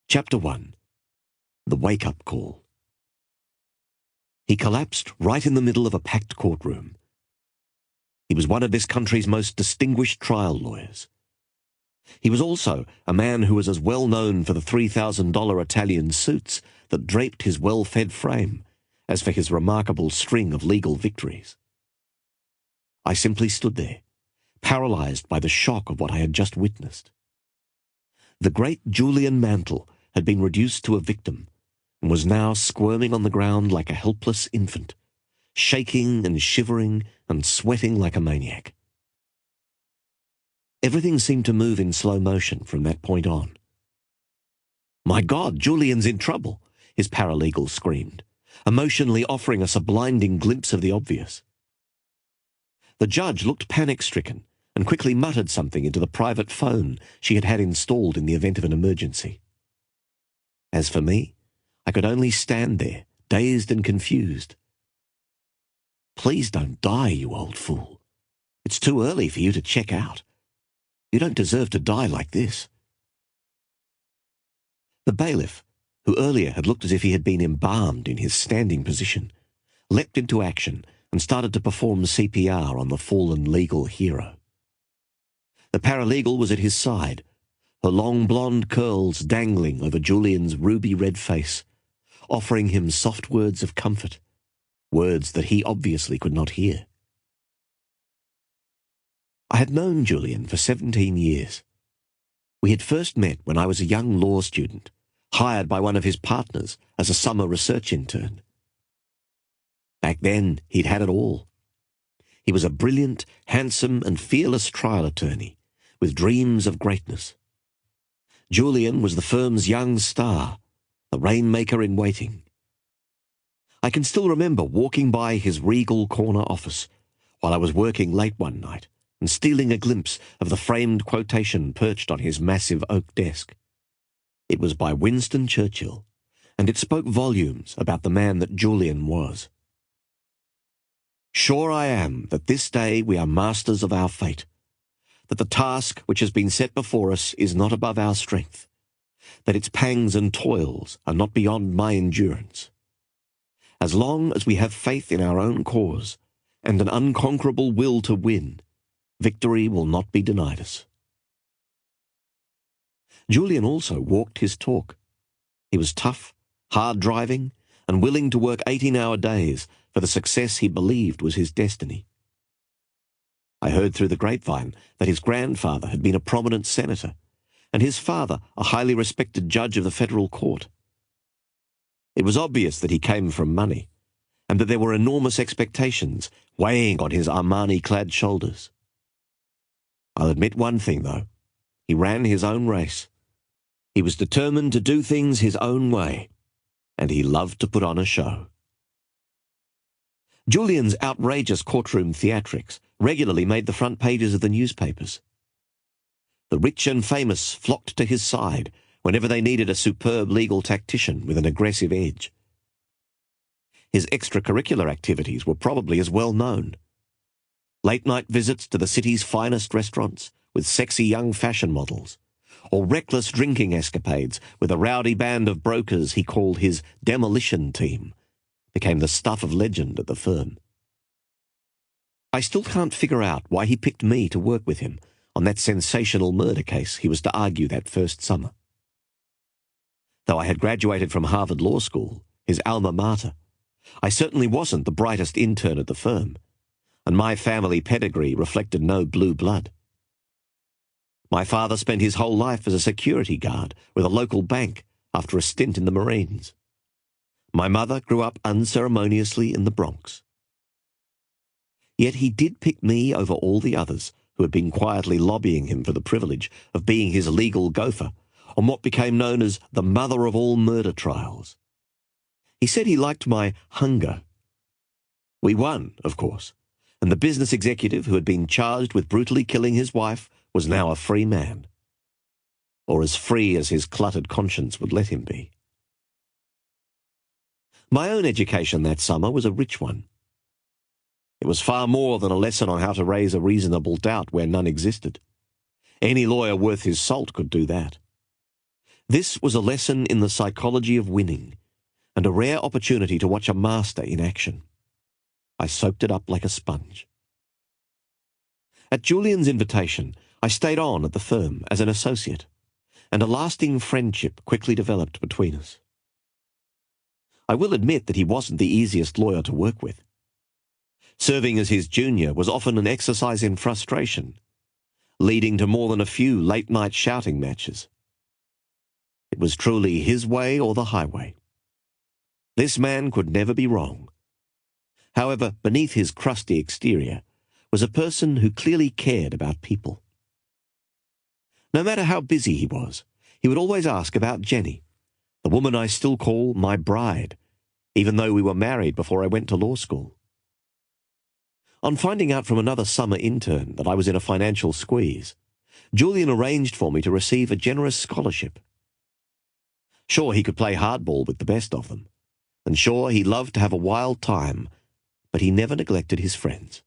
Chapter 1. The Wake-Up Call. He collapsed right in the middle of a packed courtroom. He was one of this country's most distinguished trial lawyers. He was also a man who was as well known for the $3,000 Italian suits that draped his well-fed frame as for his remarkable string of legal victories. I simply stood there, paralyzed by the shock of what I had just witnessed. The great Julian Mantle had been reduced to a victim and was now squirming on the ground like a helpless infant, shaking and shivering and sweating like a maniac. Everything seemed to move in slow motion from that point on. "My God, Julian's in trouble," his paralegal screamed, emotionally offering us a blinding glimpse of the obvious. The judge looked panic-stricken and quickly muttered something into the private phone she had installed in the event of an emergency. As for me, I could only stand there, dazed and confused. "Please don't die, you old fool. It's too early for you to check out. You don't deserve to die like this." The bailiff, who earlier had looked as if he had been embalmed in his standing position, leapt into action and started to perform CPR on the fallen legal hero. The paralegal was at his side, her long blonde curls dangling over Julian's ruby-red face, offering him soft words of comfort, words that he obviously could not hear. I had known Julian for 17 years. We had first met when I was a young law student, hired by one of his partners as a summer research intern. Back then, he'd had it all. He was a brilliant, handsome, and fearless trial attorney with dreams of greatness. Julian was the firm's young star, the rainmaker in waiting. I can still remember walking by his regal corner office while I was working late one night and stealing a glimpse of the framed quotation perched on his massive oak desk. It was by Winston Churchill, and it spoke volumes about the man that Julian was. "Sure I am that this day we are masters of our fate, that the task which has been set before us is not above our strength, that its pangs and toils are not beyond my endurance. As long as we have faith in our own cause and an unconquerable will to win, victory will not be denied us." Julian also walked his talk. He was tough, hard-driving, and willing to work 18-hour days for the success he believed was his destiny. I heard through the grapevine that his grandfather had been a prominent senator, and his father a highly respected judge of the federal court. It was obvious that he came from money, and that there were enormous expectations weighing on his Armani-clad shoulders. I'll admit one thing, though. He ran his own race. He was determined to do things his own way, and he loved to put on a show. Julian's outrageous courtroom theatrics regularly made the front pages of the newspapers. The rich and famous flocked to his side whenever they needed a superb legal tactician with an aggressive edge. His extracurricular activities were probably as well known. Late-night visits to the city's finest restaurants with sexy young fashion models, or reckless drinking escapades with a rowdy band of brokers he called his demolition team, became the stuff of legend at the firm. I still can't figure out why he picked me to work with him on that sensational murder case he was to argue that first summer. Though I had graduated from Harvard Law School, his alma mater, I certainly wasn't the brightest intern at the firm, and my family pedigree reflected no blue blood. My father spent his whole life as a security guard with a local bank after a stint in the Marines. My mother grew up unceremoniously in the Bronx. Yet he did pick me over all the others who had been quietly lobbying him for the privilege of being his legal gopher on what became known as the mother of all murder trials. He said he liked my hunger. We won, of course, and the business executive who had been charged with brutally killing his wife was now a free man, or as free as his cluttered conscience would let him be. My own education that summer was a rich one. It was far more than a lesson on how to raise a reasonable doubt where none existed. Any lawyer worth his salt could do that. This was a lesson in the psychology of winning, and a rare opportunity to watch a master in action. I soaked it up like a sponge. At Julian's invitation, I stayed on at the firm as an associate, and a lasting friendship quickly developed between us. I will admit that he wasn't the easiest lawyer to work with. Serving as his junior was often an exercise in frustration, leading to more than a few late-night shouting matches. It was truly his way or the highway. This man could never be wrong. However, beneath his crusty exterior was a person who clearly cared about people. No matter how busy he was, he would always ask about Jenny, the woman I still call my bride, even though we were married before I went to law school. On finding out from another summer intern that I was in a financial squeeze, Julian arranged for me to receive a generous scholarship. Sure, he could play hardball with the best of them, and sure, he loved to have a wild time, but he never neglected his friends.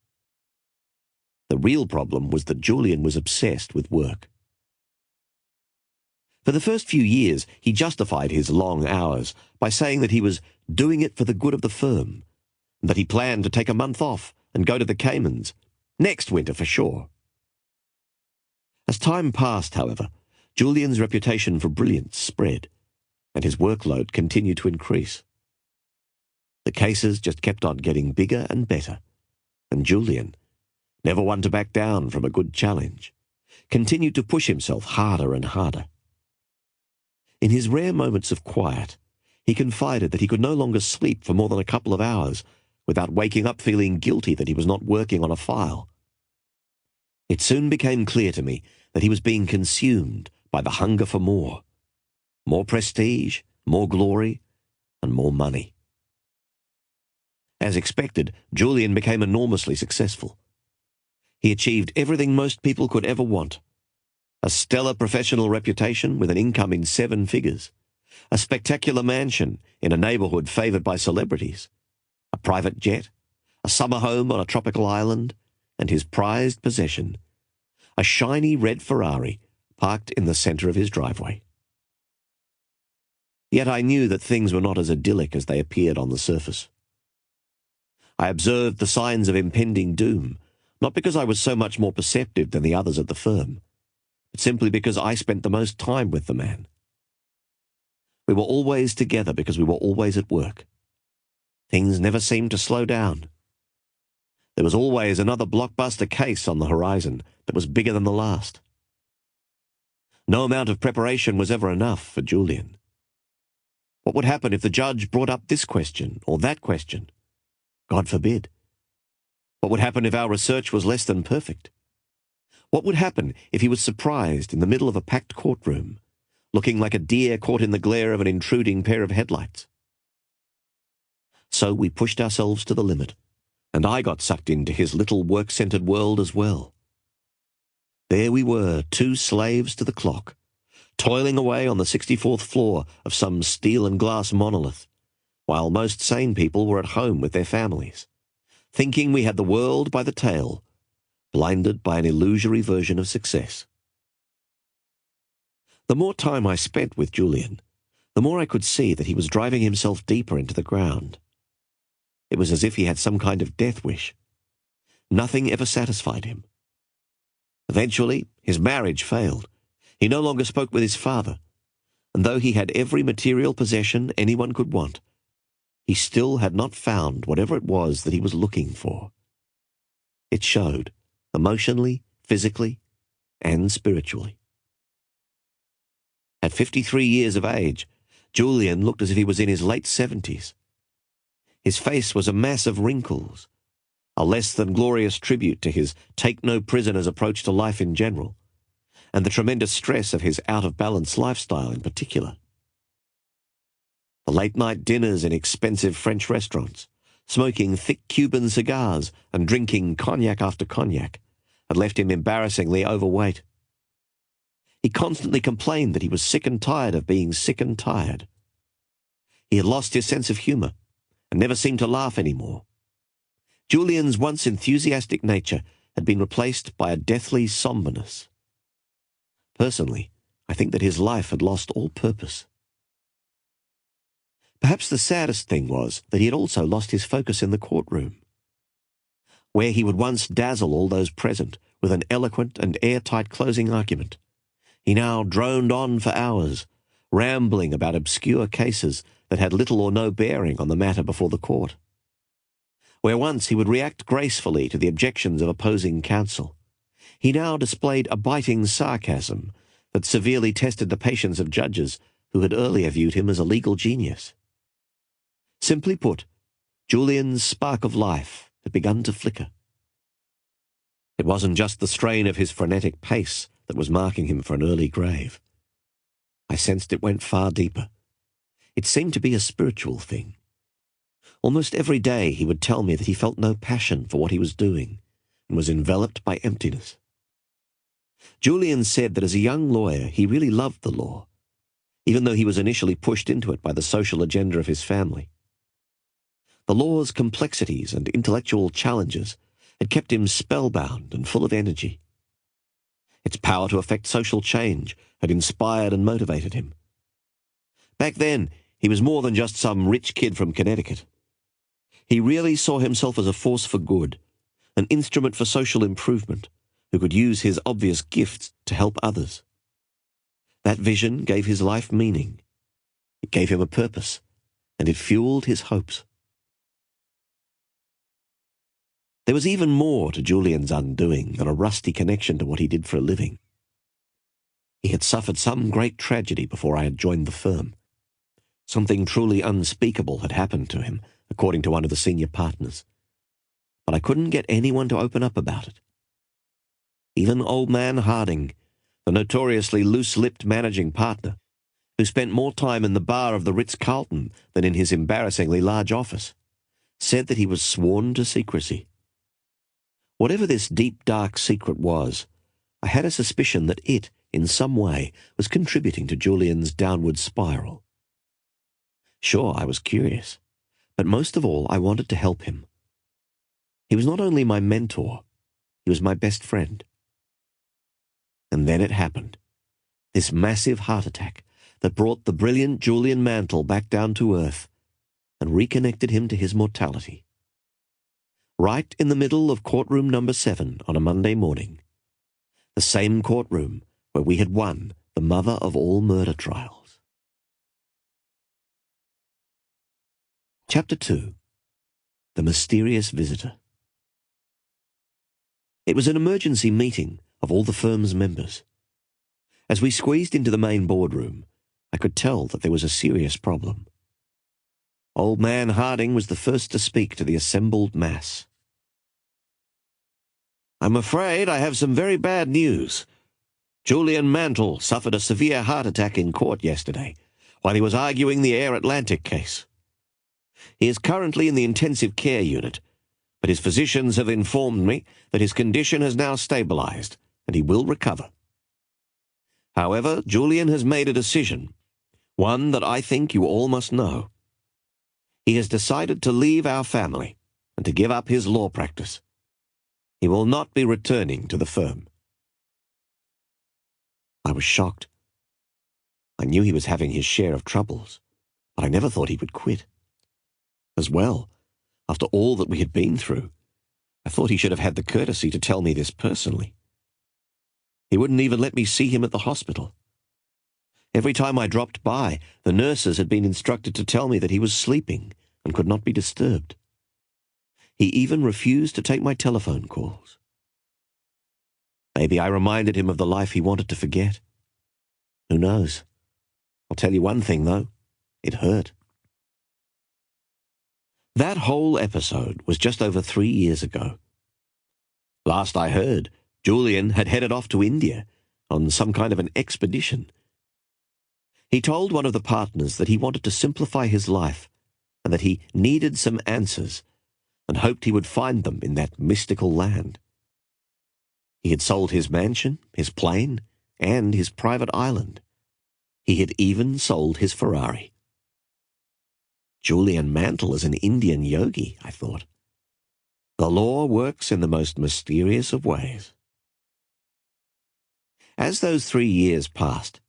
The real problem was that Julian was obsessed with work. For the first few years, he justified his long hours by saying that he was doing it for the good of the firm, and that he planned to take a month off and go to the Caymans, next winter for sure. As time passed, however, Julian's reputation for brilliance spread, and his workload continued to increase. The cases just kept on getting bigger and better, and Julian, never one to back down from a good challenge, continued to push himself harder and harder. In his rare moments of quiet, he confided that he could no longer sleep for more than a couple of hours without waking up feeling guilty that he was not working on a file. It soon became clear to me that he was being consumed by the hunger for more prestige, more glory, and more money. As expected, Julian became enormously successful. He achieved everything most people could ever want: a stellar professional reputation with an income in 7 figures, a spectacular mansion in a neighborhood favored by celebrities, a private jet, a summer home on a tropical island, and his prized possession, a shiny red Ferrari parked in the center of his driveway. Yet I knew that things were not as idyllic as they appeared on the surface. I observed the signs of impending doom, not because I was so much more perceptive than the others at the firm, but simply because I spent the most time with the man. We were always together because we were always at work. Things never seemed to slow down. There was always another blockbuster case on the horizon that was bigger than the last. No amount of preparation was ever enough for Julian. What would happen if the judge brought up this question or that question? God forbid. What would happen if our research was less than perfect? What would happen if he was surprised in the middle of a packed courtroom, looking like a deer caught in the glare of an intruding pair of headlights? So we pushed ourselves to the limit, and I got sucked into his little work-centered world as well. There we were, 2 slaves to the clock, toiling away on the 64th floor of some steel and glass monolith, while most sane people were at home with their families, thinking we had the world by the tail, blinded by an illusory version of success. The more time I spent with Julian, the more I could see that he was driving himself deeper into the ground. It was as if he had some kind of death wish. Nothing ever satisfied him. Eventually, his marriage failed. He no longer spoke with his father, and though he had every material possession anyone could want, he still had not found whatever it was that he was looking for. It showed, emotionally, physically, and spiritually. At 53 years of age, Julian looked as if he was in his late 70s. His face was a mass of wrinkles, a less than glorious tribute to his take-no-prisoners approach to life in general, and the tremendous stress of his out-of-balance lifestyle in particular. The late-night dinners in expensive French restaurants, smoking thick Cuban cigars and drinking cognac after cognac, had left him embarrassingly overweight. He constantly complained that he was sick and tired of being sick and tired. He had lost his sense of humor and never seemed to laugh anymore. Julian's once enthusiastic nature had been replaced by a deathly somberness. Personally, I think that his life had lost all purpose. Perhaps the saddest thing was that he had also lost his focus in the courtroom. Where he would once dazzle all those present with an eloquent and airtight closing argument, he now droned on for hours, rambling about obscure cases that had little or no bearing on the matter before the court. Where once he would react gracefully to the objections of opposing counsel, he now displayed a biting sarcasm that severely tested the patience of judges who had earlier viewed him as a legal genius. Simply put, Julian's spark of life had begun to flicker. It wasn't just the strain of his frenetic pace that was marking him for an early grave. I sensed it went far deeper. It seemed to be a spiritual thing. Almost every day he would tell me that he felt no passion for what he was doing and was enveloped by emptiness. Julian said that as a young lawyer he really loved the law, even though he was initially pushed into it by the social agenda of his family. The law's complexities and intellectual challenges had kept him spellbound and full of energy. Its power to effect social change had inspired and motivated him. Back then, he was more than just some rich kid from Connecticut. He really saw himself as a force for good, an instrument for social improvement, who could use his obvious gifts to help others. That vision gave his life meaning. It gave him a purpose, and it fueled his hopes. There was even more to Julian's undoing than a rusty connection to what he did for a living. He had suffered some great tragedy before I had joined the firm. Something truly unspeakable had happened to him, according to one of the senior partners. But I couldn't get anyone to open up about it. Even old man Harding, the notoriously loose-lipped managing partner, who spent more time in the bar of the Ritz-Carlton than in his embarrassingly large office, said that he was sworn to secrecy. Whatever this deep, dark secret was, I had a suspicion that it, in some way, was contributing to Julian's downward spiral. Sure, I was curious, but most of all I wanted to help him. He was not only my mentor, he was my best friend. And then it happened. This massive heart attack that brought the brilliant Julian Mantle back down to earth and reconnected him to his mortality. Right in the middle of courtroom number 7 on a Monday morning. The same courtroom where we had won the mother of all murder trials. Chapter 2. The Mysterious Visitor. It was an emergency meeting of all the firm's members. As we squeezed into the main boardroom, I could tell that there was a serious problem. Old man Harding was the first to speak to the assembled mass. "I'm afraid I have some very bad news. Julian Mantle suffered a severe heart attack in court yesterday while he was arguing the Air Atlantic case. He is currently in the intensive care unit, but his physicians have informed me that his condition has now stabilized and he will recover. However, Julian has made a decision, one that I think you all must know. He has decided to leave our family and to give up his law practice. He will not be returning to the firm." I was shocked. I knew he was having his share of troubles, but I never thought he would quit. As well, after all that we had been through, I thought he should have had the courtesy to tell me this personally. He wouldn't even let me see him at the hospital. Every time I dropped by, the nurses had been instructed to tell me that he was sleeping and could not be disturbed. He even refused to take my telephone calls. Maybe I reminded him of the life he wanted to forget. Who knows? I'll tell you one thing, though. It hurt. That whole episode was just over 3 years ago. Last I heard, Julian had headed off to India on some kind of an expedition. He told one of the partners that he wanted to simplify his life and that he needed some answers and hoped he would find them in that mystical land. He had sold his mansion, his plane, and his private island. He had even sold his Ferrari. Julian Mantle is an Indian yogi, I thought. The law works in the most mysterious of ways. As those 3 years passed,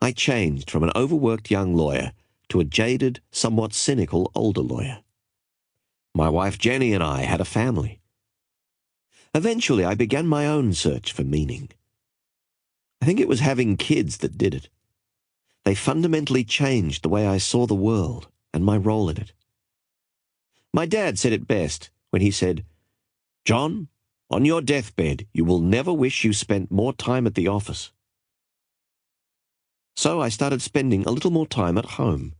I changed from an overworked young lawyer to a jaded, somewhat cynical older lawyer. My wife Jenny and I had a family. Eventually, I began my own search for meaning. I think it was having kids that did it. They fundamentally changed the way I saw the world and my role in it. My dad said it best when he said, "John, on your deathbed, you will never wish you spent more time at the office." So I started spending a little more time at home.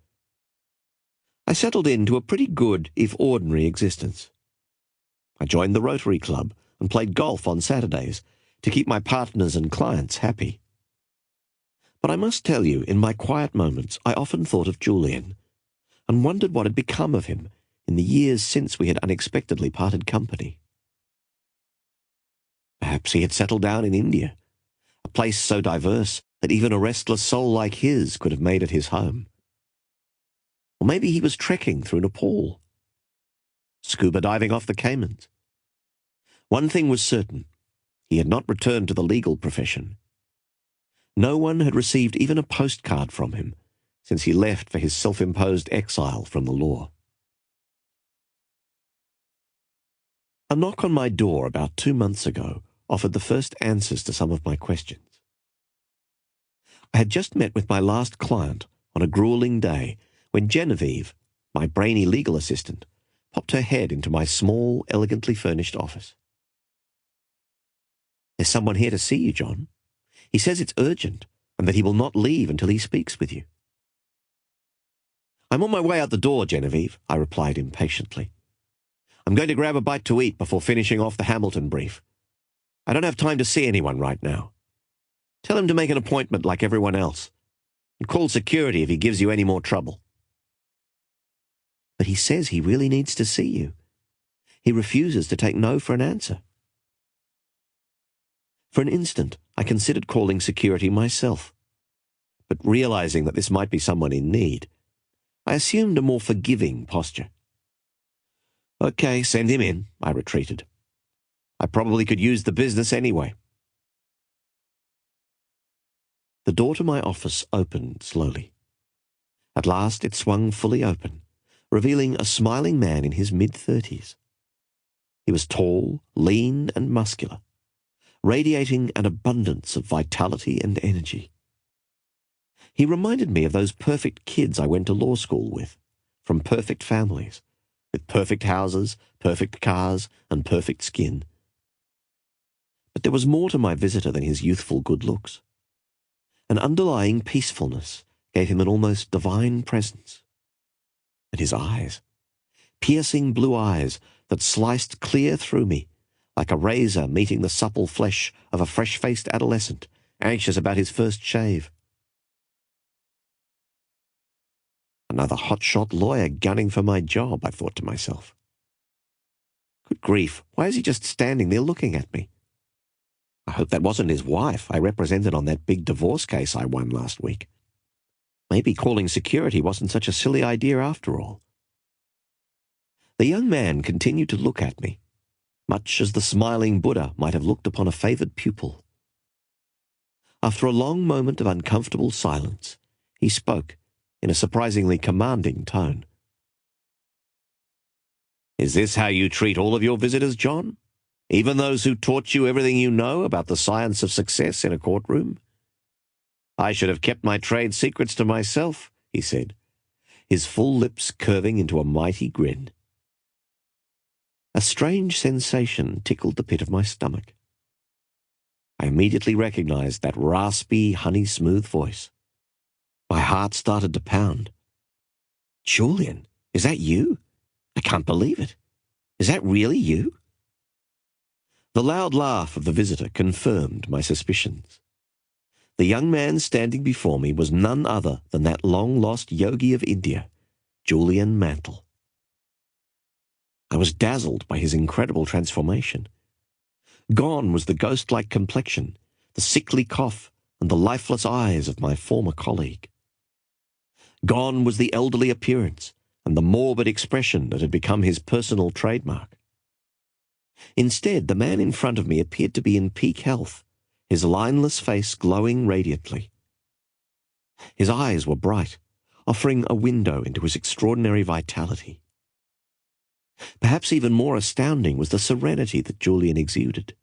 I settled into a pretty good, if ordinary, existence. I joined the Rotary Club and played golf on Saturdays to keep my partners and clients happy. But I must tell you, in my quiet moments, I often thought of Julian and wondered what had become of him in the years since we had unexpectedly parted company. Perhaps he had settled down in India, a place so diverse that even a restless soul like his could have made it his home. Or maybe he was trekking through Nepal, scuba diving off the Caymans. One thing was certain: he had not returned to the legal profession. No one had received even a postcard from him since he left for his self-imposed exile from the law. A knock on my door about 2 months ago offered the first answers to some of my questions. I had just met with my last client on a grueling day when Genevieve, my brainy legal assistant, popped her head into my small, elegantly furnished office. "There's someone here to see you, John. He says it's urgent and that he will not leave until he speaks with you." "I'm on my way out the door, Genevieve," I replied impatiently. "I'm going to grab a bite to eat before finishing off the Hamilton brief. I don't have time to see anyone right now. Tell him to make an appointment like everyone else, and call security if he gives you any more trouble." "But he says he really needs to see you. He refuses to take no for an answer." For an instant, I considered calling security myself, but realizing that this might be someone in need, I assumed a more forgiving posture. "Okay, send him in," I retreated. "I probably could use the business anyway." The door to my office opened slowly. At last it swung fully open, revealing a smiling man in his mid-30s. He was tall, lean, and muscular, radiating an abundance of vitality and energy. He reminded me of those perfect kids I went to law school with, from perfect families, with perfect houses, perfect cars, and perfect skin. But there was more to my visitor than his youthful good looks. An underlying peacefulness gave him an almost divine presence. And his eyes, piercing blue eyes that sliced clear through me, like a razor meeting the supple flesh of a fresh-faced adolescent, anxious about his first shave. Another hotshot lawyer gunning for my job, I thought to myself. Good grief, why is he just standing there looking at me? I hope that wasn't his wife I represented on that big divorce case I won last week. Maybe calling security wasn't such a silly idea after all. The young man continued to look at me, much as the smiling Buddha might have looked upon a favoured pupil. After a long moment of uncomfortable silence, he spoke in a surprisingly commanding tone. "Is this how you treat all of your visitors, John? Even those who taught you everything you know about the science of success in a courtroom?" "I should have kept my trade secrets to myself," he said, his full lips curving into a mighty grin. A strange sensation tickled the pit of my stomach. I immediately recognized that raspy, honey-smooth voice. My heart started to pound. "Julian, is that you? I can't believe it. Is that really you?" The loud laugh of the visitor confirmed my suspicions. The young man standing before me was none other than that long-lost yogi of India, Julian Mantle. I was dazzled by his incredible transformation. Gone was the ghost-like complexion, the sickly cough, and the lifeless eyes of my former colleague. Gone was the elderly appearance and the morbid expression that had become his personal trademark. Instead, the man in front of me appeared to be in peak health, his lineless face glowing radiantly. His eyes were bright, offering a window into his extraordinary vitality. Perhaps even more astounding was the serenity that Julian exuded.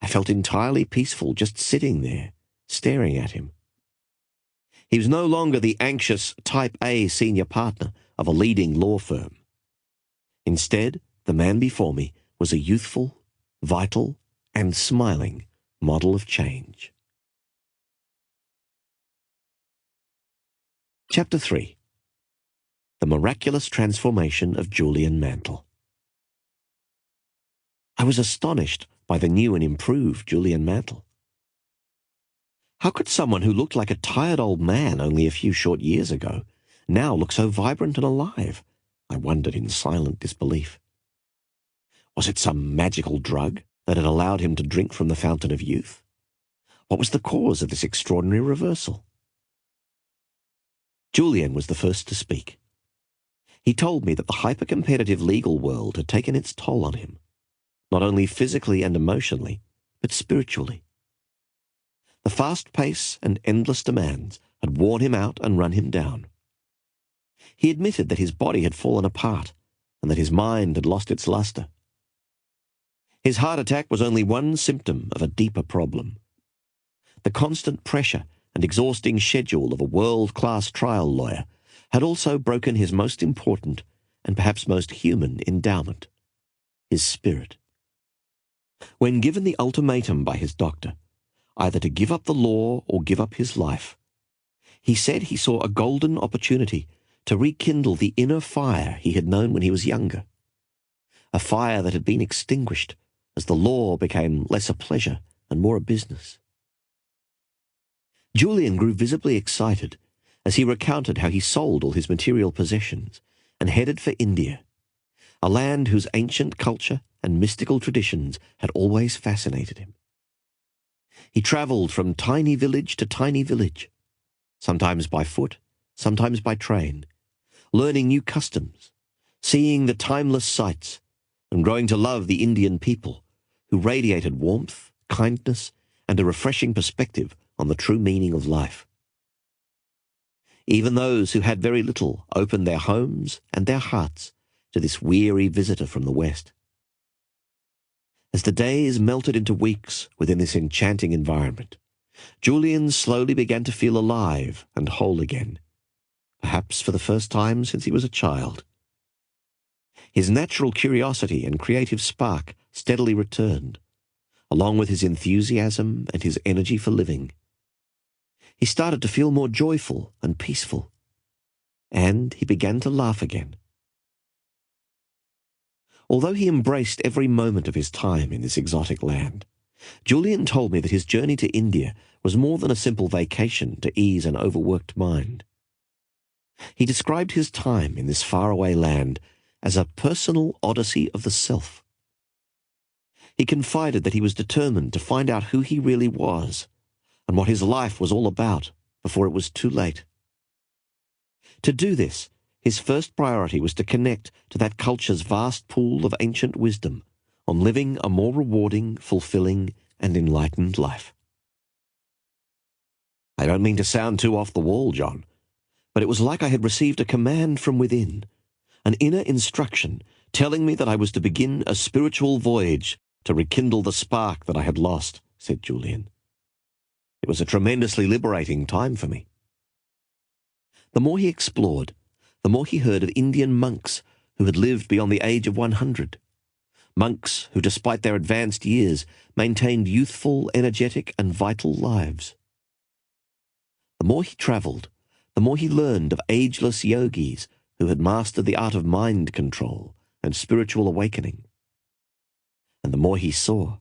I felt entirely peaceful just sitting there, staring at him. He was no longer the anxious Type A senior partner of a leading law firm. Instead, the man before me was a youthful, vital, and smiling model of change. Chapter 3. The Miraculous Transformation of Julian Mantle. I was astonished by the new and improved Julian Mantle. How could someone who looked like a tired old man only a few short years ago now look so vibrant and alive? I wondered in silent disbelief. Was it some magical drug that had allowed him to drink from the fountain of youth? What was the cause of this extraordinary reversal? Julian was the first to speak. He told me that the hyper-competitive legal world had taken its toll on him, not only physically and emotionally, but spiritually. The fast pace and endless demands had worn him out and run him down. He admitted that his body had fallen apart and that his mind had lost its luster. His heart attack was only one symptom of a deeper problem. The constant pressure and exhausting schedule of a world-class trial lawyer had also broken his most important and perhaps most human endowment, his spirit. When given the ultimatum by his doctor, either to give up the law or give up his life, he said he saw a golden opportunity to rekindle the inner fire he had known when he was younger, a fire that had been extinguished as the law became less a pleasure and more a business. Julian grew visibly excited as he recounted how he sold all his material possessions and headed for India, a land whose ancient culture and mystical traditions had always fascinated him. He travelled from tiny village to tiny village, sometimes by foot, sometimes by train, learning new customs, seeing the timeless sights, and growing to love the Indian people, who radiated warmth, kindness, and a refreshing perspective on the true meaning of life. Even those who had very little opened their homes and their hearts to this weary visitor from the West. As the days melted into weeks within this enchanting environment, Julian slowly began to feel alive and whole again, perhaps for the first time since he was a child. His natural curiosity and creative spark steadily returned, along with his enthusiasm and his energy for living. He started to feel more joyful and peaceful, and he began to laugh again. Although he embraced every moment of his time in this exotic land, Julian told me that his journey to India was more than a simple vacation to ease an overworked mind. He described his time in this faraway land as a personal odyssey of the self. He confided that he was determined to find out who he really was and what his life was all about before it was too late. To do this, his first priority was to connect to that culture's vast pool of ancient wisdom on living a more rewarding, fulfilling, and enlightened life. I don't mean to sound too off the wall, John, but it was like I had received a command from within, an inner instruction telling me that I was to begin a spiritual voyage to rekindle the spark that I had lost, said Julian. It was a tremendously liberating time for me. The more he explored, the more he heard of Indian monks who had lived beyond the age of 100. Monks who, despite their advanced years, maintained youthful, energetic, and vital lives. The more he travelled, the more he learned of ageless yogis who had mastered the art of mind control and spiritual awakening. And the more he saw,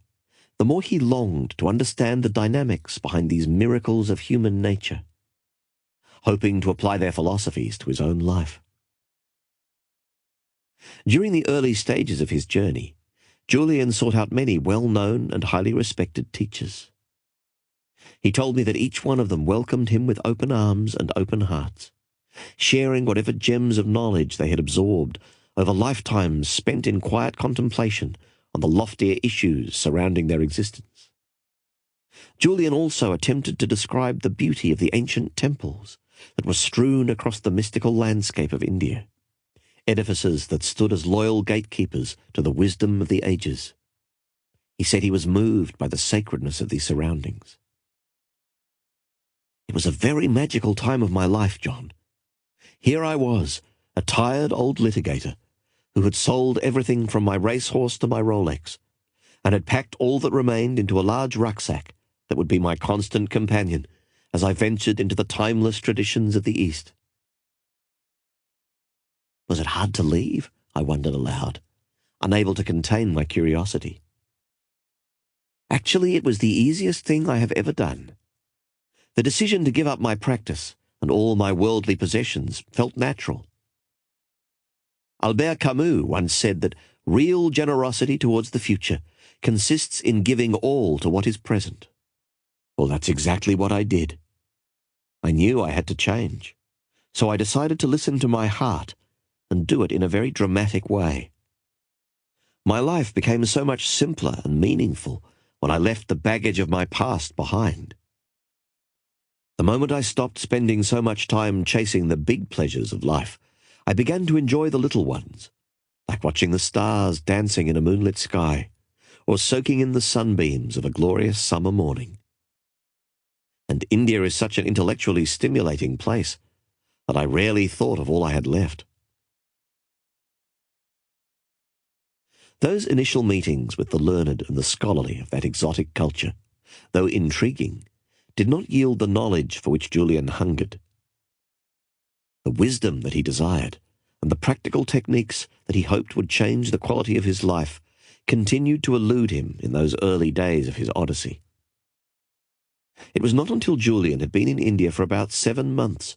the more he longed to understand the dynamics behind these miracles of human nature, hoping to apply their philosophies to his own life. During the early stages of his journey, Julian sought out many well-known and highly respected teachers. He told me that each one of them welcomed him with open arms and open hearts, sharing whatever gems of knowledge they had absorbed over lifetimes spent in quiet contemplation on the loftier issues surrounding their existence. Julian also attempted to describe the beauty of the ancient temples that were strewn across the mystical landscape of India, edifices that stood as loyal gatekeepers to the wisdom of the ages. He said he was moved by the sacredness of these surroundings. It was a very magical time of my life, John. Here I was, a tired old litigator, who had sold everything from my racehorse to my Rolex, and had packed all that remained into a large rucksack that would be my constant companion as I ventured into the timeless traditions of the East. Was it hard to leave? I wondered aloud, unable to contain my curiosity. Actually, it was the easiest thing I have ever done. The decision to give up my practice and all my worldly possessions felt natural. Albert Camus once said that real generosity towards the future consists in giving all to what is present. Well, that's exactly what I did. I knew I had to change, so I decided to listen to my heart and do it in a very dramatic way. My life became so much simpler and meaningful when I left the baggage of my past behind. The moment I stopped spending so much time chasing the big pleasures of life, I began to enjoy the little ones, like watching the stars dancing in a moonlit sky, or soaking in the sunbeams of a glorious summer morning. And India is such an intellectually stimulating place that I rarely thought of all I had left. Those initial meetings with the learned and the scholarly of that exotic culture, though intriguing, did not yield the knowledge for which Julian hungered. The wisdom that he desired, and the practical techniques that he hoped would change the quality of his life, continued to elude him in those early days of his odyssey. It was not until Julian had been in India for about 7 months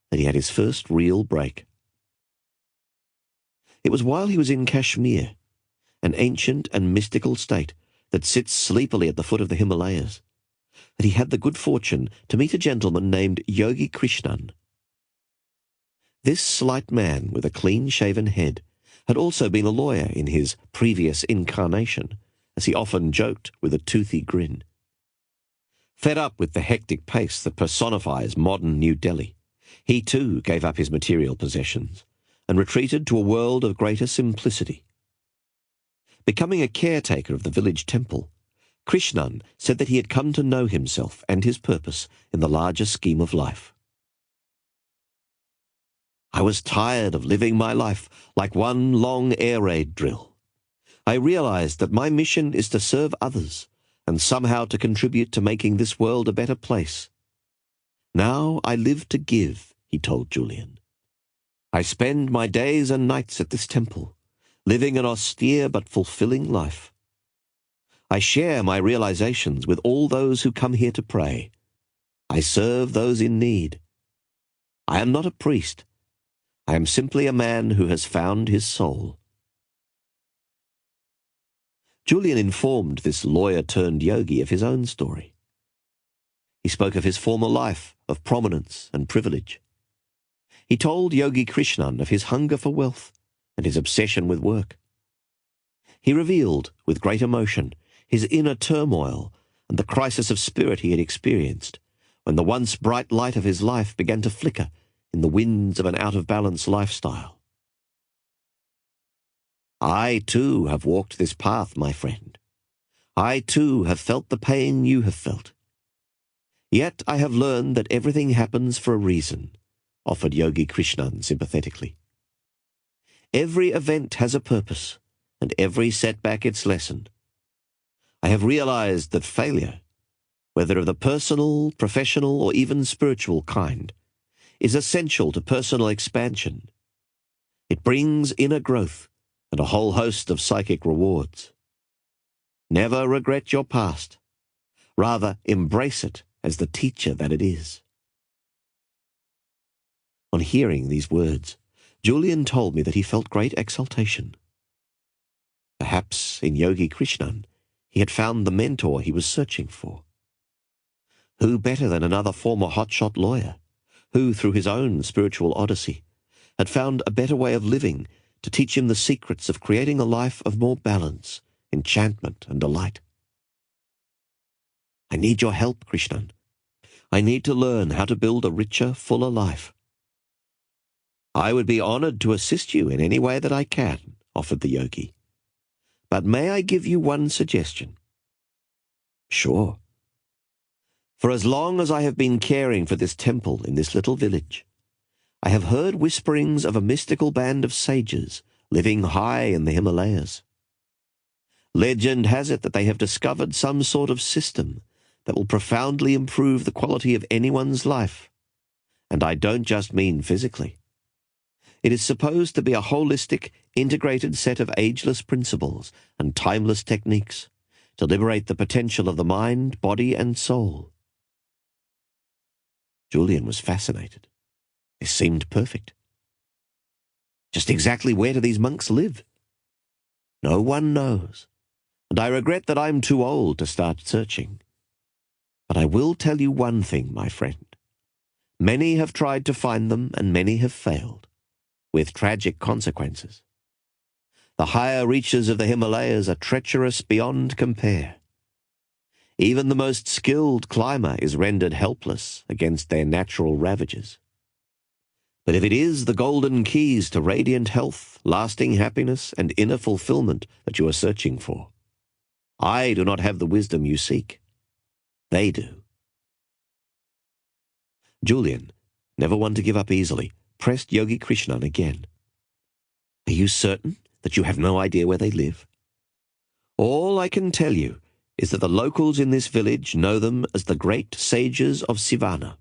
that he had his first real break. It was while he was in Kashmir, an ancient and mystical state that sits sleepily at the foot of the Himalayas, that he had the good fortune to meet a gentleman named Yogi Krishnan. This slight man with a clean-shaven head had also been a lawyer in his previous incarnation, as he often joked with a toothy grin. Fed up with the hectic pace that personifies modern New Delhi, he too gave up his material possessions and retreated to a world of greater simplicity. Becoming a caretaker of the village temple, Krishnan said that he had come to know himself and his purpose in the larger scheme of life. I was tired of living my life like one long air raid drill. I realized that my mission is to serve others and somehow to contribute to making this world a better place. Now I live to give, he told Julian. I spend my days and nights at this temple, living an austere but fulfilling life. I share my realizations with all those who come here to pray. I serve those in need. I am not a priest. I am simply a man who has found his soul. Julian informed this lawyer-turned-yogi of his own story. He spoke of his former life of prominence and privilege. He told Yogi Krishnan of his hunger for wealth and his obsession with work. He revealed, with great emotion, his inner turmoil and the crisis of spirit he had experienced when the once bright light of his life began to flicker in the winds of an out-of-balance lifestyle. I too have walked this path, my friend. I too have felt the pain you have felt. Yet I have learned that everything happens for a reason, offered Yogi Krishnan sympathetically. Every event has a purpose, and every setback its lesson. I have realized that failure, whether of the personal, professional, or even spiritual kind, is essential to personal expansion. It brings inner growth and a whole host of psychic rewards. Never regret your past. Rather, embrace it as the teacher that it is. On hearing these words, Julian told me that he felt great exultation. Perhaps in Yogi Krishnan he had found the mentor he was searching for. Who better than another former hotshot lawyer, who, through his own spiritual odyssey, had found a better way of living to teach him the secrets of creating a life of more balance, enchantment, and delight. I need your help, Krishnan. I need to learn how to build a richer, fuller life." "I would be honored to assist you in any way that I can," offered the yogi. "But may I give you one suggestion?" "Sure." "For as long as I have been caring for this temple in this little village, I have heard whisperings of a mystical band of sages living high in the Himalayas. Legend has it that they have discovered some sort of system that will profoundly improve the quality of anyone's life. And I don't just mean physically. It is supposed to be a holistic, integrated set of ageless principles and timeless techniques to liberate the potential of the mind, body, and soul." Julian was fascinated. This seemed perfect. "Just exactly where do these monks live?" "No one knows, and I regret that I'm too old to start searching. But I will tell you one thing, my friend. Many have tried to find them, and many have failed, with tragic consequences. The higher reaches of the Himalayas are treacherous beyond compare. Even the most skilled climber is rendered helpless against their natural ravages. But if it is the golden keys to radiant health, lasting happiness, and inner fulfillment that you are searching for, I do not have the wisdom you seek. They do." Julian, never one to give up easily, pressed Yogi Krishnan again. "Are you certain that you have no idea where they live?" "All I can tell you is that the locals in this village know them as the great sages of Sivana.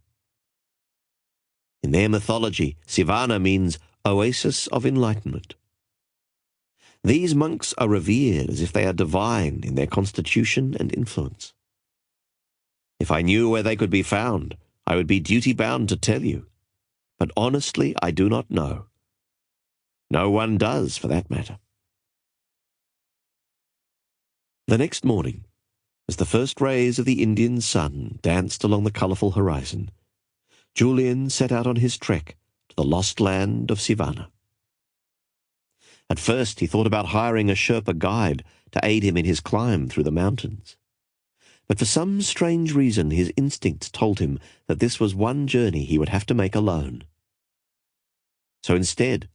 In their mythology, Sivana means oasis of enlightenment. These monks are revered as if they are divine in their constitution and influence. If I knew where they could be found, I would be duty-bound to tell you. But honestly, I do not know. No one does, for that matter." The next morning, as the first rays of the Indian sun danced along the colourful horizon, Julian set out on his trek to the lost land of Sivana. At first he thought about hiring a Sherpa guide to aid him in his climb through the mountains. But for some strange reason his instincts told him that this was one journey he would have to make alone. So instead,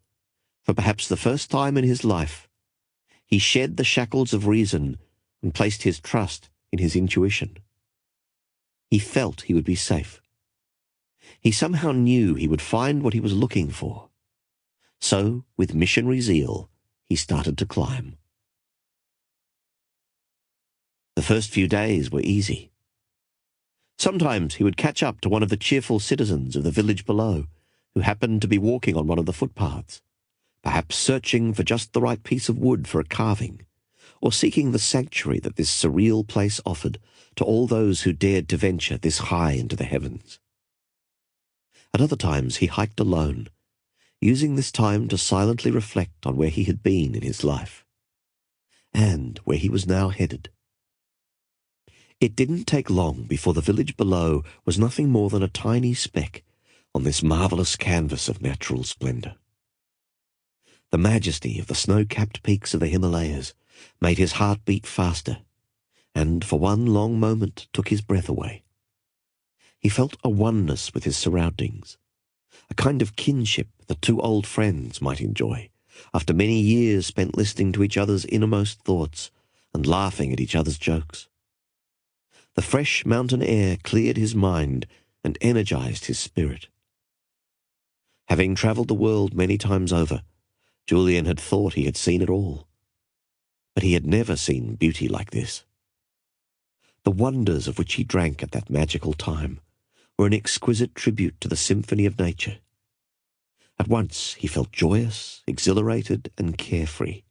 for perhaps the first time in his life, he shed the shackles of reason and placed his trust in his intuition. He felt he would be safe. He somehow knew he would find what he was looking for. So, with missionary zeal, he started to climb. The first few days were easy. Sometimes he would catch up to one of the cheerful citizens of the village below, who happened to be walking on one of the footpaths, perhaps searching for just the right piece of wood for a carving, or seeking the sanctuary that this surreal place offered to all those who dared to venture this high into the heavens. At other times he hiked alone, using this time to silently reflect on where he had been in his life, and where he was now headed. It didn't take long before the village below was nothing more than a tiny speck on this marvellous canvas of natural splendour. The majesty of the snow-capped peaks of the Himalayas made his heart beat faster, and for one long moment took his breath away. He felt a oneness with his surroundings, a kind of kinship that two old friends might enjoy, after many years spent listening to each other's innermost thoughts and laughing at each other's jokes. The fresh mountain air cleared his mind and energized his spirit. Having travelled the world many times over, Julian had thought he had seen it all. But he had never seen beauty like this. The wonders of which he drank at that magical time were an exquisite tribute to the symphony of nature. At once he felt joyous, exhilarated, and carefree.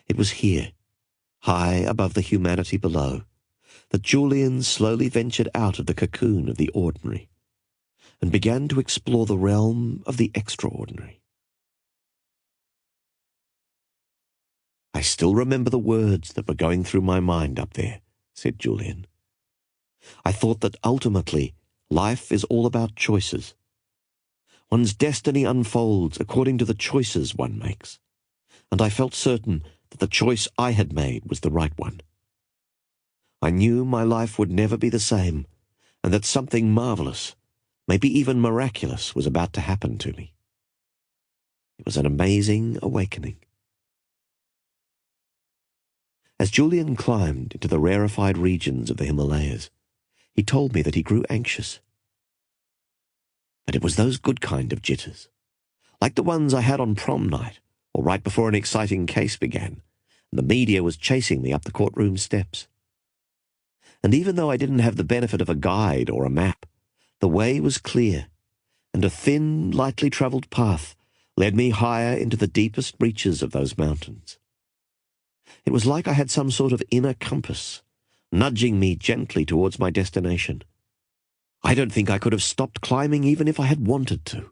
It was here, high above the humanity below, that Julian slowly ventured out of the cocoon of the ordinary and began to explore the realm of the extraordinary. "I still remember the words that were going through my mind up there," said Julian. "I thought that ultimately life is all about choices. One's destiny unfolds according to the choices one makes, and I felt certain that the choice I had made was the right one. I knew my life would never be the same, and that something marvelous, maybe even miraculous, was about to happen to me. It was an amazing awakening. As Julian climbed into the rarefied regions of the Himalayas, he told me that he grew anxious. But it was those good kind of jitters, like the ones I had on prom night or right before an exciting case began, and the media was chasing me up the courtroom steps. And even though I didn't have the benefit of a guide or a map, the way was clear, and a thin, lightly travelled path led me higher into the deepest reaches of those mountains. It was like I had some sort of inner compass, nudging me gently towards my destination. I don't think I could have stopped climbing even if I had wanted to.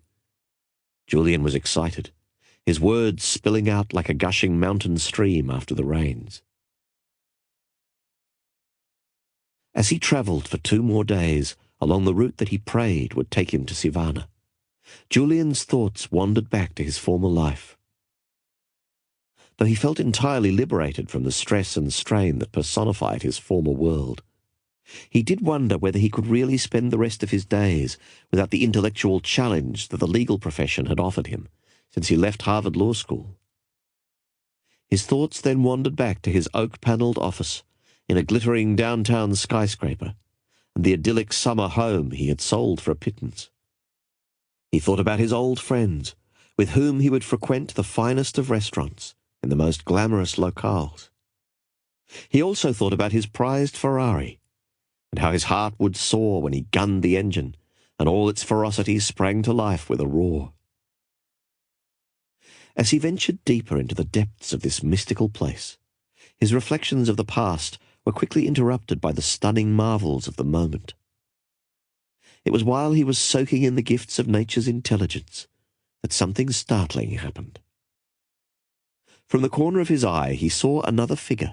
Julian was excited, his words spilling out like a gushing mountain stream after the rains. As he travelled for 2 more days along the route that he prayed would take him to Sivana, Julian's thoughts wandered back to his former life. Though he felt entirely liberated from the stress and strain that personified his former world, he did wonder whether he could really spend the rest of his days without the intellectual challenge that the legal profession had offered him since he left Harvard Law School. His thoughts then wandered back to his oak-panelled office in a glittering downtown skyscraper and the idyllic summer home he had sold for a pittance. He thought about his old friends, with whom he would frequent the finest of restaurants in the most glamorous locales. He also thought about his prized Ferrari, and how his heart would soar when he gunned the engine, and all its ferocity sprang to life with a roar. As he ventured deeper into the depths of this mystical place, his reflections of the past were quickly interrupted by the stunning marvels of the moment. It was while he was soaking in the gifts of nature's intelligence that something startling happened. From the corner of his eye he saw another figure,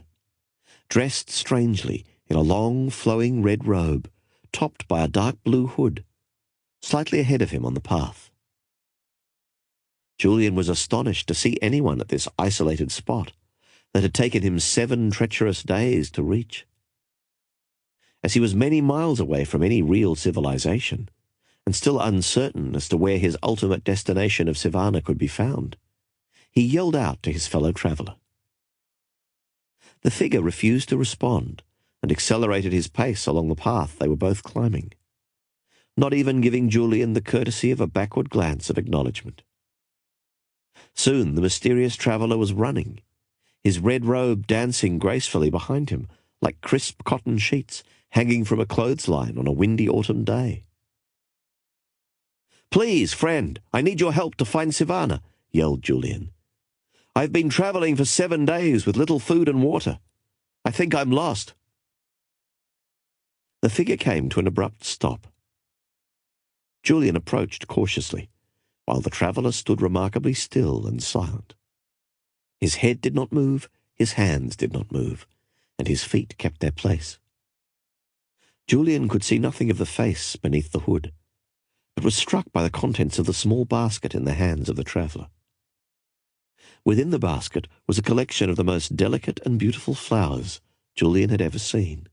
dressed strangely in a long, flowing red robe, topped by a dark blue hood, slightly ahead of him on the path. Julian was astonished to see anyone at this isolated spot that had taken him 7 treacherous days to reach. As he was many miles away from any real civilization, and still uncertain as to where his ultimate destination of Sivana could be found, he yelled out to his fellow traveller. The figure refused to respond and accelerated his pace along the path they were both climbing, not even giving Julian the courtesy of a backward glance of acknowledgement. Soon the mysterious traveller was running, his red robe dancing gracefully behind him like crisp cotton sheets hanging from a clothesline on a windy autumn day. "Please, friend, I need your help to find Sivana," yelled Julian. "I've been travelling for 7 days with little food and water. I think I'm lost." The figure came to an abrupt stop. Julian approached cautiously, while the traveller stood remarkably still and silent. His head did not move, his hands did not move, and his feet kept their place. Julian could see nothing of the face beneath the hood, but was struck by the contents of the small basket in the hands of the traveller. Within the basket was a collection of the most delicate and beautiful flowers Julian had ever seen.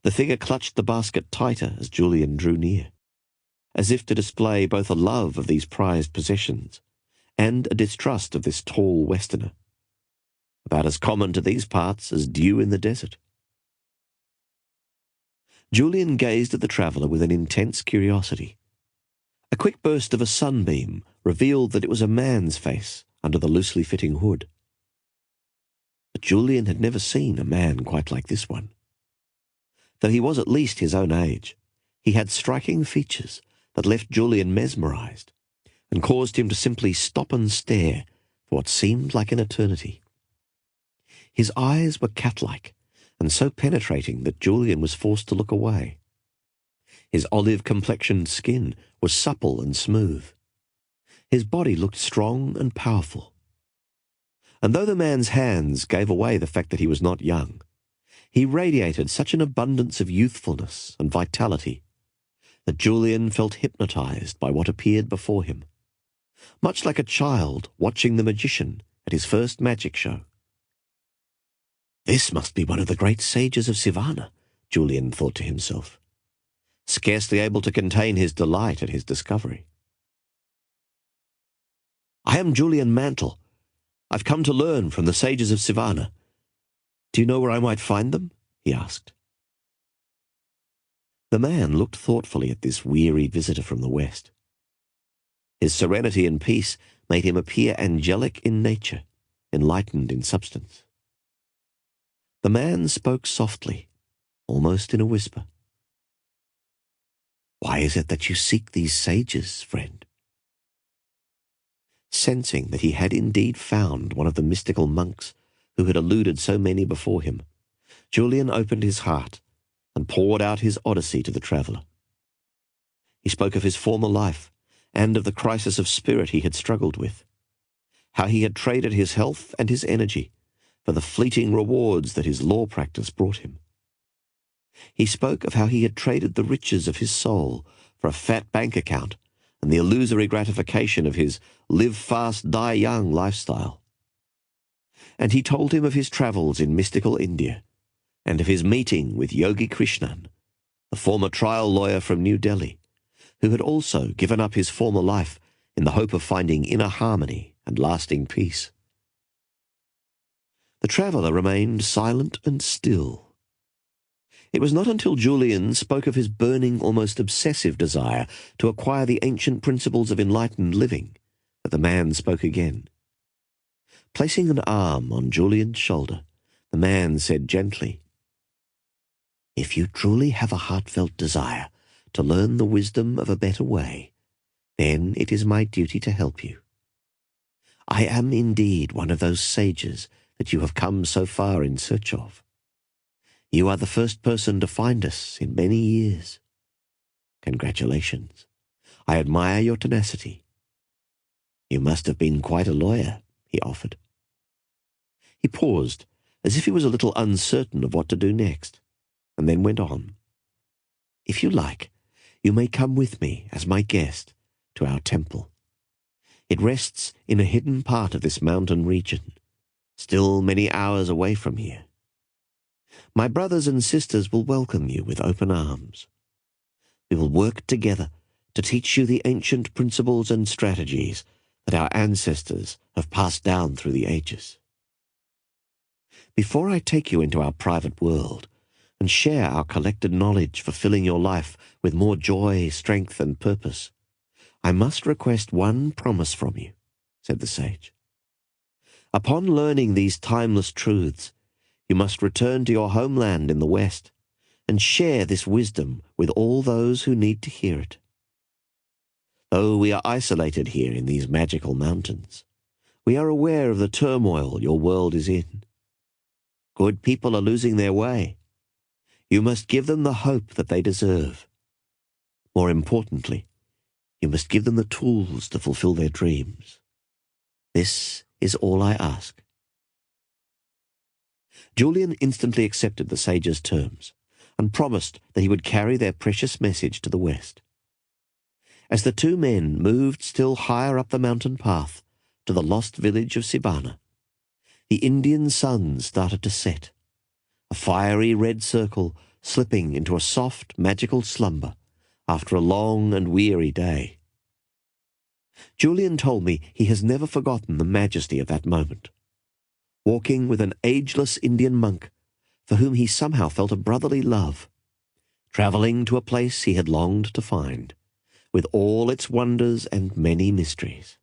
The figure clutched the basket tighter as Julian drew near, as if to display both a love of these prized possessions and a distrust of this tall Westerner, about as common to these parts as dew in the desert. Julian gazed at the traveller with an intense curiosity. A quick burst of a sunbeam revealed that it was a man's face under the loosely fitting hood. But Julian had never seen a man quite like this one. Though he was at least his own age, he had striking features that left Julian mesmerized and caused him to simply stop and stare for what seemed like an eternity. His eyes were cat-like and so penetrating that Julian was forced to look away. His olive-complexioned skin was supple and smooth. His body looked strong and powerful. And though the man's hands gave away the fact that he was not young, he radiated such an abundance of youthfulness and vitality that Julian felt hypnotized by what appeared before him, much like a child watching the magician at his first magic show. This must be one of the great sages of Sivana, Julian thought to himself, scarcely able to contain his delight at his discovery. I am Julian Mantle. I've come to learn from the sages of Sivana. Do you know where I might find them? He asked. The man looked thoughtfully at this weary visitor from the west. His serenity and peace made him appear angelic in nature, enlightened in substance. The man spoke softly, almost in a whisper. Why is it that you seek these sages, friend? Sensing that he had indeed found one of the mystical monks who had eluded so many before him, Julian opened his heart and poured out his odyssey to the traveller. He spoke of his former life and of the crisis of spirit he had struggled with, how he had traded his health and his energy for the fleeting rewards that his law practice brought him. He spoke of how he had traded the riches of his soul for a fat bank account and the illusory gratification of his live fast, die young lifestyle. And he told him of his travels in mystical India and of his meeting with Yogi Krishnan, the former trial lawyer from New Delhi, who had also given up his former life in the hope of finding inner harmony and lasting peace. The traveller remained silent and still. It was not until Julian spoke of his burning, almost obsessive desire to acquire the ancient principles of enlightened living that the man spoke again. Placing an arm on Julian's shoulder, the man said gently, If you truly have a heartfelt desire to learn the wisdom of a better way, then it is my duty to help you. I am indeed one of those sages that you have come so far in search of. You are the first person to find us in many years. Congratulations. I admire your tenacity. You must have been quite a lawyer, he offered. He paused, as if he was a little uncertain of what to do next, and then went on. If you like, you may come with me as my guest to our temple. It rests in a hidden part of this mountain region, still many hours away from here. My brothers and sisters will welcome you with open arms. We will work together to teach you the ancient principles and strategies that our ancestors have passed down through the ages. Before I take you into our private world and share our collected knowledge for filling your life with more joy, strength, and purpose, I must request one promise from you, said the sage. Upon learning these timeless truths, you must return to your homeland in the West and share this wisdom with all those who need to hear it. Though we are isolated here in these magical mountains, we are aware of the turmoil your world is in. Good people are losing their way. You must give them the hope that they deserve. More importantly, you must give them the tools to fulfill their dreams. This is all I ask. Julian instantly accepted the sage's terms and promised that he would carry their precious message to the west. As the two men moved still higher up the mountain path to the lost village of Sivana, the Indian sun started to set, a fiery red circle slipping into a soft, magical slumber after a long and weary day. Julian told me he has never forgotten the majesty of that moment, walking with an ageless Indian monk for whom he somehow felt a brotherly love, travelling to a place he had longed to find, with all its wonders and many mysteries.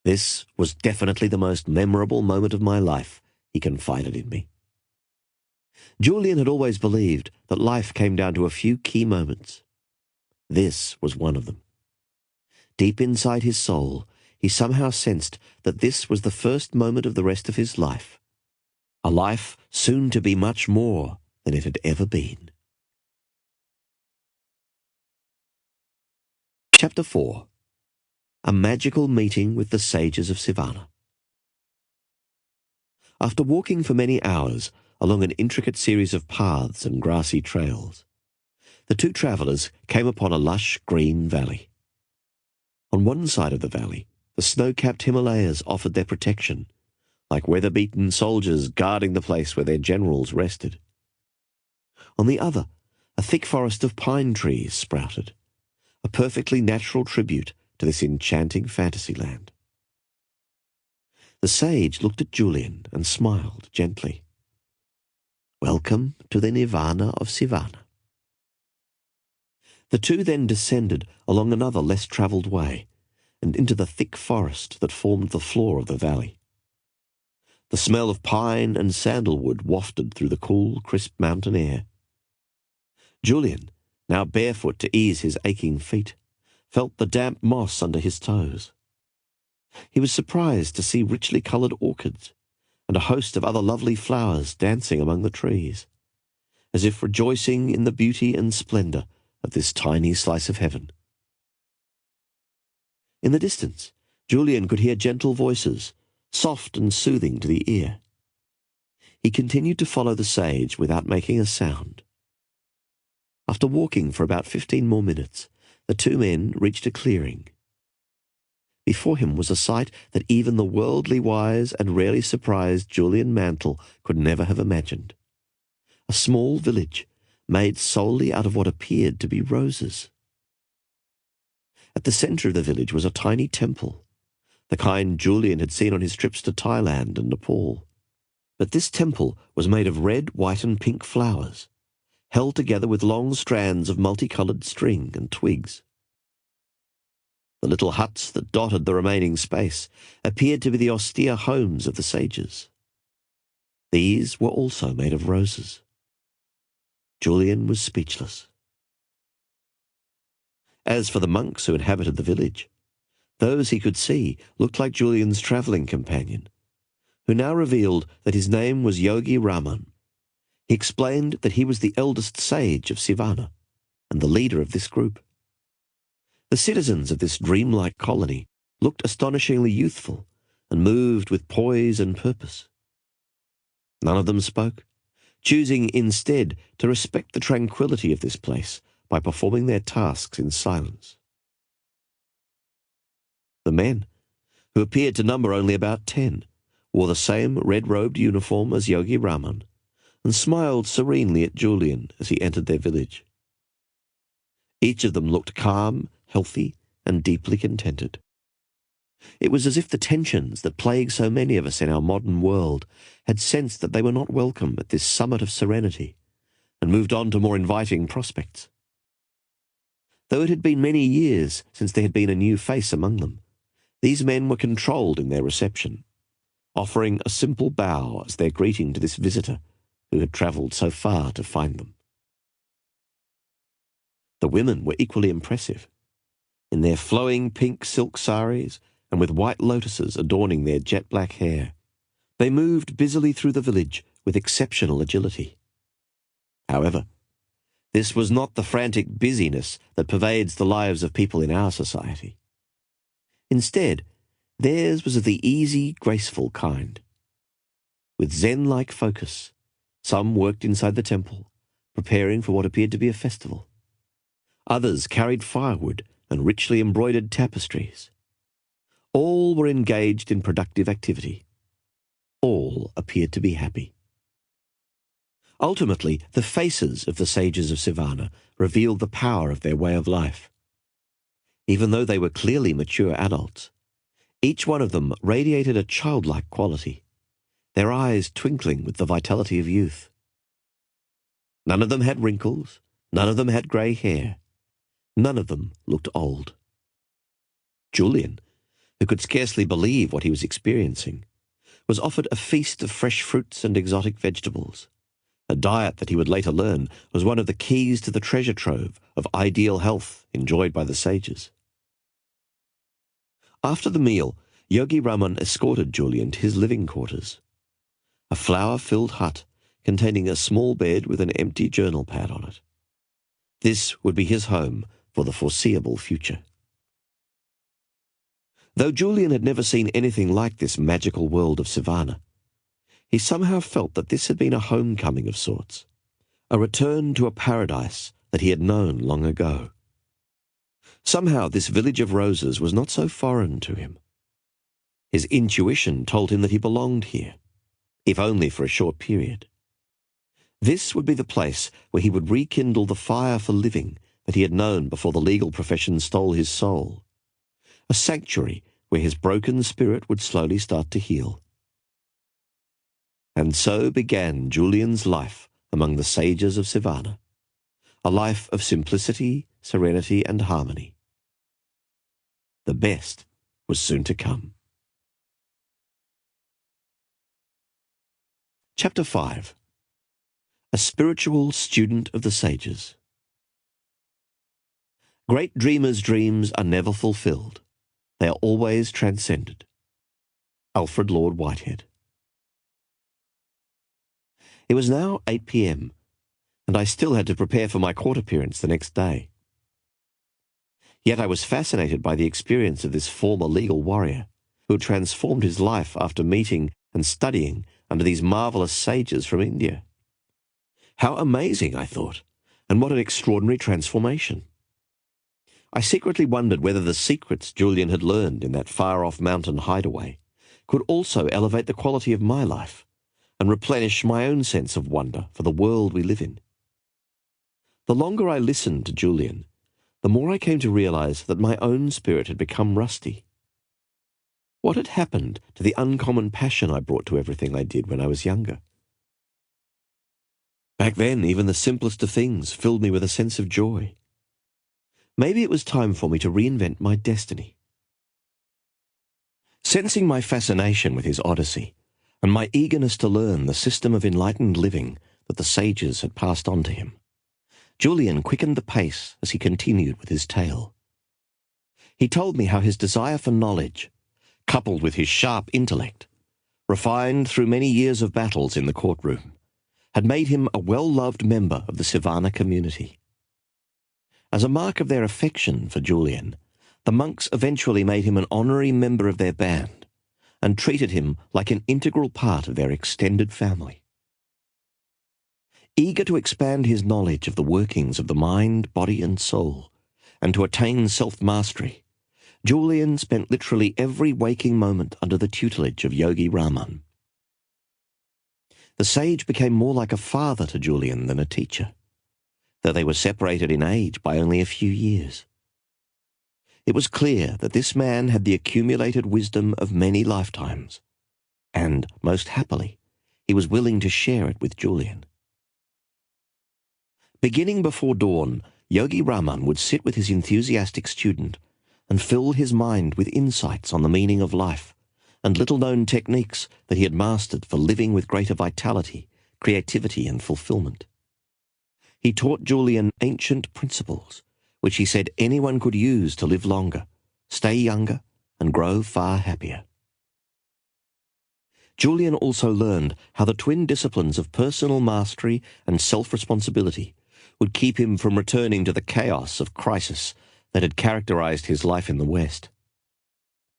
This was definitely the most memorable moment of my life, he confided in me. Julian had always believed that life came down to a few key moments. This was one of them. Deep inside his soul, he somehow sensed that this was the first moment of the rest of his life, a life soon to be much more than it had ever been. Chapter 4. A Magical Meeting with the Sages of Sivana. After walking for many hours along an intricate series of paths and grassy trails, the two travellers came upon a lush green valley. On one side of the valley, the snow-capped Himalayas offered their protection, like weather-beaten soldiers guarding the place where their generals rested. On the other, a thick forest of pine trees sprouted, a perfectly natural tribute to this enchanting fantasy land. The sage looked at Julian and smiled gently. "Welcome to the nirvana of Sivana." The two then descended along another less travelled way and into the thick forest that formed the floor of the valley. The smell of pine and sandalwood wafted through the cool, crisp mountain air. Julian, now barefoot to ease his aching feet, felt the damp moss under his toes. He was surprised to see richly coloured orchids and a host of other lovely flowers dancing among the trees, as if rejoicing in the beauty and splendour of this tiny slice of heaven. In the distance, Julian could hear gentle voices, soft and soothing to the ear. He continued to follow the sage without making a sound. After walking for about 15 more minutes, the two men reached a clearing. Before him was a sight that even the worldly wise and rarely surprised Julian Mantle could never have imagined. A small village made solely out of what appeared to be roses. At the centre of the village was a tiny temple, the kind Julian had seen on his trips to Thailand and Nepal. But this temple was made of red, white and pink flowers, held together with long strands of multicoloured string and twigs. The little huts that dotted the remaining space appeared to be the austere homes of the sages. These were also made of roses. Julian was speechless. As for the monks who inhabited the village, those he could see looked like Julian's travelling companion, who now revealed that his name was Yogi Raman. He explained that he was the eldest sage of Sivana and the leader of this group. The citizens of this dreamlike colony looked astonishingly youthful and moved with poise and purpose. None of them spoke, choosing instead to respect the tranquillity of this place by performing their tasks in silence. The men, who appeared to number only about 10, wore the same red-robed uniform as Yogi Raman and smiled serenely at Julian as he entered their village. Each of them looked calm, healthy, and deeply contented. It was as if the tensions that plague so many of us in our modern world had sensed that they were not welcome at this summit of serenity and moved on to more inviting prospects. Though it had been many years since there had been a new face among them, these men were controlled in their reception, offering a simple bow as their greeting to this visitor who had travelled so far to find them. The women were equally impressive. In their flowing pink silk saris and with white lotuses adorning their jet-black hair, they moved busily through the village with exceptional agility. However, this was not the frantic busyness that pervades the lives of people in our society. Instead, theirs was of the easy, graceful kind. With Zen-like focus, some worked inside the temple, preparing for what appeared to be a festival. Others carried firewood and richly embroidered tapestries. All were engaged in productive activity. All appeared to be happy. Ultimately, the faces of the sages of Sivana revealed the power of their way of life. Even though they were clearly mature adults, each one of them radiated a childlike quality, their eyes twinkling with the vitality of youth. None of them had wrinkles, none of them had grey hair, none of them looked old. Julian, who could scarcely believe what he was experiencing, was offered a feast of fresh fruits and exotic vegetables, a diet that he would later learn was one of the keys to the treasure trove of ideal health enjoyed by the sages. After the meal, Yogi Raman escorted Julian to his living quarters, a flower-filled hut containing a small bed with an empty journal pad on it. This would be his home for the foreseeable future. Though Julian had never seen anything like this magical world of Sivana, he somehow felt that this had been a homecoming of sorts, a return to a paradise that he had known long ago. Somehow this village of roses was not so foreign to him. His intuition told him that he belonged here, if only for a short period. This would be the place where he would rekindle the fire for living that he had known before the legal profession stole his soul. A sanctuary where his broken spirit would slowly start to heal. And so began Julian's life among the sages of Savannah, a life of simplicity, serenity, and harmony. The best was soon to come. Chapter 5. A spiritual student of the sages. Great dreamers' dreams are never fulfilled. They are always transcended. Alfred Lord Whitehead. It was now 8 p.m, and I still had to prepare for my court appearance the next day. Yet I was fascinated by the experience of this former legal warrior, who had transformed his life after meeting and studying under these marvellous sages from India. How amazing, I thought, and what an extraordinary transformation. I secretly wondered whether the secrets Julian had learned in that far-off mountain hideaway could also elevate the quality of my life and replenish my own sense of wonder for the world we live in. The longer I listened to Julian, the more I came to realize that my own spirit had become rusty. What had happened to the uncommon passion I brought to everything I did when I was younger? Back then, even the simplest of things filled me with a sense of joy. Maybe it was time for me to reinvent my destiny. Sensing my fascination with his Odyssey, and my eagerness to learn the system of enlightened living that the sages had passed on to him, Julian quickened the pace as he continued with his tale. He told me how his desire for knowledge, coupled with his sharp intellect, refined through many years of battles in the courtroom, had made him a well-loved member of the Savannah community. As a mark of their affection for Julian, the monks eventually made him an honorary member of their band and treated him like an integral part of their extended family. Eager to expand his knowledge of the workings of the mind, body, and soul, and to attain self-mastery, Julian spent literally every waking moment under the tutelage of Yogi Raman. The sage became more like a father to Julian than a teacher, though they were separated in age by only a few years. It was clear that this man had the accumulated wisdom of many lifetimes, and, most happily, he was willing to share it with Julian. Beginning before dawn, Yogi Raman would sit with his enthusiastic student and fill his mind with insights on the meaning of life and little-known techniques that he had mastered for living with greater vitality, creativity, and fulfillment. He taught Julian ancient principles, which he said anyone could use to live longer, stay younger, and grow far happier. Julian also learned how the twin disciplines of personal mastery and self-responsibility would keep him from returning to the chaos of crisis that had characterized his life in the West.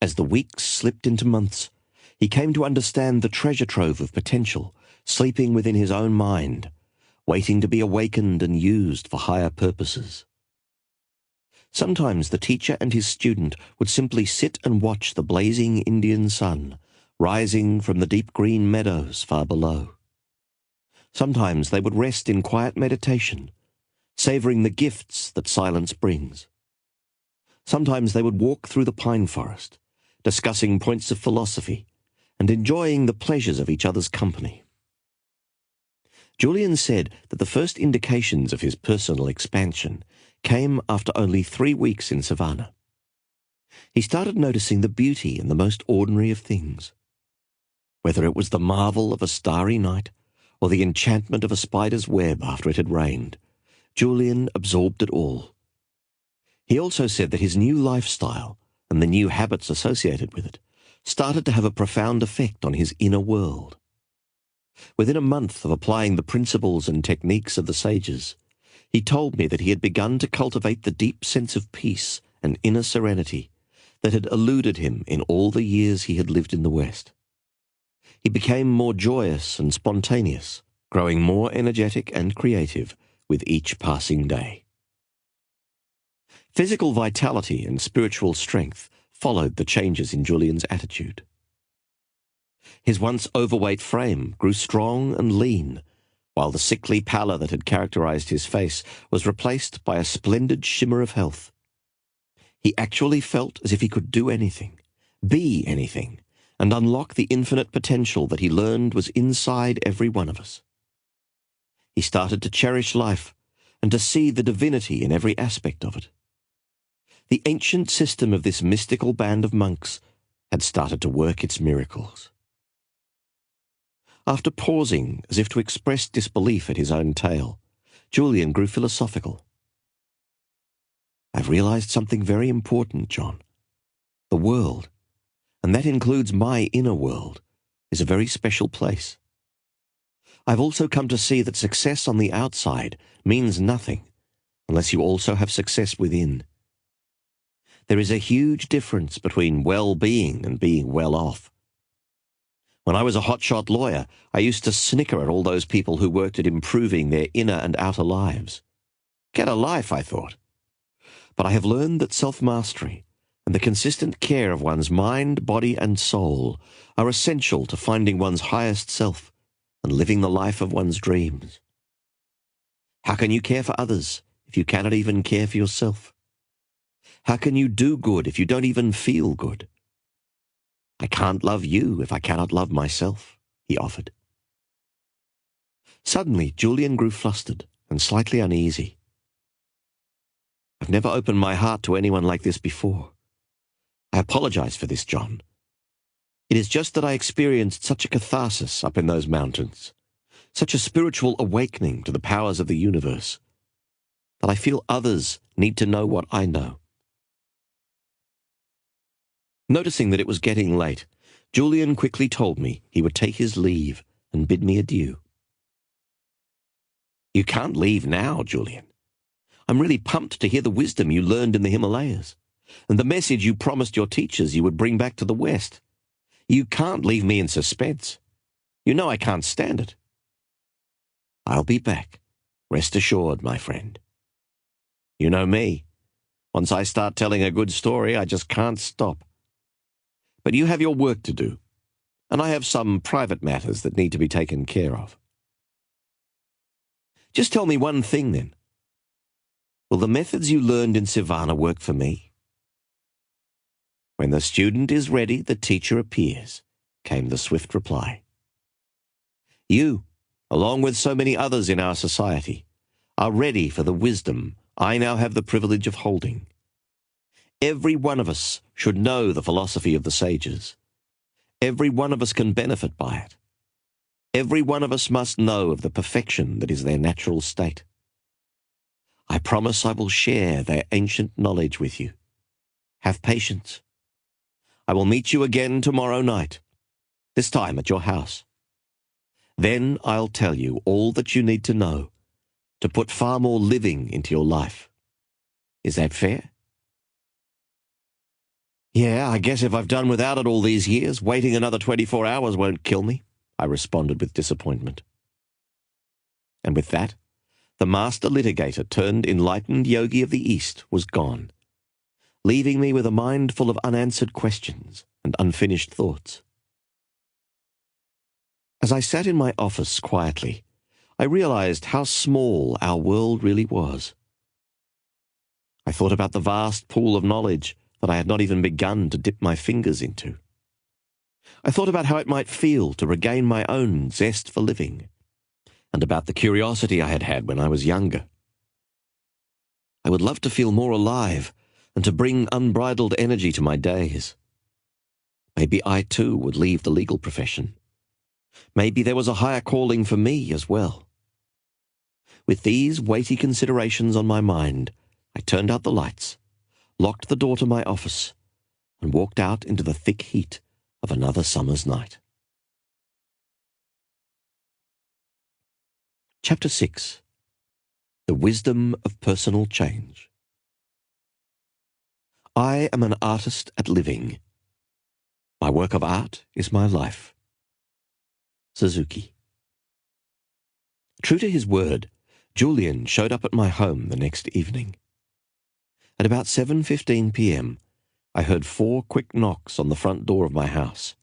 As the weeks slipped into months, he came to understand the treasure trove of potential sleeping within his own mind, waiting to be awakened and used for higher purposes. Sometimes the teacher and his student would simply sit and watch the blazing Indian sun rising from the deep green meadows far below. Sometimes they would rest in quiet meditation, savoring the gifts that silence brings. Sometimes they would walk through the pine forest, discussing points of philosophy and enjoying the pleasures of each other's company. Julian said that the first indications of his personal expansion came after only 3 weeks in Savannah. He started noticing the beauty in the most ordinary of things. Whether it was the marvel of a starry night or the enchantment of a spider's web after it had rained, Julian absorbed it all. He also said that his new lifestyle and the new habits associated with it started to have a profound effect on his inner world. Within a month of applying the principles and techniques of the sages, he told me that he had begun to cultivate the deep sense of peace and inner serenity that had eluded him in all the years he had lived in the West. He became more joyous and spontaneous, growing more energetic and creative with each passing day. Physical vitality and spiritual strength followed the changes in Julian's attitude. His once overweight frame grew strong and lean, while the sickly pallor that had characterized his face was replaced by a splendid shimmer of health. He actually felt as if he could do anything, be anything, and unlock the infinite potential that he learned was inside every one of us. He started to cherish life and to see the divinity in every aspect of it. The ancient system of this mystical band of monks had started to work its miracles. After pausing as if to express disbelief at his own tale, Julian grew philosophical. "I've realized something very important, John. The world, and that includes my inner world, is a very special place. I've also come to see that success on the outside means nothing unless you also have success within. There is a huge difference between well-being and being well off. When I was a hotshot lawyer, I used to snicker at all those people who worked at improving their inner and outer lives. Get a life, I thought. But I have learned that self-mastery and the consistent care of one's mind, body, and soul are essential to finding one's highest self and living the life of one's dreams. How can you care for others if you cannot even care for yourself? How can you do good if you don't even feel good? I can't love you if I cannot love myself," he offered. Suddenly, Julian grew flustered and slightly uneasy. "I've never opened my heart to anyone like this before. I apologize for this, John. It is just that I experienced such a catharsis up in those mountains, such a spiritual awakening to the powers of the universe, that I feel others need to know what I know." Noticing that it was getting late, Julian quickly told me he would take his leave and bid me adieu. "You can't leave now, Julian. I'm really pumped to hear the wisdom you learned in the Himalayas, and the message you promised your teachers you would bring back to the West. You can't leave me in suspense. You know I can't stand it." "I'll be back. Rest assured, my friend. You know me. Once I start telling a good story, I just can't stop. But you have your work to do, and I have some private matters that need to be taken care of. Just tell me one thing, then. Will the methods you learned in Savannah work for me?" "When the student is ready, the teacher appears," came the swift reply. "You, along with so many others in our society, are ready for the wisdom I now have the privilege of holding. Every one of us should know the philosophy of the sages. Every one of us can benefit by it. Every one of us must know of the perfection that is their natural state. I promise I will share their ancient knowledge with you. Have patience. I will meet you again tomorrow night, this time at your house. Then I'll tell you all that you need to know to put far more living into your life. Is that fair?" "Yeah, I guess if I've done without it all these years, waiting another 24 hours won't kill me," I responded with disappointment. And with that, the master litigator turned enlightened yogi of the East was gone, leaving me with a mind full of unanswered questions and unfinished thoughts. As I sat in my office quietly, I realized how small our world really was. I thought about the vast pool of knowledge that I had not even begun to dip my fingers into. I thought about how it might feel to regain my own zest for living, and about the curiosity I had had when I was younger. I would love to feel more alive and to bring unbridled energy to my days. Maybe I too would leave the legal profession. Maybe there was a higher calling for me as well. With these weighty considerations on my mind, I turned out the lights, locked the door to my office, and walked out into the thick heat of another summer's night. Chapter 6. The Wisdom of Personal Change. I am an artist at living. My work of art is my life. Suzuki. True to his word, Julian showed up at my home the next evening. At about 7:15 p.m., I heard 4 quick knocks on the front door of my house.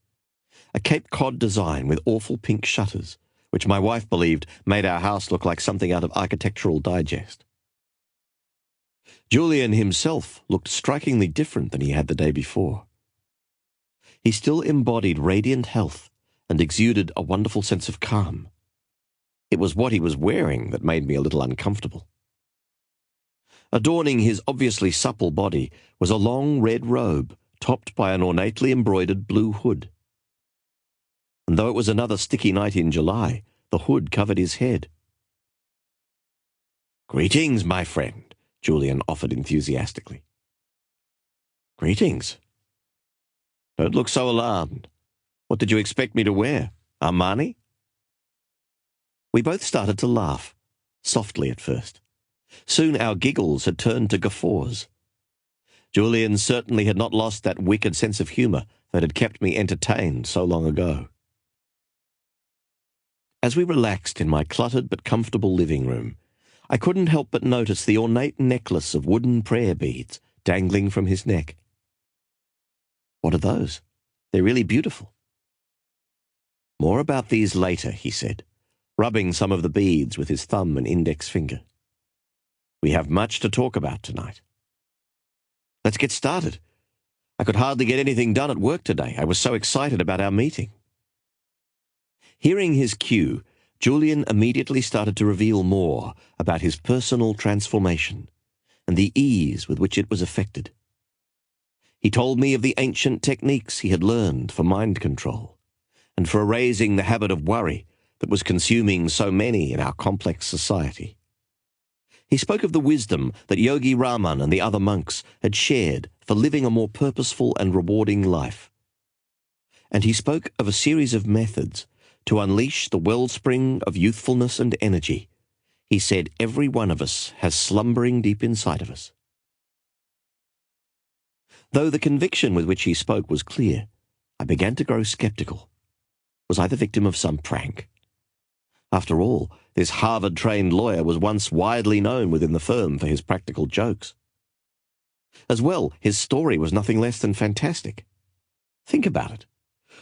a Cape Cod design with awful pink shutters, which my wife believed made our house look like something out of Architectural Digest. Julian himself looked strikingly different than he had the day before. He still embodied radiant health and exuded a wonderful sense of calm. It was what he was wearing that made me a little uncomfortable. Adorning his obviously supple body was a long red robe topped by an ornately embroidered blue hood. And though it was another sticky night in July, the hood covered his head. "Greetings, my friend," Julian offered enthusiastically. "Greetings. Don't look so alarmed. What did you expect me to wear? Armani?" We both started to laugh, softly at first. Soon our giggles had turned to guffaws. Julian certainly had not lost that wicked sense of humour that had kept me entertained so long ago. As we relaxed in my cluttered but comfortable living room, I couldn't help but notice the ornate necklace of wooden prayer beads dangling from his neck. "What are those? They're really beautiful." "More about these later," he said, rubbing some of the beads with his thumb and index finger. "We have much to talk about tonight." "Let's get started. I could hardly get anything done at work today. I was so excited about our meeting." Hearing his cue, Julian immediately started to reveal more about his personal transformation and the ease with which it was effected. He told me of the ancient techniques he had learned for mind control and for erasing the habit of worry that was consuming so many in our complex society. He spoke of the wisdom that Yogi Raman and the other monks had shared for living a more purposeful and rewarding life. And he spoke of a series of methods to unleash the wellspring of youthfulness and energy he said every one of us has slumbering deep inside of us. Though the conviction with which he spoke was clear, I began to grow skeptical. Was I the victim of some prank? After all, this Harvard-trained lawyer was once widely known within the firm for his practical jokes. As well, his story was nothing less than fantastic. Think about it.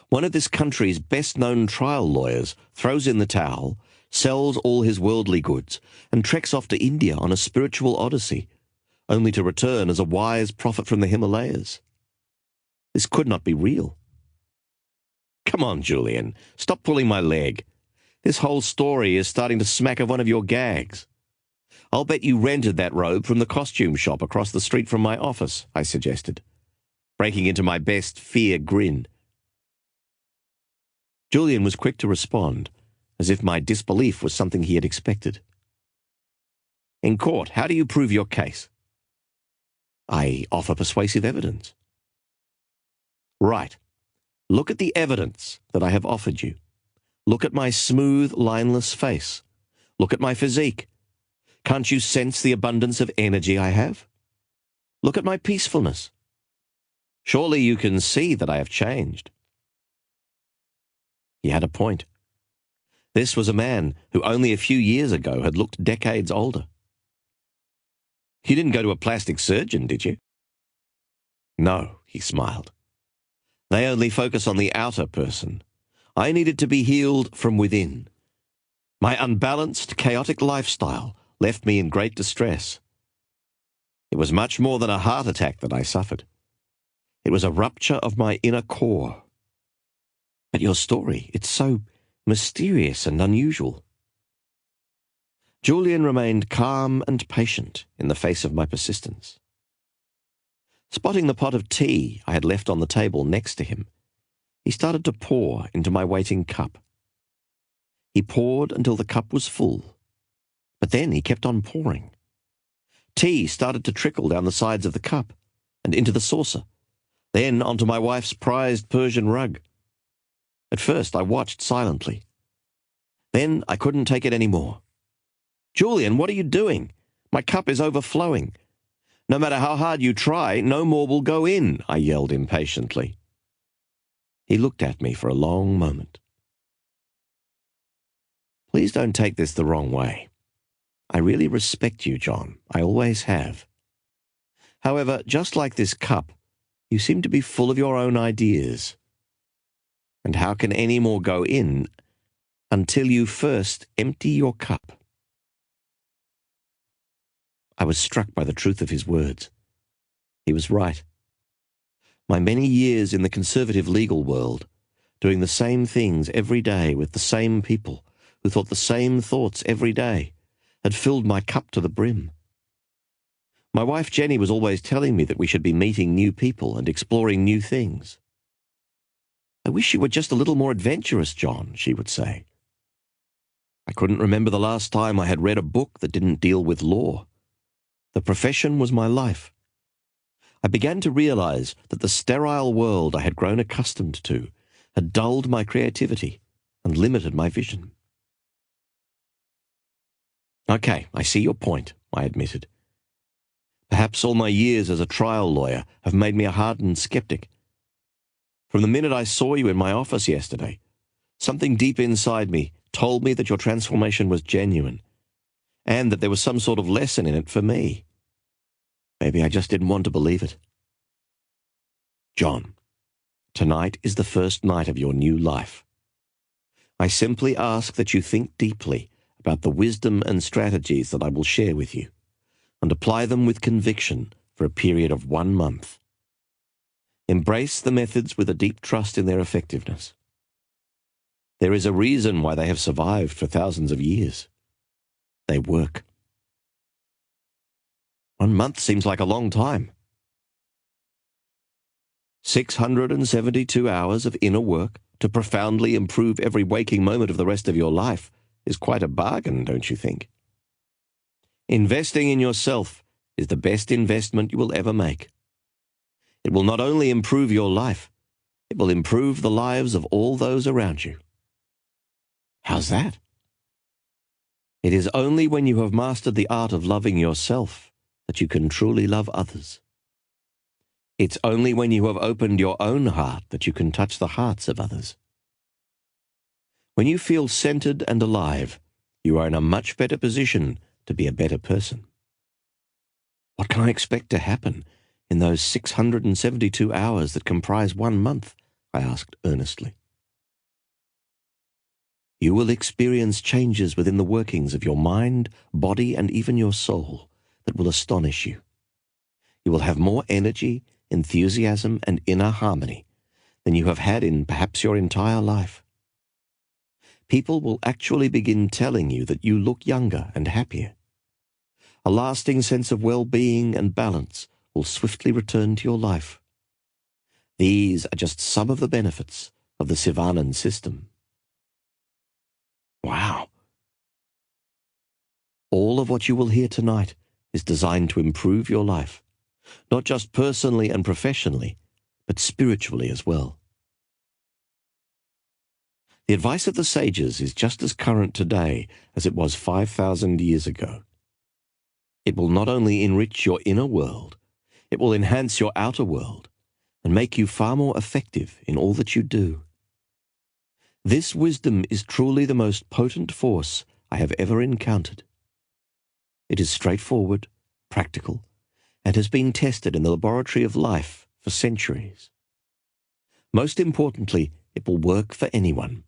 One of this country's best-known trial lawyers throws in the towel, sells all his worldly goods, and treks off to India on a spiritual odyssey, only to return as a wise prophet from the Himalayas. This could not be real. Come on, Julian, stop pulling my leg. This whole story is starting to smack of one of your gags. I'll bet you rented that robe from the costume shop across the street from my office, I suggested, breaking into my best fear grin. Julian was quick to respond, as if my disbelief was something he had expected. In court, how do you prove your case? I offer persuasive evidence. Right. Look at the evidence that I have offered you. Look at my smooth, lineless face. Look at my physique. Can't you sense the abundance of energy I have? Look at my peacefulness. Surely you can see that I have changed. He had a point. This was a man who only a few years ago had looked decades older. You didn't go to a plastic surgeon, did you? No, he smiled. They only focus on the outer person. I needed to be healed from within. My unbalanced, chaotic lifestyle left me in great distress. It was much more than a heart attack that I suffered. It was a rupture of my inner core. But your story, it's so mysterious and unusual. Julian remained calm and patient in the face of my persistence. Spotting the pot of tea I had left on the table next to him, he started to pour into my waiting cup. He poured until the cup was full, but then he kept on pouring. Tea started to trickle down the sides of the cup and into the saucer, then onto my wife's prized Persian rug. At first I watched silently. Then I couldn't take it any more. Julian, what are you doing? My cup is overflowing. No matter how hard you try, no more will go in, I yelled impatiently. He looked at me for a long moment. Please don't take this the wrong way. I really respect you, John. I always have. However, just like this cup, you seem to be full of your own ideas. And how can any more go in until you first empty your cup? I was struck by the truth of his words. He was right. My many years in the conservative legal world, doing the same things every day with the same people who thought the same thoughts every day, had filled my cup to the brim. My wife Jenny was always telling me that we should be meeting new people and exploring new things. "I wish you were just a little more adventurous, John," she would say. I couldn't remember the last time I had read a book that didn't deal with law. The profession was my life. I began to realize that the sterile world I had grown accustomed to had dulled my creativity and limited my vision. "Okay, I see your point," I admitted. "Perhaps all my years as a trial lawyer have made me a hardened skeptic. From the minute I saw you in my office yesterday, something deep inside me told me that your transformation was genuine, and that there was some sort of lesson in it for me. Maybe I just didn't want to believe it." "John, tonight is the first night of your new life. I simply ask that you think deeply about the wisdom and strategies that I will share with you, and apply them with conviction for a period of 1 month. Embrace the methods with a deep trust in their effectiveness. There is a reason why they have survived for thousands of years. They work." 1 month seems like a long time. 672 hours of inner work to profoundly improve every waking moment of the rest of your life is quite a bargain, don't you think? Investing in yourself is the best investment you will ever make. It will not only improve your life, it will improve the lives of all those around you. How's that? It is only when you have mastered the art of loving yourself that you can truly love others. It's only when you have opened your own heart that you can touch the hearts of others. When you feel centered and alive, you are in a much better position to be a better person. What can I expect to happen in those 672 hours that comprise 1 month? I asked earnestly. You will experience changes within the workings of your mind, body, and even your soul that will astonish you. You will have more energy, enthusiasm, and inner harmony than you have had in perhaps your entire life. People will actually begin telling you that you look younger and happier. A lasting sense of well-being and balance will swiftly return to your life. These are just some of the benefits of the Sivanan system. Wow! All of what you will hear tonight is designed to improve your life, not just personally and professionally, but spiritually as well. The advice of the sages is just as current today as it was 5,000 years ago. It will not only enrich your inner world, it will enhance your outer world and make you far more effective in all that you do. This wisdom is truly the most potent force I have ever encountered. It is straightforward, practical, and has been tested in the laboratory of life for centuries. Most importantly, it will work for anyone.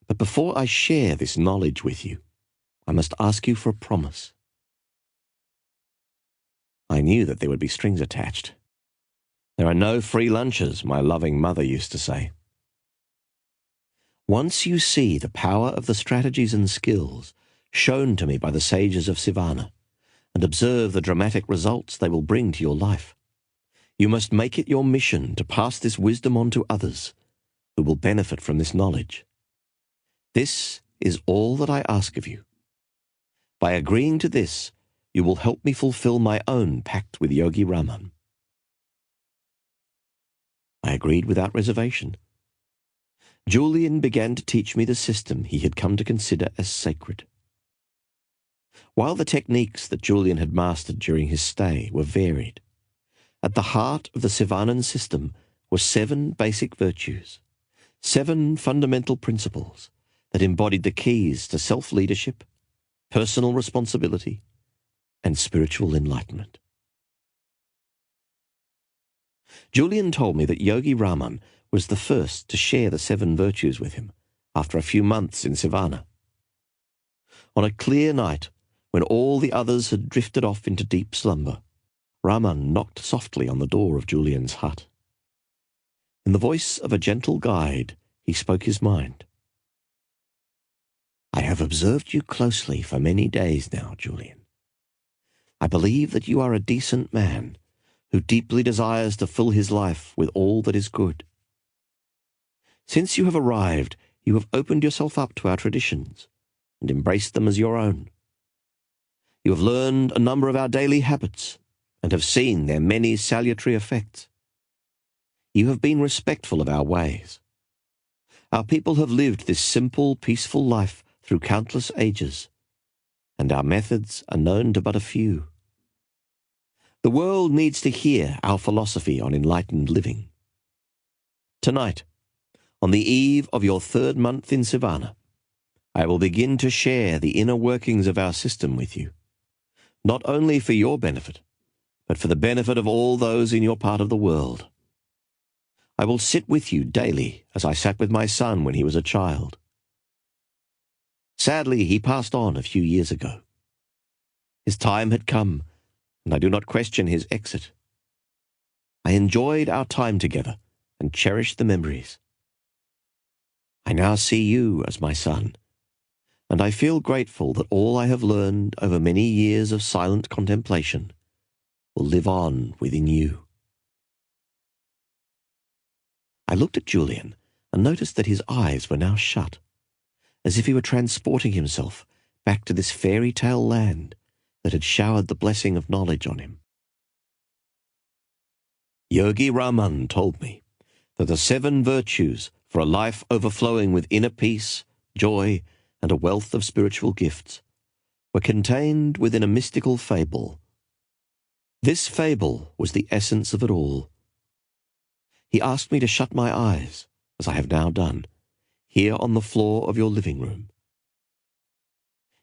But before I share this knowledge with you, I must ask you for a promise. I knew that there would be strings attached. There are no free lunches, my loving mother used to say. Once you see the power of the strategies and skills shown to me by the sages of Sivana, and observe the dramatic results they will bring to your life, you must make it your mission to pass this wisdom on to others who will benefit from this knowledge. This is all that I ask of you. By agreeing to this, you will help me fulfill my own pact with Yogi Raman. I agreed without reservation. Julian began to teach me the system he had come to consider as sacred. While the techniques that Julian had mastered during his stay were varied, at the heart of the Sivanan system were 7 basic virtues, 7 fundamental principles that embodied the keys to self-leadership, personal responsibility, and spiritual enlightenment. Julian told me that Yogi Raman was the first to share the 7 virtues with him after a few months in Savannah. On a clear night, when all the others had drifted off into deep slumber, Raman knocked softly on the door of Julian's hut. In the voice of a gentle guide, he spoke his mind. "I have observed you closely for many days now, Julian. I believe that you are a decent man who deeply desires to fill his life with all that is good. Since you have arrived, you have opened yourself up to our traditions and embraced them as your own. You have learned a number of our daily habits and have seen their many salutary effects. You have been respectful of our ways. Our people have lived this simple, peaceful life through countless ages, and our methods are known to but a few. The world needs to hear our philosophy on enlightened living. Tonight, on the eve of your 3rd month in Savannah, I will begin to share the inner workings of our system with you, not only for your benefit, but for the benefit of all those in your part of the world. I will sit with you daily as I sat with my son when he was a child. Sadly, he passed on a few years ago. His time had come, and I do not question his exit. I enjoyed our time together and cherished the memories. I now see you as my son, and I feel grateful that all I have learned over many years of silent contemplation will live on within you." I looked at Julian and noticed that his eyes were now shut, as if he were transporting himself back to this fairy tale land that had showered the blessing of knowledge on him. Yogi Raman told me that the 7 virtues for a life overflowing with inner peace, joy, and a wealth of spiritual gifts were contained within a mystical fable. This fable was the essence of it all. He asked me to shut my eyes, as I have now done, here on the floor of your living room.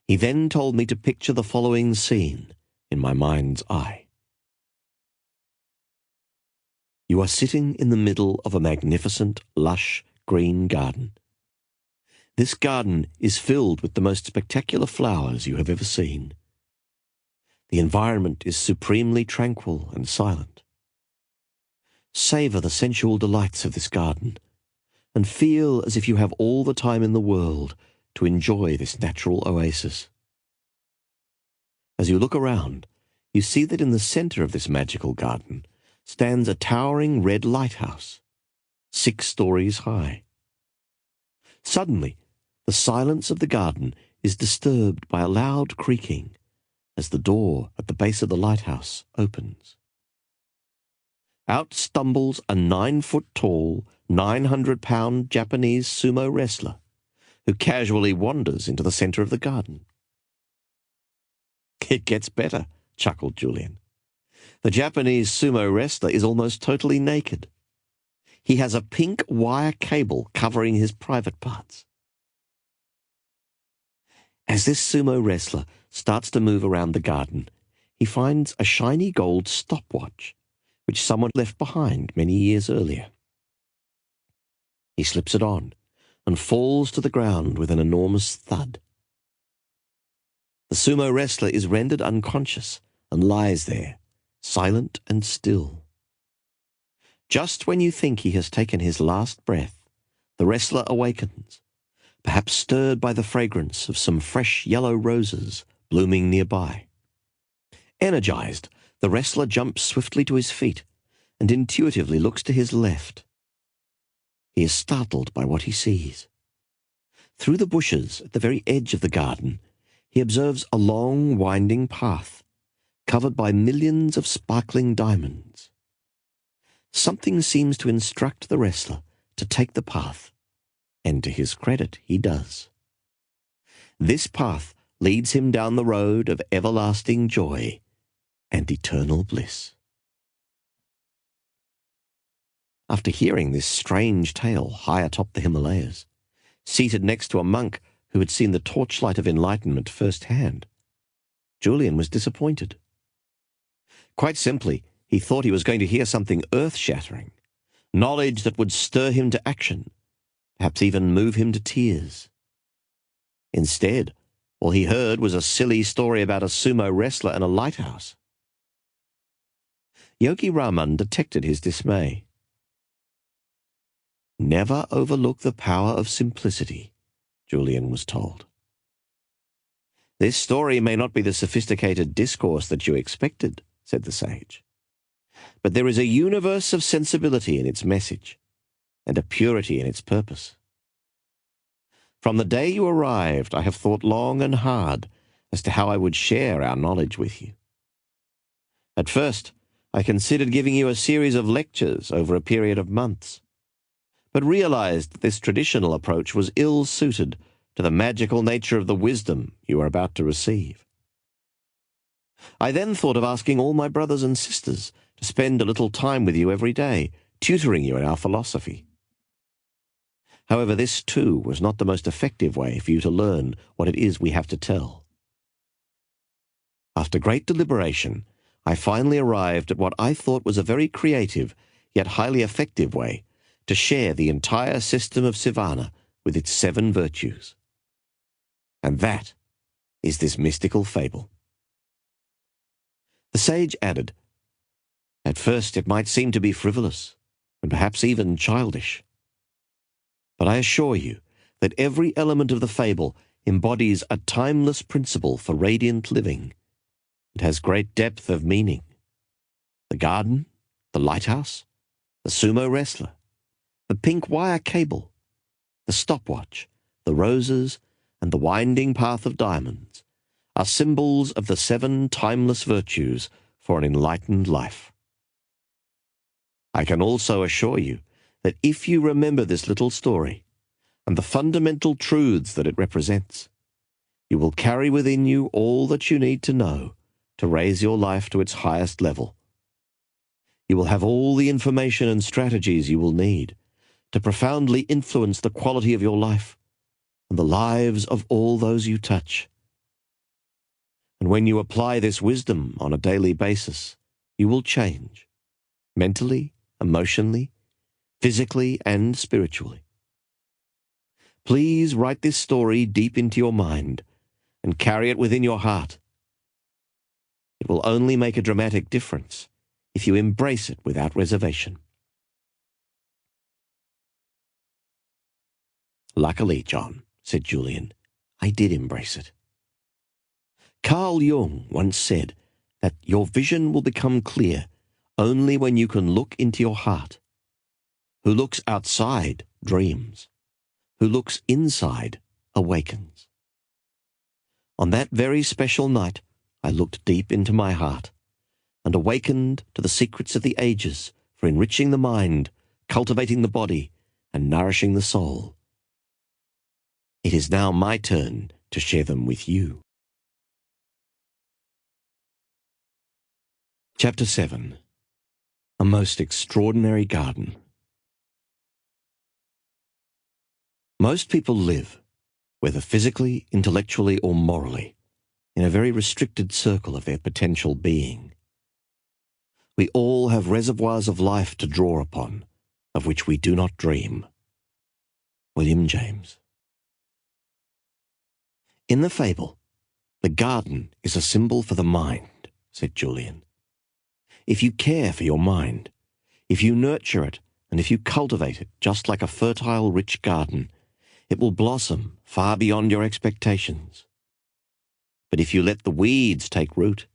He then told me to picture the following scene in my mind's eye. You are sitting in the middle of a magnificent, lush, green garden. This garden is filled with the most spectacular flowers you have ever seen. The environment is supremely tranquil and silent. Savor the sensual delights of this garden and feel as if you have all the time in the world to enjoy this natural oasis. As you look around, you see that in the center of this magical garden stands a towering red lighthouse, 6 stories high. Suddenly, the silence of the garden is disturbed by a loud creaking as the door at the base of the lighthouse opens. Out stumbles a 9-foot-tall, 900-pound Japanese sumo wrestler who casually wanders into the center of the garden. "It gets better," chuckled Julian. "The Japanese sumo wrestler is almost totally naked. He has a pink wire cable covering his private parts." As this sumo wrestler starts to move around the garden, he finds a shiny gold stopwatch, which someone left behind many years earlier. He slips it on and falls to the ground with an enormous thud. The sumo wrestler is rendered unconscious and lies there, silent and still. Just when you think he has taken his last breath, the wrestler awakens, perhaps stirred by the fragrance of some fresh yellow roses blooming nearby. Energized, the wrestler jumps swiftly to his feet and intuitively looks to his left. He is startled by what he sees. Through the bushes at the very edge of the garden, he observes a long, winding path covered by millions of sparkling diamonds. Something seems to instruct the wrestler to take the path, and to his credit, he does. This path leads him down the road of everlasting joy and eternal bliss. After hearing this strange tale high atop the Himalayas, seated next to a monk who had seen the torchlight of enlightenment firsthand, Julian was disappointed. Quite simply, he thought he was going to hear something earth-shattering, knowledge that would stir him to action, perhaps even move him to tears. Instead, all he heard was a silly story about a sumo wrestler and a lighthouse. Yogi Raman detected his dismay. "Never overlook the power of simplicity," Julian was told. "This story may not be the sophisticated discourse that you expected," said the sage, "but there is a universe of sensibility in its message, and a purity in its purpose. From the day you arrived, I have thought long and hard as to how I would share our knowledge with you. At first, I considered giving you a series of lectures over a period of months, but realized that this traditional approach was ill-suited to the magical nature of the wisdom you are about to receive. I then thought of asking all my brothers and sisters to spend a little time with you every day, tutoring you in our philosophy. However, this too was not the most effective way for you to learn what it is we have to tell. After great deliberation, I finally arrived at what I thought was a very creative, yet highly effective way to share the entire system of Sivana with its 7 virtues. And that is this mystical fable." The sage added, "At first it might seem to be frivolous, and perhaps even childish. But I assure you that every element of the fable embodies a timeless principle for radiant living. It has great depth of meaning. The garden, the lighthouse, the sumo wrestler, the pink wire cable, the stopwatch, the roses, and the winding path of diamonds are symbols of the 7 timeless virtues for an enlightened life. I can also assure you that if you remember this little story and the fundamental truths that it represents, you will carry within you all that you need to know to raise your life to its highest level. You will have all the information and strategies you will need to profoundly influence the quality of your life and the lives of all those you touch. And when you apply this wisdom on a daily basis, you will change, mentally, emotionally, physically, and spiritually. Please write this story deep into your mind and carry it within your heart. It will only make a dramatic difference if you embrace it without reservation." "Luckily, John," said Julian, "I did embrace it. Carl Jung once said that your vision will become clear only when you can look into your heart. Who looks outside dreams. Who looks inside awakens. On that very special night, I looked deep into my heart and awakened to the secrets of the ages for enriching the mind, cultivating the body, and nourishing the soul. It is now my turn to share them with you." Chapter 7. A Most Extraordinary Garden. Most people live, whether physically, intellectually, or morally, in a very restricted circle of their potential being. We all have reservoirs of life to draw upon, of which we do not dream. William James. "In the fable, the garden is a symbol for the mind," said Julian. "If you care for your mind, if you nurture it, and if you cultivate it just like a fertile, rich garden, it will blossom far beyond your expectations. But if you let the weeds take root,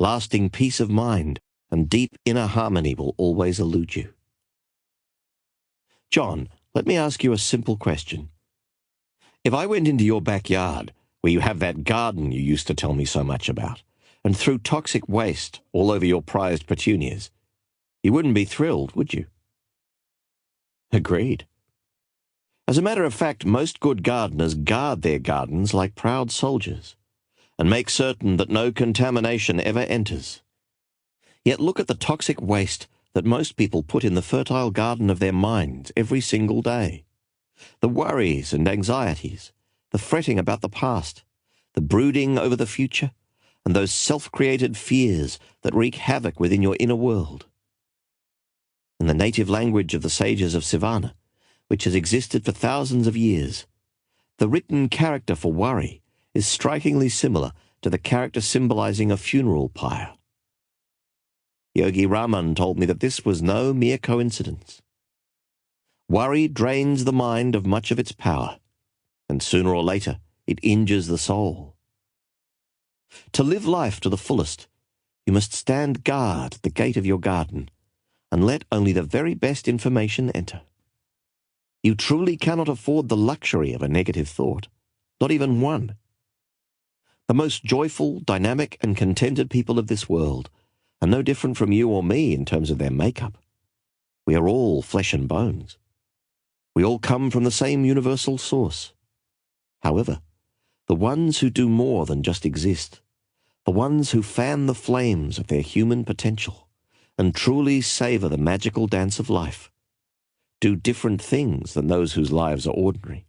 lasting peace of mind and deep inner harmony will always elude you." John, let me ask you a simple question. If I went into your backyard, where you have that garden you used to tell me so much about, and threw toxic waste all over your prized petunias, you wouldn't be thrilled, would you? Agreed. As a matter of fact, most good gardeners guard their gardens like proud soldiers, and make certain that no contamination ever enters. Yet look at the toxic waste that most people put in the fertile garden of their minds every single day. The worries and anxieties, the fretting about the past, the brooding over the future, and those self-created fears that wreak havoc within your inner world. In the native language of the sages of Savannah, which has existed for thousands of years, the written character for worry is strikingly similar to the character symbolizing a funeral pyre. Yogi Raman told me that this was no mere coincidence. Worry drains the mind of much of its power, and sooner or later it injures the soul. To live life to the fullest, you must stand guard at the gate of your garden and let only the very best information enter. You truly cannot afford the luxury of a negative thought, not even one. The most joyful, dynamic, and contented people of this world are no different from you or me in terms of their makeup. We are all flesh and bones. We all come from the same universal source. However, the ones who do more than just exist, the ones who fan the flames of their human potential and truly savor the magical dance of life, do different things than those whose lives are ordinary.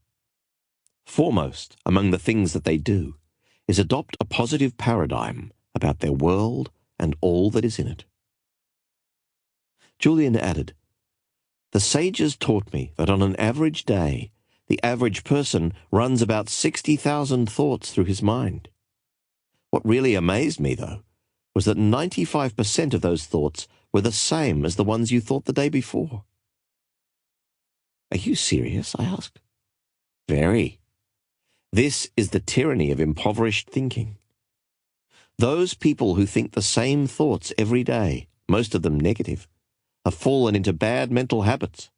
Foremost among the things that they do is adopt a positive paradigm about their world and all that is in it. Julian added, "The sages taught me that on an average day, the average person runs about 60,000 thoughts through his mind. What really amazed me, though, was that 95% of those thoughts were the same as the ones you thought the day before." "Are you serious?" I asked. "Very. This is the tyranny of impoverished thinking. Those people who think the same thoughts every day, most of them negative, have fallen into bad mental habits.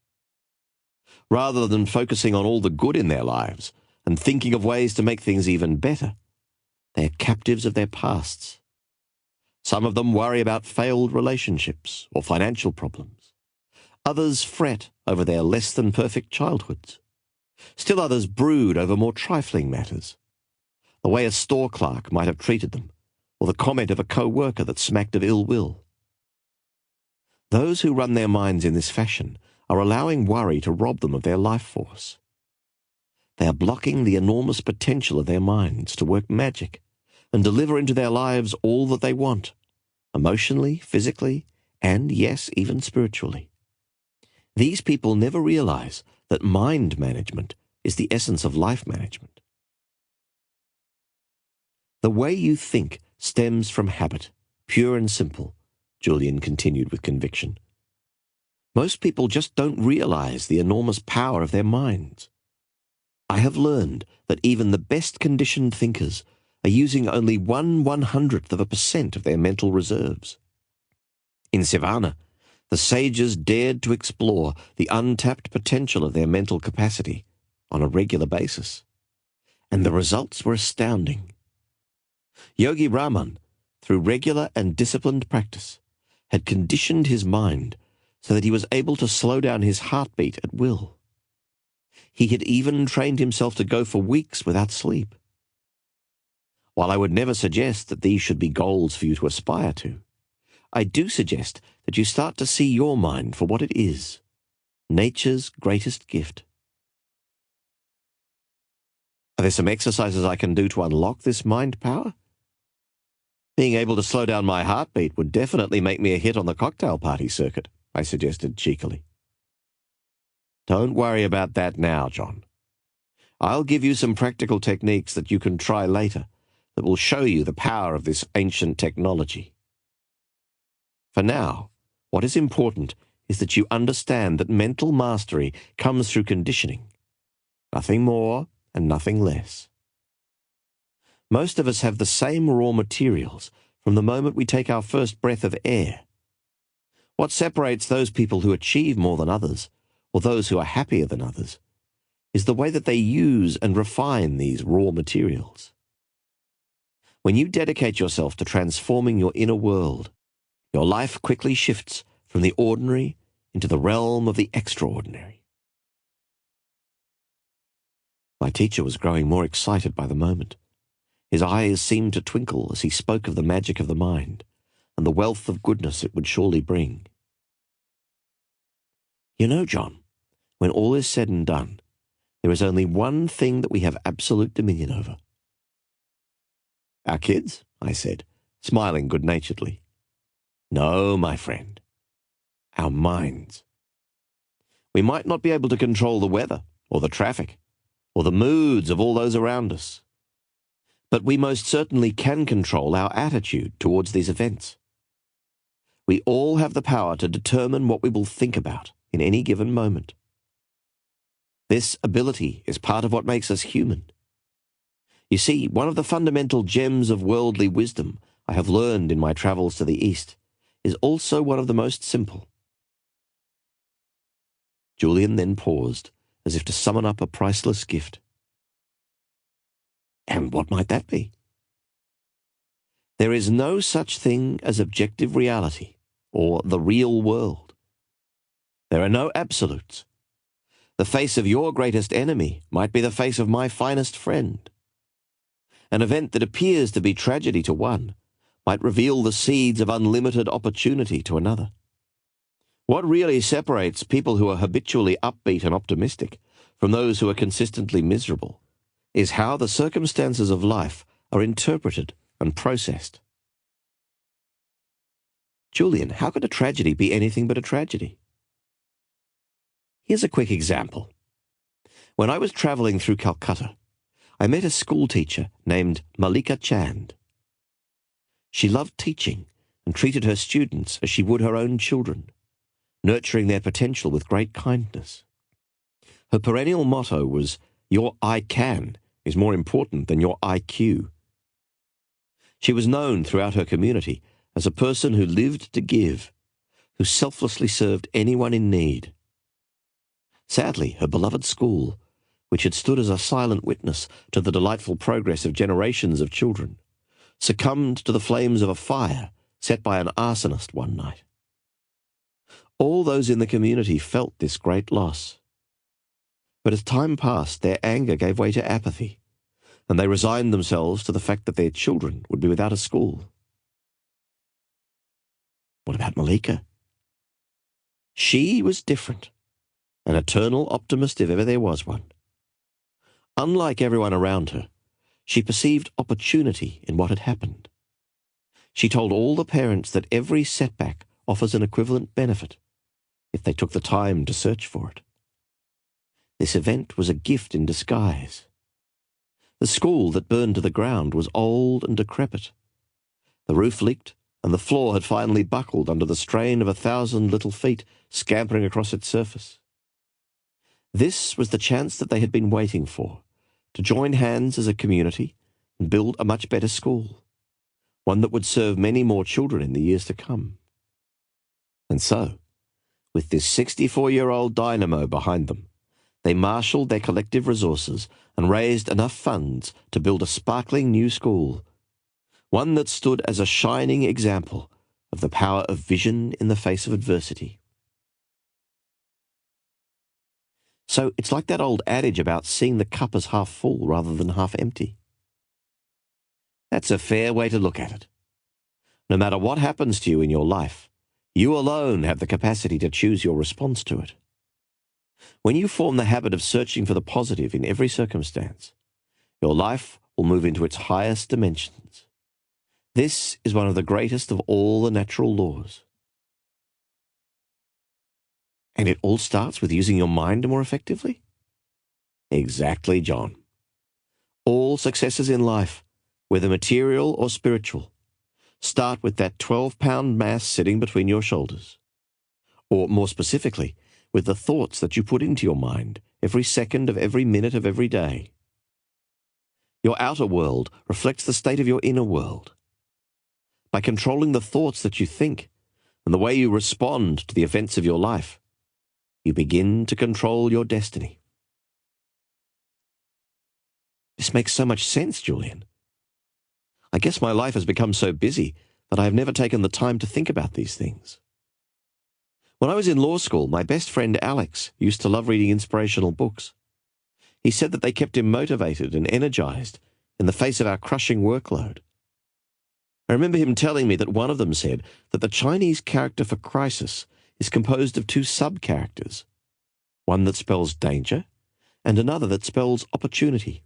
Rather than focusing on all the good in their lives and thinking of ways to make things even better, they are captives of their pasts. Some of them worry about failed relationships or financial problems. Others fret over their less-than-perfect childhoods. Still others brood over more trifling matters, the way a store clerk might have treated them, or the comment of a co-worker that smacked of ill will. Those who run their minds in this fashion are allowing worry to rob them of their life force. They are blocking the enormous potential of their minds to work magic and deliver into their lives all that they want, emotionally, physically, and, yes, even spiritually. These people never realize that mind management is the essence of life management. The way you think stems from habit, pure and simple, Julian continued with conviction. Most people just don't realize the enormous power of their minds. I have learned that even the best conditioned thinkers are using only 1/100% of their mental reserves. In Savannah, the sages dared to explore the untapped potential of their mental capacity on a regular basis, and the results were astounding. Yogi Raman, through regular and disciplined practice, had conditioned his mind so that he was able to slow down his heartbeat at will. He had even trained himself to go for weeks without sleep. While I would never suggest that these should be goals for you to aspire to, I do suggest that you start to see your mind for what it is, nature's greatest gift. Are there some exercises I can do to unlock this mind power? Being able to slow down my heartbeat would definitely make me a hit on the cocktail party circuit, I suggested cheekily. Don't worry about that now, John. I'll give you some practical techniques that you can try later that will show you the power of this ancient technology. For now, what is important is that you understand that mental mastery comes through conditioning. Nothing more and nothing less. Most of us have the same raw materials from the moment we take our first breath of air. What separates those people who achieve more than others, or those who are happier than others, is the way that they use and refine these raw materials. When you dedicate yourself to transforming your inner world, your life quickly shifts from the ordinary into the realm of the extraordinary. My teacher was growing more excited by the moment. His eyes seemed to twinkle as he spoke of the magic of the mind and the wealth of goodness it would surely bring. You know, John, when all is said and done, there is only one thing that we have absolute dominion over. Our kids, I said, smiling good-naturedly. No, my friend. Our minds. We might not be able to control the weather, or the traffic, or the moods of all those around us. But we most certainly can control our attitude towards these events. We all have the power to determine what we will think about in any given moment. This ability is part of what makes us human. You see, one of the fundamental gems of worldly wisdom I have learned in my travels to the East is also one of the most simple. Julian then paused, as if to summon up a priceless gift. And what might that be? There is no such thing as objective reality, or the real world. There are no absolutes. The face of your greatest enemy might be the face of my finest friend. An event that appears to be tragedy to one might reveal the seeds of unlimited opportunity to another. What really separates people who are habitually upbeat and optimistic from those who are consistently miserable is how the circumstances of life are interpreted and processed. Julian, how could a tragedy be anything but a tragedy? Here's a quick example. When I was traveling through Calcutta, I met a school teacher named Malika Chand. She loved teaching and treated her students as she would her own children, nurturing their potential with great kindness. Her perennial motto was, "Your I can is more important than your IQ." She was known throughout her community as a person who lived to give, who selflessly served anyone in need. Sadly, her beloved school, which had stood as a silent witness to the delightful progress of generations of children, succumbed to the flames of a fire set by an arsonist one night. All those in the community felt this great loss. But as time passed, their anger gave way to apathy, and they resigned themselves to the fact that their children would be without a school. What about Malika? She was different, an eternal optimist if ever there was one. Unlike everyone around her, she perceived opportunity in what had happened. She told all the parents that every setback offers an equivalent benefit if they took the time to search for it. This event was a gift in disguise. The school that burned to the ground was old and decrepit. The roof leaked, and the floor had finally buckled under the strain of 1,000 little feet scampering across its surface. This was the chance that they had been waiting for, to join hands as a community and build a much better school, one that would serve many more children in the years to come. And so, with this 64-year-old dynamo behind them, they marshalled their collective resources and raised enough funds to build a sparkling new school, one that stood as a shining example of the power of vision in the face of adversity. So it's like that old adage about seeing the cup as half full rather than half empty. That's a fair way to look at it. No matter what happens to you in your life, you alone have the capacity to choose your response to it. When you form the habit of searching for the positive in every circumstance, your life will move into its highest dimensions. This is one of the greatest of all the natural laws. And it all starts with using your mind more effectively? Exactly, John. All successes in life, whether material or spiritual, start with that 12-pound mass sitting between your shoulders. Or more specifically, with the thoughts that you put into your mind every second of every minute of every day. Your outer world reflects the state of your inner world. By controlling the thoughts that you think and the way you respond to the events of your life, you begin to control your destiny. This makes so much sense, Julian. I guess my life has become so busy that I have never taken the time to think about these things. When I was in law school, my best friend Alex used to love reading inspirational books. He said that they kept him motivated and energized in the face of our crushing workload. I remember him telling me that one of them said that the Chinese character for crisis is composed of two sub-characters, one that spells danger and another that spells opportunity.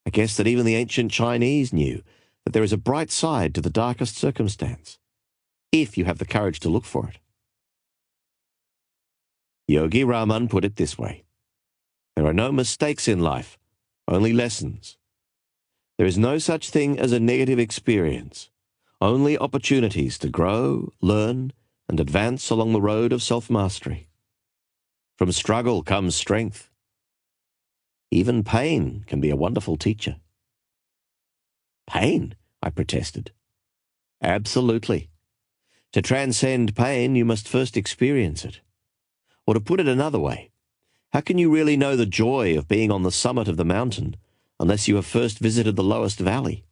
I guess that even the ancient Chinese knew that there is a bright side to the darkest circumstance, if you have the courage to look for it. Yogi Raman put it this way: there are no mistakes in life, only lessons. There is no such thing as a negative experience, only opportunities to grow, learn, and advance along the road of self-mastery. From struggle comes strength. Even pain can be a wonderful teacher. Pain? I protested. Absolutely. To transcend pain, you must first experience it. Or to put it another way, how can you really know the joy of being on the summit of the mountain unless you have first visited the lowest valley?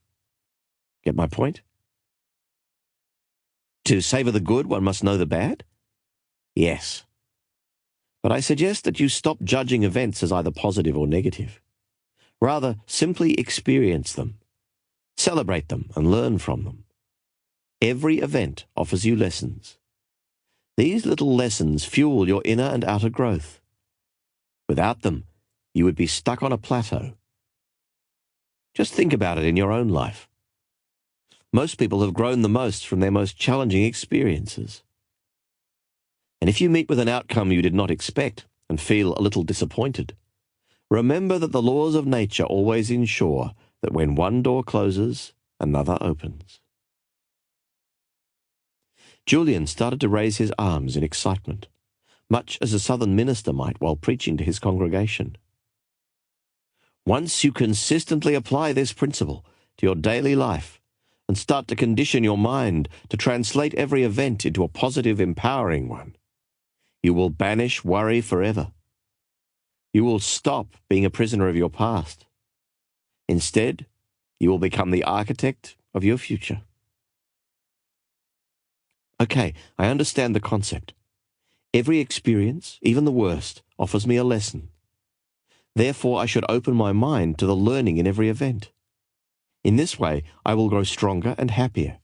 Get my point? To savor the good, one must know the bad? Yes. But I suggest that you stop judging events as either positive or negative. Rather, simply experience them. Celebrate them and learn from them. Every event offers you lessons. These little lessons fuel your inner and outer growth. Without them, you would be stuck on a plateau. Just think about it in your own life. Most people have grown the most from their most challenging experiences. And if you meet with an outcome you did not expect and feel a little disappointed, remember that the laws of nature always ensure that when one door closes, another opens. Julian started to raise his arms in excitement, much as a southern minister might while preaching to his congregation. Once you consistently apply this principle to your daily life and start to condition your mind to translate every event into a positive, empowering one, you will banish worry forever. You will stop being a prisoner of your past. Instead, you will become the architect of your future. Okay, I understand the concept. Every experience, even the worst, offers me a lesson. Therefore, I should open my mind to the learning in every event. In this way, I will grow stronger and happier.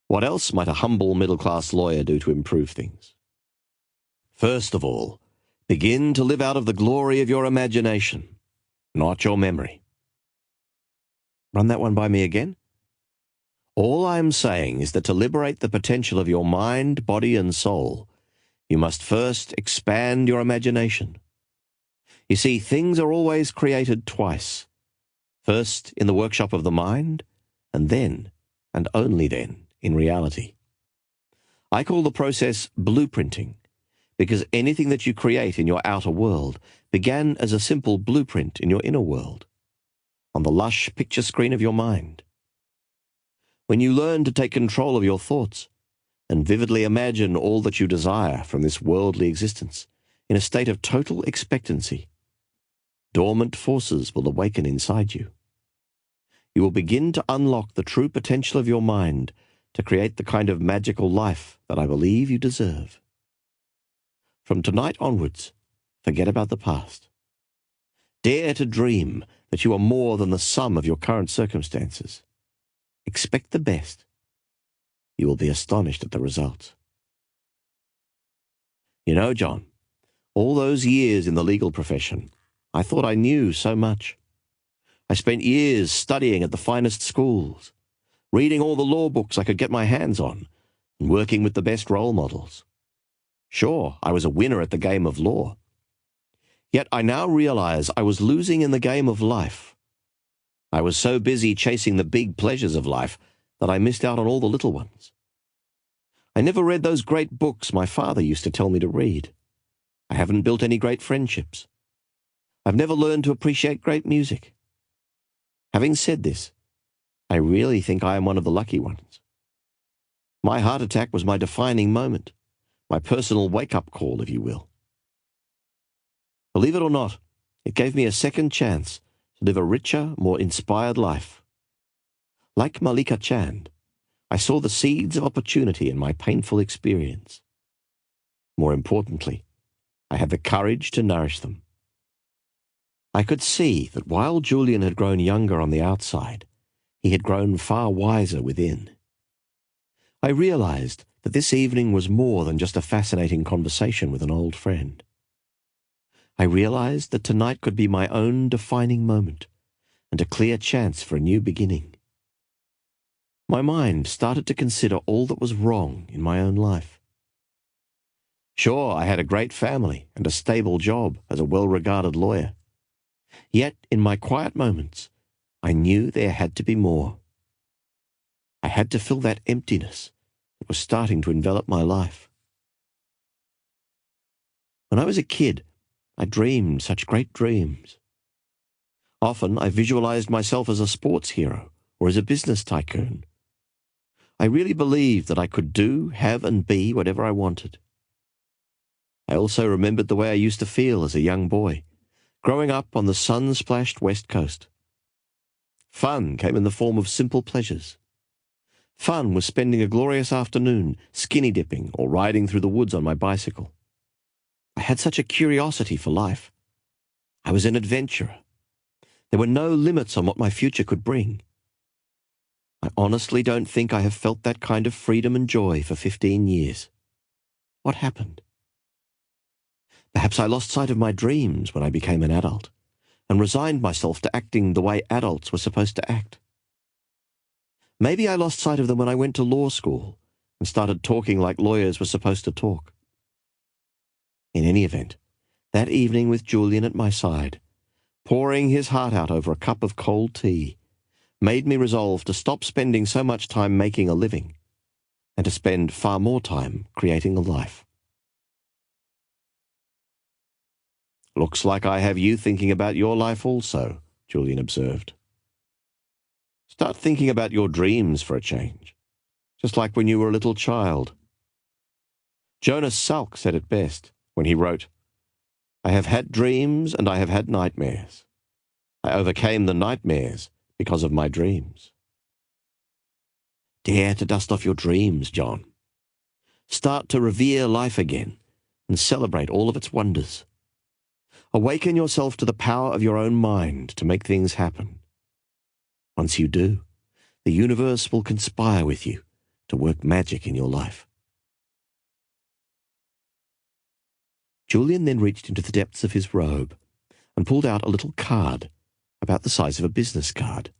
What else might a humble middle-class lawyer do to improve things? First of all, begin to live out of the glory of your imagination, not your memory. Run that one by me again. All I am saying is that to liberate the potential of your mind, body, and soul, you must first expand your imagination. You see, things are always created twice. First in the workshop of the mind, and then, and only then, in reality. I call the process blueprinting, because anything that you create in your outer world began as a simple blueprint in your inner world, on the lush picture screen of your mind. When you learn to take control of your thoughts and vividly imagine all that you desire from this worldly existence in a state of total expectancy, dormant forces will awaken inside you. You will begin to unlock the true potential of your mind to create the kind of magical life that I believe you deserve. From tonight onwards, forget about the past. Dare to dream that you are more than the sum of your current circumstances. Expect the best. You will be astonished at the results. You know, John, all those years in the legal profession, I thought I knew so much. I spent years studying at the finest schools, reading all the law books I could get my hands on, and working with the best role models. Sure, I was a winner at the game of law. Yet I now realize I was losing in the game of life. I was so busy chasing the big pleasures of life that I missed out on all the little ones. I never read those great books my father used to tell me to read. I haven't built any great friendships. I've never learned to appreciate great music. Having said this, I really think I am one of the lucky ones. My heart attack was my defining moment, my personal wake-up call, if you will. Believe it or not, it gave me a second chance to live a richer, more inspired life. Like Malika Chand, I saw the seeds of opportunity in my painful experience. More importantly, I had the courage to nourish them. I could see that while Julian had grown younger on the outside, he had grown far wiser within. I realized that this evening was more than just a fascinating conversation with an old friend. I realized that tonight could be my own defining moment and a clear chance for a new beginning. My mind started to consider all that was wrong in my own life. Sure, I had a great family and a stable job as a well-regarded lawyer. Yet, in my quiet moments, I knew there had to be more. I had to fill that emptiness that was starting to envelop my life. When I was a kid, I dreamed such great dreams. Often I visualized myself as a sports hero or as a business tycoon. I really believed that I could do, have, and be whatever I wanted. I also remembered the way I used to feel as a young boy, growing up on the sun-splashed West Coast. Fun came in the form of simple pleasures. Fun was spending a glorious afternoon skinny dipping or riding through the woods on my bicycle. I had such a curiosity for life. I was an adventurer. There were no limits on what my future could bring. I honestly don't think I have felt that kind of freedom and joy for 15 years. What happened? Perhaps I lost sight of my dreams when I became an adult and resigned myself to acting the way adults were supposed to act. Maybe I lost sight of them when I went to law school and started talking like lawyers were supposed to talk. In any event, that evening with Julian at my side, pouring his heart out over a cup of cold tea, made me resolve to stop spending so much time making a living and to spend far more time creating a life. "Looks like I have you thinking about your life also," Julian observed. "Start thinking about your dreams for a change, just like when you were a little child. Jonas Salk said it best when he wrote, 'I have had dreams and I have had nightmares. I overcame the nightmares because of my dreams.' Dare to dust off your dreams, John. Start to revere life again and celebrate all of its wonders. Awaken yourself to the power of your own mind to make things happen. Once you do, the universe will conspire with you to work magic in your life." Julian then reached into the depths of his robe and pulled out a little card about the size of a business card,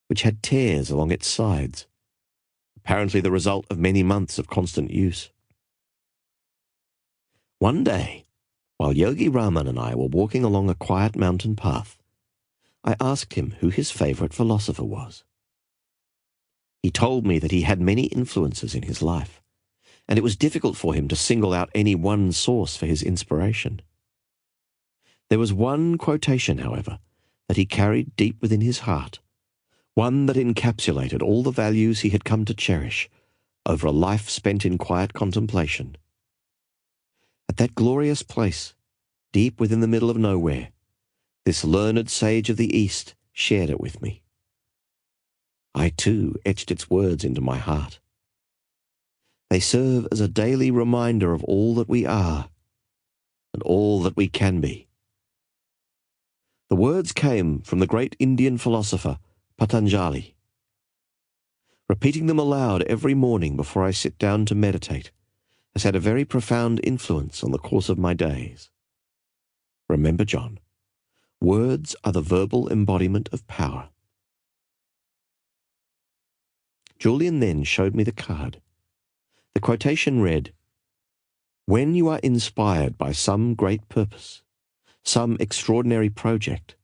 which had tears along its sides, apparently the result of many months of constant use. One day, while Yogi Raman and I were walking along a quiet mountain path, I asked him who his favorite philosopher was. He told me that he had many influences in his life, and it was difficult for him to single out any one source for his inspiration. There was one quotation, however, that he carried deep within his heart, one that encapsulated all the values he had come to cherish over a life spent in quiet contemplation. At that glorious place, deep within the middle of nowhere, this learned sage of the East shared it with me. I too etched its words into my heart. They serve as a daily reminder of all that we are and all that we can be. The words came from the great Indian philosopher Patanjali. Repeating them aloud every morning before I sit down to meditate has had a very profound influence on the course of my days. Remember, John, words are the verbal embodiment of power. Julian then showed me the card. The quotation read, "When you are inspired by some great purpose, some extraordinary project,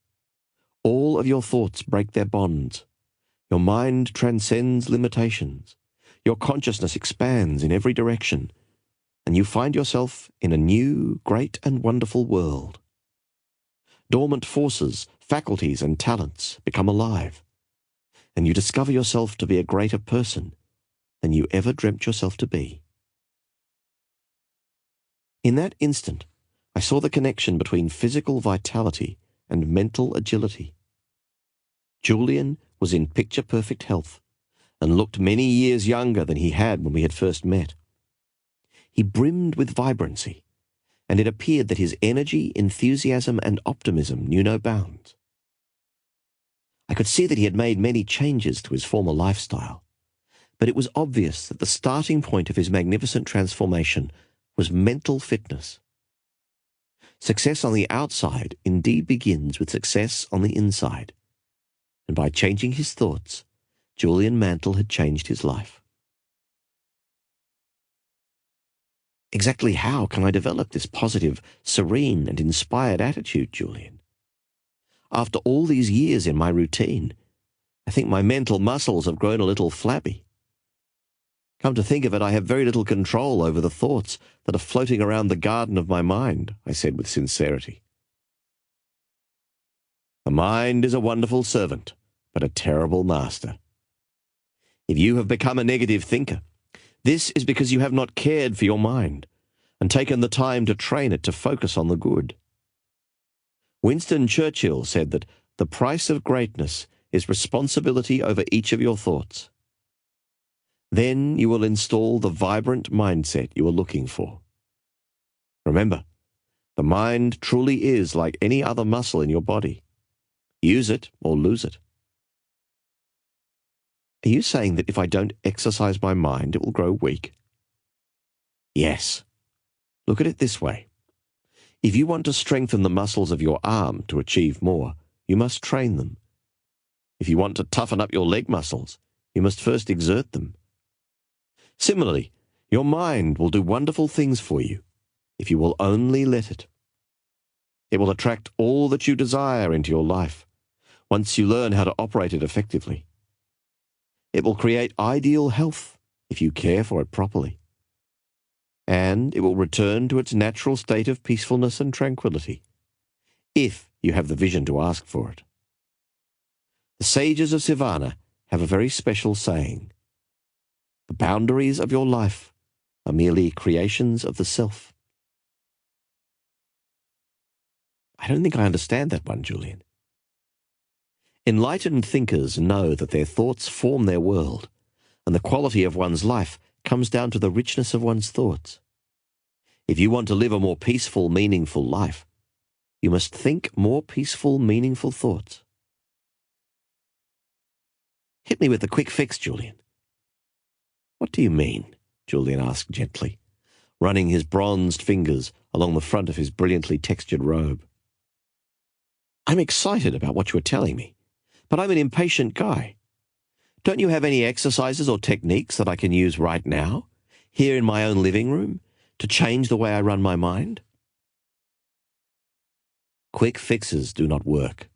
all of your thoughts break their bonds. Your mind transcends limitations. Your consciousness expands in every direction, and you find yourself in a new, great and wonderful world. Dormant forces, faculties and talents become alive, and you discover yourself to be a greater person than you ever dreamt yourself to be." In that instant, I saw the connection between physical vitality and mental agility. Julian was in picture-perfect health and looked many years younger than he had when we had first met. He brimmed with vibrancy, and it appeared that his energy, enthusiasm, and optimism knew no bounds. I could see that he had made many changes to his former lifestyle, but it was obvious that the starting point of his magnificent transformation was mental fitness. Success on the outside indeed begins with success on the inside, and by changing his thoughts, Julian Mantle had changed his life. Exactly how can I develop this positive, serene, and inspired attitude, Julian? After all these years in my routine, I think my mental muscles have grown a little flabby. Come to think of it, I have very little control over the thoughts that are floating around the garden of my mind, I said with sincerity. The mind is a wonderful servant, but a terrible master. If you have become a negative thinker, this is because you have not cared for your mind and taken the time to train it to focus on the good. Winston Churchill said that the price of greatness is responsibility over each of your thoughts. Then you will install the vibrant mindset you are looking for. Remember, the mind truly is like any other muscle in your body. Use it or lose it. Are you saying that if I don't exercise my mind, it will grow weak? Yes. Look at it this way. If you want to strengthen the muscles of your arm to achieve more, you must train them. If you want to toughen up your leg muscles, you must first exert them. Similarly, your mind will do wonderful things for you if you will only let it. It will attract all that you desire into your life once you learn how to operate it effectively. It will create ideal health if you care for it properly. And it will return to its natural state of peacefulness and tranquility, if you have the vision to ask for it. The sages of Sivana have a very special saying: the boundaries of your life are merely creations of the self. I don't think I understand that one, Julian. Enlightened thinkers know that their thoughts form their world, and the quality of one's life comes down to the richness of one's thoughts. If you want to live a more peaceful, meaningful life, you must think more peaceful, meaningful thoughts. Hit me with the quick fix, Julian. What do you mean? Julian asked gently, running his bronzed fingers along the front of his brilliantly textured robe. I'm excited about what you are telling me, but I'm an impatient guy. Don't you have any exercises or techniques that I can use right now, here in my own living room, to change the way I run my mind? Quick fixes do not work.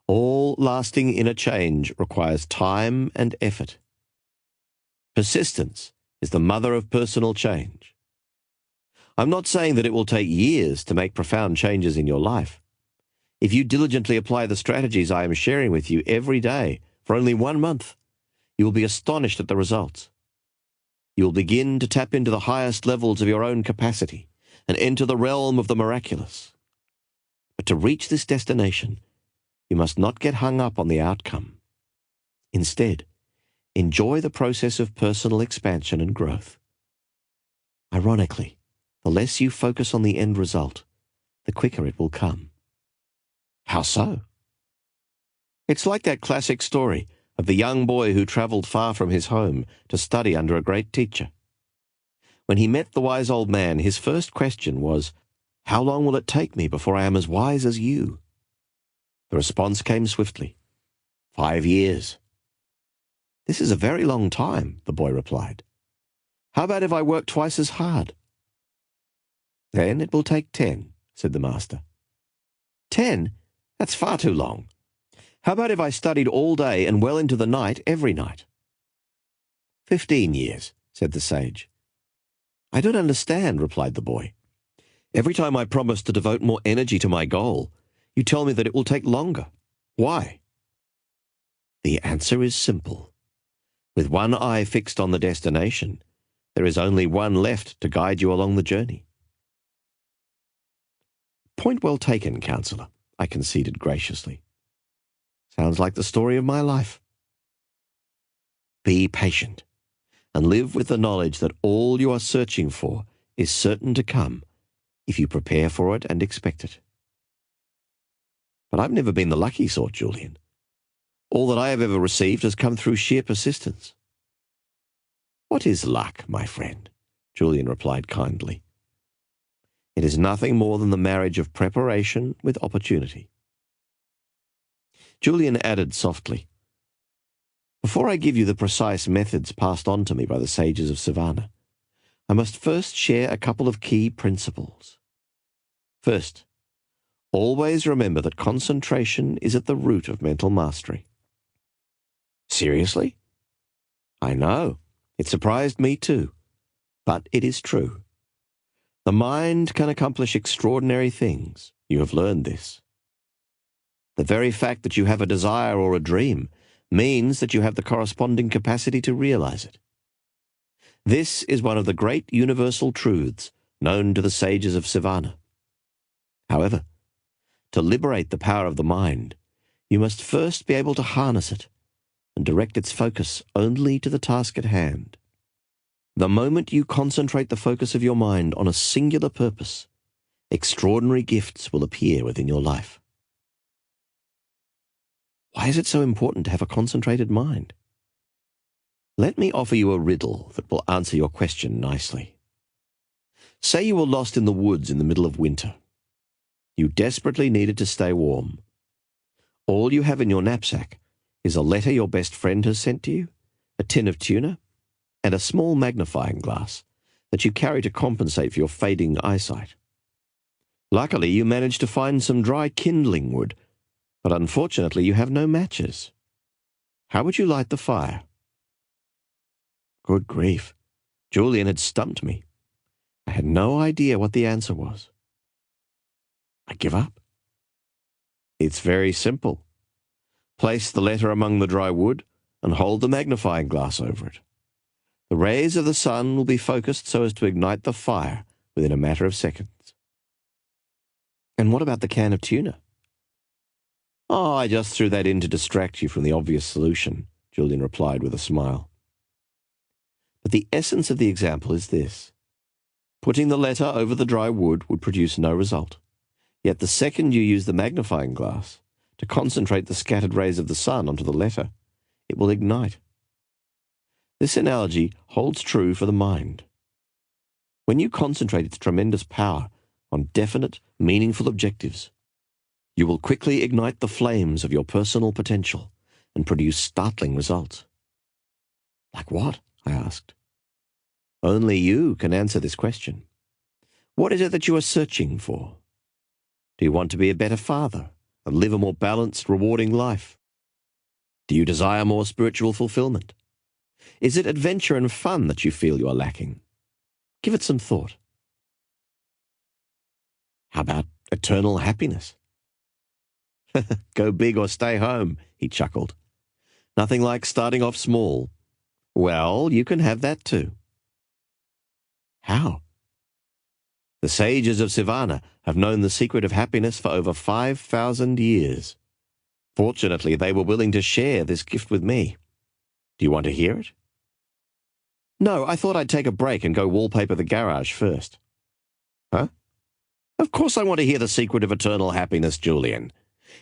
All lasting inner change requires time and effort. Persistence is the mother of personal change. I'm not saying that it will take years to make profound changes in your life. If you diligently apply the strategies I am sharing with you every day for only 1 month, you will be astonished at the results. You will begin to tap into the highest levels of your own capacity and enter the realm of the miraculous. But to reach this destination, you must not get hung up on the outcome. Instead, enjoy the process of personal expansion and growth. Ironically, the less you focus on the end result, the quicker it will come. How so? It's like that classic story of the young boy who travelled far from his home to study under a great teacher. When he met the wise old man, his first question was, "How long will it take me before I am as wise as you?" The response came swiftly, 5 years. "This is a very long time," the boy replied. "How about if I work twice as hard?" "Then it will take 10, said the master. 10? That's far too long. How about if I studied all day and well into the night every night?" 15 years, said the sage. "I don't understand," replied the boy. "Every time I promise to devote more energy to my goal, you tell me that it will take longer. Why?" The answer is simple. With one eye fixed on the destination, there is only one left to guide you along the journey. "Point well taken, counselor," I conceded graciously. "Sounds like the story of my life." Be patient and live with the knowledge that all you are searching for is certain to come if you prepare for it and expect it. But I've never been the lucky sort, Julian. All that I have ever received has come through sheer persistence. "What is luck, my friend?" Julian replied kindly. "It is nothing more than the marriage of preparation with opportunity." Julian added softly, Before I give you the precise methods passed on to me by the sages of Savannah, I must first share a couple of key principles. First, always remember that concentration is at the root of mental mastery. Seriously? I know. It surprised me too. But it is true. The mind can accomplish extraordinary things. You have learned this. The very fact that you have a desire or a dream means that you have the corresponding capacity to realize it. This is one of the great universal truths known to the sages of Savannah. However, to liberate the power of the mind, you must first be able to harness it and direct its focus only to the task at hand. The moment you concentrate the focus of your mind on a singular purpose, extraordinary gifts will appear within your life. Why is it so important to have a concentrated mind? Let me offer you a riddle that will answer your question nicely. Say you were lost in the woods in the middle of winter. You desperately needed to stay warm. All you have in your knapsack is a letter your best friend has sent to you, a tin of tuna, and a small magnifying glass that you carry to compensate for your fading eyesight. Luckily, you managed to find some dry kindling wood, but unfortunately you have no matches. How would you light the fire? Good grief. Julian had stumped me. I had no idea what the answer was. I give up. It's very simple. Place the letter among the dry wood and hold the magnifying glass over it. The rays of the sun will be focused so as to ignite the fire within a matter of seconds. And what about the can of tuna? Oh, I just threw that in to distract you from the obvious solution, Julian replied with a smile. But the essence of the example is this. Putting the letter over the dry wood would produce no result. Yet the second you use the magnifying glass to concentrate the scattered rays of the sun onto the letter, it will ignite. This analogy holds true for the mind. When you concentrate its tremendous power on definite, meaningful objectives, you will quickly ignite the flames of your personal potential and produce startling results. Like what? I asked. Only you can answer this question. What is it that you are searching for? Do you want to be a better father and live a more balanced, rewarding life? Do you desire more spiritual fulfillment? Is it adventure and fun that you feel you are lacking? Give it some thought. How about eternal happiness? Go big or stay home, he chuckled. Nothing like starting off small. Well, you can have that too. How? The sages of Savannah have known the secret of happiness for over 5,000 years. Fortunately, they were willing to share this gift with me. Do you want to hear it? No, I thought I'd take a break and go wallpaper the garage first. Huh? Of course I want to hear the secret of eternal happiness, Julian.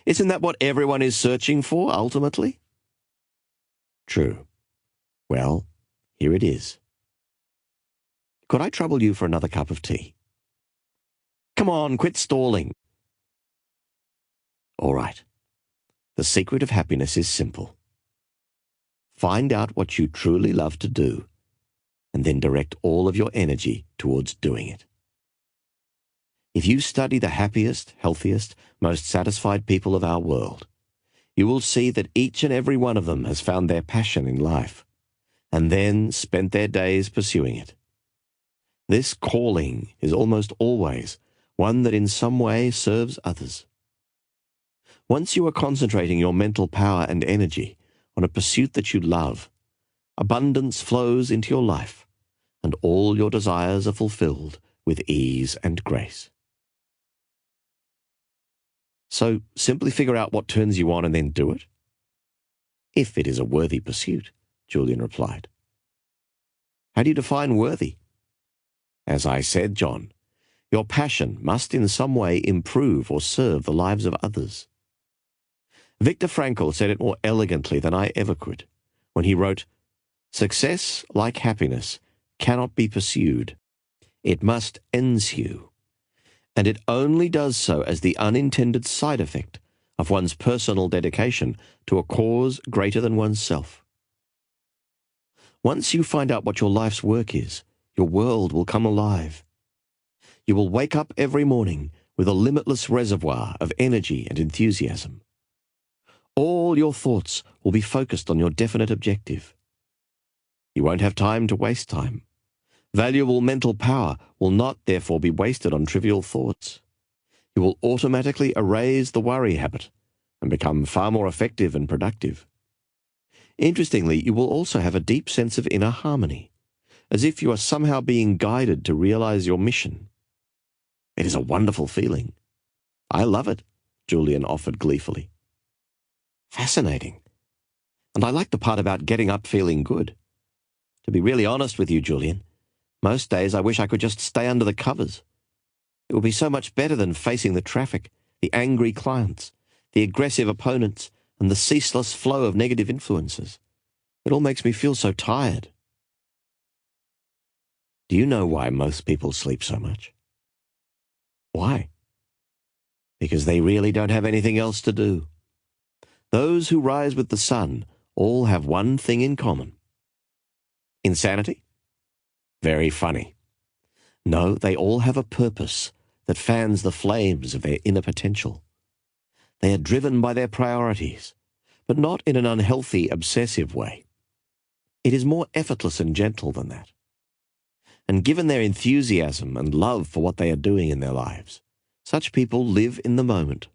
Isn't that what everyone is searching for, ultimately? True. Well, here it is. Could I trouble you for another cup of tea? Come on, quit stalling. All right. The secret of happiness is simple. Find out what you truly love to do, and then direct all of your energy towards doing it. If you study the happiest, healthiest, most satisfied people of our world, you will see that each and every one of them has found their passion in life, and then spent their days pursuing it. This calling is almost always one that in some way serves others. Once you are concentrating your mental power and energy on a pursuit that you love, abundance flows into your life, and all your desires are fulfilled with ease and grace. So simply figure out what turns you on and then do it? If it is a worthy pursuit, Julian replied. How do you define worthy? As I said, John, your passion must in some way improve or serve the lives of others. Viktor Frankl said it more elegantly than I ever could when he wrote, "Success, like happiness, cannot be pursued. It must ensue. And it only does so as the unintended side effect of one's personal dedication to a cause greater than oneself. Once you find out what your life's work is, your world will come alive. You will wake up every morning with a limitless reservoir of energy and enthusiasm. All your thoughts will be focused on your definite objective. You won't have time to waste time. Valuable mental power will not therefore be wasted on trivial thoughts. You will automatically erase the worry habit and become far more effective and productive. Interestingly, you will also have a deep sense of inner harmony, as if you are somehow being guided to realize your mission. It is a wonderful feeling. I love it, Julian offered gleefully. Fascinating. And I like the part about getting up feeling good. To be really honest with you, Julian, most days I wish I could just stay under the covers. It would be so much better than facing the traffic, the angry clients, the aggressive opponents, and the ceaseless flow of negative influences. It all makes me feel so tired. Do you know why most people sleep so much? Why? Because they really don't have anything else to do. Those who rise with the sun all have one thing in common. Insanity? Very funny. No, they all have a purpose that fans the flames of their inner potential. They are driven by their priorities, but not in an unhealthy, obsessive way. It is more effortless and gentle than that. And given their enthusiasm and love for what they are doing in their lives, such people live in the moment.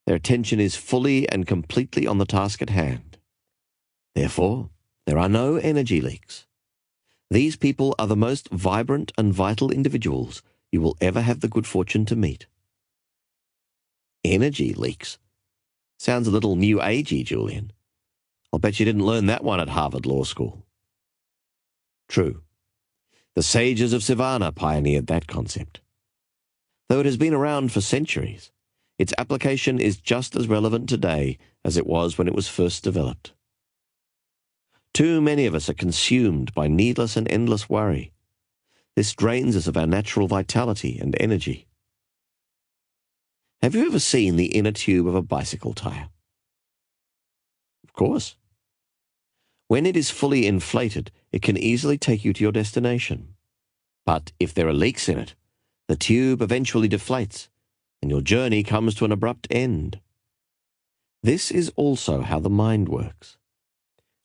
Their attention is fully and completely on the task at hand. Therefore, there are no energy leaks. These people are the most vibrant and vital individuals you will ever have the good fortune to meet. Energy leaks? Sounds a little new agey, Julian. I'll bet you didn't learn that one at Harvard Law School. True. The sages of Savannah pioneered that concept. Though it has been around for centuries, its application is just as relevant today as it was when it was first developed. Too many of us are consumed by needless and endless worry. This drains us of our natural vitality and energy. Have you ever seen the inner tube of a bicycle tire? Of course. When it is fully inflated, it can easily take you to your destination. But if there are leaks in it, the tube eventually deflates, and your journey comes to an abrupt end. This is also how the mind works.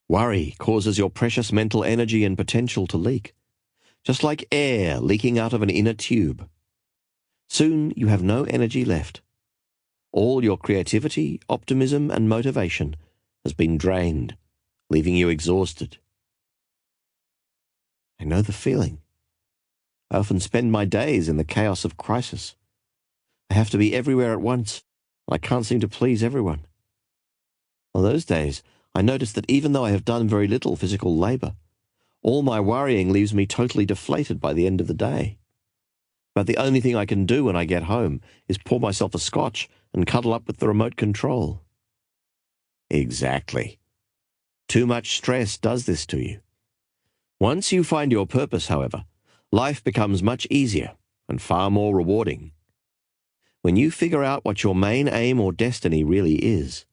Worry causes your precious mental energy and potential to leak, just like air leaking out of an inner tube. Soon you have no energy left. All your creativity, optimism, and motivation has been drained, leaving you exhausted. I know the feeling. I often spend my days in the chaos of crisis. I have to be everywhere at once, and I can't seem to please everyone. On those days, I notice that even though I have done very little physical labor, all my worrying leaves me totally deflated by the end of the day. But the only thing I can do when I get home is pour myself a scotch and cuddle up with the remote control. Exactly. Too much stress does this to you. Once you find your purpose, however, life becomes much easier and far more rewarding. When you figure out what your main aim or destiny really is,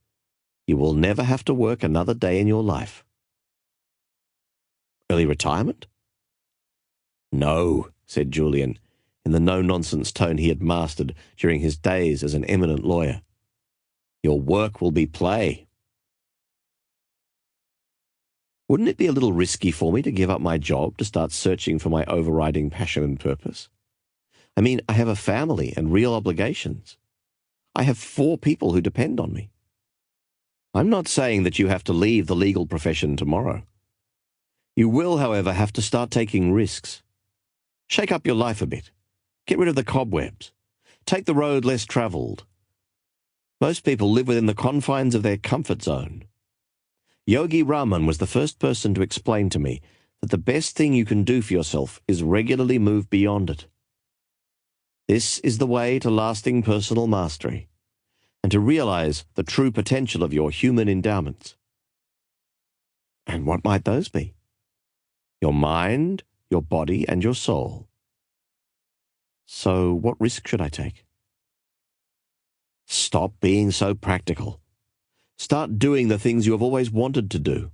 you will never have to work another day in your life. Early retirement? No, said Julian, in the no-nonsense tone he had mastered during his days as an eminent lawyer. Your work will be play. Wouldn't it be a little risky for me to give up my job to start searching for my overriding passion and purpose? I mean, I have a family and real obligations. I have 4 people who depend on me. I'm not saying that you have to leave the legal profession tomorrow. You will, however, have to start taking risks. Shake up your life a bit. Get rid of the cobwebs. Take the road less traveled. Most people live within the confines of their comfort zone. Yogi Raman was the first person to explain to me that the best thing you can do for yourself is regularly move beyond it. This is the way to lasting personal mastery and to realize the true potential of your human endowments. And what might those be? Your mind, your body, and your soul. So what risk should I take? Stop being so practical. Start doing the things you have always wanted to do.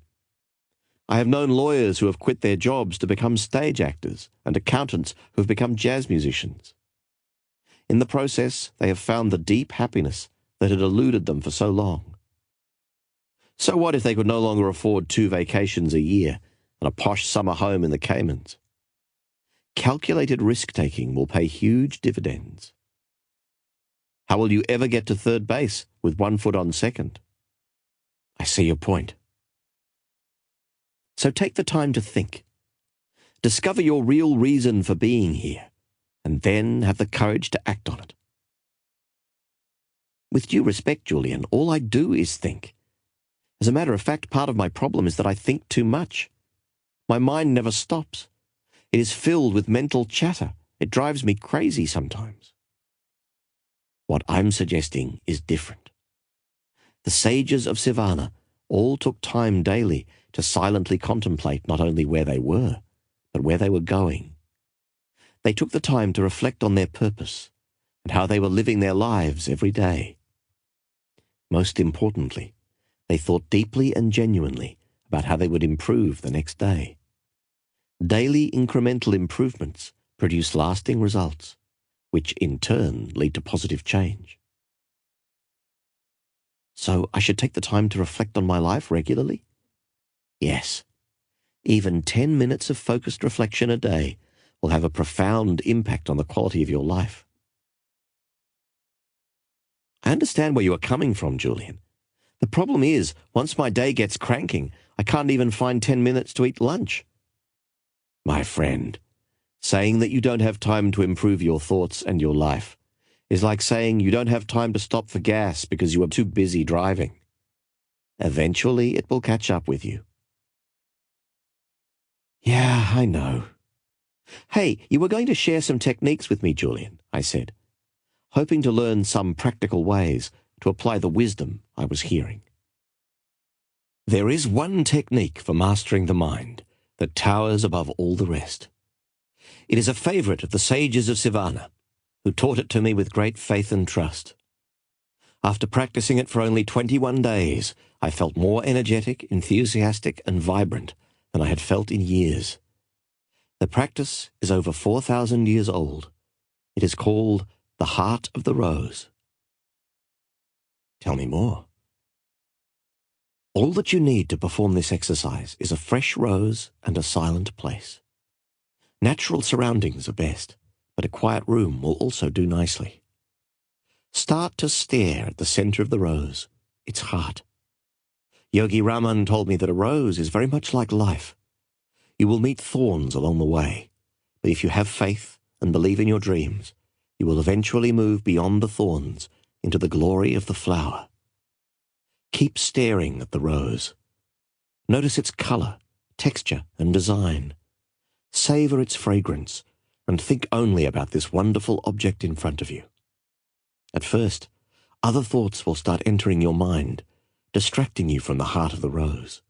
I have known lawyers who have quit their jobs to become stage actors and accountants who have become jazz musicians. In the process, they have found the deep happiness that had eluded them for so long. So what if they could no longer afford 2 vacations a year and a posh summer home in the Caymans? Calculated risk-taking will pay huge dividends. How will you ever get to third base with 1 foot on second? I see your point. So take the time to think. Discover your real reason for being here, and then have the courage to act on it. With due respect, Julian, all I do is think. As a matter of fact, part of my problem is that I think too much. My mind never stops. It is filled with mental chatter. It drives me crazy sometimes. What I'm suggesting is different. The sages of Sivana all took time daily to silently contemplate not only where they were, but where they were going. They took the time to reflect on their purpose and how they were living their lives every day. Most importantly, they thought deeply and genuinely about how they would improve the next day. Daily incremental improvements produce lasting results, which in turn lead to positive change. So I should take the time to reflect on my life regularly? Yes. Even 10 minutes of focused reflection a day will have a profound impact on the quality of your life. I understand where you are coming from, Julian. The problem is, once my day gets cranking, I can't even find 10 minutes to eat lunch. My friend, saying that you don't have time to improve your thoughts and your life is like saying you don't have time to stop for gas because you are too busy driving. Eventually, it will catch up with you. Yeah, I know. Hey, you were going to share some techniques with me, Julian, I said, hoping to learn some practical ways to apply the wisdom I was hearing. There is one technique for mastering the mind that towers above all the rest. It is a favorite of the sages of Sivana, who taught it to me with great faith and trust. After practicing it for only 21 days, I felt more energetic, enthusiastic, and vibrant than I had felt in years. The practice is over 4,000 years old. It is called the Heart of the Rose. Tell me more. All that you need to perform this exercise is a fresh rose and a silent place. Natural surroundings are best, but a quiet room will also do nicely. Start to stare at the center of the rose, its heart. Yogi Raman told me that a rose is very much like life. You will meet thorns along the way, but if you have faith and believe in your dreams, you will eventually move beyond the thorns into the glory of the flower. Keep staring at the rose. Notice its color, texture, and design. Savor its fragrance, and think only about this wonderful object in front of you. At first, other thoughts will start entering your mind, distracting you from the heart of the rose.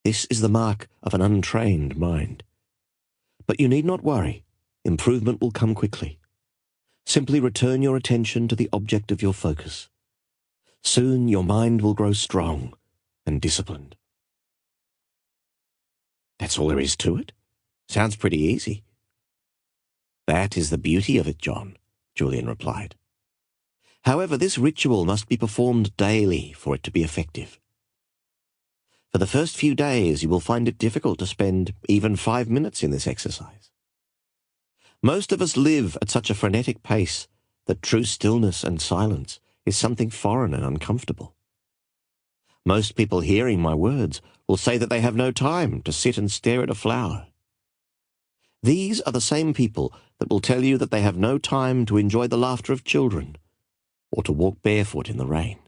This is the mark of an untrained mind. But you need not worry. Improvement will come quickly. Simply return your attention to the object of your focus. Soon your mind will grow strong and disciplined. That's all there is to it? Sounds pretty easy. That is the beauty of it, John, Julian replied. However, this ritual must be performed daily for it to be effective. For the first few days, you will find it difficult to spend even 5 minutes in this exercise. Most of us live at such a frenetic pace that true stillness and silence is something foreign and uncomfortable. Most people hearing my words will say that they have no time to sit and stare at a flower. These are the same people that will tell you that they have no time to enjoy the laughter of children or to walk barefoot in the rain.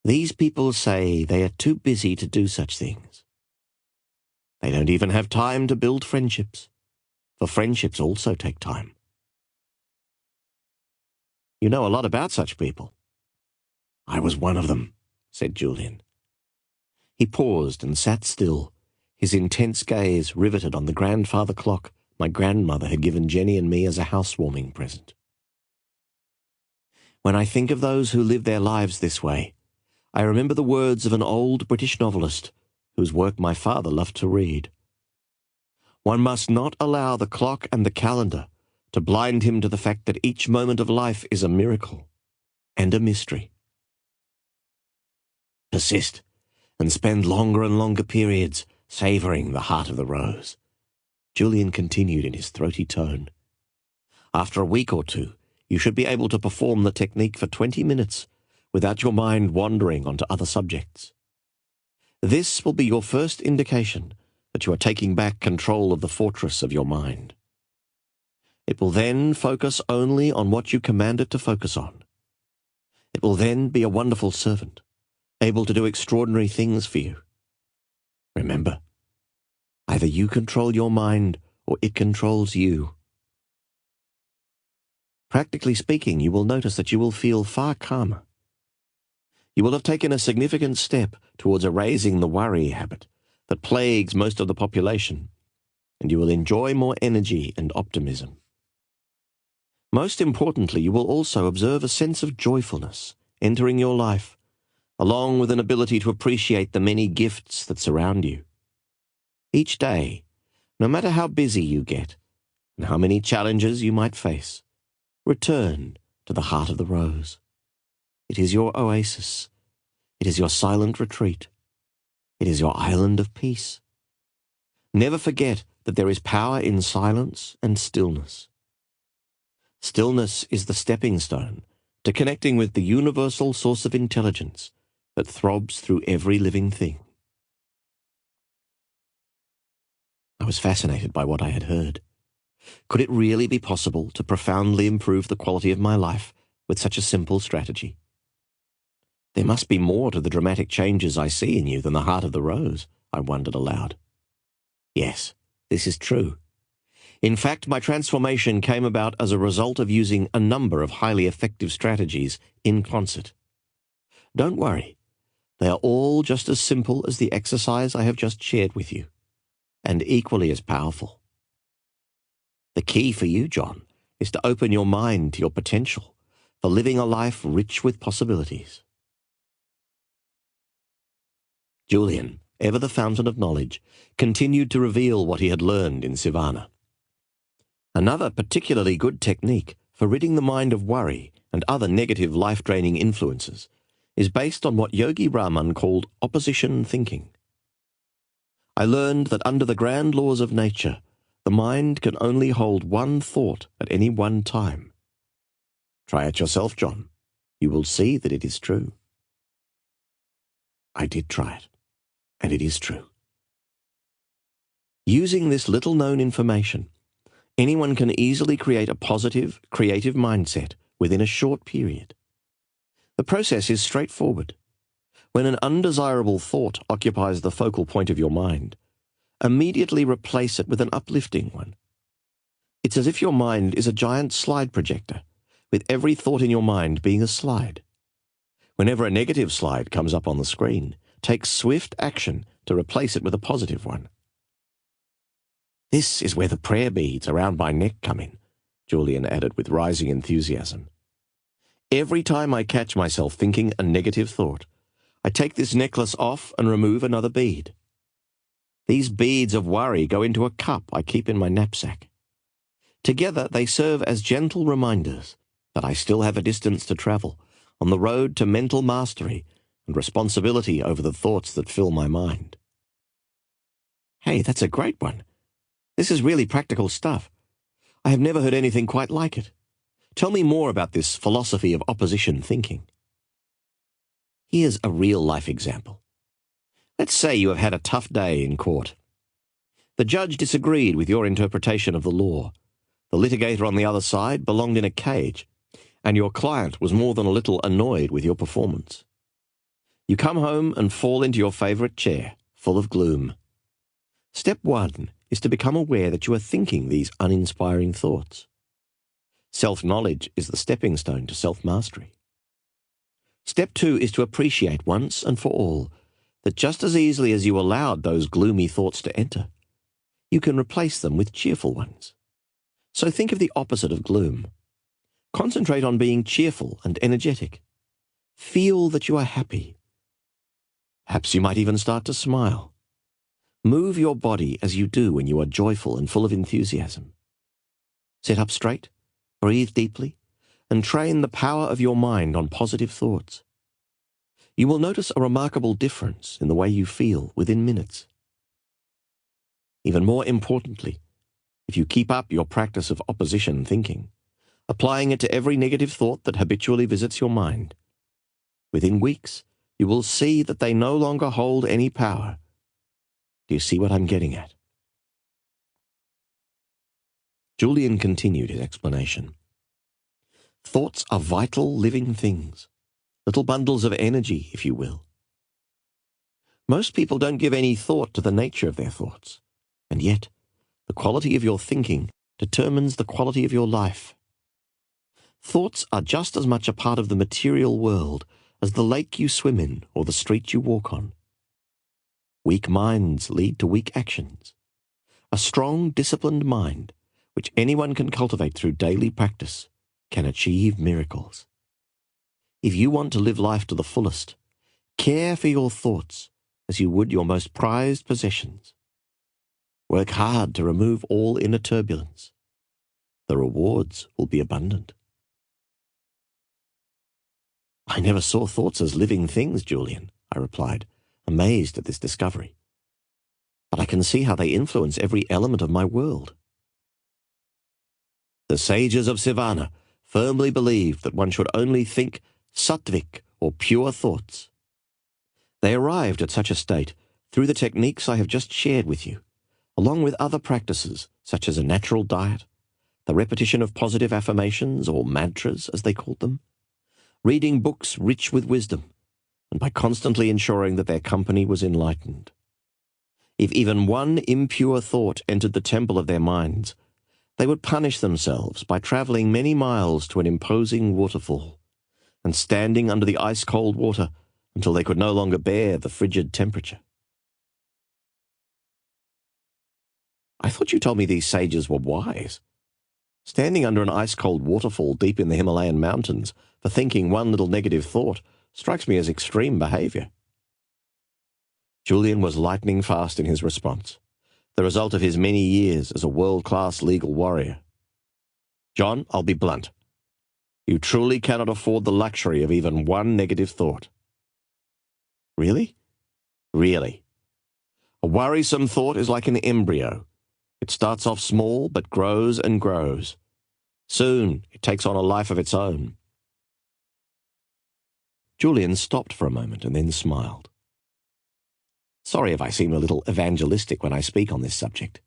These people say they are too busy to do such things. They don't even have time to build friendships, for friendships also take time. You know a lot about such people. I was one of them, said Julian. He paused and sat still, his intense gaze riveted on the grandfather clock my grandmother had given Jenny and me as a housewarming present. When I think of those who live their lives this way, I remember the words of an old British novelist whose work my father loved to read. One must not allow the clock and the calendar to blind him to the fact that each moment of life is a miracle and a mystery. Persist, and spend longer and longer periods savouring the heart of the rose, Julian continued in his throaty tone. After a week or two, you should be able to perform the technique for 20 minutes without your mind wandering onto other subjects. This will be your first indication that you are taking back control of the fortress of your mind. It will then focus only on what you command it to focus on. It will then be a wonderful servant, able to do extraordinary things for you. Remember, either you control your mind or it controls you. Practically speaking, you will notice that you will feel far calmer. You will have taken a significant step towards erasing the worry habit that plagues most of the population, and you will enjoy more energy and optimism. Most importantly, you will also observe a sense of joyfulness entering your life, along with an ability to appreciate the many gifts that surround you. Each day, no matter how busy you get and how many challenges you might face, return to the heart of the rose. It is your oasis. It is your silent retreat. It is your island of peace. Never forget that there is power in silence and stillness. Stillness is the stepping stone to connecting with the universal source of intelligence that throbs through every living thing. I was fascinated by what I had heard. Could it really be possible to profoundly improve the quality of my life with such a simple strategy? There must be more to the dramatic changes I see in you than the heart of the rose, I wondered aloud. Yes, this is true. In fact, my transformation came about as a result of using a number of highly effective strategies in concert. Don't worry, they are all just as simple as the exercise I have just shared with you, and equally as powerful. The key for you, John, is to open your mind to your potential for living a life rich with possibilities. Julian, ever the fountain of knowledge, continued to reveal what he had learned in Sivana. Another particularly good technique for ridding the mind of worry and other negative life-draining influences is based on what Yogi Raman called opposition thinking. I learned that under the grand laws of nature, the mind can only hold one thought at any one time. Try it yourself, John. You will see that it is true. I did try it, and it is true. Using this little-known information, anyone can easily create a positive, creative mindset within a short period. The process is straightforward. When an undesirable thought occupies the focal point of your mind, immediately replace it with an uplifting one. It's as if your mind is a giant slide projector, with every thought in your mind being a slide. Whenever a negative slide comes up on the screen, take swift action to replace it with a positive one. This is where the prayer beads around my neck come in, Julian added with rising enthusiasm. Every time I catch myself thinking a negative thought, I take this necklace off and remove another bead. These beads of worry go into a cup I keep in my knapsack. Together they serve as gentle reminders that I still have a distance to travel on the road to mental mastery and responsibility over the thoughts that fill my mind. Hey, that's a great one. This is really practical stuff. I have never heard anything quite like it. Tell me more about this philosophy of opposition thinking. Here's a real-life example. Let's say you have had a tough day in court. The judge disagreed with your interpretation of the law. The litigator on the other side belonged in a cage, and your client was more than a little annoyed with your performance. You come home and fall into your favourite chair, full of gloom. Step 1 is to become aware that you are thinking these uninspiring thoughts. Self-knowledge is the stepping stone to self-mastery. Step 2 is to appreciate once and for all that just as easily as you allowed those gloomy thoughts to enter, you can replace them with cheerful ones. So think of the opposite of gloom. Concentrate on being cheerful and energetic. Feel that you are happy. Perhaps you might even start to smile. Move your body as you do when you are joyful and full of enthusiasm. Sit up straight, breathe deeply, and train the power of your mind on positive thoughts. You will notice a remarkable difference in the way you feel within minutes. Even more importantly, if you keep up your practice of opposition thinking, applying it to every negative thought that habitually visits your mind, within weeks you will see that they no longer hold any power. Do you see what I'm getting at? Julian continued his explanation. Thoughts are vital living things, little bundles of energy, if you will. Most people don't give any thought to the nature of their thoughts, and yet the quality of your thinking determines the quality of your life. Thoughts are just as much a part of the material world as the lake you swim in or the street you walk on. Weak minds lead to weak actions. A strong, disciplined mind, which anyone can cultivate through daily practice, can achieve miracles. If you want to live life to the fullest, care for your thoughts as you would your most prized possessions. Work hard to remove all inner turbulence. The rewards will be abundant. I never saw thoughts as living things, Julian, I replied, amazed at this discovery. But I can see how they influence every element of my world. The sages of Sivana firmly believed that one should only think sattvic or pure thoughts. They arrived at such a state through the techniques I have just shared with you, along with other practices such as a natural diet, the repetition of positive affirmations or mantras as they called them, reading books rich with wisdom, and by constantly ensuring that their company was enlightened. If even one impure thought entered the temple of their minds, they would punish themselves by travelling many miles to an imposing waterfall, and standing under the ice-cold water until they could no longer bear the frigid temperature. I thought you told me these sages were wise. Standing under an ice-cold waterfall deep in the Himalayan mountains for thinking one little negative thought strikes me as extreme behaviour. Julian was lightning fast in his response, the result of his many years as a world-class legal warrior. John, I'll be blunt. You truly cannot afford the luxury of even one negative thought. Really? Really. A worrisome thought is like an embryo. It starts off small but grows and grows. Soon it takes on a life of its own. Julian stopped for a moment and then smiled. Sorry if I seem a little evangelistic when I speak on this subject,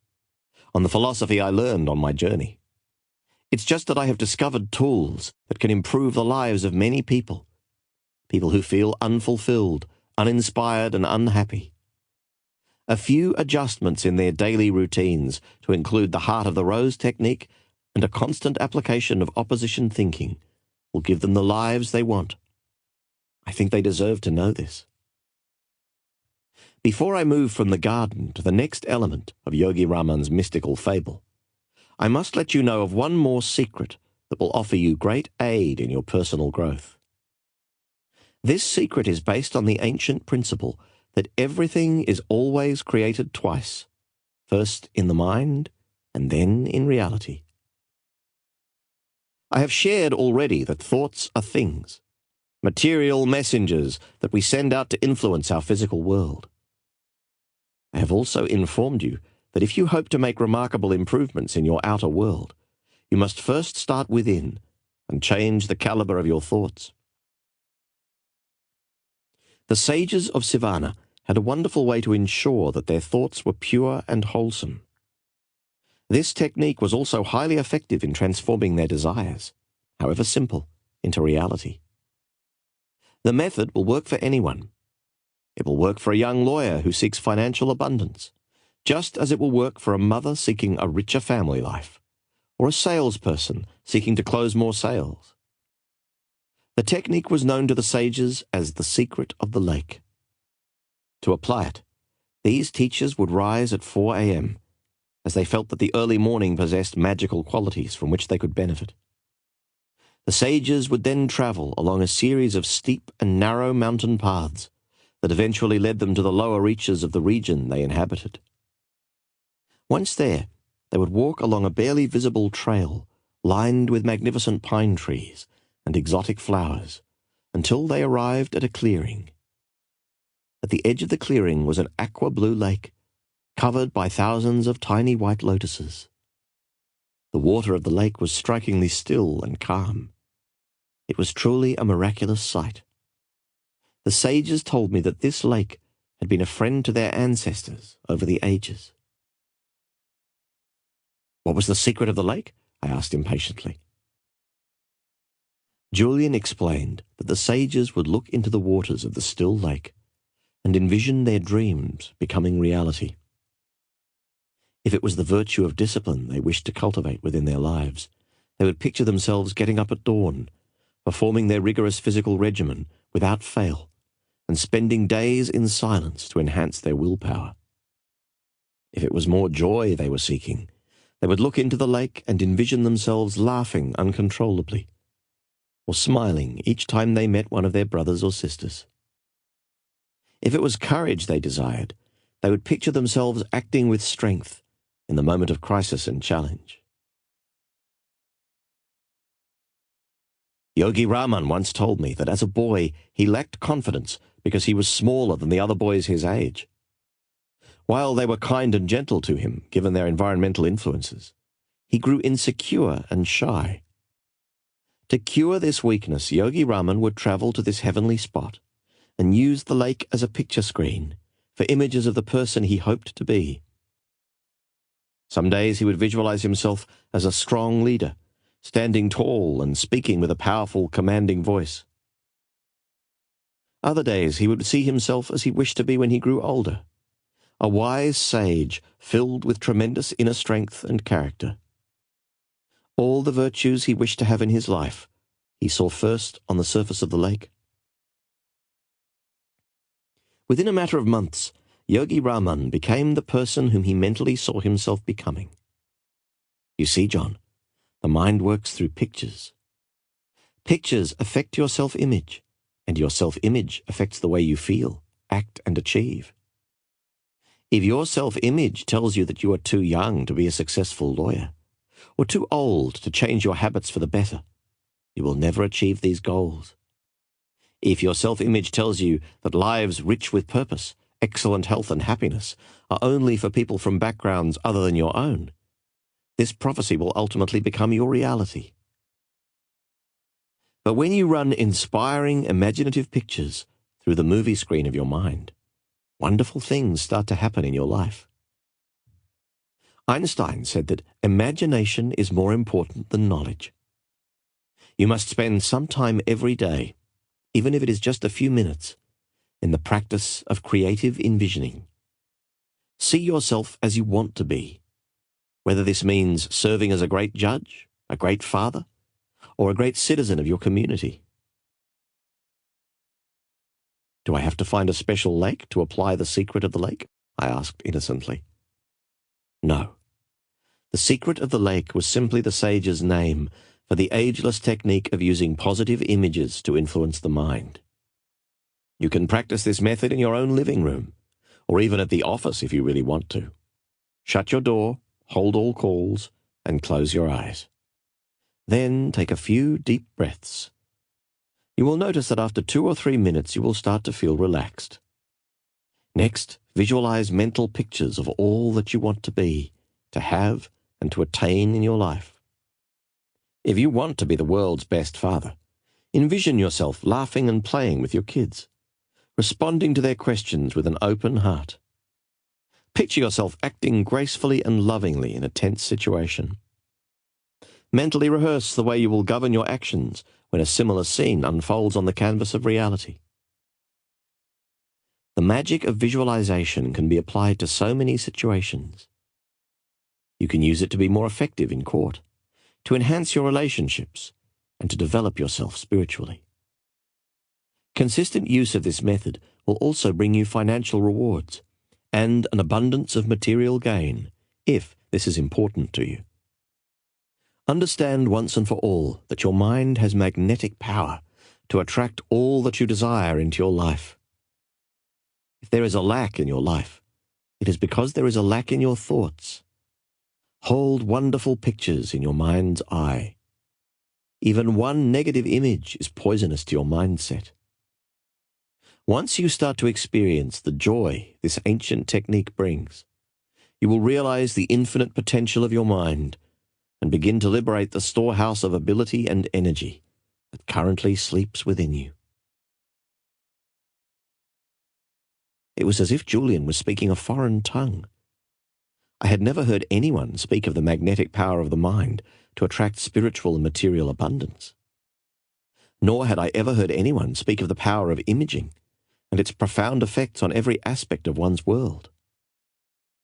on the philosophy I learned on my journey. It's just that I have discovered tools that can improve the lives of many people who feel unfulfilled, uninspired, and unhappy. A few adjustments in their daily routines to include the Heart of the Rose technique and a constant application of opposition thinking will give them the lives they want. I think they deserve to know this. Before I move from the garden to the next element of Yogi Raman's mystical fable, I must let you know of one more secret that will offer you great aid in your personal growth. This secret is based on the ancient principle that everything is always created twice, first in the mind and then in reality. I have shared already that thoughts are things, material messengers that we send out to influence our physical world. I have also informed you that if you hope to make remarkable improvements in your outer world, you must first start within and change the caliber of your thoughts. The sages of Sivana had a wonderful way to ensure that their thoughts were pure and wholesome. This technique was also highly effective in transforming their desires, however simple, into reality. The method will work for anyone. It will work for a young lawyer who seeks financial abundance, just as it will work for a mother seeking a richer family life, or a salesperson seeking to close more sales. The technique was known to the sages as the secret of the lake. To apply it, these teachers would rise at 4 a.m., as they felt that the early morning possessed magical qualities from which they could benefit. The sages would then travel along a series of steep and narrow mountain paths that eventually led them to the lower reaches of the region they inhabited. Once there, they would walk along a barely visible trail lined with magnificent pine trees and exotic flowers until they arrived at a clearing. At the edge of the clearing was an aqua-blue lake covered by thousands of tiny white lotuses. The water of the lake was strikingly still and calm. It was truly a miraculous sight. The sages told me that this lake had been a friend to their ancestors over the ages. What was the secret of the lake? I asked impatiently. Julian explained that the sages would look into the waters of the still lake and envision their dreams becoming reality. If it was the virtue of discipline they wished to cultivate within their lives, they would picture themselves getting up at dawn, performing their rigorous physical regimen without fail, and spending days in silence to enhance their willpower. If it was more joy they were seeking, they would look into the lake and envision themselves laughing uncontrollably, or smiling each time they met one of their brothers or sisters. If it was courage they desired, they would picture themselves acting with strength in the moment of crisis and challenge. Yogi Raman once told me that as a boy he lacked confidence because he was smaller than the other boys his age. While they were kind and gentle to him, given their environmental influences, he grew insecure and shy. To cure this weakness, Yogi Raman would travel to this heavenly spot and use the lake as a picture screen for images of the person he hoped to be. Some days he would visualize himself as a strong leader, standing tall and speaking with a powerful, commanding voice. Other days he would see himself as he wished to be when he grew older, a wise sage filled with tremendous inner strength and character. All the virtues he wished to have in his life he saw first on the surface of the lake. Within a matter of months, Yogi Raman became the person whom he mentally saw himself becoming. You see, John, the mind works through pictures. Pictures affect your self-image, and your self-image affects the way you feel, act, and achieve. If your self-image tells you that you are too young to be a successful lawyer, or too old to change your habits for the better, you will never achieve these goals. If your self-image tells you that lives rich with purpose, excellent health and happiness are only for people from backgrounds other than your own, this prophecy will ultimately become your reality. But when you run inspiring, imaginative pictures through the movie screen of your mind, wonderful things start to happen in your life. Einstein said that imagination is more important than knowledge. You must spend some time every day, even if it is just a few minutes, in the practice of creative envisioning. See yourself as you want to be, whether this means serving as a great judge, a great father, or a great citizen of your community. Do I have to find a special lake to apply the secret of the lake? I asked innocently. No. The secret of the lake was simply the sage's name for the ageless technique of using positive images to influence the mind. You can practice this method in your own living room, or even at the office if you really want to. Shut your door, hold all calls, and close your eyes. Then take a few deep breaths. You will notice that after 2 or 3 minutes you will start to feel relaxed. Next, visualize mental pictures of all that you want to be, to have, and to attain in your life. If you want to be the world's best father, envision yourself laughing and playing with your kids, responding to their questions with an open heart. Picture yourself acting gracefully and lovingly in a tense situation. Mentally rehearse the way you will govern your actions when a similar scene unfolds on the canvas of reality. The magic of visualization can be applied to so many situations. You can use it to be more effective in court, to enhance your relationships, and to develop yourself spiritually. Consistent use of this method will also bring you financial rewards and an abundance of material gain, if this is important to you. Understand once and for all that your mind has magnetic power to attract all that you desire into your life. If there is a lack in your life, it is because there is a lack in your thoughts, Hold wonderful pictures in your mind's eye. Even one negative image is poisonous to your mindset. Once you start to experience the joy this ancient technique brings, you will realize the infinite potential of your mind and begin to liberate the storehouse of ability and energy that currently sleeps within you. It was as if Julian was speaking a foreign tongue. I had never heard anyone speak of the magnetic power of the mind to attract spiritual and material abundance. Nor had I ever heard anyone speak of the power of imaging and its profound effects on every aspect of one's world.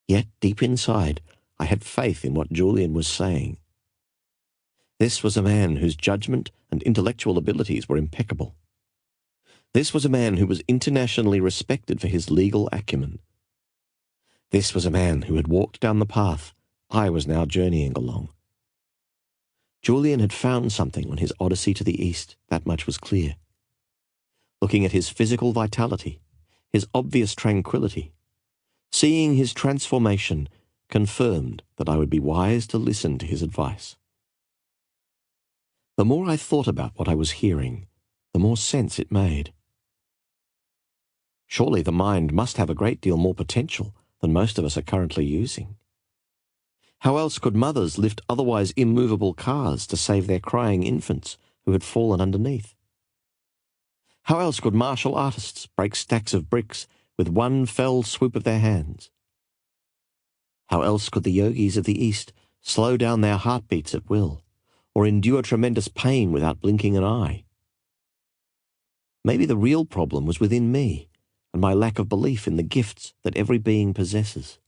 Yet, deep inside, I had faith in what Julian was saying. This was a man whose judgment and intellectual abilities were impeccable. This was a man who was internationally respected for his legal acumen. This was a man who had walked down the path I was now journeying along. Julian had found something on his odyssey to the east, that much was clear. Looking at his physical vitality, his obvious tranquility, seeing his transformation confirmed that I would be wise to listen to his advice. The more I thought about what I was hearing, the more sense it made. Surely the mind must have a great deal more potential than most of us are currently using. How else could mothers lift otherwise immovable cars to save their crying infants who had fallen underneath? How else could martial artists break stacks of bricks with one fell swoop of their hands? How else could the yogis of the East slow down their heartbeats at will, or endure tremendous pain without blinking an eye? Maybe the real problem was within me, and my lack of belief in the gifts that every being possesses.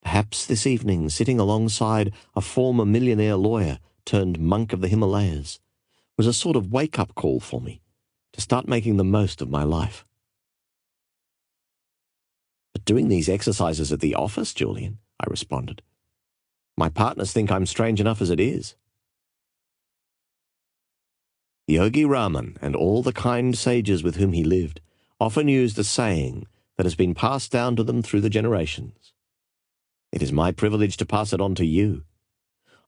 Perhaps this evening, sitting alongside a former millionaire lawyer turned monk of the Himalayas, was a sort of wake-up call for me to start making the most of my life. "But doing these exercises at the office, Julian," I responded. "My partners think I'm strange enough as it is." Yogi Raman and all the kind sages with whom he lived often used a saying that has been passed down to them through the generations. It is my privilege to pass it on to you,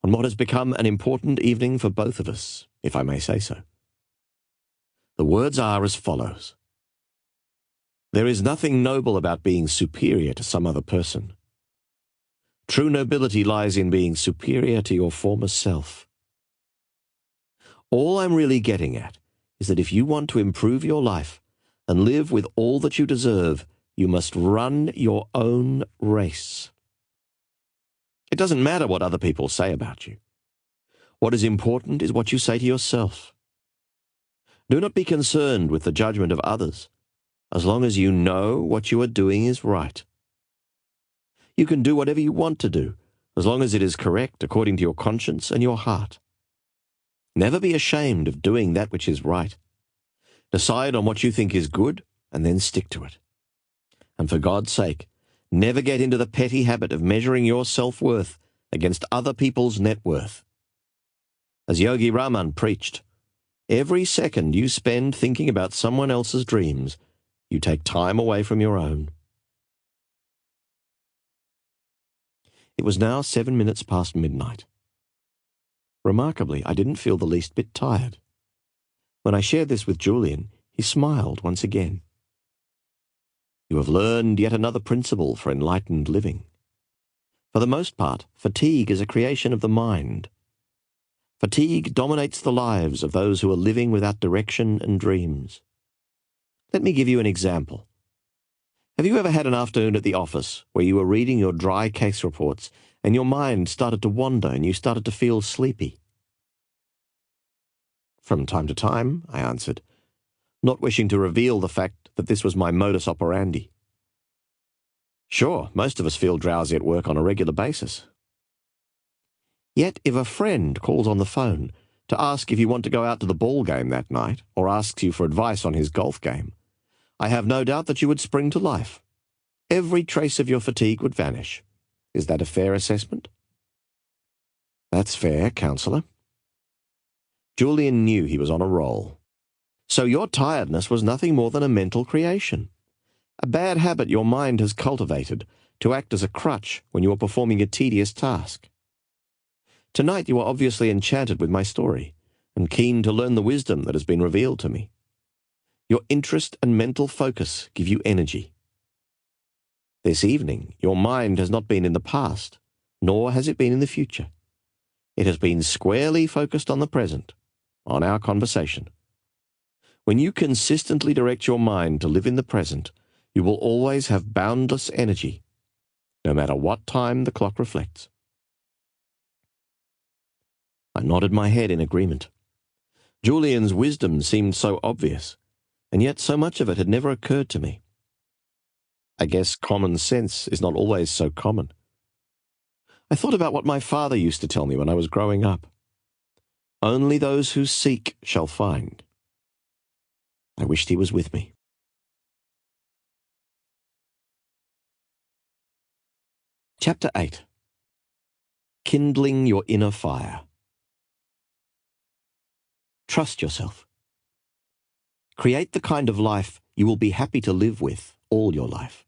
on what has become an important evening for both of us, if I may say so. The words are as follows. There is nothing noble about being superior to some other person. True nobility lies in being superior to your former self. All I'm really getting at is that if you want to improve your life and live with all that you deserve, you must run your own race. It doesn't matter what other people say about you. What is important is what you say to yourself. Do not be concerned with the judgment of others, as long as you know what you are doing is right. You can do whatever you want to do, as long as it is correct according to your conscience and your heart. Never be ashamed of doing that which is right. Decide on what you think is good, and then stick to it. And for God's sake, never get into the petty habit of measuring your self-worth against other people's net worth. As Yogi Raman preached, every second you spend thinking about someone else's dreams, you take time away from your own. It was now 7 minutes past midnight. Remarkably, I didn't feel the least bit tired. When I shared this with Julian, he smiled once again. You have learned yet another principle for enlightened living. For the most part, fatigue is a creation of the mind. Fatigue dominates the lives of those who are living without direction and dreams. Let me give you an example. Have you ever had an afternoon at the office where you were reading your dry case reports and your mind started to wander and you started to feel sleepy? From time to time, I answered, not wishing to reveal the fact that this was my modus operandi. Sure, most of us feel drowsy at work on a regular basis. Yet if a friend calls on the phone to ask if you want to go out to the ball game that night or asks you for advice on his golf game, I have no doubt that you would spring to life. Every trace of your fatigue would vanish. Is that a fair assessment? That's fair, counsellor. Julian knew he was on a roll. So your tiredness was nothing more than a mental creation, a bad habit your mind has cultivated to act as a crutch when you are performing a tedious task. Tonight you are obviously enchanted with my story and keen to learn the wisdom that has been revealed to me. Your interest and mental focus give you energy. This evening, your mind has not been in the past, nor has it been in the future. It has been squarely focused on the present, on our conversation. When you consistently direct your mind to live in the present, you will always have boundless energy, no matter what time the clock reflects. I nodded my head in agreement. Julian's wisdom seemed so obvious, and yet so much of it had never occurred to me. I guess common sense is not always so common. I thought about what my father used to tell me when I was growing up. Only those who seek shall find. I wished he was with me. Chapter 8. Kindling your inner fire. Trust yourself. Create the kind of life you will be happy to live with all your life.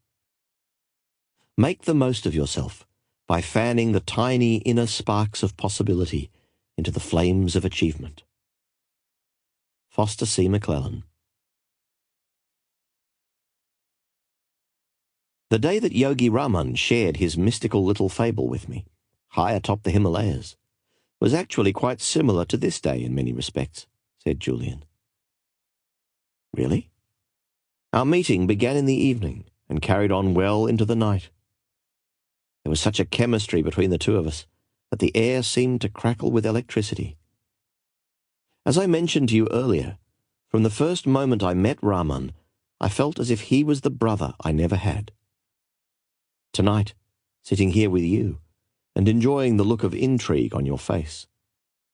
Make the most of yourself by fanning the tiny inner sparks of possibility into the flames of achievement. Foster C. McClellan. The day that Yogi Raman shared his mystical little fable with me, high atop the Himalayas, was actually quite similar to this day in many respects, said Julian. Really? Our meeting began in the evening and carried on well into the night. There was such a chemistry between the two of us that the air seemed to crackle with electricity. As I mentioned to you earlier, from the first moment I met Raman, I felt as if he was the brother I never had. Tonight, sitting here with you and enjoying the look of intrigue on your face,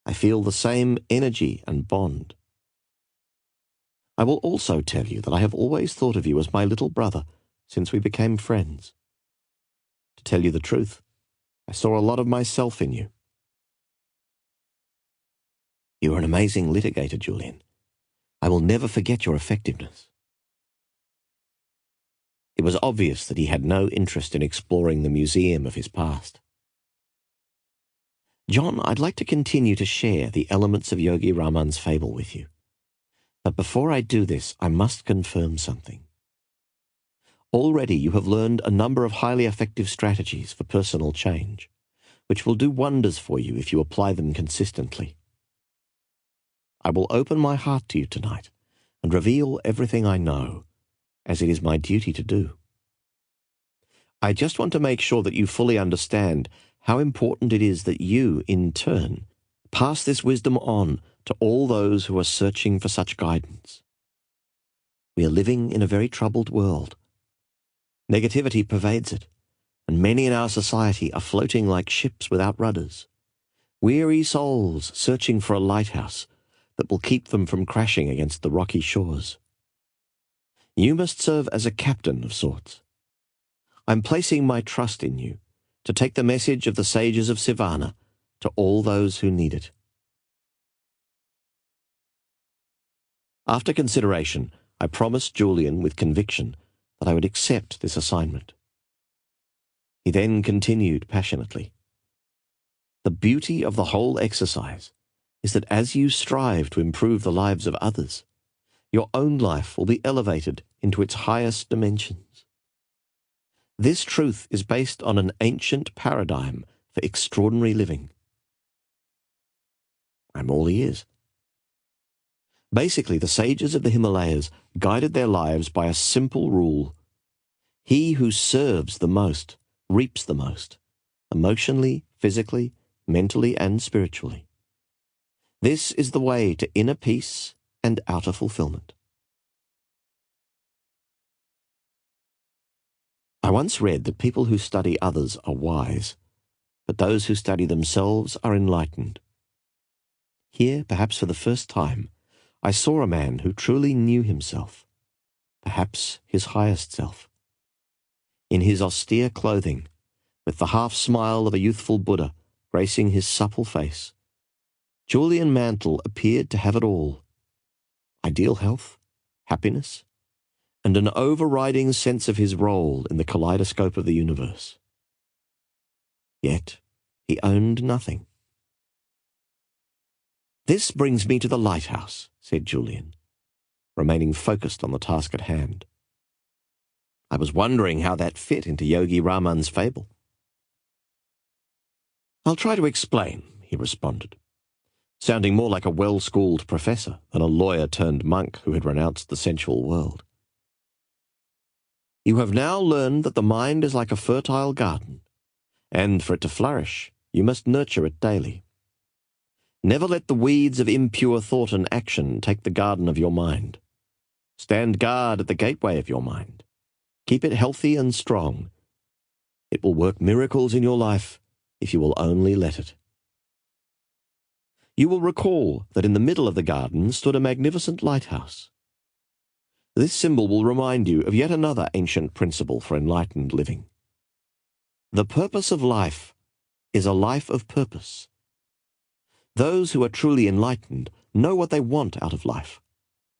I feel the same energy and bond. I will also tell you that I have always thought of you as my little brother since we became friends. To tell you the truth, I saw a lot of myself in you. You are an amazing litigator, Julian. I will never forget your effectiveness. It was obvious that he had no interest in exploring the museum of his past. John, I'd like to continue to share the elements of Yogi Raman's fable with you. But before I do this, I must confirm something. Already you have learned a number of highly effective strategies for personal change, which will do wonders for you if you apply them consistently. I will open my heart to you tonight and reveal everything I know, as it is my duty to do. I just want to make sure that you fully understand how important it is that you, in turn, pass this wisdom on to all those who are searching for such guidance. We are living in a very troubled world. Negativity pervades it, and many in our society are floating like ships without rudders, weary souls searching for a lighthouse that will keep them from crashing against the rocky shores. You must serve as a captain of sorts. I'm placing my trust in you to take the message of the sages of Sivana to all those who need it. After consideration, I promised Julian with conviction that I would accept this assignment. He then continued passionately. The beauty of the whole exercise is that as you strive to improve the lives of others, your own life will be elevated into its highest dimensions. This truth is based on an ancient paradigm for extraordinary living. I'm all ears. Basically, the sages of the Himalayas guided their lives by a simple rule. He who serves the most reaps the most, emotionally, physically, mentally, and spiritually. This is the way to inner peace and outer fulfillment. I once read that people who study others are wise, but those who study themselves are enlightened. Here, perhaps for the first time, I saw a man who truly knew himself, perhaps his highest self. In his austere clothing, with the half-smile of a youthful Buddha gracing his supple face, Julian Mantle appeared to have it all: ideal health, happiness, and an overriding sense of his role in the kaleidoscope of the universe. Yet he owned nothing. "This brings me to the lighthouse," said Julian, remaining focused on the task at hand. I was wondering how that fit into Yogi Raman's fable. "I'll try to explain," he responded, sounding more like a well-schooled professor than a lawyer-turned-monk who had renounced the sensual world. "You have now learned that the mind is like a fertile garden, and for it to flourish, you must nurture it daily. Never let the weeds of impure thought and action take the garden of your mind. Stand guard at the gateway of your mind. Keep it healthy and strong. It will work miracles in your life if you will only let it." You will recall that in the middle of the garden stood a magnificent lighthouse. This symbol will remind you of yet another ancient principle for enlightened living. The purpose of life is a life of purpose. Those who are truly enlightened know what they want out of life,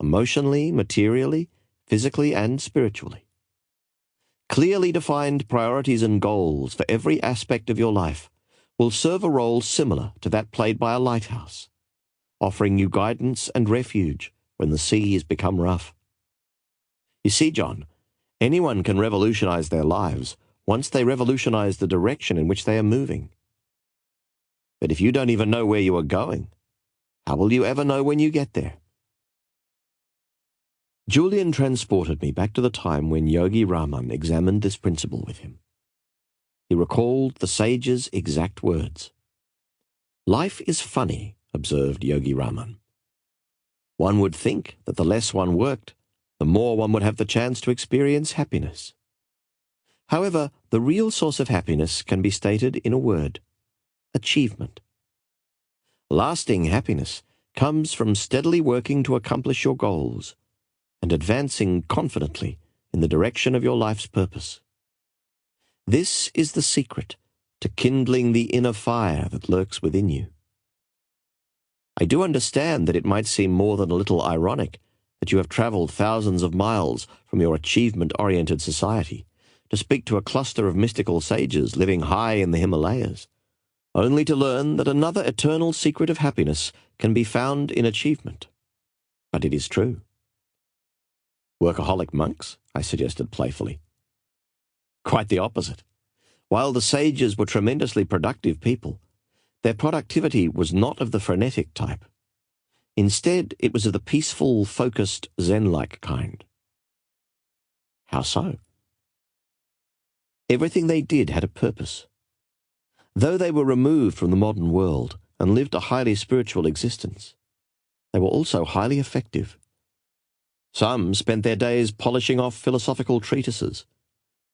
emotionally, materially, physically, and spiritually. Clearly defined priorities and goals for every aspect of your life will serve a role similar to that played by a lighthouse, offering you guidance and refuge when the seas become rough. You see, John, anyone can revolutionize their lives once they revolutionize the direction in which they are moving. But if you don't even know where you are going, how will you ever know when you get there? Julian transported me back to the time when Yogi Raman examined this principle with him. He recalled the sage's exact words. "Life is funny," observed Yogi Raman. "One would think that the less one worked, the more one would have the chance to experience happiness. However, the real source of happiness can be stated in a word: achievement. Lasting happiness comes from steadily working to accomplish your goals and advancing confidently in the direction of your life's purpose. This is the secret to kindling the inner fire that lurks within you. I do understand that it might seem more than a little ironic that you have traveled thousands of miles from your achievement-oriented society to speak to a cluster of mystical sages living high in the Himalayas, only to learn that another eternal secret of happiness can be found in achievement. But it is true." "Workaholic monks?" I suggested playfully. "Quite the opposite. While the sages were tremendously productive people, their productivity was not of the frenetic type. Instead, it was of the peaceful, focused, Zen-like kind." "How so?" "Everything they did had a purpose. Though they were removed from the modern world and lived a highly spiritual existence, they were also highly effective. Some spent their days polishing off philosophical treatises.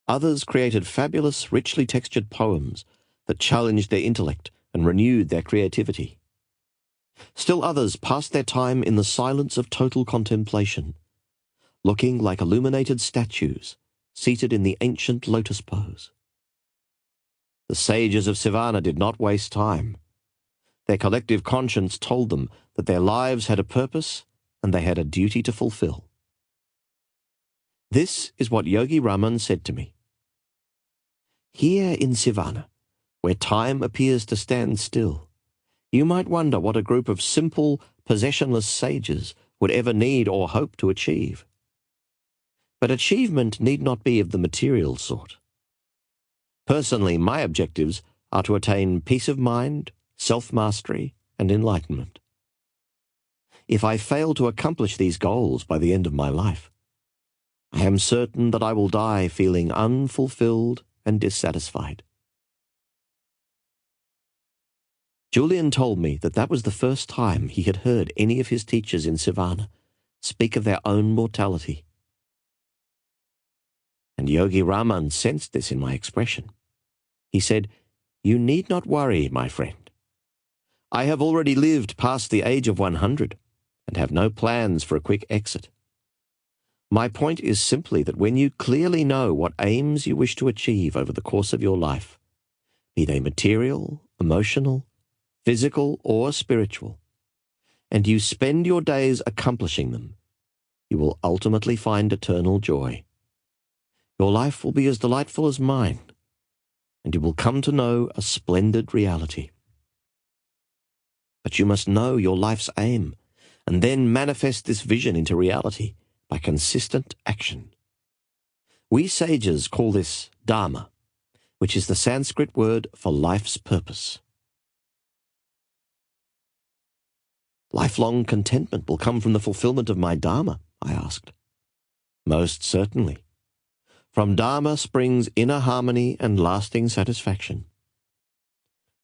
Others created fabulous, richly textured poems that challenged their intellect and renewed their creativity. Still others passed their time in the silence of total contemplation, looking like illuminated statues seated in the ancient lotus pose. The sages of Sivana did not waste time. Their collective conscience told them that their lives had a purpose and they had a duty to fulfill. This is what Yogi Raman said to me. "Here in Sivana, where time appears to stand still, you might wonder what a group of simple, possessionless sages would ever need or hope to achieve. But achievement need not be of the material sort. Personally, my objectives are to attain peace of mind, self-mastery, and enlightenment. If I fail to accomplish these goals by the end of my life, I am certain that I will die feeling unfulfilled and dissatisfied." Julian told me that that was the first time he had heard any of his teachers in Sivana speak of their own mortality. And Yogi Raman sensed this in my expression. He said, "You need not worry, my friend. I have already lived past the age of 100 and have no plans for a quick exit. My point is simply that when you clearly know what aims you wish to achieve over the course of your life, be they material, emotional, physical, or spiritual, and you spend your days accomplishing them, you will ultimately find eternal joy. Your life will be as delightful as mine, and you will come to know a splendid reality. But you must know your life's aim, and then manifest this vision into reality by consistent action. We sages call this dharma, which is the Sanskrit word for life's purpose. Lifelong contentment will come from the fulfillment of my dharma, I asked. Most certainly. From dharma springs inner harmony and lasting satisfaction.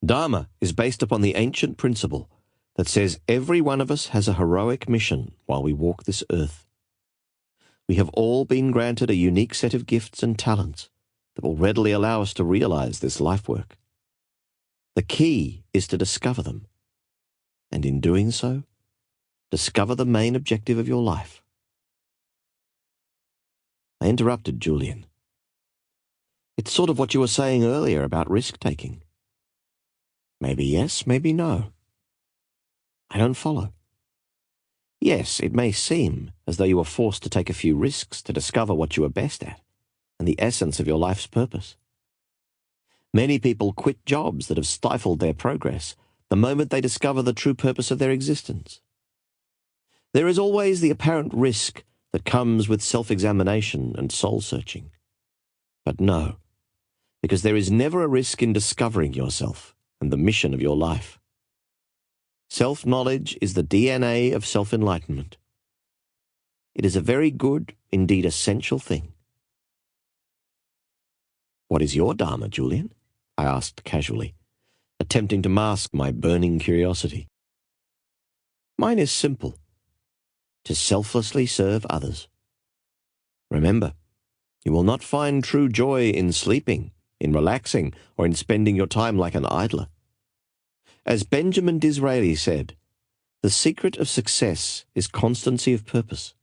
Dharma is based upon the ancient principle that says every one of us has a heroic mission while we walk this earth. We have all been granted a unique set of gifts and talents that will readily allow us to realize this life work. The key is to discover them, and in doing so, discover the main objective of your life. I interrupted Julian. It's sort of what you were saying earlier about risk-taking. Maybe yes, maybe no. I don't follow. Yes, it may seem as though you were forced to take a few risks to discover what you are best at and the essence of your life's purpose. Many people quit jobs that have stifled their progress the moment they discover the true purpose of their existence. There is always the apparent risk that comes with self-examination and soul-searching. But no, because there is never a risk in discovering yourself and the mission of your life. Self-knowledge is the DNA of self-enlightenment. It is a very good, indeed essential thing. What is your dharma, Julian? I asked casually, attempting to mask my burning curiosity. Mine is simple. To selflessly serve others. Remember, you will not find true joy in sleeping, in relaxing, or in spending your time like an idler. As Benjamin Disraeli said, the secret of success is constancy of purpose.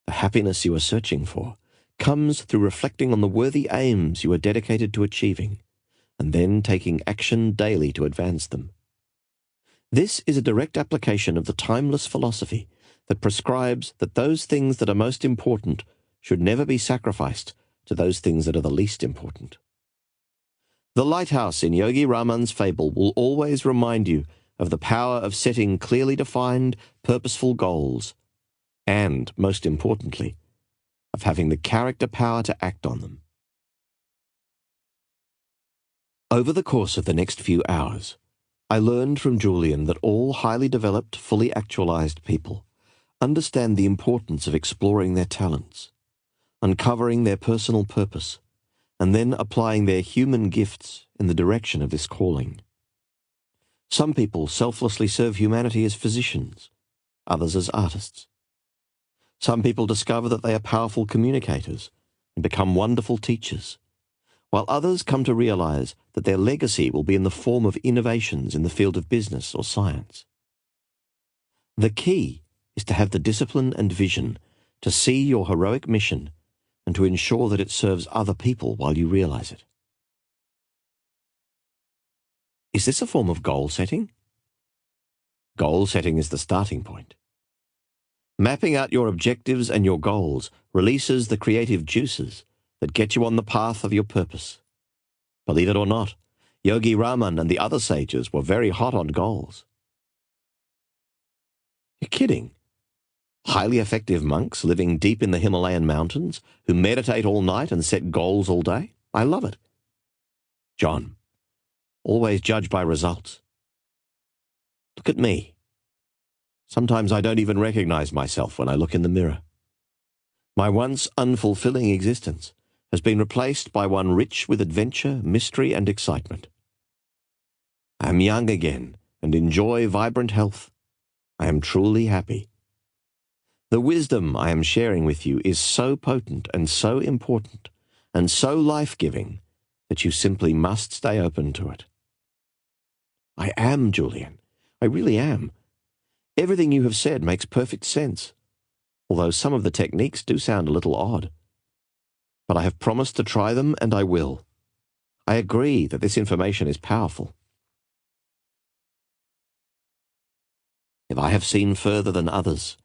The happiness you are searching for comes through reflecting on the worthy aims you are dedicated to achieving, and then taking action daily to advance them. This is a direct application of the timeless philosophy that prescribes that those things that are most important should never be sacrificed to those things that are the least important. The lighthouse in Yogi Raman's Fable will always remind you of the power of setting clearly defined, purposeful goals, and, most importantly, of having the character power to act on them. Over the course of the next few hours, I learned from Julian that all highly developed, fully actualized people understand the importance of exploring their talents, uncovering their personal purpose, and then applying their human gifts in the direction of this calling. Some people selflessly serve humanity as physicians, others as artists. Some people discover that they are powerful communicators and become wonderful teachers, while others come to realize that their legacy will be in the form of innovations in the field of business or science. The key is to have the discipline and vision to see your heroic mission and to ensure that it serves other people while you realize it. Is this a form of goal setting? Goal setting is the starting point. Mapping out your objectives and your goals releases the creative juices that get you on the path of your purpose. Believe it or not, Yogi Raman and the other sages were very hot on goals. You're kidding. Highly effective monks living deep in the Himalayan mountains who meditate all night and set goals all day? I love it. John, always judge by results. Look at me. Sometimes I don't even recognize myself when I look in the mirror. My once unfulfilling existence has been replaced by one rich with adventure, mystery, and excitement. I am young again and enjoy vibrant health. I am truly happy. The wisdom I am sharing with you is so potent and so important and so life-giving that you simply must stay open to it. I am, Julian. I really am. Everything you have said makes perfect sense, although some of the techniques do sound a little odd. But I have promised to try them, and I will. I agree that this information is powerful. If I have seen further than others,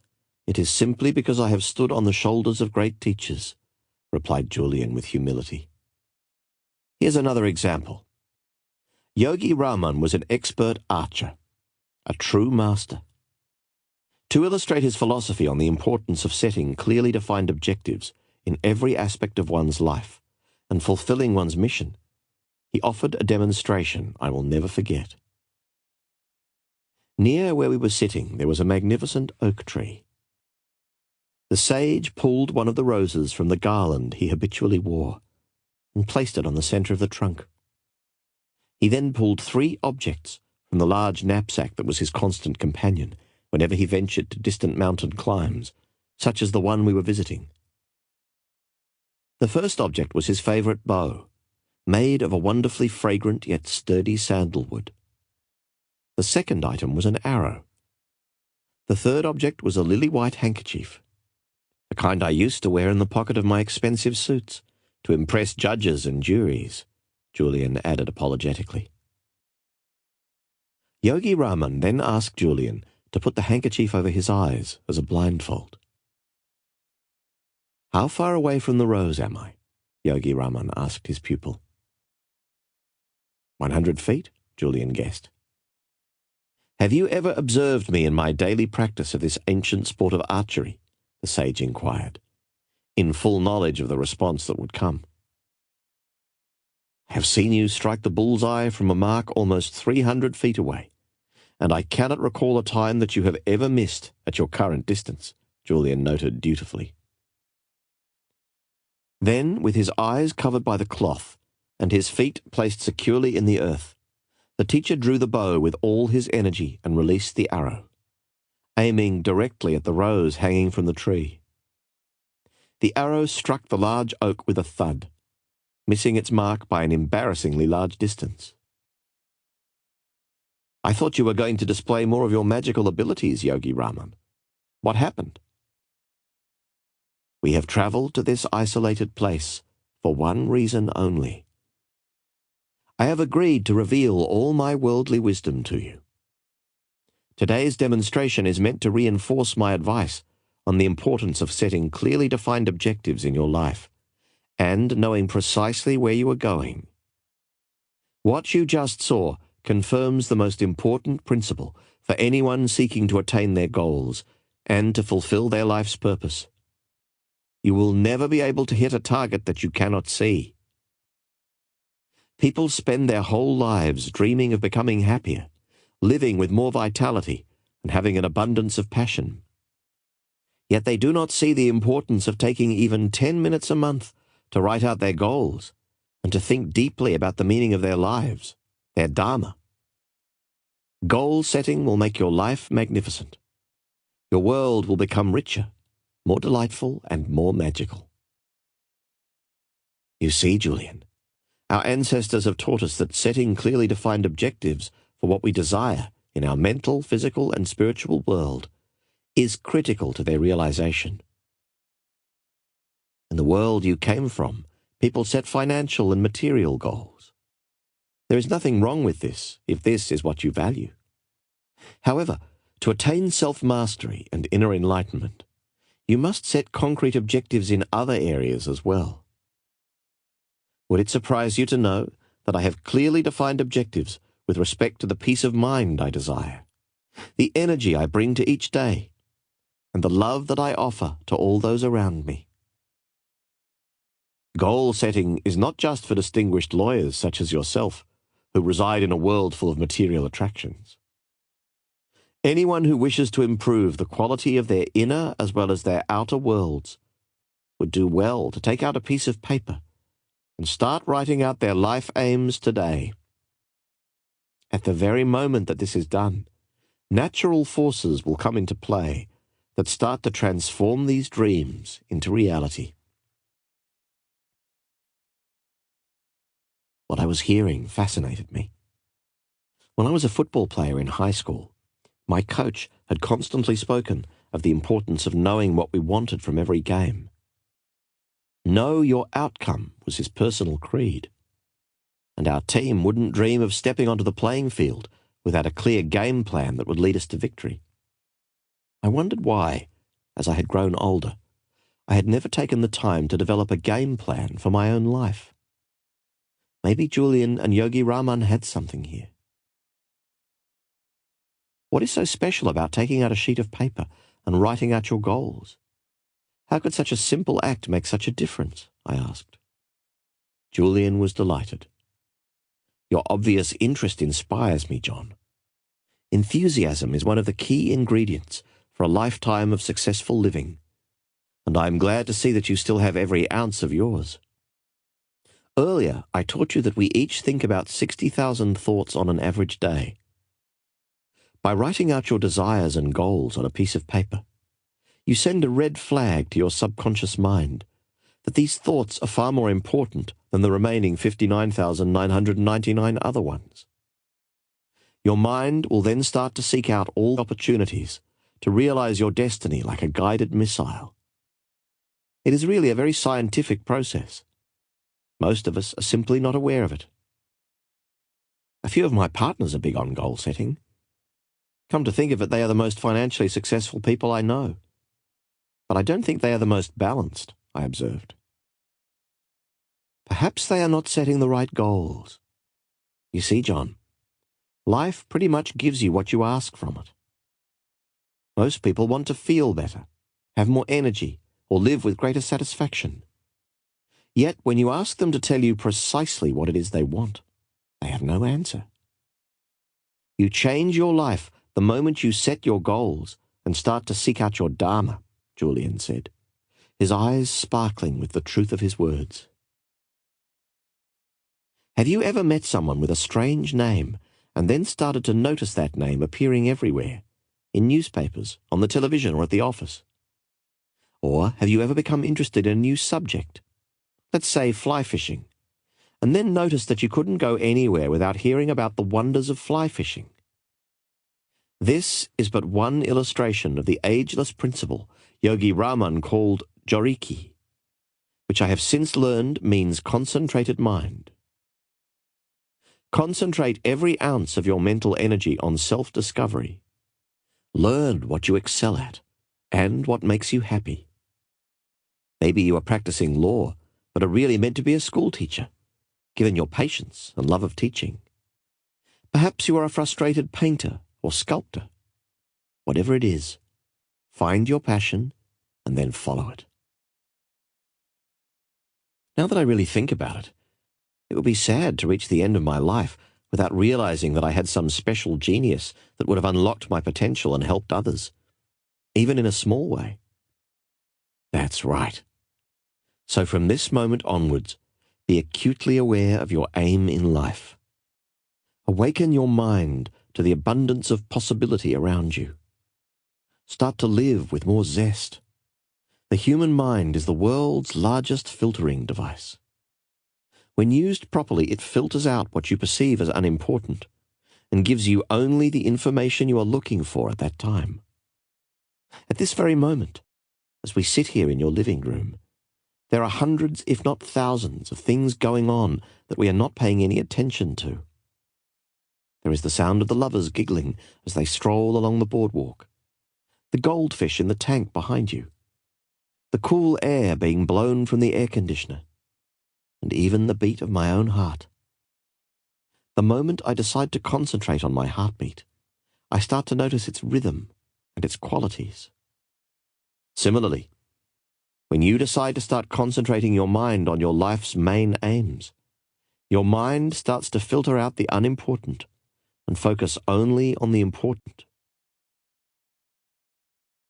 "It is simply because I have stood on the shoulders of great teachers," replied Julian with humility. Here's another example. Yogi Raman was an expert archer, a true master. To illustrate his philosophy on the importance of setting clearly defined objectives in every aspect of one's life and fulfilling one's mission, he offered a demonstration I will never forget. Near where we were sitting there was a magnificent oak tree. The sage pulled one of the roses from the garland he habitually wore and placed it on the centre of the trunk. He then pulled 3 objects from the large knapsack that was his constant companion whenever he ventured to distant mountain climbs, such as the one we were visiting. The first object was his favourite bow, made of a wonderfully fragrant yet sturdy sandalwood. The second item was an arrow. The third object was a lily-white handkerchief, the kind I used to wear in the pocket of my expensive suits to impress judges and juries, Julian added apologetically. Yogi Raman then asked Julian to put the handkerchief over his eyes as a blindfold. "How far away from the rose am I?" Yogi Raman asked his pupil. 100 feet, Julian guessed. "Have you ever observed me in my daily practice of this ancient sport of archery?" the sage inquired, in full knowledge of the response that would come. "I have seen you strike the bull's-eye from a mark almost 300 feet away, and I cannot recall a time that you have ever missed at your current distance," Julian noted dutifully. Then, with his eyes covered by the cloth and his feet placed securely in the earth, the teacher drew the bow with all his energy and released the arrow, aiming directly at the rose hanging from the tree. The arrow struck the large oak with a thud, missing its mark by an embarrassingly large distance. "I thought you were going to display more of your magical abilities, Yogi Raman. What happened?" "We have travelled to this isolated place for one reason only. I have agreed to reveal all my worldly wisdom to you. Today's demonstration is meant to reinforce my advice on the importance of setting clearly defined objectives in your life and knowing precisely where you are going. What you just saw confirms the most important principle for anyone seeking to attain their goals and to fulfill their life's purpose. You will never be able to hit a target that you cannot see. People spend their whole lives dreaming of becoming happier, living with more vitality, and having an abundance of passion. Yet they do not see the importance of taking even 10 minutes a month to write out their goals and to think deeply about the meaning of their lives, their dharma. Goal setting will make your life magnificent. Your world will become richer, more delightful, and more magical." You see, Julian, our ancestors have taught us that setting clearly defined objectives for what we desire in our mental, physical, and spiritual world is critical to their realization. In the world you came from, people set financial and material goals. There is nothing wrong with this, if this is what you value. However, to attain self-mastery and inner enlightenment, you must set concrete objectives in other areas as well. Would it surprise you to know that I have clearly defined objectives with respect to the peace of mind I desire, the energy I bring to each day, and the love that I offer to all those around me? Goal setting is not just for distinguished lawyers such as yourself, who reside in a world full of material attractions. Anyone who wishes to improve the quality of their inner as well as their outer worlds would do well to take out a piece of paper and start writing out their life aims today. At the very moment that this is done, natural forces will come into play that start to transform these dreams into reality. What I was hearing fascinated me. When I was a football player in high school, my coach had constantly spoken of the importance of knowing what we wanted from every game. Know your outcome was his personal creed, and our team wouldn't dream of stepping onto the playing field without a clear game plan that would lead us to victory. I wondered why, as I had grown older, I had never taken the time to develop a game plan for my own life. Maybe Julian and Yogi Raman had something here. What is so special about taking out a sheet of paper and writing out your goals? How could such a simple act make such a difference? I asked. Julian was delighted. Your obvious interest inspires me, John. Enthusiasm is one of the key ingredients for a lifetime of successful living, and I am glad to see that you still have every ounce of yours. Earlier, I taught you that we each think about 60,000 thoughts on an average day. By writing out your desires and goals on a piece of paper, you send a red flag to your subconscious mind that these thoughts are far more important than the remaining 59,999 other ones. Your mind will then start to seek out all opportunities to realize your destiny like a guided missile. It is really a very scientific process. Most of us are simply not aware of it. A few of my partners are big on goal setting. Come to think of it, they are the most financially successful people I know. But I don't think they are the most balanced, I observed. Perhaps they are not setting the right goals. You see, John, life pretty much gives you what you ask from it. Most people want to feel better, have more energy, or live with greater satisfaction. Yet when you ask them to tell you precisely what it is they want, they have no answer. You change your life the moment you set your goals and start to seek out your dharma, Julian said, his eyes sparkling with the truth of his words. Have you ever met someone with a strange name and then started to notice that name appearing everywhere, in newspapers, on the television, or at the office? Or have you ever become interested in a new subject, let's say fly fishing, and then noticed that you couldn't go anywhere without hearing about the wonders of fly fishing? This is but one illustration of the ageless principle Yogi Raman called joriki, which I have since learned means concentrated mind. Concentrate every ounce of your mental energy on self-discovery. Learn what you excel at and what makes you happy. Maybe you are practicing law, but are really meant to be a school teacher, given your patience and love of teaching. Perhaps you are a frustrated painter or sculptor. Whatever it is, find your passion and then follow it. Now that I really think about it, it would be sad to reach the end of my life without realizing that I had some special genius that would have unlocked my potential and helped others, even in a small way. That's right. So from this moment onwards, be acutely aware of your aim in life. Awaken your mind to the abundance of possibility around you. Start to live with more zest. The human mind is the world's largest filtering device. When used properly, it filters out what you perceive as unimportant and gives you only the information you are looking for at that time. At this very moment, as we sit here in your living room, there are hundreds, if not thousands, of things going on that we are not paying any attention to. There is the sound of the lovers giggling as they stroll along the boardwalk, the goldfish in the tank behind you, the cool air being blown from the air conditioner, and even the beat of my own heart. The moment I decide to concentrate on my heartbeat, I start to notice its rhythm and its qualities. Similarly, when you decide to start concentrating your mind on your life's main aims, your mind starts to filter out the unimportant and focus only on the important.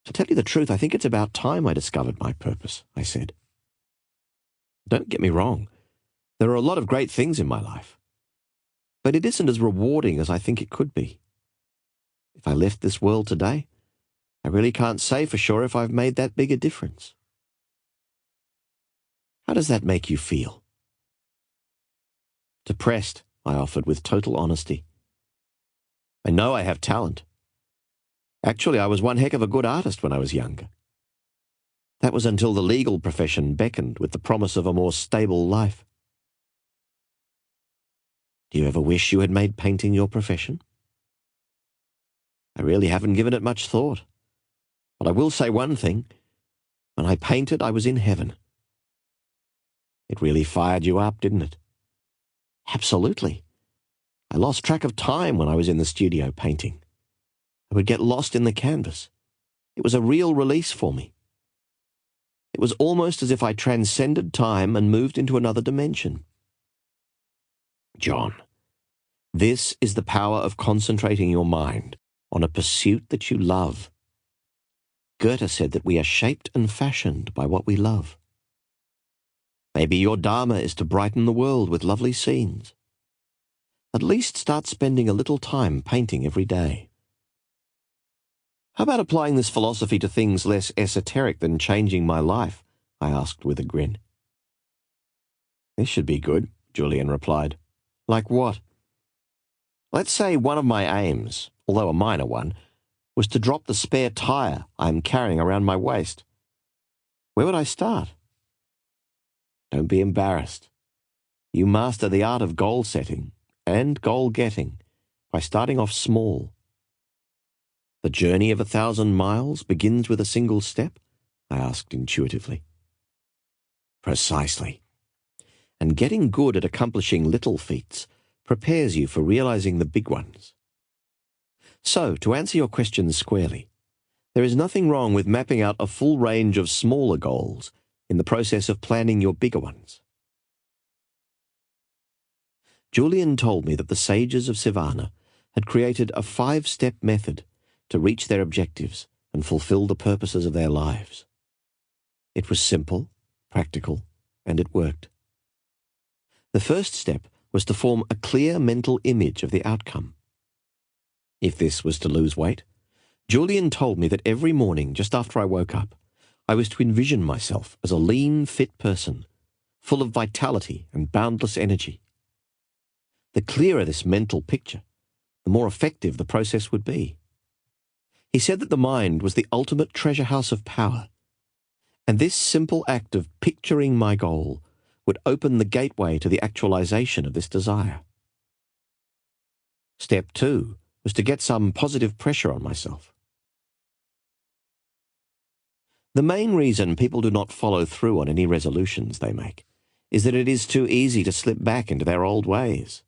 To tell you the truth, I think it's about time I discovered my purpose, I said. Don't get me wrong. There are a lot of great things in my life, but it isn't as rewarding as I think it could be. If I left this world today, I really can't say for sure if I've made that big a difference. How does that make you feel? Depressed, I offered with total honesty. I know I have talent. Actually, I was one heck of a good artist when I was younger. That was until the legal profession beckoned with the promise of a more stable life. Do you ever wish you had made painting your profession? I really haven't given it much thought. But I will say one thing. When I painted, I was in heaven. It really fired you up, didn't it? Absolutely. I lost track of time when I was in the studio painting. I would get lost in the canvas. It was a real release for me. It was almost as if I transcended time and moved into another dimension. John, this is the power of concentrating your mind on a pursuit that you love. Goethe said that we are shaped and fashioned by what we love. Maybe your dharma is to brighten the world with lovely scenes. At least start spending a little time painting every day. How about applying this philosophy to things less esoteric than changing my life? I asked with a grin. This should be good, Julian replied. Like what? Let's say one of my aims, although a minor one, was to drop the spare tire I am carrying around my waist. Where would I start? Don't be embarrassed. You master the art of goal setting and goal getting by starting off small. The journey of 1,000 miles begins with a single step? I asked intuitively. Precisely. And getting good at accomplishing little feats prepares you for realizing the big ones. So, to answer your question squarely, there is nothing wrong with mapping out a full range of smaller goals in the process of planning your bigger ones. Julian told me that the sages of Sivana had created a 5-step method to reach their objectives and fulfill the purposes of their lives. It was simple, practical, and it worked. The first step was to form a clear mental image of the outcome. If this was to lose weight, Julian told me that every morning just after I woke up, I was to envision myself as a lean, fit person, full of vitality and boundless energy. The clearer this mental picture, the more effective the process would be. He said that the mind was the ultimate treasure house of power, and this simple act of picturing my goal would open the gateway to the actualization of this desire. Step 2 was to get some positive pressure on myself. The main reason people do not follow through on any resolutions they make is that it is too easy to slip back into their old ways.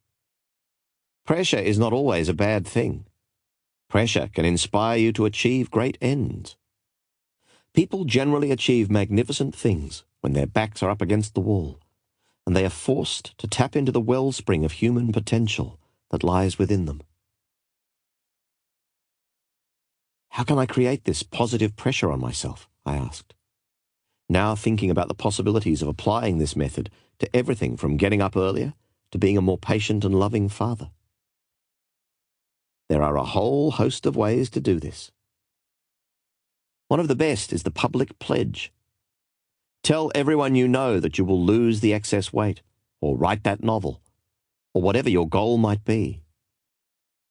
Pressure is not always a bad thing. Pressure can inspire you to achieve great ends. People generally achieve magnificent things when their backs are up against the wall, and they are forced to tap into the wellspring of human potential that lies within them. How can I create this positive pressure on myself? I asked, now thinking about the possibilities of applying this method to everything from getting up earlier to being a more patient and loving father. There are a whole host of ways to do this. One of the best is the public pledge. Tell everyone you know that you will lose the excess weight, or write that novel, or whatever your goal might be.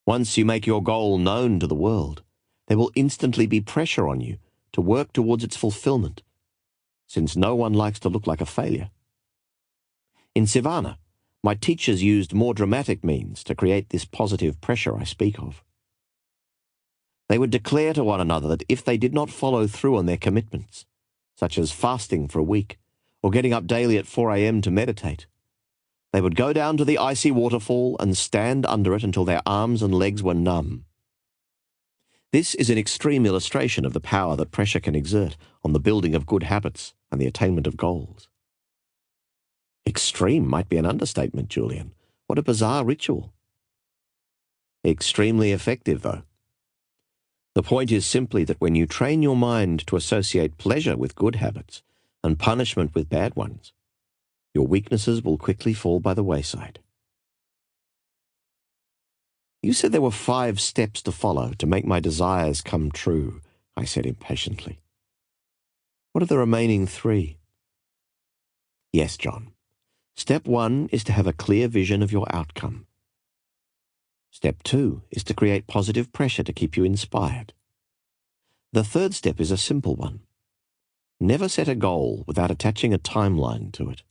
Once you make your goal known to the world, there will instantly be pressure on you to work towards its fulfillment, since no one likes to look like a failure. In Sivana, my teachers used more dramatic means to create this positive pressure I speak of. They would declare to one another that if they did not follow through on their commitments, such as fasting for a week or getting up daily at 4 a.m. to meditate, they would go down to the icy waterfall and stand under it until their arms and legs were numb. This is an extreme illustration of the power that pressure can exert on the building of good habits and the attainment of goals. Extreme might be an understatement, Julian. What a bizarre ritual. Extremely effective, though. The point is simply that when you train your mind to associate pleasure with good habits and punishment with bad ones, your weaknesses will quickly fall by the wayside. You said there were 5 steps to follow to make my desires come true, I said impatiently. What are the remaining 3? Yes, John. Step 1 is to have a clear vision of your outcome. Step 2 is to create positive pressure to keep you inspired. The third step is a simple one. Never set a goal without attaching a timeline to it.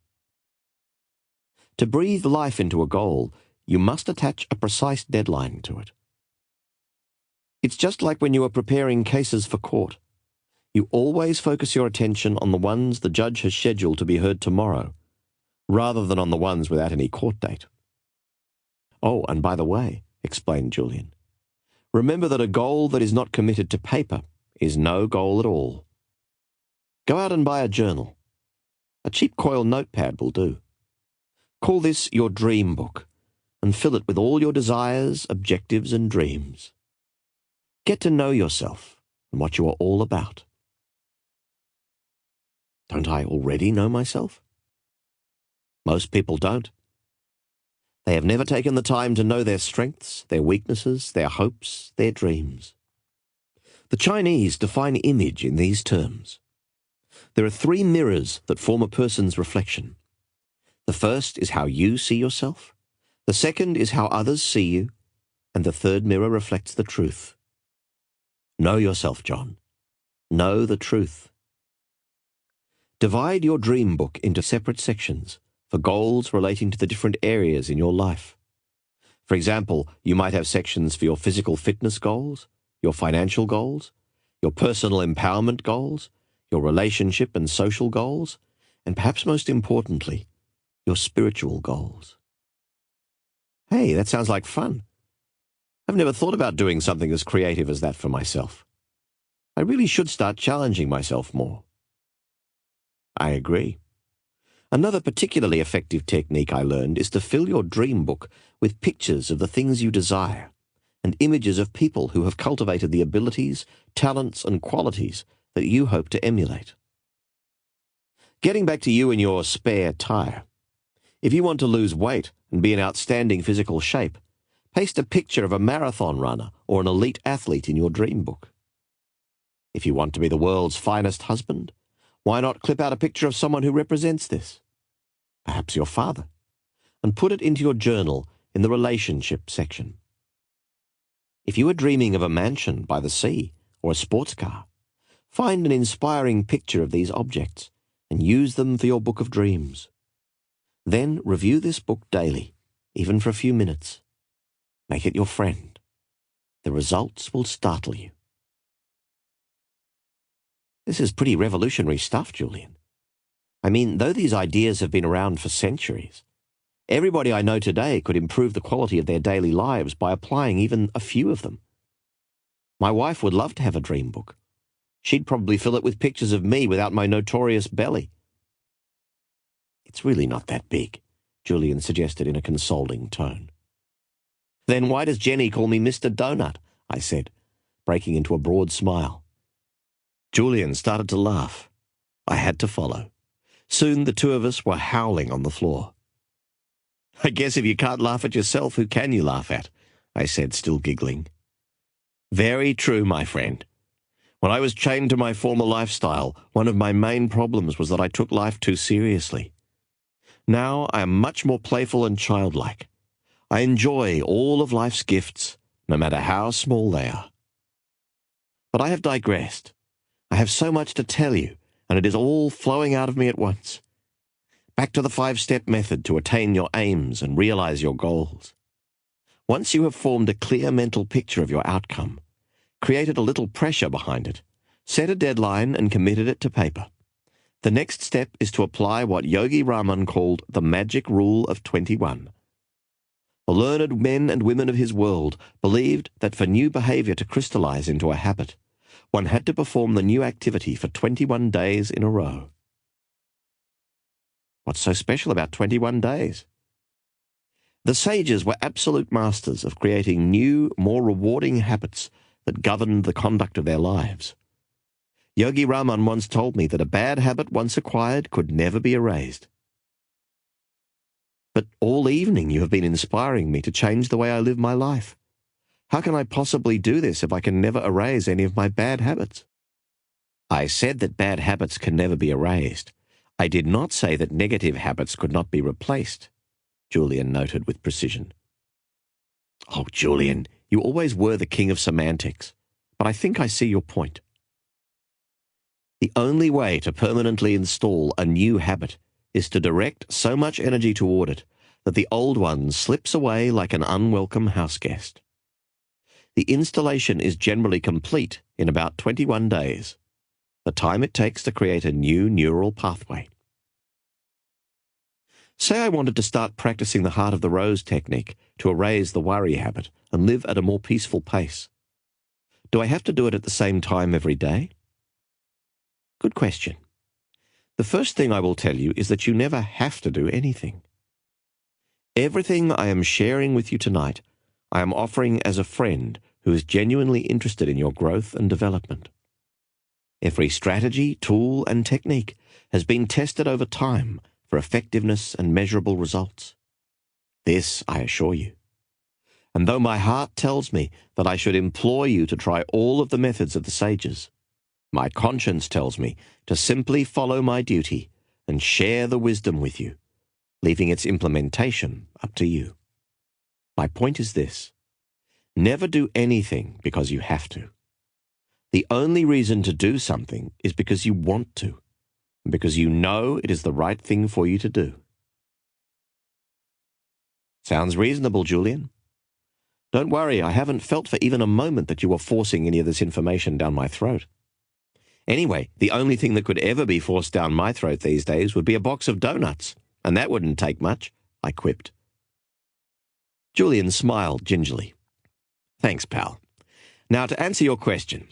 To breathe life into a goal, you must attach a precise deadline to it. It's just like when you are preparing cases for court. You always focus your attention on the ones the judge has scheduled to be heard tomorrow, rather than on the ones without any court date. Oh, and by the way, explained Julian, remember that a goal that is not committed to paper is no goal at all. Go out and buy a journal. A cheap coil notepad will do. Call this your dream book, and fill it with all your desires, objectives, and dreams. Get to know yourself and what you are all about. Don't I already know myself? Most people don't. They have never taken the time to know their strengths, their weaknesses, their hopes, their dreams. The Chinese define image in these terms. There are 3 mirrors that form a person's reflection. The first is how you see yourself, the second is how others see you, and the third mirror reflects the truth. Know yourself, John. Know the truth. Divide your dream book into separate sections for goals relating to the different areas in your life. For example, you might have sections for your physical fitness goals, your financial goals, your personal empowerment goals, your relationship and social goals, and perhaps most importantly, your spiritual goals. Hey, that sounds like fun. I've never thought about doing something as creative as that for myself. I really should start challenging myself more. I agree. Another particularly effective technique I learned is to fill your dream book with pictures of the things you desire and images of people who have cultivated the abilities, talents, and qualities that you hope to emulate. Getting back to you and your spare tire. If you want to lose weight and be in outstanding physical shape, paste a picture of a marathon runner or an elite athlete in your dream book. If you want to be the world's finest husband, why not clip out a picture of someone who represents this? Perhaps your father, and put it into your journal in the relationship section. If you are dreaming of a mansion by the sea or a sports car, find an inspiring picture of these objects and use them for your book of dreams. Then review this book daily, even for a few minutes. Make it your friend. The results will startle you. This is pretty revolutionary stuff, Julian. I mean, though these ideas have been around for centuries, everybody I know today could improve the quality of their daily lives by applying even a few of them. My wife would love to have a dream book. She'd probably fill it with pictures of me without my notorious belly. It's really not that big, Julian suggested in a consoling tone. Then why does Jenny call me Mr. Donut? I said, breaking into a broad smile. Julian started to laugh. I had to follow. Soon the two of us were howling on the floor. I guess if you can't laugh at yourself, who can you laugh at? I said, still giggling. Very true, my friend. When I was chained to my former lifestyle, one of my main problems was that I took life too seriously. Now I am much more playful and childlike. I enjoy all of life's gifts, no matter how small they are. But I have digressed. I have so much to tell you, and it is all flowing out of me at once. Back to the 5-step method to attain your aims and realize your goals. Once you have formed a clear mental picture of your outcome, created a little pressure behind it, set a deadline and committed it to paper. The next step is to apply what Yogi Raman called the magic rule of 21. The learned men and women of his world believed that for new behavior to crystallize into a habit, one had to perform the new activity for 21 days in a row. What's so special about 21 days? The sages were absolute masters of creating new, more rewarding habits that governed the conduct of their lives. Yogi Raman once told me that a bad habit once acquired could never be erased. But all evening you have been inspiring me to change the way I live my life. How can I possibly do this if I can never erase any of my bad habits? I said that bad habits can never be erased. I did not say that negative habits could not be replaced, Julian noted with precision. Oh, Julian, you always were the king of semantics, but I think I see your point. The only way to permanently install a new habit is to direct so much energy toward it that the old one slips away like an unwelcome house guest. The installation is generally complete in about 21 days. the time it takes to create a new neural pathway. Say I wanted to start practicing the heart of the rose technique to erase the worry habit and live at a more peaceful pace. Do I have to do it at the same time every day? Good question. The first thing I will tell you is that you never have to do anything. Everything I am sharing with you tonight, I am offering as a friend who is genuinely interested in your growth and development. Every strategy, tool, and technique has been tested over time for effectiveness and measurable results. This I assure you. And though my heart tells me that I should implore you to try all of the methods of the sages, my conscience tells me to simply follow my duty and share the wisdom with you, leaving its implementation up to you. My point is this: never do anything because you have to. The only reason to do something is because you want to, and because you know it is the right thing for you to do. Sounds reasonable, Julian. Don't worry, I haven't felt for even a moment that you were forcing any of this information down my throat. Anyway, the only thing that could ever be forced down my throat these days would be a box of donuts, and that wouldn't take much, I quipped. Julian smiled gingerly. Thanks, pal. Now, to answer your question,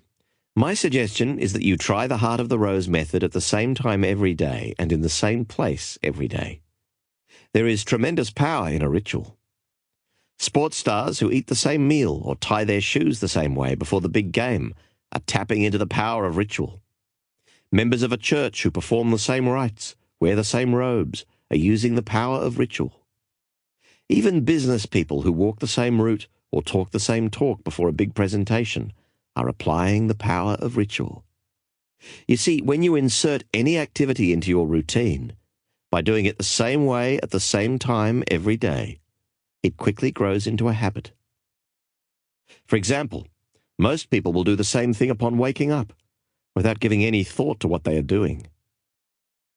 my suggestion is that you try the Heart of the Rose method at the same time every day and in the same place every day. There is tremendous power in a ritual. Sports stars who eat the same meal or tie their shoes the same way before the big game are tapping into the power of ritual. Members of a church who perform the same rites, wear the same robes, are using the power of ritual. Even business people who walk the same route or talk the same talk before a big presentation are applying the power of ritual. You see, when you insert any activity into your routine, by doing it the same way at the same time every day, it quickly grows into a habit. For example, most people will do the same thing upon waking up, without giving any thought to what they are doing.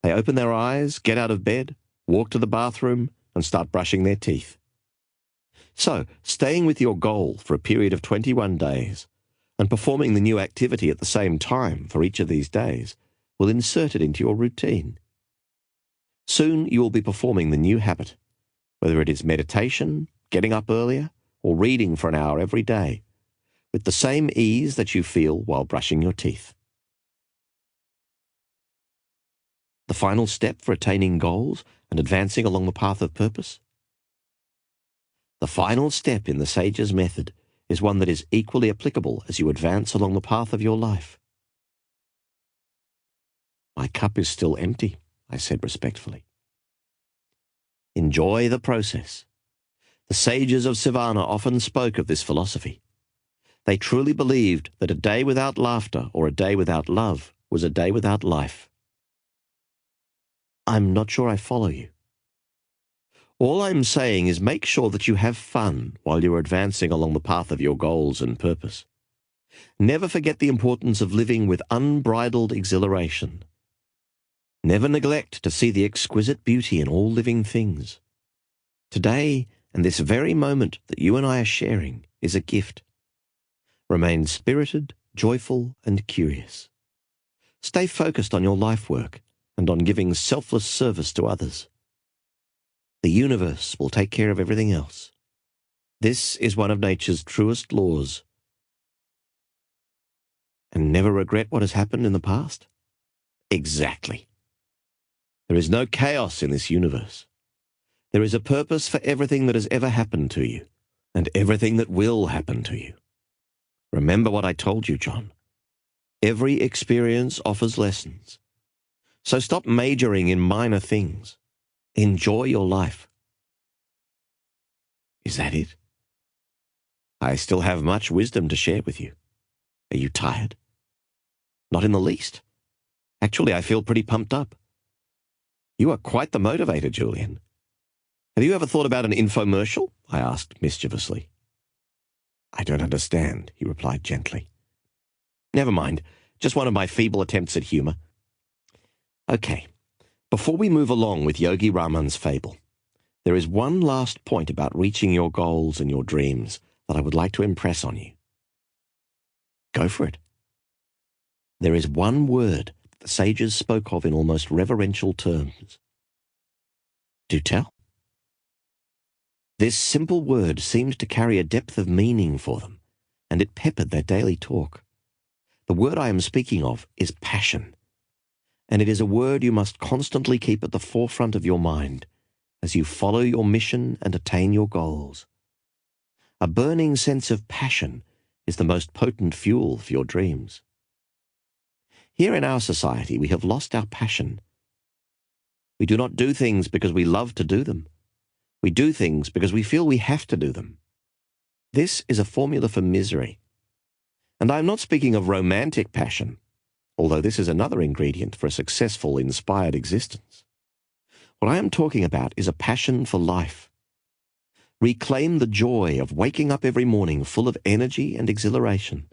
They open their eyes, get out of bed, walk to the bathroom, and start brushing their teeth. So, staying with your goal for a period of 21 days and performing the new activity at the same time for each of these days will insert it into your routine. Soon you will be performing the new habit, whether it is meditation, getting up earlier, or reading for an hour every day, with the same ease that you feel while brushing your teeth. The final step for attaining goals and advancing along the path of purpose? The final step in the Sage's method is one that is equally applicable as you advance along the path of your life. My cup is still empty, I said respectfully. Enjoy the process. The sages of Savannah often spoke of this philosophy. They truly believed that a day without laughter or a day without love was a day without life. I'm not sure I follow you. All I'm saying is make sure that you have fun while you're advancing along the path of your goals and purpose. Never forget the importance of living with unbridled exhilaration. Never neglect to see the exquisite beauty in all living things. Today, and this very moment that you and I are sharing, is a gift. Remain spirited, joyful, and curious. Stay focused on your life work and on giving selfless service to others. The universe will take care of everything else. This is one of nature's truest laws. And never regret what has happened in the past? Exactly. There is no chaos in this universe. There is a purpose for everything that has ever happened to you, and everything that will happen to you. Remember what I told you, John. Every experience offers lessons. So stop majoring in minor things. Enjoy your life. Is that it? I still have much wisdom to share with you. Are you tired? Not in the least. Actually, I feel pretty pumped up. You are quite the motivator, Julian. Have you ever thought about an infomercial? I asked mischievously. I don't understand, he replied gently. Never mind, just one of my feeble attempts at humor. Okay, before we move along with Yogi Raman's Fable, there is one last point about reaching your goals and your dreams that I would like to impress on you. Go for it. There is one word that the sages spoke of in almost reverential terms. Do tell. This simple word seemed to carry a depth of meaning for them, and it peppered their daily talk. The word I am speaking of is passion, and it is a word you must constantly keep at the forefront of your mind as you follow your mission and attain your goals. A burning sense of passion is the most potent fuel for your dreams. Here in our society, we have lost our passion. We do not do things because we love to do them. We do things because we feel we have to do them. This is a formula for misery. And I am not speaking of romantic passion, although this is another ingredient for a successful, inspired existence. What I am talking about is a passion for life. Reclaim the joy of waking up every morning full of energy and exhilaration.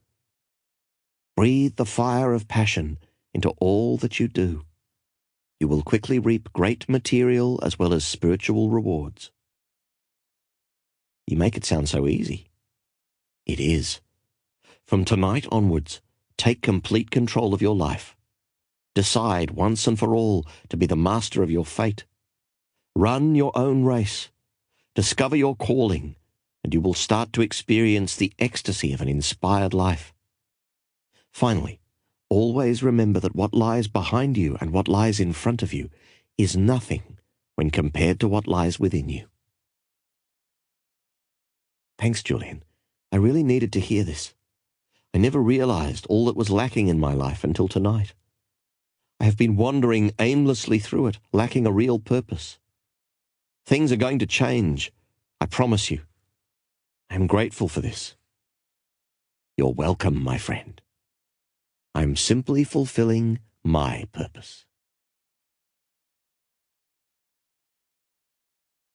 Breathe the fire of passion into all that you do. You will quickly reap great material as well as spiritual rewards. You make it sound so easy. It is. From tonight onwards, take complete control of your life. Decide once and for all to be the master of your fate. Run your own race. Discover your calling, and you will start to experience the ecstasy of an inspired life. Finally, always remember that what lies behind you and what lies in front of you is nothing when compared to what lies within you. Thanks, Julian. I really needed to hear this. I never realized all that was lacking in my life until tonight. I have been wandering aimlessly through it, lacking a real purpose. Things are going to change, I promise you. I am grateful for this. You're welcome, my friend. I'm simply fulfilling my purpose.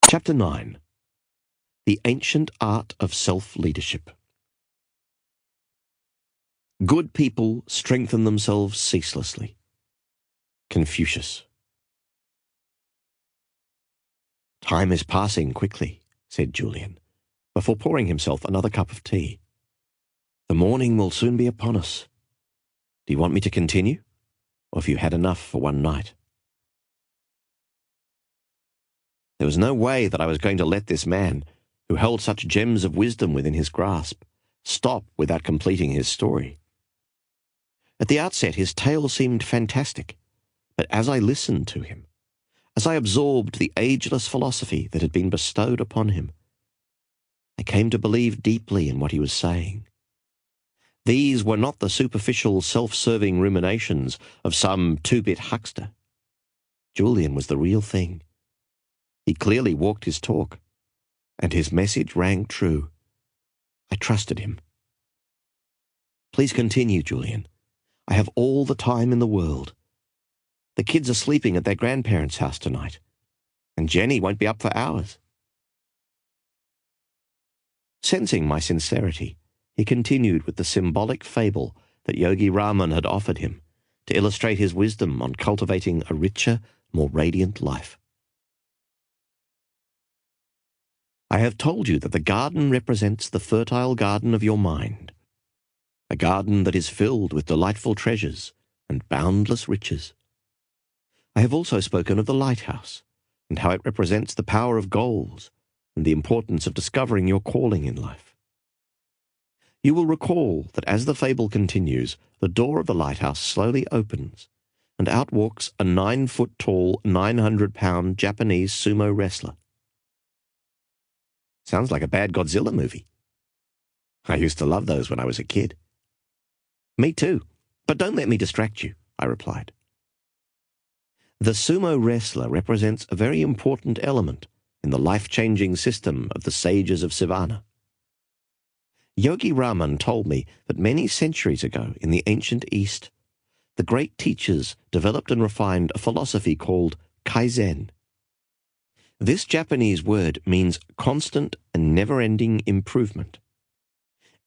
Chapter 9. The Ancient Art of Self-Leadership. Good people strengthen themselves ceaselessly. Confucius. Time is passing quickly, said Julian, before pouring himself another cup of tea. The morning will soon be upon us. Do you want me to continue, or have you had enough for one night? There was no way that I was going to let this man, who held such gems of wisdom within his grasp, stop without completing his story. At the outset, his tale seemed fantastic, but as I listened to him, as I absorbed the ageless philosophy that had been bestowed upon him, I came to believe deeply in what he was saying. These were not the superficial, self-serving ruminations of some two-bit huckster. Julian was the real thing. He clearly walked his talk, and his message rang true. I trusted him. Please continue, Julian. I have all the time in the world. The kids are sleeping at their grandparents' house tonight, and Jenny won't be up for hours. Sensing my sincerity, he continued with the symbolic fable that Yogi Raman had offered him to illustrate his wisdom on cultivating a richer, more radiant life. I have told you that the garden represents the fertile garden of your mind, a garden that is filled with delightful treasures and boundless riches. I have also spoken of the lighthouse and how it represents the power of goals and the importance of discovering your calling in life. You will recall that as the fable continues, the door of the lighthouse slowly opens, and out walks a 9-foot-tall, 900-pound Japanese sumo wrestler. Sounds like a bad Godzilla movie. I used to love those when I was a kid. Me too, but don't let me distract you, I replied. The sumo wrestler represents a very important element in the life-changing system of the sages of Savannah. Yogi Raman told me that many centuries ago in the ancient East, the great teachers developed and refined a philosophy called Kaizen. This Japanese word means constant and never-ending improvement,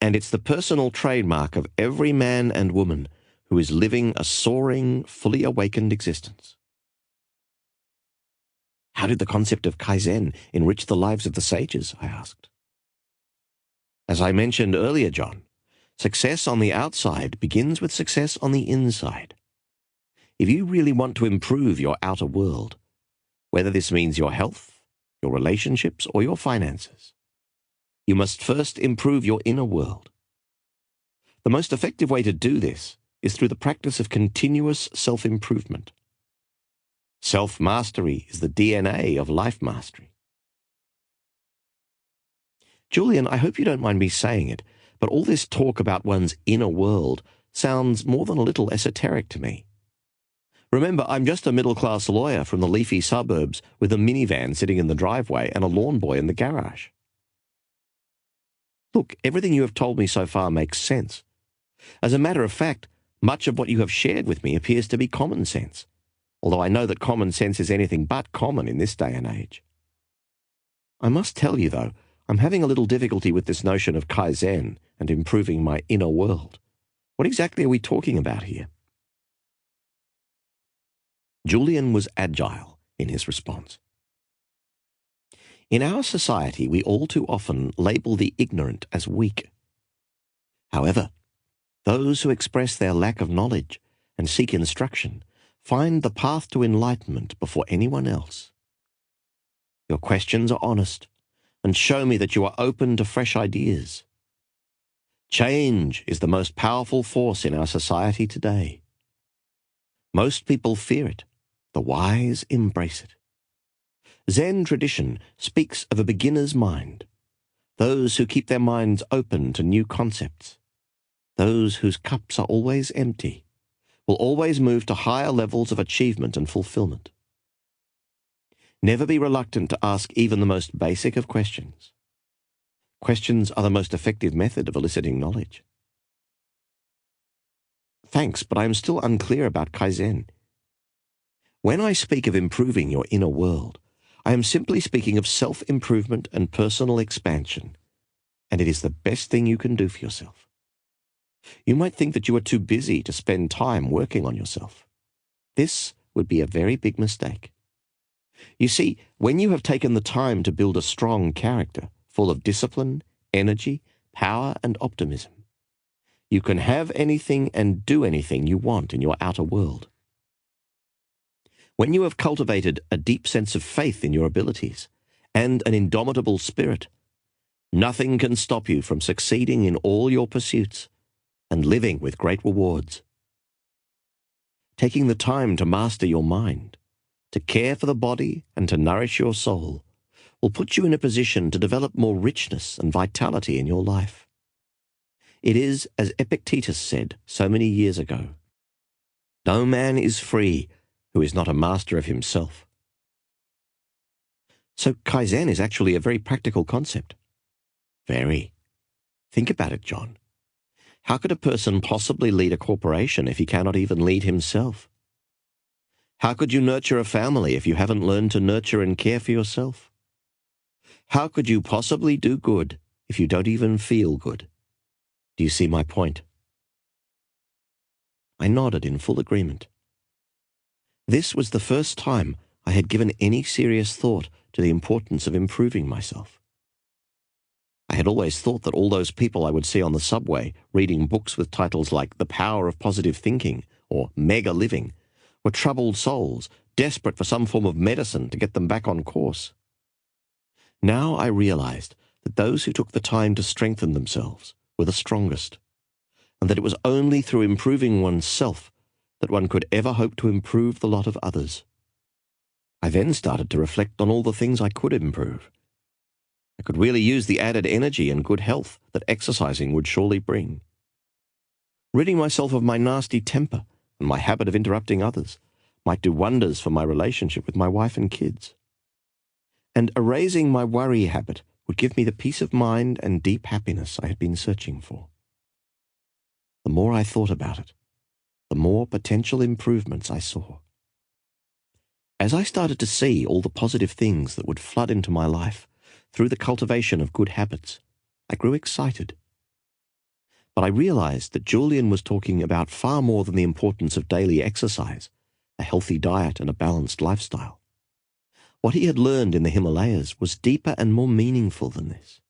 and it's the personal trademark of every man and woman who is living a soaring, fully awakened existence. How did the concept of Kaizen enrich the lives of the sages? I asked. As I mentioned earlier, John, Success on the outside begins with success on the inside. If you really want to improve your outer world, whether this means your health, your relationships, or your finances, you must first improve your inner world. The most effective way to do this is through the practice of continuous self-improvement. Self-mastery is the DNA of life mastery. Julian, I hope you don't mind me saying it, but all this talk about one's inner world sounds more than a little esoteric to me. Remember, I'm just a middle-class lawyer from the leafy suburbs with a minivan sitting in the driveway and a lawn boy in the garage. Look, everything you have told me so far makes sense. As a matter of fact, much of what you have shared with me appears to be common sense, although I know that common sense is anything but common in this day and age. I must tell you, though, I'm having a little difficulty with this notion of Kaizen and improving my inner world. What exactly are we talking about here? Julian was agile in his response. In our society, we all too often label the ignorant as weak. However, those who express their lack of knowledge and seek instruction find the path to enlightenment before anyone else. Your questions are honest and show me that you are open to fresh ideas. Change is the most powerful force in our society today. Most people fear it. The wise embrace it. Zen tradition speaks of a beginner's mind, those who keep their minds open to new concepts. Those whose cups are always empty will always move to higher levels of achievement and fulfillment. Never be reluctant to ask even the most basic of questions. Questions are the most effective method of eliciting knowledge. Thanks, but I am still unclear about Kaizen. When I speak of improving your inner world, I am simply speaking of self-improvement and personal expansion, and it is the best thing you can do for yourself. You might think that you are too busy to spend time working on yourself. This would be a very big mistake. You see, when you have taken the time to build a strong character, full of discipline, energy, power, and optimism, you can have anything and do anything you want in your outer world. When you have cultivated a deep sense of faith in your abilities and an indomitable spirit, nothing can stop you from succeeding in all your pursuits and living with great rewards. Taking the time to master your mind, to care for the body and to nourish your soul will put you in a position to develop more richness and vitality in your life. It is, as Epictetus said so many years ago, "No man is free who is not a master of himself." So Kaizen is actually a very practical concept. Very. Think about it, John. How could a person possibly lead a corporation if he cannot even lead himself? How could you nurture a family if you haven't learned to nurture and care for yourself? How could you possibly do good if you don't even feel good? Do you see my point? I nodded in full agreement. This was the first time I had given any serious thought to the importance of improving myself. I had always thought that all those people I would see on the subway reading books with titles like The Power of Positive Thinking or Mega Living were troubled souls, desperate for some form of medicine to get them back on course. Now I realized that those who took the time to strengthen themselves were the strongest, and that it was only through improving oneself that one could ever hope to improve the lot of others. I then started to reflect on all the things I could improve. I could really use the added energy and good health that exercising would surely bring. Ridding myself of my nasty temper and my habit of interrupting others might do wonders for my relationship with my wife and kids. And erasing my worry habit would give me the peace of mind and deep happiness I had been searching for. The more I thought about it, the more potential improvements I saw. As I started to see all the positive things that would flood into my life through the cultivation of good habits, I grew excited. But I realized that Julian was talking about far more than the importance of daily exercise, a healthy diet, and a balanced lifestyle. What he had learned in the Himalayas was deeper and more meaningful than this.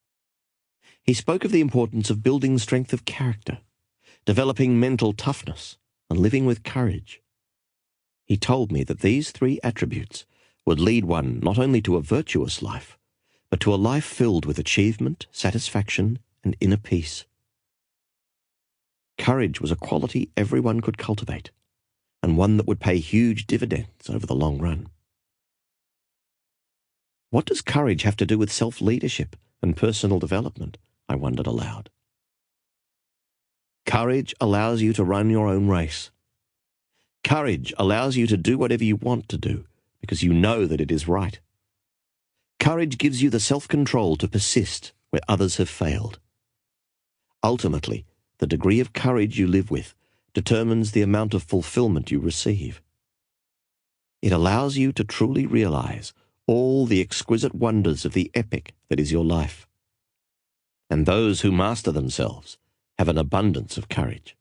He spoke of the importance of building strength of character, developing mental toughness, and living with courage. He told me that these three attributes would lead one not only to a virtuous life, but to a life filled with achievement, satisfaction, and inner peace. Courage was a quality everyone could cultivate, and one that would pay huge dividends over the long run. What does courage have to do with self-leadership and personal development? I wondered aloud. Courage allows you to run your own race. Courage allows you to do whatever you want to do because you know that it is right. Courage gives you the self-control to persist where others have failed. Ultimately, the degree of courage you live with determines the amount of fulfillment you receive. It allows you to truly realize all the exquisite wonders of the epic that is your life. And those who master themselves have an abundance of courage.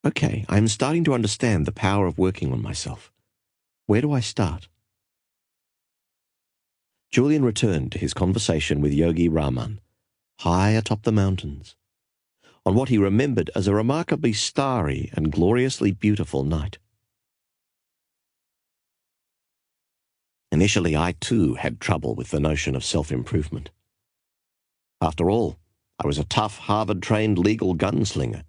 Okay, I'm starting to understand the power of working on myself. Where do I start? Julian returned to his conversation with Yogi Raman, high atop the mountains, on what he remembered as a remarkably starry and gloriously beautiful night. Initially, I too had trouble with the notion of self-improvement. After all, I was a tough, Harvard-trained legal gunslinger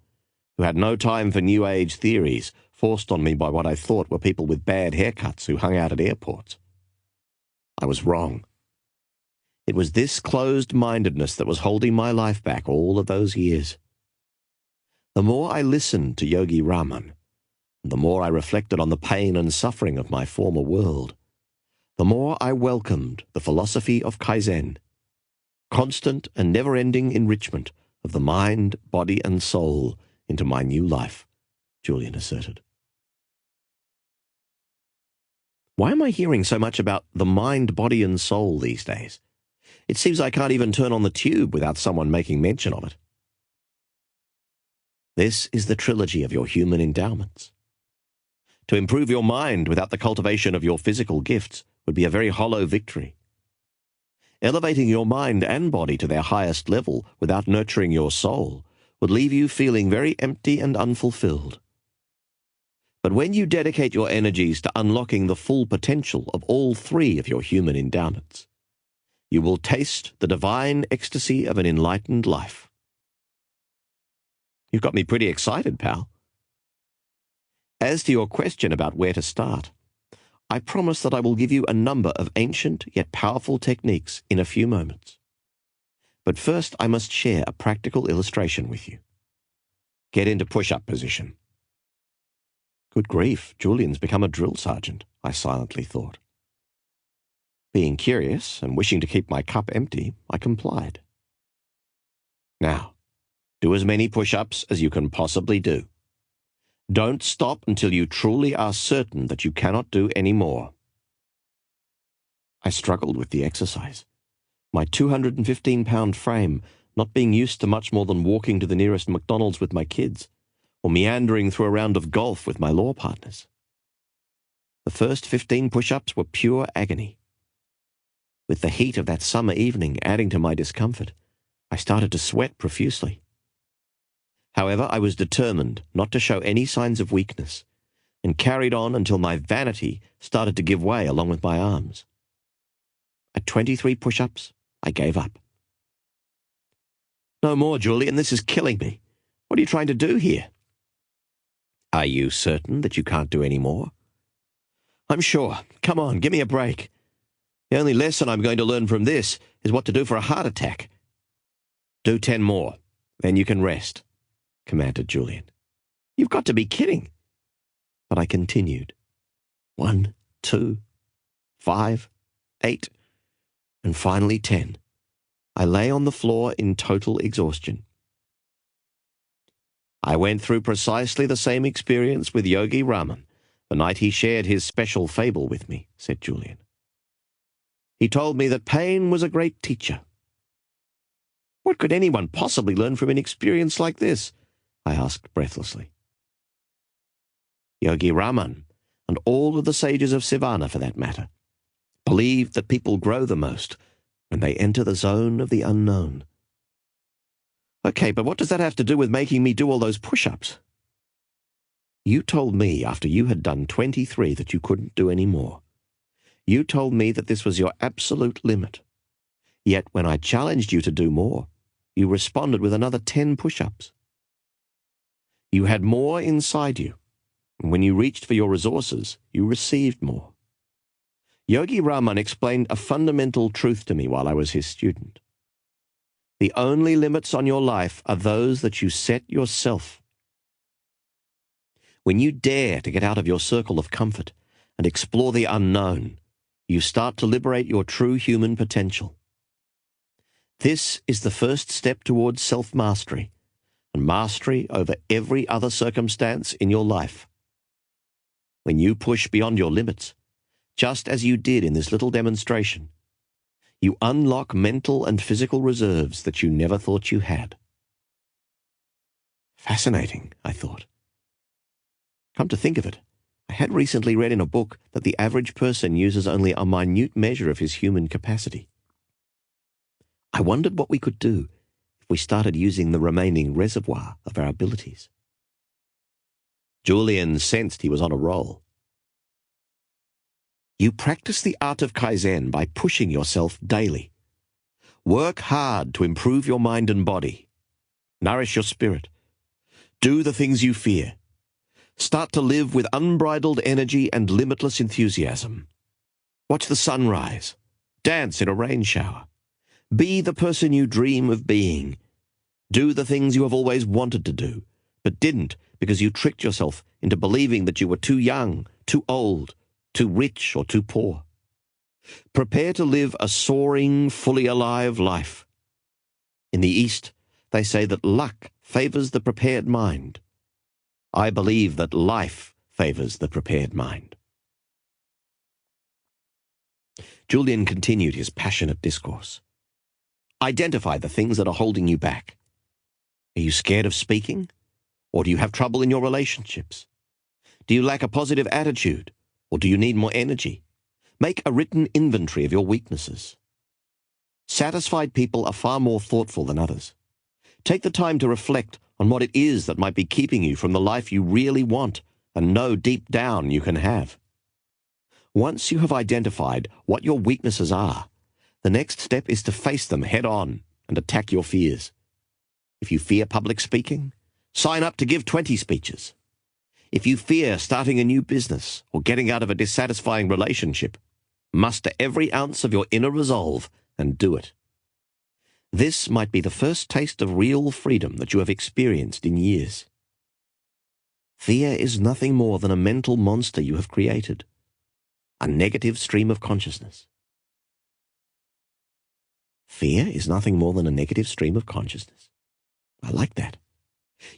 who had no time for New Age theories forced on me by what I thought were people with bad haircuts who hung out at airports. I was wrong. It was this closed-mindedness that was holding my life back all of those years. The more I listened to Yogi Raman, and the more I reflected on the pain and suffering of my former world, the more I welcomed the philosophy of Kaizen, constant and never-ending enrichment of the mind, body, and soul into my new life, Julian asserted. Why am I hearing so much about the mind, body, and soul these days? It seems I can't even turn on the tube without someone making mention of it. This is the trilogy of your human endowments. To improve your mind without the cultivation of your physical gifts would be a very hollow victory. Elevating your mind and body to their highest level without nurturing your soul would leave you feeling very empty and unfulfilled. But when you dedicate your energies to unlocking the full potential of all three of your human endowments, you will taste the divine ecstasy of an enlightened life. You've got me pretty excited, pal. As to your question about where to start, I promise that I will give you a number of ancient yet powerful techniques in a few moments. But first, I must share a practical illustration with you. Get into push-up position. Good grief, Julian's become a drill sergeant, I silently thought. Being curious and wishing to keep my cup empty, I complied. Now, do as many push-ups as you can possibly do. Don't stop until you truly are certain that you cannot do any more. I struggled with the exercise, my 215-pound frame not being used to much more than walking to the nearest McDonald's with my kids, or meandering through a round of golf with my law partners. The first 15 push-ups were pure agony. With the heat of that summer evening adding to my discomfort, I started to sweat profusely. However, I was determined not to show any signs of weakness, and carried on until my vanity started to give way along with my arms. At 23 push-ups, I gave up. No more, Julian, this is killing me. What are you trying to do here? Are you certain that you can't do any more? I'm sure. Come on, give me a break. The only lesson I'm going to learn from this is what to do for a heart attack. Do 10 more, then you can rest, commanded Julian. You've got to be kidding. But I continued. 1, 2, 5, 8, and finally 10. I lay on the floor in total exhaustion. I went through precisely the same experience with Yogi Raman the night he shared his special fable with me, said Julian. He told me that pain was a great teacher. What could anyone possibly learn from an experience like this? I asked breathlessly. Yogi Raman, and all of the sages of Sivana for that matter, believed that people grow the most when they enter the zone of the unknown. Okay, but what does that have to do with making me do all those push-ups? You told me after you had done 23 that you couldn't do any more. You told me that this was your absolute limit. Yet when I challenged you to do more, you responded with another 10 push-ups. You had more inside you, and when you reached for your resources, you received more. Yogi Raman explained a fundamental truth to me while I was his student. The only limits on your life are those that you set yourself. When you dare to get out of your circle of comfort and explore the unknown, you start to liberate your true human potential. This is the first step towards self-mastery, and mastery over every other circumstance in your life. When you push beyond your limits, just as you did in this little demonstration, you unlock mental and physical reserves that you never thought you had. Fascinating, I thought. Come to think of it, I had recently read in a book that the average person uses only a minute measure of his human capacity. I wondered what we could do if we started using the remaining reservoir of our abilities. Julian sensed he was on a roll. You practice the art of Kaizen by pushing yourself daily. Work hard to improve your mind and body. Nourish your spirit. Do the things you fear. Start to live with unbridled energy and limitless enthusiasm. Watch the sunrise. Dance in a rain shower. Be the person you dream of being. Do the things you have always wanted to do, but didn't because you tricked yourself into believing that you were too young, too old, too rich, or too poor. Prepare to live a soaring, fully alive life. In the East, they say that luck favors the prepared mind. I believe that life favors the prepared mind. Julian continued his passionate discourse. Identify the things that are holding you back. Are you scared of speaking? Or do you have trouble in your relationships? Do you lack a positive attitude? Or do you need more energy? Make a written inventory of your weaknesses. Satisfied people are far more thoughtful than others. Take the time to reflect on what it is that might be keeping you from the life you really want and know deep down you can have. Once you have identified what your weaknesses are, the next step is to face them head on and attack your fears. If you fear public speaking, sign up to give 20 speeches. If you fear starting a new business or getting out of a dissatisfying relationship, muster every ounce of your inner resolve and do it. This might be the first taste of real freedom that you have experienced in years. Fear is nothing more than a mental monster you have created, a negative stream of consciousness. Fear is nothing more than a negative stream of consciousness. I like that.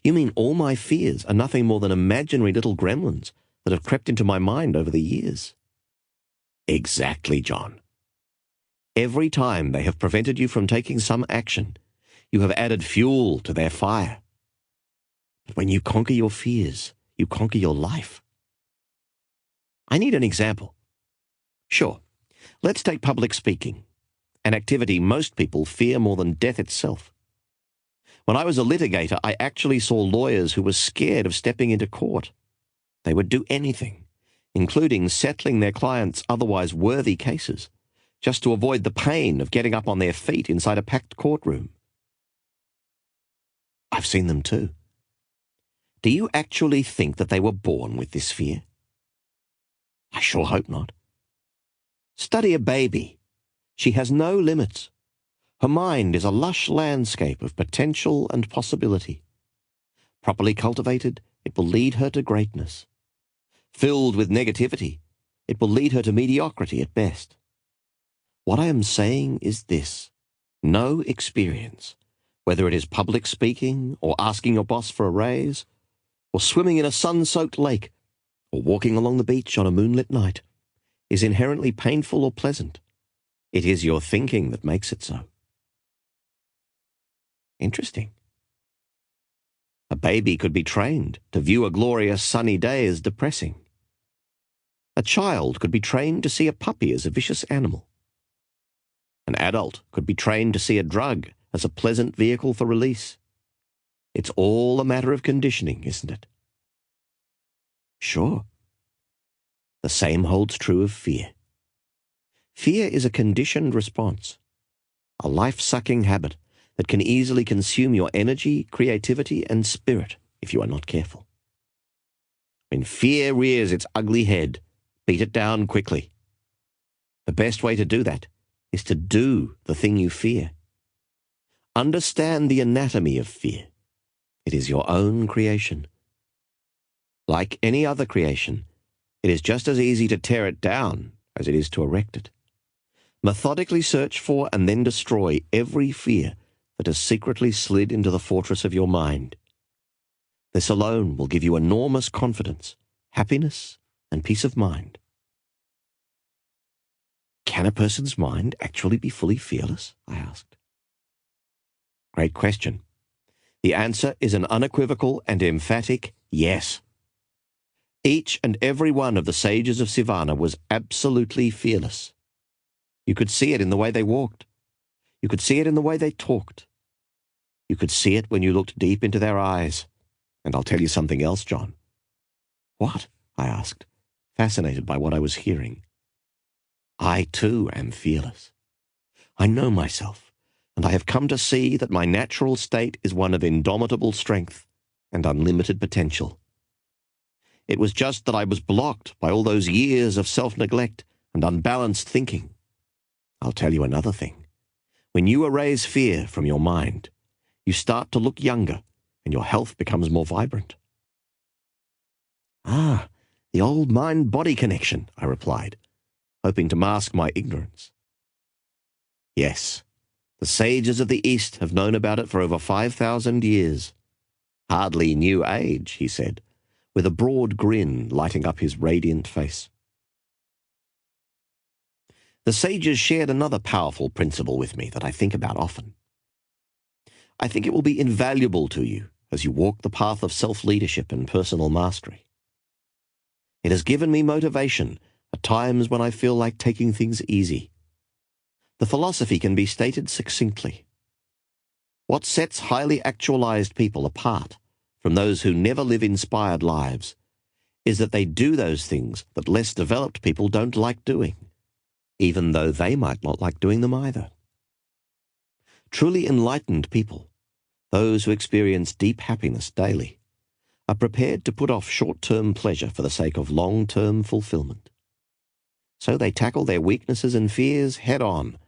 You mean all my fears are nothing more than imaginary little gremlins that have crept into my mind over the years? Exactly, John. Every time they have prevented you from taking some action, you have added fuel to their fire. But when you conquer your fears, you conquer your life. I need an example. Sure, let's take public speaking, an activity most people fear more than death itself. When I was a litigator, I actually saw lawyers who were scared of stepping into court. They would do anything, including settling their clients' otherwise worthy cases, just to avoid the pain of getting up on their feet inside a packed courtroom. I've seen them too. Do you actually think that they were born with this fear? I sure hope not. Study a baby. She has no limits. Her mind is a lush landscape of potential and possibility. Properly cultivated, it will lead her to greatness. Filled with negativity, it will lead her to mediocrity at best. What I am saying is this: no experience, whether it is public speaking or asking your boss for a raise, or swimming in a sun-soaked lake, or walking along the beach on a moonlit night, is inherently painful or pleasant. It is your thinking that makes it so. Interesting. A baby could be trained to view a glorious sunny day as depressing. A child could be trained to see a puppy as a vicious animal. An adult could be trained to see a drug as a pleasant vehicle for release. It's all a matter of conditioning, isn't it? Sure. The same holds true of fear. Fear is a conditioned response, a life-sucking habit that can easily consume your energy, creativity, and spirit if you are not careful. When fear rears its ugly head, beat it down quickly. The best way to do that is to do the thing you fear. Understand the anatomy of fear. It is your own creation. Like any other creation, it is just as easy to tear it down as it is to erect it. Methodically search for and then destroy every fear that has secretly slid into the fortress of your mind. This alone will give you enormous confidence, happiness, and peace of mind. Can a person's mind actually be fully fearless? I asked. Great question. The answer is an unequivocal and emphatic yes. Each and every one of the sages of Sivana was absolutely fearless. You could see it in the way they walked. You could see it in the way they talked. You could see it when you looked deep into their eyes. And I'll tell you something else, John. What? I asked, fascinated by what I was hearing. I, too, am fearless. I know myself, and I have come to see that my natural state is one of indomitable strength and unlimited potential. It was just that I was blocked by all those years of self-neglect and unbalanced thinking. I'll tell you another thing. When you erase fear from your mind, you start to look younger and your health becomes more vibrant. Ah, the old mind-body connection, I replied, hoping to mask my ignorance. Yes, the sages of the East have known about it for over 5,000 years. Hardly new age, he said, with a broad grin lighting up his radiant face. The sages shared another powerful principle with me that I think about often. I think it will be invaluable to you as you walk the path of self-leadership and personal mastery. It has given me motivation at times when I feel like taking things easy. The philosophy can be stated succinctly. What sets highly actualized people apart from those who never live inspired lives is that they do those things that less developed people don't like doing, even though they might not like doing them either. Truly enlightened people, those who experience deep happiness daily, are prepared to put off short-term pleasure for the sake of long-term fulfillment. So they tackle their weaknesses and fears head-on,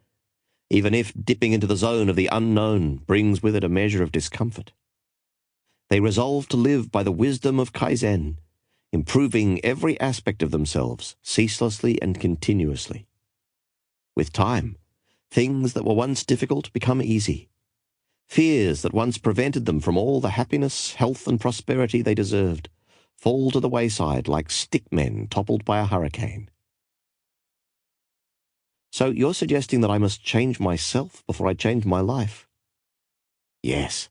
even if dipping into the zone of the unknown brings with it a measure of discomfort. They resolve to live by the wisdom of Kaizen, improving every aspect of themselves ceaselessly and continuously. With time, things that were once difficult become easy. Fears that once prevented them from all the happiness, health, and prosperity they deserved fall to the wayside like stickmen toppled by a hurricane. So you're suggesting that I must change myself before I change my life? Yes.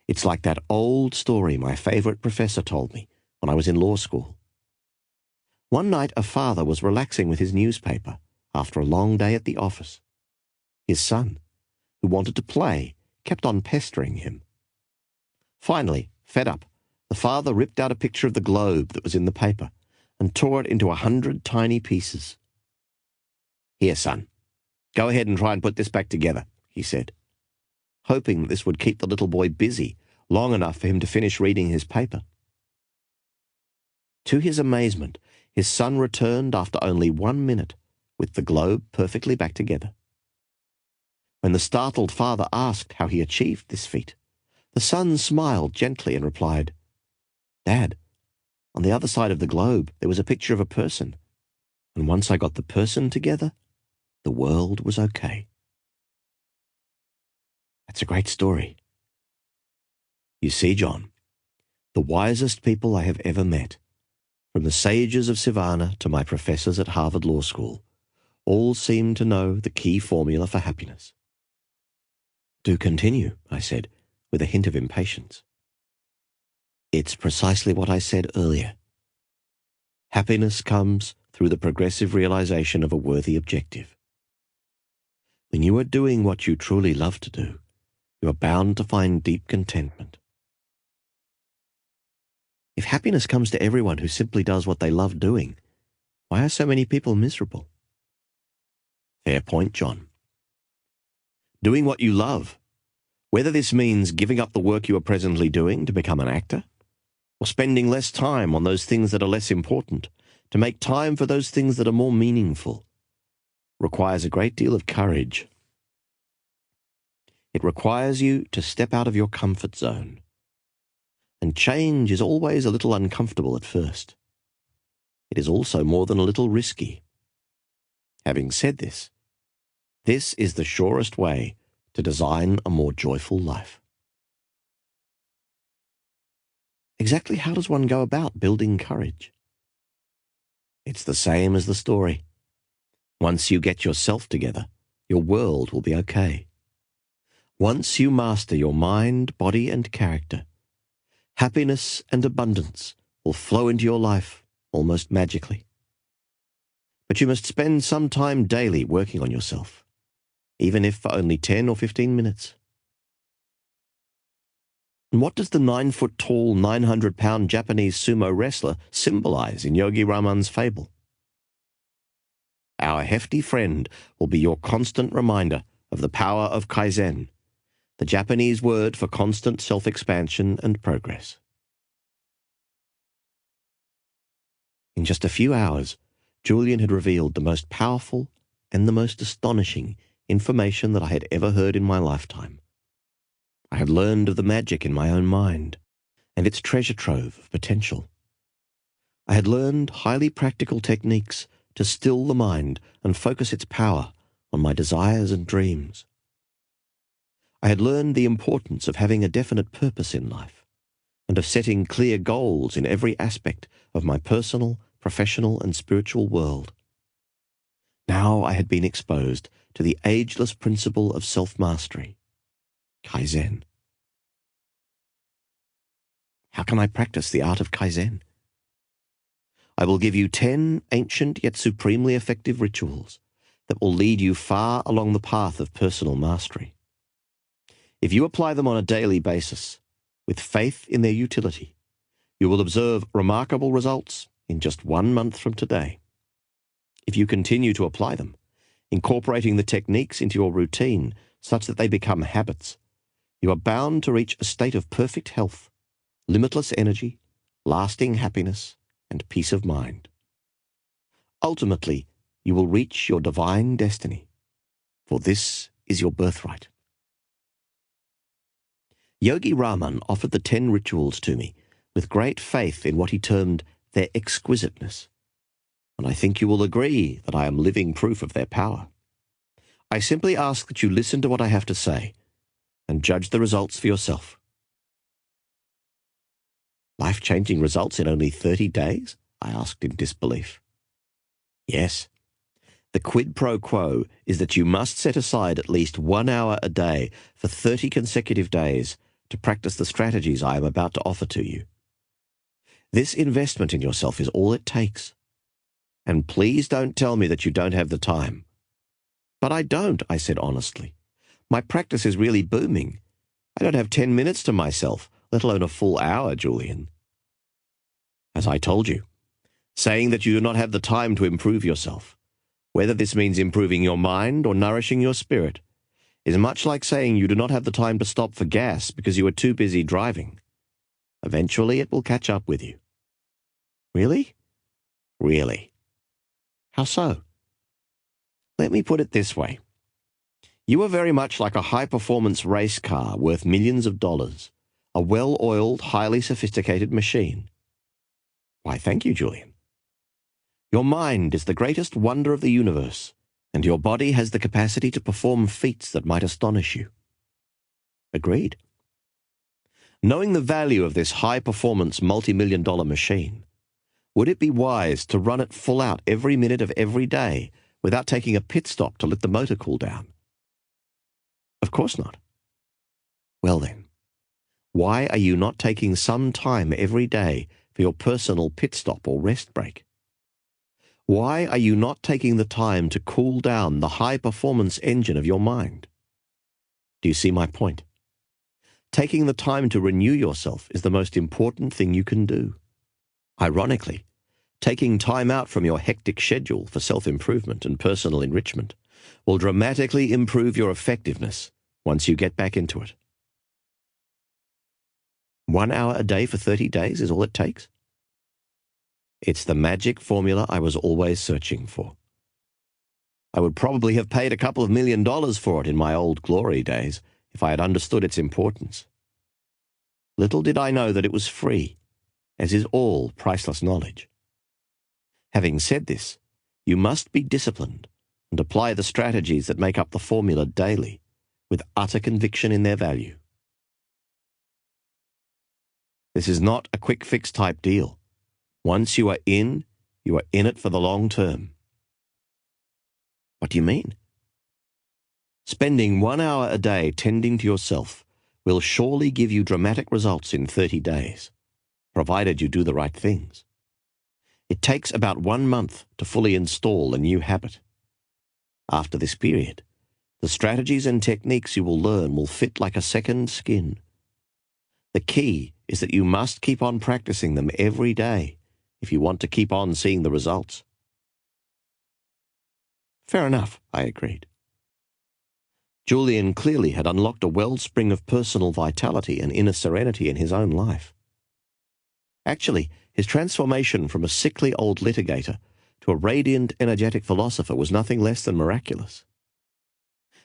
It's like that old story my favorite professor told me when I was in law school. One night a father was relaxing with his newspaper after a long day at the office. His son, who wanted to play, kept on pestering him. Finally, fed up, the father ripped out a picture of the globe that was in the paper and tore it into 100 tiny pieces. "Here, son, go ahead and try and put this back together," he said, hoping that this would keep the little boy busy long enough for him to finish reading his paper. To his amazement, his son returned after only 1 minute with the globe perfectly back together. When the startled father asked how he achieved this feat, the son smiled gently and replied, "Dad, on the other side of the globe there was a picture of a person, and once I got the person together, the world was okay." That's a great story. You see, John, the wisest people I have ever met, from the sages of Sivana to my professors at Harvard Law School, all seem to know the key formula for happiness. "Do continue," I said, with a hint of impatience. "It's precisely what I said earlier. Happiness comes through the progressive realization of a worthy objective. When you are doing what you truly love to do, you are bound to find deep contentment. If happiness comes to everyone who simply does what they love doing, why are so many people miserable? Fair point, John. Doing what you love, whether this means giving up the work you are presently doing to become an actor, or spending less time on those things that are less important, to make time for those things that are more meaningful, requires a great deal of courage. It requires you to step out of your comfort zone. And change is always a little uncomfortable at first. It is also more than a little risky. Having said this, this is the surest way to design a more joyful life. Exactly how does one go about building courage? It's the same as the story. Once you get yourself together, your world will be okay. Once you master your mind, body, and character, happiness and abundance will flow into your life almost magically. But you must spend some time daily working on yourself, even if for only 10 or 15 minutes. And what does the 9-foot-tall, 900-pound Japanese sumo wrestler symbolize in Yogi Raman's Fable? Our hefty friend will be your constant reminder of the power of Kaizen, the Japanese word for constant self-expansion and progress. In just a few hours, Julian had revealed the most powerful and the most astonishing information that I had ever heard in my lifetime. I had learned of the magic in my own mind and its treasure trove of potential. I had learned highly practical techniques to still the mind and focus its power on my desires and dreams. I had learned the importance of having a definite purpose in life and of setting clear goals in every aspect of my personal, professional, and spiritual world. Now I had been exposed to the ageless principle of self-mastery, Kaizen. How can I practice the art of Kaizen? I will give you 10 ancient yet supremely effective rituals that will lead you far along the path of personal mastery. If you apply them on a daily basis, with faith in their utility, you will observe remarkable results in just 1 month from today. If you continue to apply them, incorporating the techniques into your routine such that they become habits, you are bound to reach a state of perfect health, limitless energy, lasting happiness, and peace of mind. Ultimately, you will reach your divine destiny, for this is your birthright. Yogi Raman offered the 10 rituals to me with great faith in what he termed their exquisiteness, and I think you will agree that I am living proof of their power. I simply ask that you listen to what I have to say and judge the results for yourself. Life-changing results in only 30 days? I asked in disbelief. Yes. The quid pro quo is that you must set aside at least 1 hour a day for 30 consecutive days to practice the strategies I am about to offer to you. This investment in yourself is all it takes. And please don't tell me that you don't have the time. But I don't, I said honestly. My practice is really booming. I don't have 10 minutes to myself, let alone a full hour, Julian. As I told you, saying that you do not have the time to improve yourself, whether this means improving your mind or nourishing your spirit, is much like saying you do not have the time to stop for gas because you are too busy driving. Eventually it will catch up with you. Really? Really. How so? Let me put it this way. You are very much like a high-performance race car worth millions of dollars, a well-oiled, highly sophisticated machine. Why, thank you, Julian. Your mind is the greatest wonder of the universe, and your body has the capacity to perform feats that might astonish you. Agreed. Knowing the value of this high-performance multi-million-dollar machine, would it be wise to run it full out every minute of every day without taking a pit stop to let the motor cool down? Of course not. Well then, why are you not taking some time every day for your personal pit stop or rest break? Why are you not taking the time to cool down the high-performance engine of your mind? Do you see my point? Taking the time to renew yourself is the most important thing you can do. Ironically, taking time out from your hectic schedule for self-improvement and personal enrichment will dramatically improve your effectiveness once you get back into it. 1 hour a day for 30 days is all it takes? It's the magic formula I was always searching for. I would probably have paid a couple of $1 million for it in my old glory days if I had understood its importance. Little did I know that it was free, as is all priceless knowledge. Having said this, you must be disciplined and apply the strategies that make up the formula daily, with utter conviction in their value. This is not a quick fix type deal. Once you are in it for the long term. What do you mean? Spending 1 hour a day tending to yourself will surely give you dramatic results in 30 days, provided you do the right things. It takes about 1 month to fully install a new habit. After this period, the strategies and techniques you will learn will fit like a second skin. The key is that you must keep on practicing them every day if you want to keep on seeing the results. Fair enough, I agreed. Julian clearly had unlocked a wellspring of personal vitality and inner serenity in his own life. Actually, his transformation from a sickly old litigator to a radiant, energetic philosopher was nothing less than miraculous.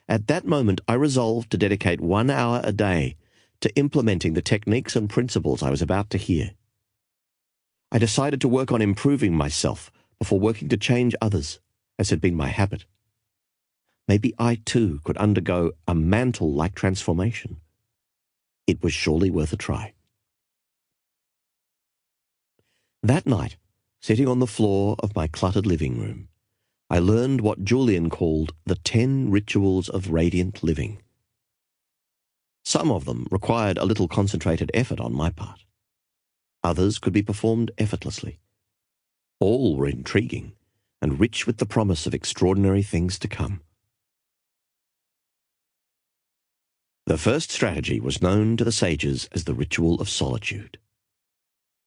At that moment, I resolved to dedicate 1 hour a day to implementing the techniques and principles I was about to hear. I decided to work on improving myself before working to change others, as had been my habit. Maybe I too could undergo a Mantle-like transformation. It was surely worth a try. That night, sitting on the floor of my cluttered living room, I learned what Julian called the 10 rituals of radiant living. Some of them required a little concentrated effort on my part. Others could be performed effortlessly. All were intriguing and rich with the promise of extraordinary things to come. The first strategy was known to the sages as the ritual of solitude.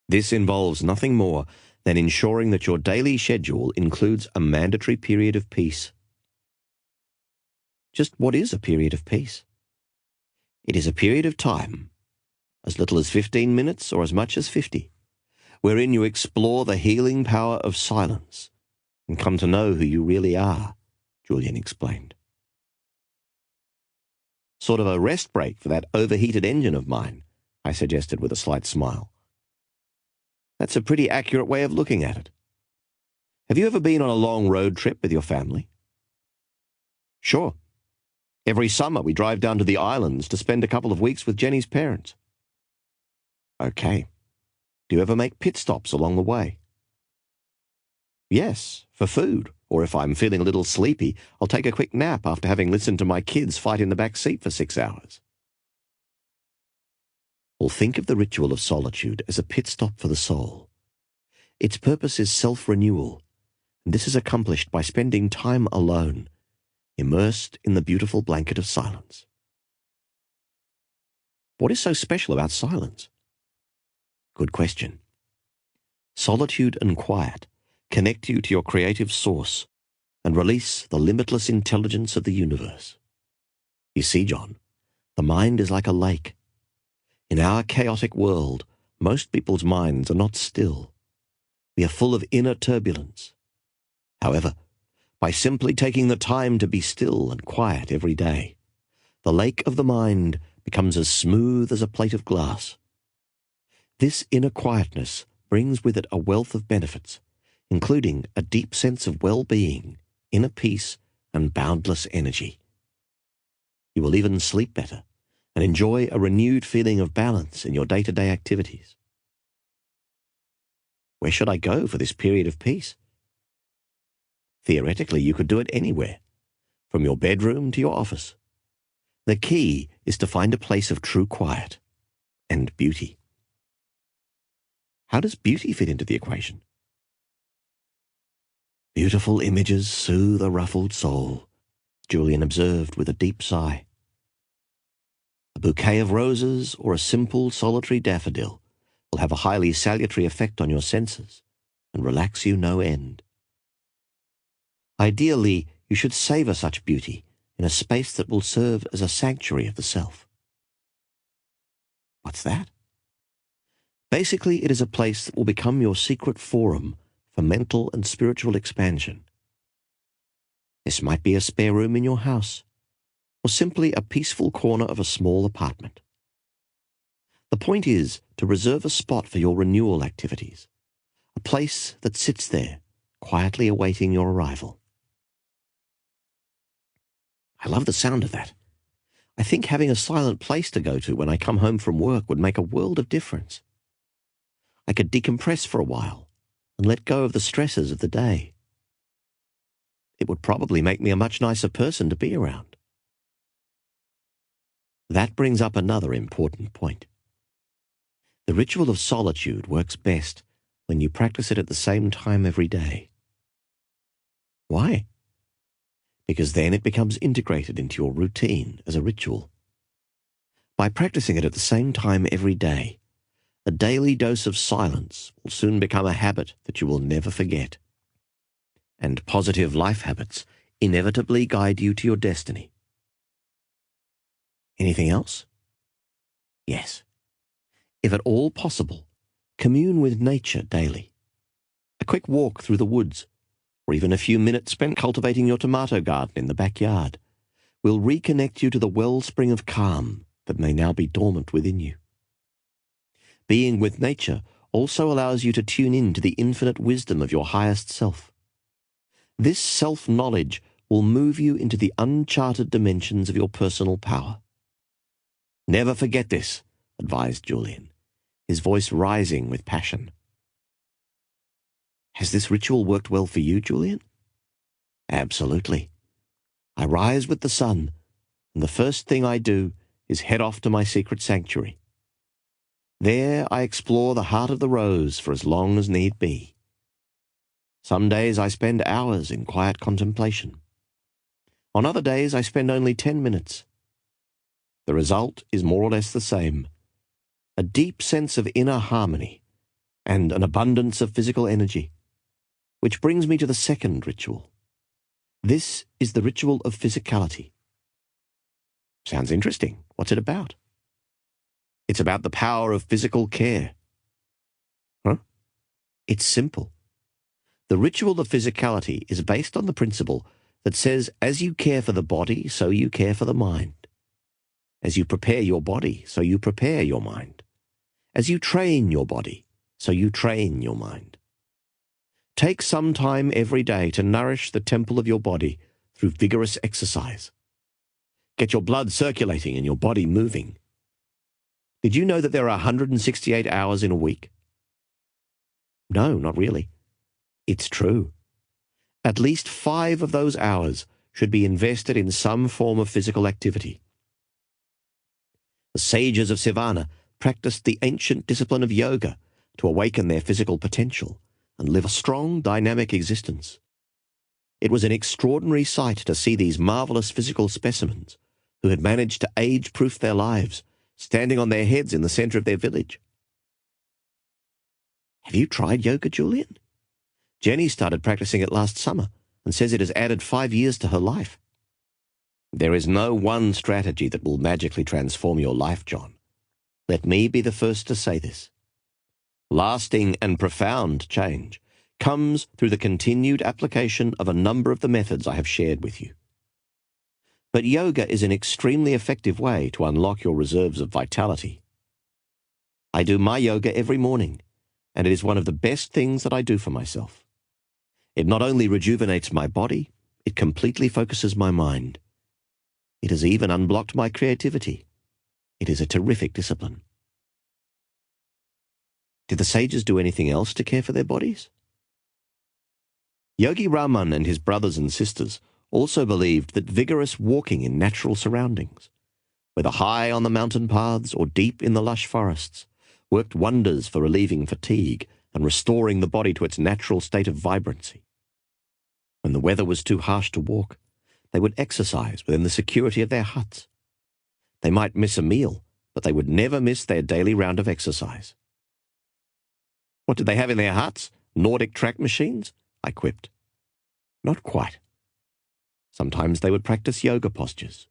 This involves nothing more than ensuring that your daily schedule includes a mandatory period of peace. Just what is a period of peace? It is a period of time, as little as 15 minutes or as much as 50, wherein you explore the healing power of silence and come to know who you really are, Julian explained. Sort of a rest break for that overheated engine of mine, I suggested with a slight smile. That's a pretty accurate way of looking at it. Have you ever been on a long road trip with your family? Sure. Every summer we drive down to the islands to spend a couple of weeks with Jenny's parents. Okay. Do you ever make pit stops along the way? Yes, for food, or if I'm feeling a little sleepy, I'll take a quick nap after having listened to my kids fight in the back seat for 6 hours. Well, think of the ritual of solitude as a pit stop for the soul. Its purpose is self-renewal, and this is accomplished by spending time alone, immersed in the beautiful blanket of silence. What is so special about silence? Good question. Solitude and quiet connect you to your creative source and release the limitless intelligence of the universe. You see, John, the mind is like a lake. In our chaotic world, most people's minds are not still. We are full of inner turbulence. However, by simply taking the time to be still and quiet every day, the lake of the mind becomes as smooth as a plate of glass. This inner quietness brings with it a wealth of benefits, including a deep sense of well-being, inner peace, and boundless energy. You will even sleep better and enjoy a renewed feeling of balance in your day-to-day activities. Where should I go for this period of peace? Theoretically, you could do it anywhere, from your bedroom to your office. The key is to find a place of true quiet and beauty. How does beauty fit into the equation? Beautiful images soothe a ruffled soul, Julian observed with a deep sigh. A bouquet of roses or a simple solitary daffodil will have a highly salutary effect on your senses and relax you no end. Ideally, you should savour such beauty in a space that will serve as a sanctuary of the self. What's that? Basically, it is a place that will become your secret forum for mental and spiritual expansion. This might be a spare room in your house, or simply a peaceful corner of a small apartment. The point is to reserve a spot for your renewal activities, a place that sits there, quietly awaiting your arrival. I love the sound of that. I think having a silent place to go to when I come home from work would make a world of difference. I could decompress for a while and let go of the stresses of the day. It would probably make me a much nicer person to be around. That brings up another important point. The ritual of solitude works best when you practice it at the same time every day. Why? Because then it becomes integrated into your routine as a ritual. By practicing it at the same time every day, a daily dose of silence will soon become a habit that you will never forget. And positive life habits inevitably guide you to your destiny. Anything else? Yes. If at all possible, commune with nature daily. A quick walk through the woods, or even a few minutes spent cultivating your tomato garden in the backyard, will reconnect you to the wellspring of calm that may now be dormant within you. Being with nature also allows you to tune in to the infinite wisdom of your highest self. This self-knowledge will move you into the uncharted dimensions of your personal power. Never forget this, advised Julian, his voice rising with passion. Has this ritual worked well for you, Julian? Absolutely. I rise with the sun, and the first thing I do is head off to my secret sanctuary. There I explore the heart of the rose for as long as need be. Some days I spend hours in quiet contemplation. On other days I spend only 10 minutes. The result is more or less the same: a deep sense of inner harmony and an abundance of physical energy. Which brings me to the second ritual. This is the ritual of physicality. Sounds interesting. What's it about? It's about the power of physical care. Huh? It's simple. The ritual of physicality is based on the principle that says, as you care for the body, so you care for the mind. As you prepare your body, so you prepare your mind. As you train your body, so you train your mind. Take some time every day to nourish the temple of your body through vigorous exercise. Get your blood circulating and your body moving. Did you know that there are 168 hours in a week? No, not really. It's true. At least 5 of those hours should be invested in some form of physical activity. The sages of Savannah practiced the ancient discipline of yoga to awaken their physical potential and live a strong, dynamic existence. It was an extraordinary sight to see these marvelous physical specimens who had managed to age-proof their lives, standing on their heads in the center of their village. Have you tried yoga, Julian? Jenny started practicing it last summer and says it has added 5 years to her life. There is no one strategy that will magically transform your life, John. Let me be the first to say this. Lasting and profound change comes through the continued application of a number of the methods I have shared with you. But yoga is an extremely effective way to unlock your reserves of vitality. I do my yoga every morning, and it is one of the best things that I do for myself. It not only rejuvenates my body, it completely focuses my mind. It has even unblocked my creativity. It is a terrific discipline. Did the sages do anything else to care for their bodies? Yogi Raman and his brothers and sisters also believed that vigorous walking in natural surroundings, whether high on the mountain paths or deep in the lush forests, worked wonders for relieving fatigue and restoring the body to its natural state of vibrancy. When the weather was too harsh to walk, they would exercise within the security of their huts. They might miss a meal, but they would never miss their daily round of exercise. What did they have in their huts? Nordic track machines? I quipped. Not quite. Sometimes they would practice yoga postures.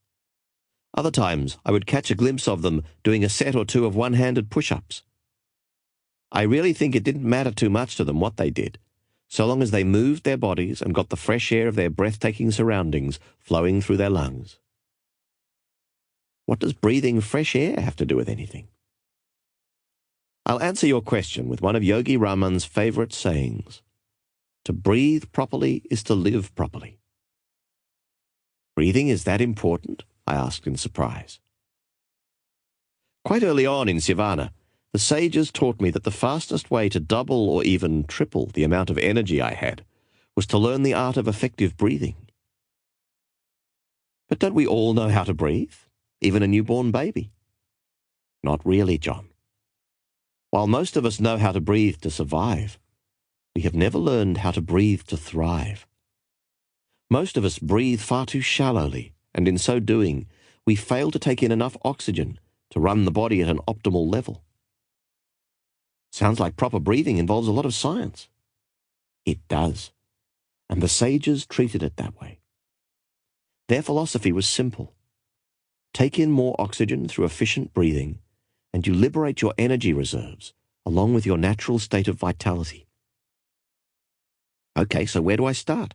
Other times I would catch a glimpse of them doing a set or two of one-handed push-ups. I really think it didn't matter too much to them what they did, so long as they moved their bodies and got the fresh air of their breathtaking surroundings flowing through their lungs. What does breathing fresh air have to do with anything? I'll answer your question with one of Yogi Raman's favorite sayings. To breathe properly is to live properly. Breathing is that important? I asked in surprise. Quite early on in Sivana, the sages taught me that the fastest way to double or even triple the amount of energy I had was to learn the art of effective breathing. But don't we all know how to breathe? Even a newborn baby? Not really, John. While most of us know how to breathe to survive, we have never learned how to breathe to thrive. Most of us breathe far too shallowly, and in so doing, we fail to take in enough oxygen to run the body at an optimal level. Sounds like proper breathing involves a lot of science. It does, and the sages treated it that way. Their philosophy was simple. Take in more oxygen through efficient breathing, and you liberate your energy reserves, along with your natural state of vitality. Okay, so where do I start?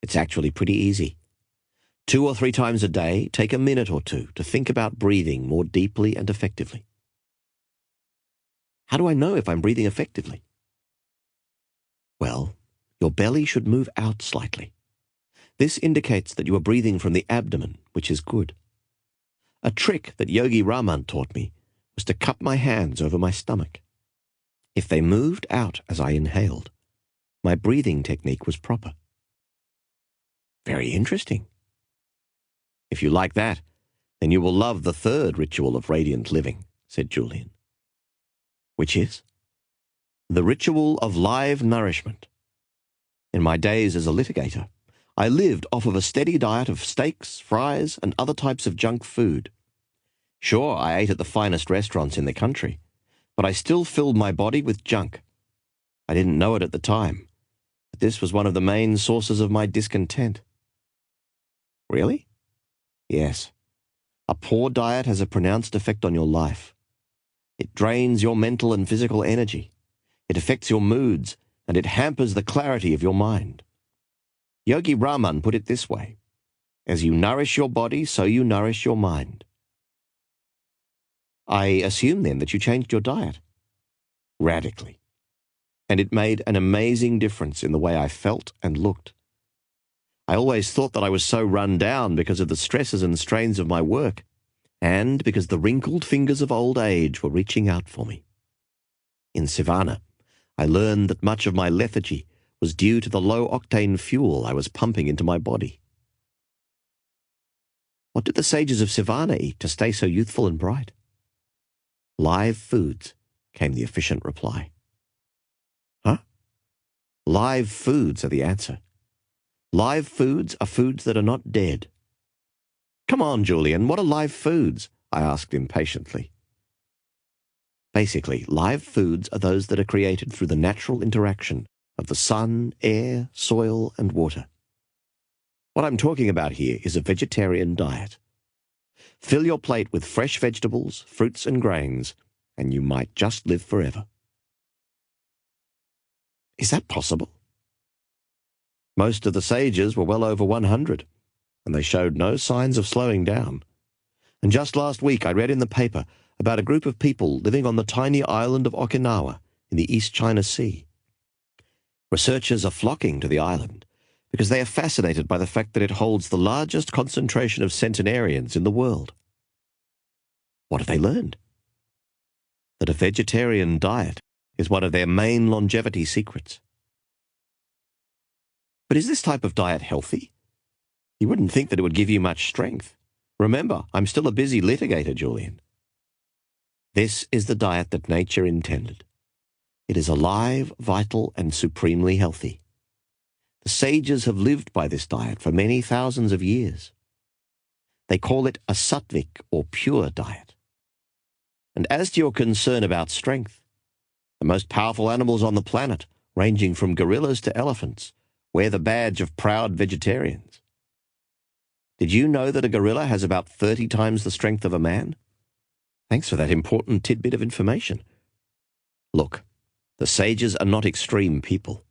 It's actually pretty easy. 2 or 3 times a day, take a minute or two to think about breathing more deeply and effectively. How do I know if I'm breathing effectively? Well, your belly should move out slightly. This indicates that you are breathing from the abdomen, which is good. A trick that Yogi Raman taught me was to cup my hands over my stomach. If they moved out as I inhaled, my breathing technique was proper. Very interesting. If you like that, then you will love the third ritual of radiant living, said Julian. Which is? The ritual of live nourishment. In my days as a litigator, I lived off of a steady diet of steaks, fries, and other types of junk food. Sure, I ate at the finest restaurants in the country, but I still filled my body with junk. I didn't know it at the time, but this was one of the main sources of my discontent. Really? Yes. A poor diet has a pronounced effect on your life. It drains your mental and physical energy. It affects your moods, and it hampers the clarity of your mind. Yogi Raman put it this way: as you nourish your body, so you nourish your mind. I assume then that you changed your diet. Radically. And it made an amazing difference in the way I felt and looked. I always thought that I was so run down because of the stresses and strains of my work, and because the wrinkled fingers of old age were reaching out for me. In Sivana, I learned that much of my lethargy was due to the low-octane fuel I was pumping into my body. What did the sages of Sivana eat to stay so youthful and bright? Live foods, came the efficient reply. Huh? Live foods are the answer. Live foods are foods that are not dead. Come on, Julian, what are live foods? I asked impatiently. Basically, live foods are those that are created through the natural interaction of the sun, air, soil, and water. What I'm talking about here is a vegetarian diet. Fill your plate with fresh vegetables, fruits, and grains, and you might just live forever. Is that possible? Most of the sages were well over 100, and they showed no signs of slowing down. And just last week I read in the paper about a group of people living on the tiny island of Okinawa in the East China Sea. Researchers are flocking to the island because they are fascinated by the fact that it holds the largest concentration of centenarians in the world. What have they learned? That a vegetarian diet is one of their main longevity secrets. But is this type of diet healthy? You wouldn't think that it would give you much strength. Remember, I'm still a busy litigator, Julian. This is the diet that nature intended. It is alive, vital, and supremely healthy. The sages have lived by this diet for many thousands of years. They call it a sattvic or pure diet. And as to your concern about strength, the most powerful animals on the planet, ranging from gorillas to elephants, wear the badge of proud vegetarians. Did you know that a gorilla has about 30 times the strength of a man? Thanks for that important tidbit of information. Look, the sages are not extreme people.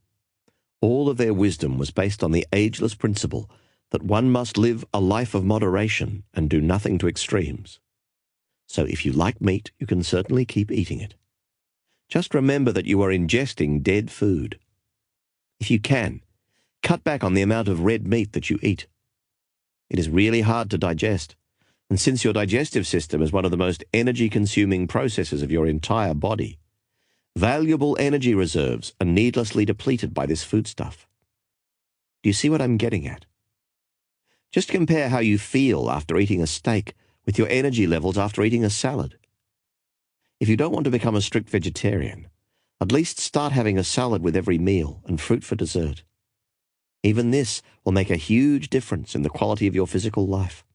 All of their wisdom was based on the ageless principle that one must live a life of moderation and do nothing to extremes. So if you like meat, you can certainly keep eating it. Just remember that you are ingesting dead food. If you can, cut back on the amount of red meat that you eat. It is really hard to digest, and since your digestive system is one of the most energy-consuming processes of your entire body, valuable energy reserves are needlessly depleted by this foodstuff. Do you see what I'm getting at? Just compare how you feel after eating a steak with your energy levels after eating a salad. If you don't want to become a strict vegetarian, at least start having a salad with every meal and fruit for dessert. Even this will make a huge difference in the quality of your physical life.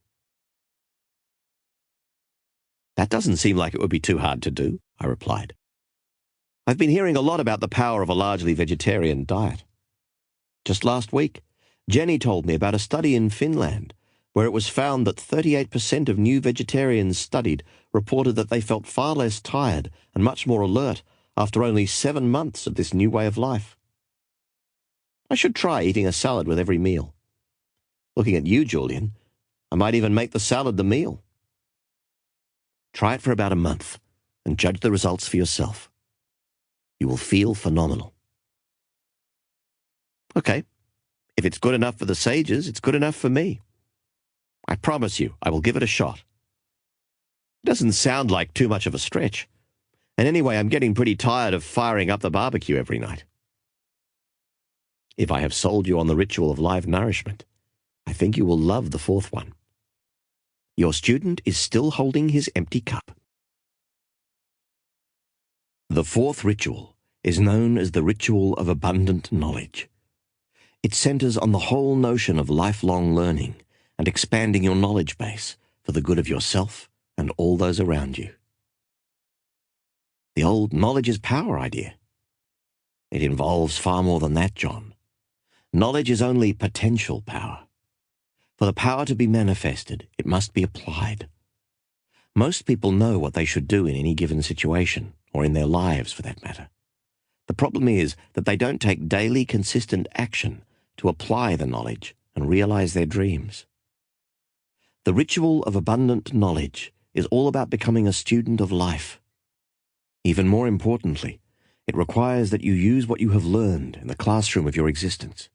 That doesn't seem like it would be too hard to do, I replied. I've been hearing a lot about the power of a largely vegetarian diet. Just last week, Jenny told me about a study in Finland where it was found that 38% of new vegetarians studied reported that they felt far less tired and much more alert after only 7 months of this new way of life. I should try eating a salad with every meal. Looking at you, Julian, I might even make the salad the meal. Try it for about a month and judge the results for yourself. You will feel phenomenal. Okay, if it's good enough for the sages, it's good enough for me. I promise you, I will give it a shot. It doesn't sound like too much of a stretch. And anyway, I'm getting pretty tired of firing up the barbecue every night. If I have sold you on the ritual of live nourishment, I think you will love the fourth one. Your student is still holding his empty cup. The fourth ritual is known as the ritual of abundant knowledge. It centers on the whole notion of lifelong learning and expanding your knowledge base for the good of yourself and all those around you. The old knowledge is power idea. It involves far more than that, John. Knowledge is only potential power. For the power to be manifested, it must be applied. Most people know what they should do in any given situation, or in their lives for that matter. The problem is that they don't take daily consistent action to apply the knowledge and realize their dreams. The ritual of abundant knowledge is all about becoming a student of life. Even more importantly, it requires that you use what you have learned in the classroom of your existence.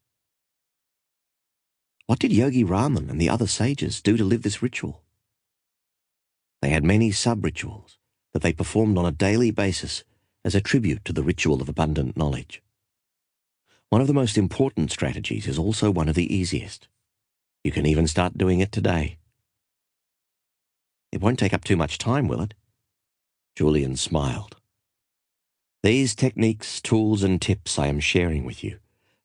What did Yogi Raman and the other sages do to live this ritual? They had many sub-rituals that they performed on a daily basis as a tribute to the ritual of abundant knowledge. One of the most important strategies is also one of the easiest. You can even start doing it today. It won't take up too much time, will it? Julian smiled. These techniques, tools and tips I am sharing with you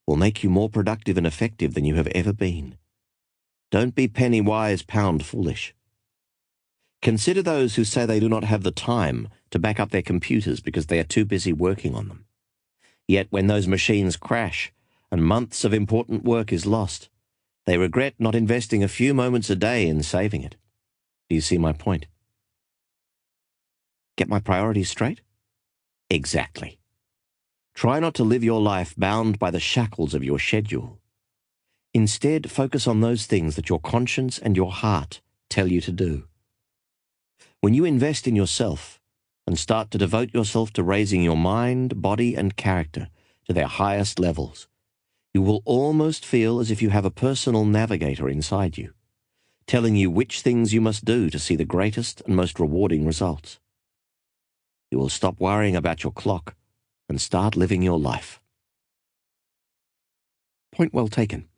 will make you more productive and effective than you have ever been. Don't be penny wise, pound foolish. Consider those who say they do not have the time to back up their computers because they are too busy working on them. Yet when those machines crash and months of important work is lost, they regret not investing a few moments a day in saving it. Do you see my point? Get my priorities straight? Exactly. Try not to live your life bound by the shackles of your schedule. Instead, focus on those things that your conscience and your heart tell you to do. When you invest in yourself and start to devote yourself to raising your mind, body, and character to their highest levels, you will almost feel as if you have a personal navigator inside you, telling you which things you must do to see the greatest and most rewarding results. You will stop worrying about your clock and start living your life. Point well taken.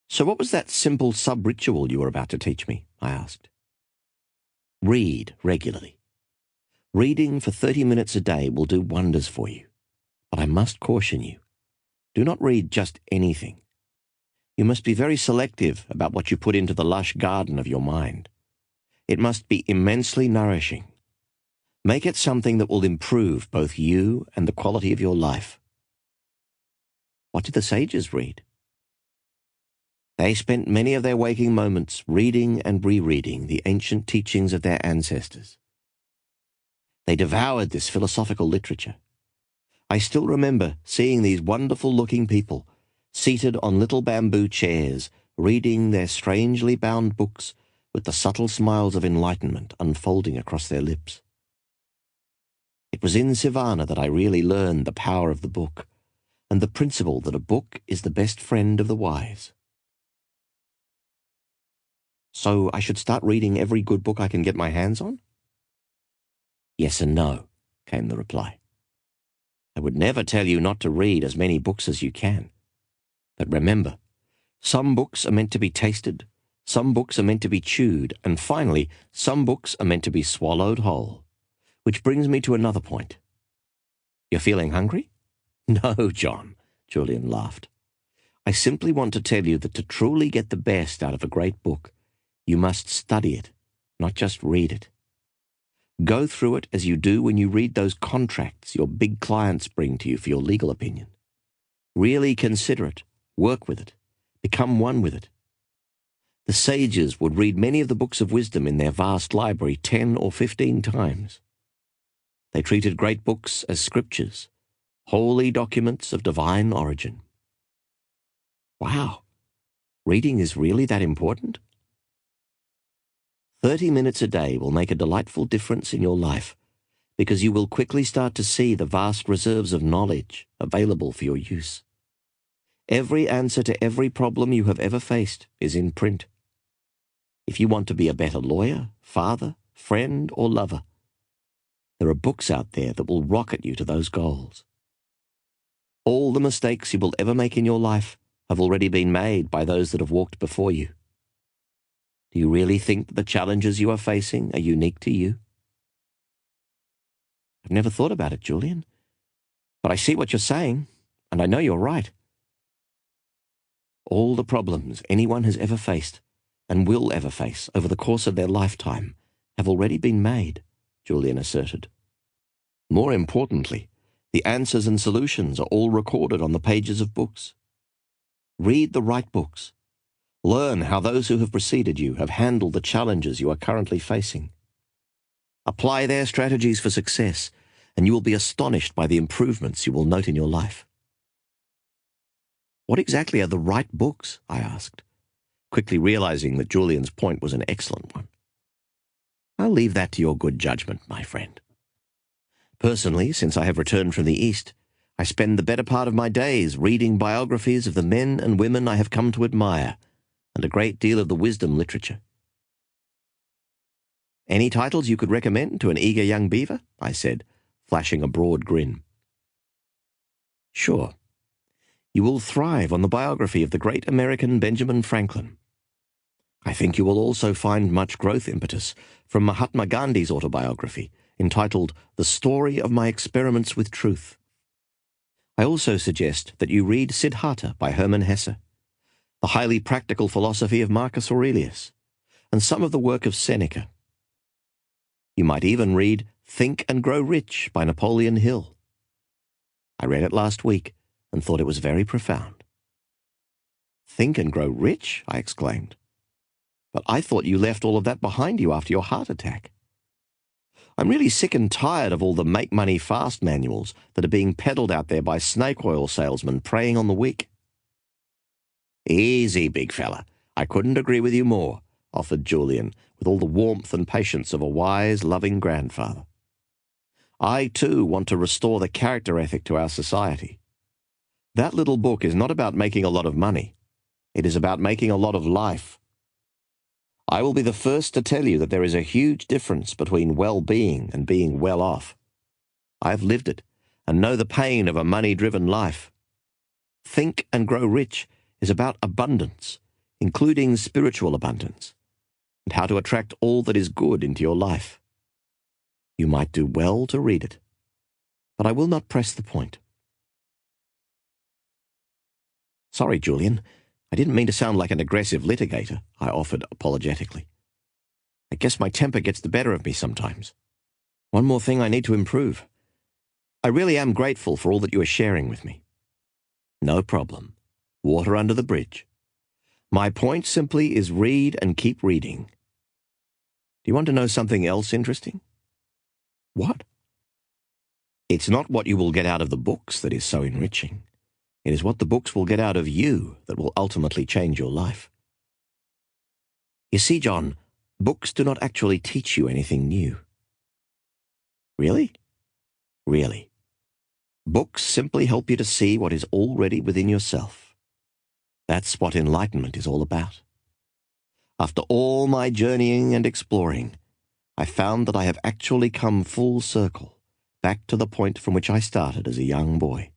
So what was that simple sub-ritual you were about to teach me? I asked. Read regularly. Reading for 30 minutes a day will do wonders for you. But I must caution you. Do not read just anything. You must be very selective about what you put into the lush garden of your mind. It must be immensely nourishing. Make it something that will improve both you and the quality of your life. What did the sages read? They spent many of their waking moments reading and rereading the ancient teachings of their ancestors. They devoured this philosophical literature. I still remember seeing these wonderful-looking people seated on little bamboo chairs, reading their strangely bound books with the subtle smiles of enlightenment unfolding across their lips. It was in Savannah that I really learned the power of the book and the principle that a book is the best friend of the wise. So I should start reading every good book I can get my hands on? Yes and no, came the reply. I would never tell you not to read as many books as you can. But remember, some books are meant to be tasted, some books are meant to be chewed, and finally, some books are meant to be swallowed whole. Which brings me to another point. You're feeling hungry? No, John, Julian laughed. I simply want to tell you that to truly get the best out of a great book, you must study it, not just read it. Go through it as you do when you read those contracts your big clients bring to you for your legal opinion. Really consider it, work with it, become one with it. The sages would read many of the books of wisdom in their vast library 10 or 15 times. They treated great books as scriptures, holy documents of divine origin. Wow, reading is really that important? 30 minutes a day will make a delightful difference in your life because you will quickly start to see the vast reserves of knowledge available for your use. Every answer to every problem you have ever faced is in print. If you want to be a better lawyer, father, friend, or lover, there are books out there that will rocket you to those goals. All the mistakes you will ever make in your life have already been made by those that have walked before you. Do you really think that the challenges you are facing are unique to you? I've never thought about it, Julian. But I see what you're saying, and I know you're right. All the problems anyone has ever faced and will ever face over the course of their lifetime have already been made, Julian asserted. More importantly, the answers and solutions are all recorded on the pages of books. Read the right books. Learn how those who have preceded you have handled the challenges you are currently facing. Apply their strategies for success, and you will be astonished by the improvements you will note in your life. What exactly are the right books? I asked, quickly realizing that Julian's point was an excellent one. I'll leave that to your good judgment, my friend. Personally, since I have returned from the East, I spend the better part of my days reading biographies of the men and women I have come to admire, and a great deal of the wisdom literature. Any titles you could recommend to an eager young beaver? I said, flashing a broad grin. Sure. You will thrive on the biography of the great American Benjamin Franklin. I think you will also find much growth impetus from Mahatma Gandhi's autobiography, entitled The Story of My Experiments with Truth. I also suggest that you read Siddhartha by Hermann Hesse, the highly practical philosophy of Marcus Aurelius, and some of the work of Seneca. You might even read Think and Grow Rich by Napoleon Hill. I read it last week and thought it was very profound. Think and Grow Rich? I exclaimed. But I thought you left all of that behind you after your heart attack. I'm really sick and tired of all the make money fast manuals that are being peddled out there by snake oil salesmen preying on the weak. Easy, big fella. I couldn't agree with you more, offered Julian, with all the warmth and patience of a wise, loving grandfather. I, too, want to restore the character ethic to our society. That little book is not about making a lot of money. It is about making a lot of life. I will be the first to tell you that there is a huge difference between well-being and being well-off. I've lived it and know the pain of a money-driven life. Think and Grow Rich is about abundance, including spiritual abundance, and how to attract all that is good into your life. You might do well to read it, but I will not press the point. Sorry, Julian, I didn't mean to sound like an aggressive litigator, I offered apologetically. I guess my temper gets the better of me sometimes. One more thing I need to improve. I really am grateful for all that you are sharing with me. No problem. Water under the bridge. My point simply is read and keep reading. Do you want to know something else interesting? What? It's not what you will get out of the books that is so enriching. It is what the books will get out of you that will ultimately change your life. You see, John, books do not actually teach you anything new. Really? Really. Books simply help you to see what is already within yourself. That's what enlightenment is all about. After all my journeying and exploring, I found that I have actually come full circle, back to the point from which I started as a young boy.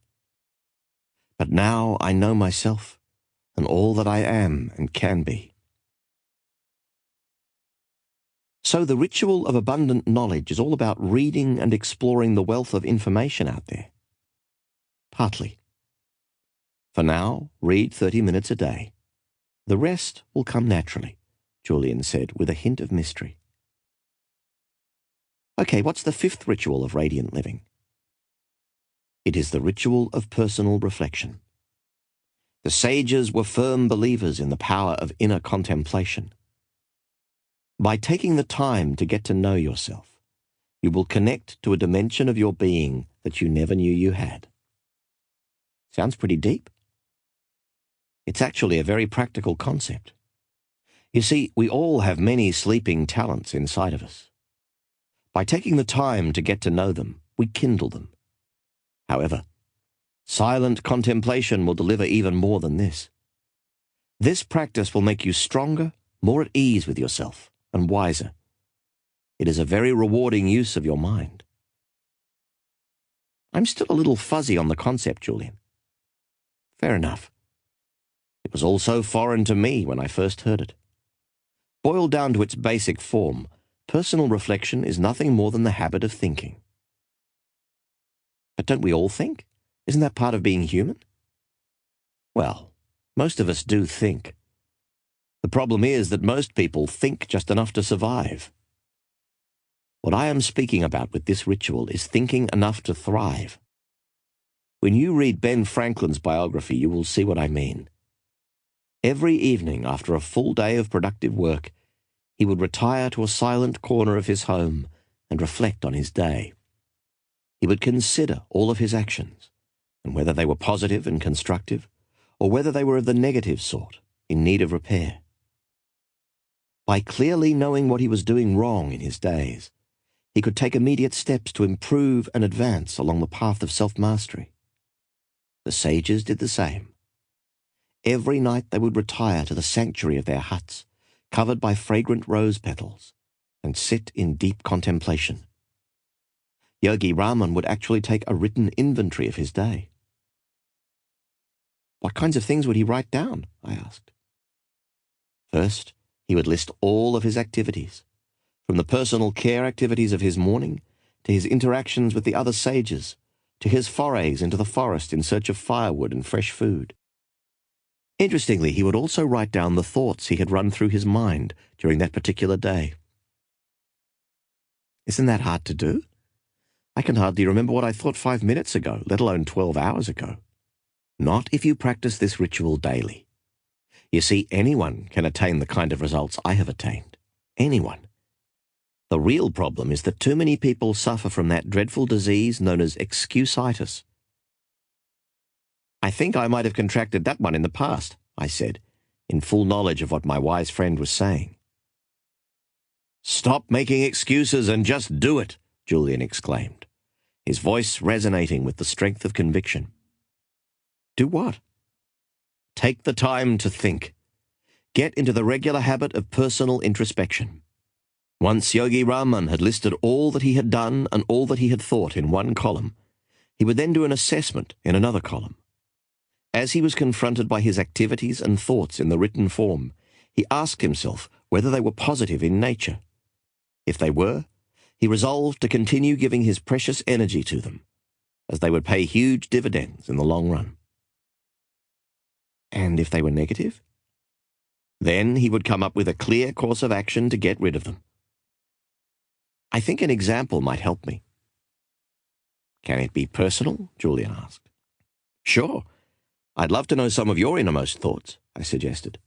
But now I know myself and all that I am and can be. So the ritual of abundant knowledge is all about reading and exploring the wealth of information out there. Partly. For now, read 30 minutes a day. The rest will come naturally, Julian said with a hint of mystery. Okay, what's the fifth ritual of radiant living? It is the ritual of personal reflection. The sages were firm believers in the power of inner contemplation. By taking the time to get to know yourself, you will connect to a dimension of your being that you never knew you had. Sounds pretty deep. It's actually a very practical concept. You see, we all have many sleeping talents inside of us. By taking the time to get to know them, we kindle them. However, silent contemplation will deliver even more than this. This practice will make you stronger, more at ease with yourself, and wiser. It is a very rewarding use of your mind. I'm still a little fuzzy on the concept, Julian. Fair enough. It was all so foreign to me when I first heard it. Boiled down to its basic form, personal reflection is nothing more than the habit of thinking. But don't we all think? Isn't that part of being human? Well, most of us do think. The problem is that most people think just enough to survive. What I am speaking about with this ritual is thinking enough to thrive. When you read Ben Franklin's biography, you will see what I mean. Every evening after a full day of productive work, he would retire to a silent corner of his home and reflect on his day. He would consider all of his actions, and whether they were positive and constructive, or whether they were of the negative sort, in need of repair. By clearly knowing what he was doing wrong in his days, he could take immediate steps to improve and advance along the path of self-mastery. The sages did the same. Every night they would retire to the sanctuary of their huts, covered by fragrant rose petals, and sit in deep contemplation. Yogi Raman would actually take a written inventory of his day. What kinds of things would he write down? I asked. First, he would list all of his activities, from the personal care activities of his morning, to his interactions with the other sages, to his forays into the forest in search of firewood and fresh food. Interestingly, he would also write down the thoughts he had run through his mind during that particular day. Isn't that hard to do? I can hardly remember what I thought 5 minutes ago, let alone 12 hours ago. Not if you practice this ritual daily. You see, anyone can attain the kind of results I have attained. Anyone. The real problem is that too many people suffer from that dreadful disease known as excuse-itis. I think I might have contracted that one in the past, I said, in full knowledge of what my wise friend was saying. Stop making excuses and just do it, Julian exclaimed, his voice resonating with the strength of conviction. Do what? Take the time to think. Get into the regular habit of personal introspection. Once Yogi Raman had listed all that he had done and all that he had thought in one column, he would then do an assessment in another column. As he was confronted by his activities and thoughts in the written form, he asked himself whether they were positive in nature. If they were, he resolved to continue giving his precious energy to them, as they would pay huge dividends in the long run. And if they were negative? Then he would come up with a clear course of action to get rid of them. I think an example might help me. Can it be personal? Julian asked. Sure. I'd love to know some of your innermost thoughts, I suggested.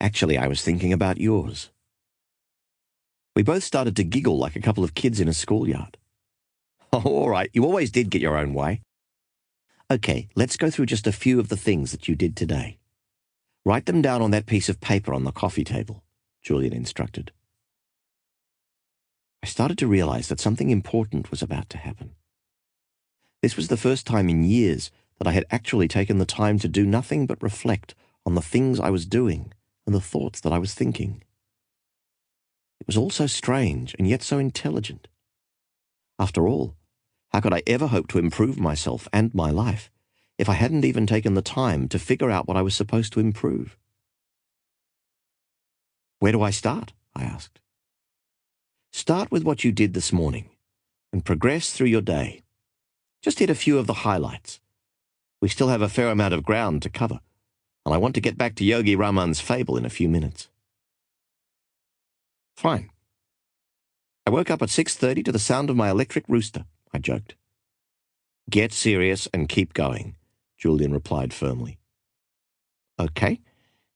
Actually, I was thinking about yours. We both started to giggle like a couple of kids in a schoolyard. Oh, all right, you always did get your own way. Okay, let's go through just a few of the things that you did today. Write them down on that piece of paper on the coffee table, Julian instructed. I started to realize that something important was about to happen. This was the first time in years that I had actually taken the time to do nothing but reflect on the things I was doing and the thoughts that I was thinking. It was all so strange and yet so intelligent. After all, how could I ever hope to improve myself and my life if I hadn't even taken the time to figure out what I was supposed to improve? Where do I start? I asked. Start with what you did this morning and progress through your day. Just hit a few of the highlights. We still have a fair amount of ground to cover, and I want to get back to Yogi Raman's Fable in a few minutes. Fine. I woke up at 6:30 to the sound of my electric rooster, I joked. Get serious and keep going, Julian replied firmly. Okay.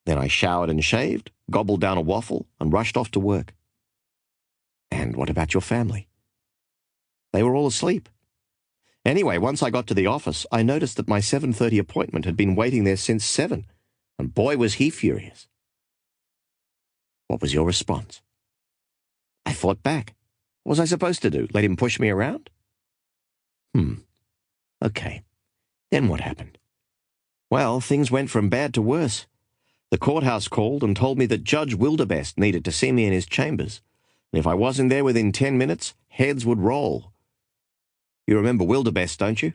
Then I showered and shaved, gobbled down a waffle, and rushed off to work. And what about your family? They were all asleep. Anyway, once I got to the office, I noticed that my 7:30 appointment had been waiting there since 7, and boy was he furious. What was your response? I fought back. What was I supposed to do? Let him push me around? Okay. Then what happened? Well, things went from bad to worse. The courthouse called and told me that Judge Wildebest needed to see me in his chambers, and if I wasn't there within 10 minutes, heads would roll. You remember Wildebest, don't you?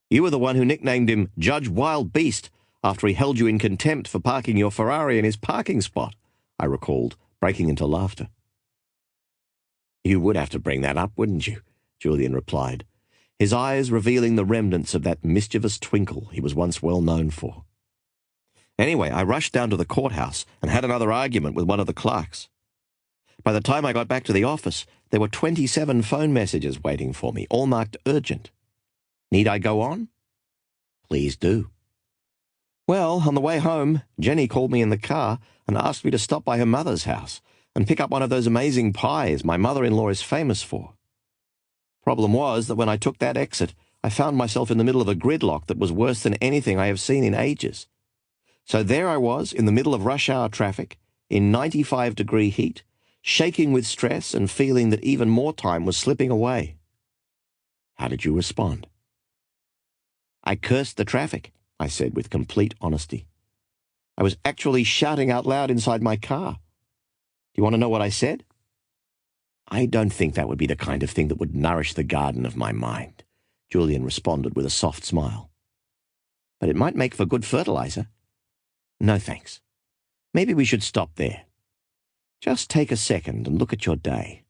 You were the one who nicknamed him Judge Wild Beast after he held you in contempt for parking your Ferrari in his parking spot, I recalled, breaking into laughter. You would have to bring that up, wouldn't you? Julian replied, his eyes revealing the remnants of that mischievous twinkle he was once well known for. Anyway, I rushed down to the courthouse and had another argument with one of the clerks. By the time I got back to the office, there were 27 phone messages waiting for me, all marked urgent. Need I go on? Please do. Well, on the way home, Jenny called me in the car and asked me to stop by her mother's house and pick up one of those amazing pies my mother-in-law is famous for. Problem was that when I took that exit, I found myself in the middle of a gridlock that was worse than anything I have seen in ages. So there I was in the middle of rush hour traffic, in 95-degree heat, shaking with stress and feeling that even more time was slipping away. How did you respond? I cursed the traffic, I said with complete honesty. I was actually shouting out loud inside my car. Do you want to know what I said? I don't think that would be the kind of thing that would nourish the garden of my mind, Julian responded with a soft smile. But it might make for good fertilizer. No thanks. Maybe we should stop there. Just take a second and look at your day.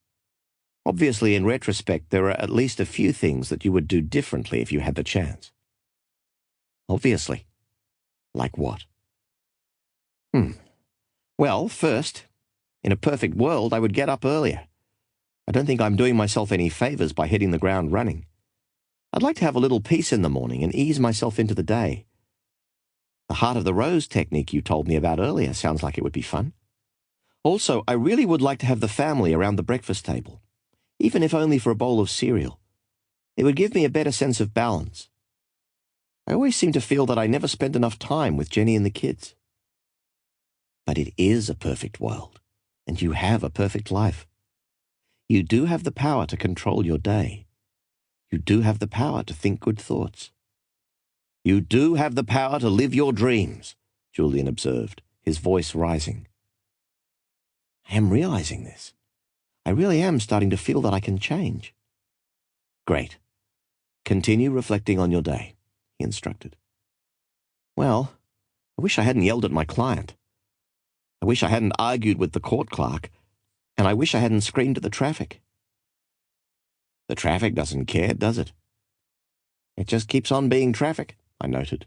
Obviously, in retrospect, there are at least a few things that you would do differently if you had the chance. Obviously. Like what? Well, first, in a perfect world, I would get up earlier. I don't think I'm doing myself any favors by hitting the ground running. I'd like to have a little peace in the morning and ease myself into the day. The heart of the rose technique you told me about earlier sounds like it would be fun. Also, I really would like to have the family around the breakfast table, even if only for a bowl of cereal. It would give me a better sense of balance. I always seem to feel that I never spend enough time with Jenny and the kids. But it is a perfect world, and you have a perfect life. You do have the power to control your day. You do have the power to think good thoughts. You do have the power to live your dreams, Julian observed, his voice rising. I am realizing this. I really am starting to feel that I can change. Great. Continue reflecting on your day, he instructed. Well, I wish I hadn't yelled at my client. I wish I hadn't argued with the court clerk, and I wish I hadn't screamed at the traffic. The traffic doesn't care, does it? It just keeps on being traffic, I noted.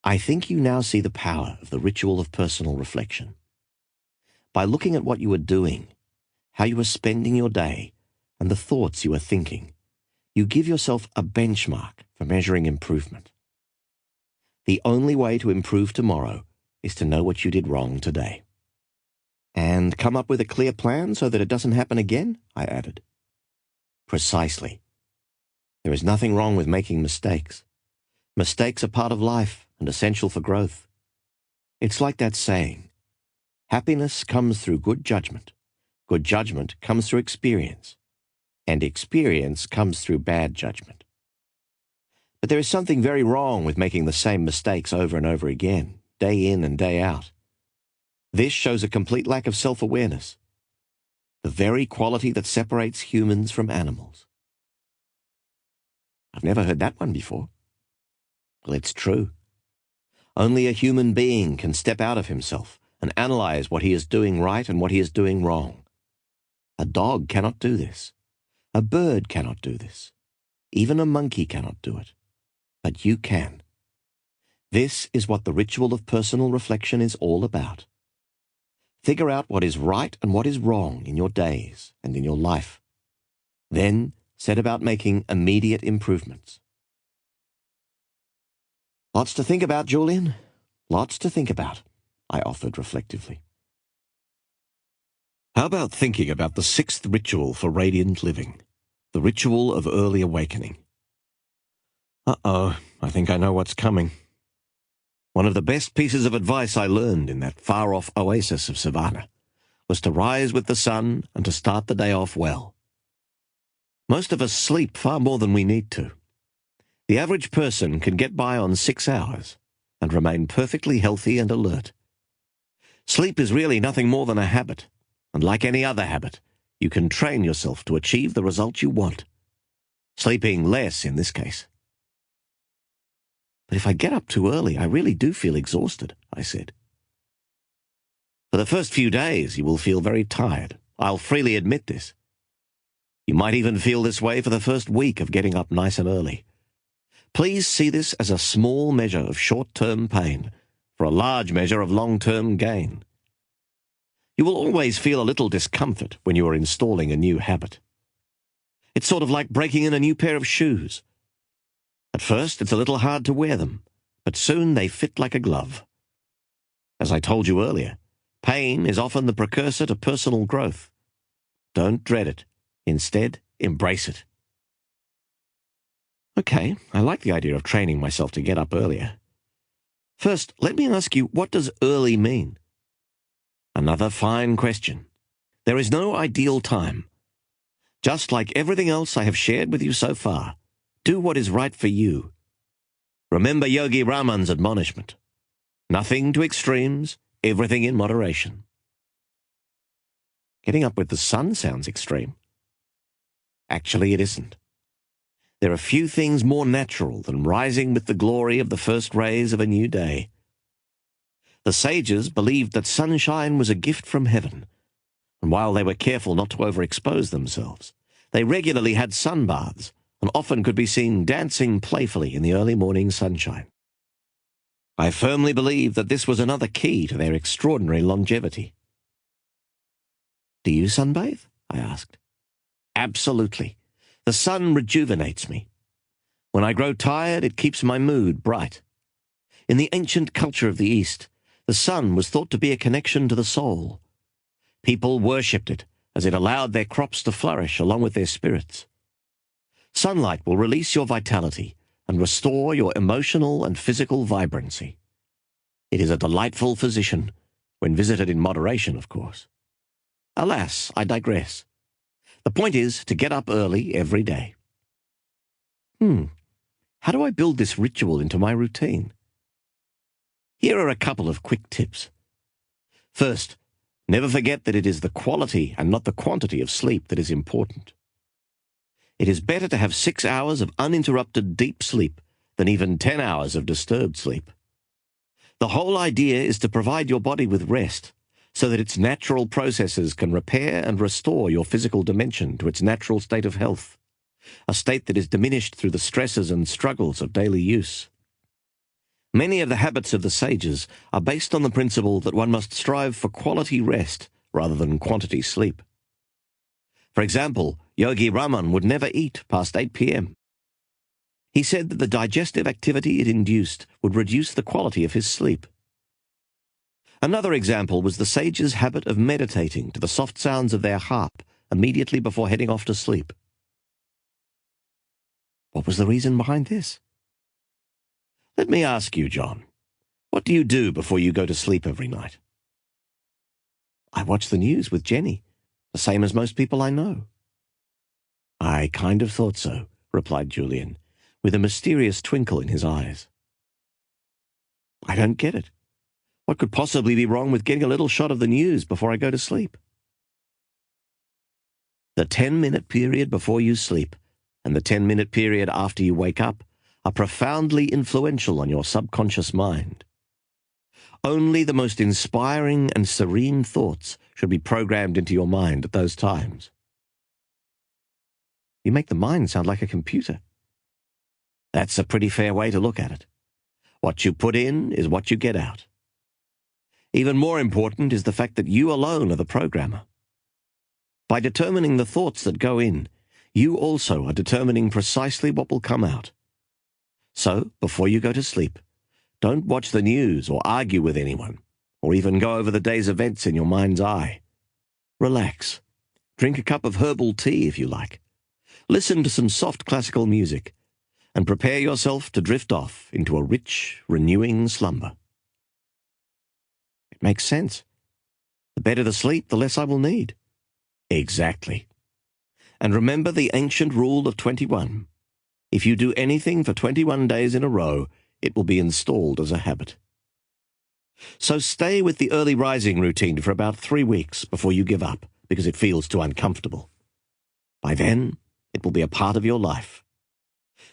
I think you now see the power of the ritual of personal reflection. By looking at what you are doing, how you are spending your day, and the thoughts you are thinking, you give yourself a benchmark for measuring improvement. The only way to improve tomorrow is to know what you did wrong today. And come up with a clear plan so that it doesn't happen again, I added. Precisely. There is nothing wrong with making mistakes. Mistakes are part of life and essential for growth. It's like that saying, happiness comes through good judgment comes through experience, and experience comes through bad judgment. But there is something very wrong with making the same mistakes over and over again, day in and day out. This shows a complete lack of self-awareness, the very quality that separates humans from animals. I've never heard that one before. Well, it's true. Only a human being can step out of himself and analyze what he is doing right and what he is doing wrong. A dog cannot do this. A bird cannot do this. Even a monkey cannot do it. But you can. This is what the ritual of personal reflection is all about. Figure out what is right and what is wrong in your days and in your life. Then set about making immediate improvements. Lots to think about, Julian. Lots to think about, I offered reflectively. How about thinking about the sixth ritual for radiant living, the ritual of early awakening? Uh-oh, I think I know what's coming. One of the best pieces of advice I learned in that far-off oasis of Savannah was to rise with the sun and to start the day off well. Most of us sleep far more than we need to. The average person can get by on 6 hours and remain perfectly healthy and alert. Sleep is really nothing more than a habit, and like any other habit, you can train yourself to achieve the result you want. Sleeping less in this case. But if I get up too early, I really do feel exhausted, I said. For the first few days, you will feel very tired. I'll freely admit this. You might even feel this way for the first week of getting up nice and early. Please see this as a small measure of short-term pain for a large measure of long-term gain. You will always feel a little discomfort when you are installing a new habit. It's sort of like breaking in a new pair of shoes. At first, it's a little hard to wear them, but soon they fit like a glove. As I told you earlier, pain is often the precursor to personal growth. Don't dread it. Instead, embrace it. Okay, I like the idea of training myself to get up earlier. First, let me ask you, what does early mean? Another fine question. There is no ideal time. Just like everything else I have shared with you so far, do what is right for you. Remember Yogi Raman's admonishment. Nothing to extremes, everything in moderation. Getting up with the sun sounds extreme. Actually, it isn't. There are few things more natural than rising with the glory of the first rays of a new day. The sages believed that sunshine was a gift from heaven, and while they were careful not to overexpose themselves, they regularly had sunbaths and often could be seen dancing playfully in the early morning sunshine. I firmly believe that this was another key to their extraordinary longevity. Do you sunbathe? I asked. Absolutely. The sun rejuvenates me. When I grow tired, it keeps my mood bright. In the ancient culture of the East, the sun was thought to be a connection to the soul. People worshipped it as it allowed their crops to flourish along with their spirits. Sunlight will release your vitality and restore your emotional and physical vibrancy. It is a delightful physician, when visited in moderation, of course. Alas, I digress. The point is to get up early every day. How do I build this ritual into my routine? Here are a couple of quick tips. First, never forget that it is the quality and not the quantity of sleep that is important. It is better to have 6 hours of uninterrupted deep sleep than even 10 hours of disturbed sleep. The whole idea is to provide your body with rest so that its natural processes can repair and restore your physical dimension to its natural state of health, a state that is diminished through the stresses and struggles of daily use. Many of the habits of the sages are based on the principle that one must strive for quality rest rather than quantity sleep. For example, Yogi Raman would never eat past 8 p.m. He said that the digestive activity it induced would reduce the quality of his sleep. Another example was the sage's habit of meditating to the soft sounds of their harp immediately before heading off to sleep. What was the reason behind this? Let me ask you, John, what do you do before you go to sleep every night? I watch the news with Jenny, the same as most people I know. I kind of thought so, replied Julian, with a mysterious twinkle in his eyes. I don't get it. What could possibly be wrong with getting a little shot of the news before I go to sleep? The 10-minute period before you sleep and the 10-minute period after you wake up are profoundly influential on your subconscious mind. Only the most inspiring and serene thoughts should be programmed into your mind at those times. You make the mind sound like a computer. That's a pretty fair way to look at it. What you put in is what you get out. Even more important is the fact that you alone are the programmer. By determining the thoughts that go in, you also are determining precisely what will come out. So, before you go to sleep, don't watch the news or argue with anyone, or even go over the day's events in your mind's eye. Relax. Drink a cup of herbal tea if you like. Listen to some soft classical music, and prepare yourself to drift off into a rich, renewing slumber. It makes sense. The better the sleep, the less I will need. Exactly. And remember the ancient rule of 21. If you do anything for 21 days in a row, it will be installed as a habit. So stay with the early rising routine for about 3 weeks before you give up, because it feels too uncomfortable. By then, it will be a part of your life.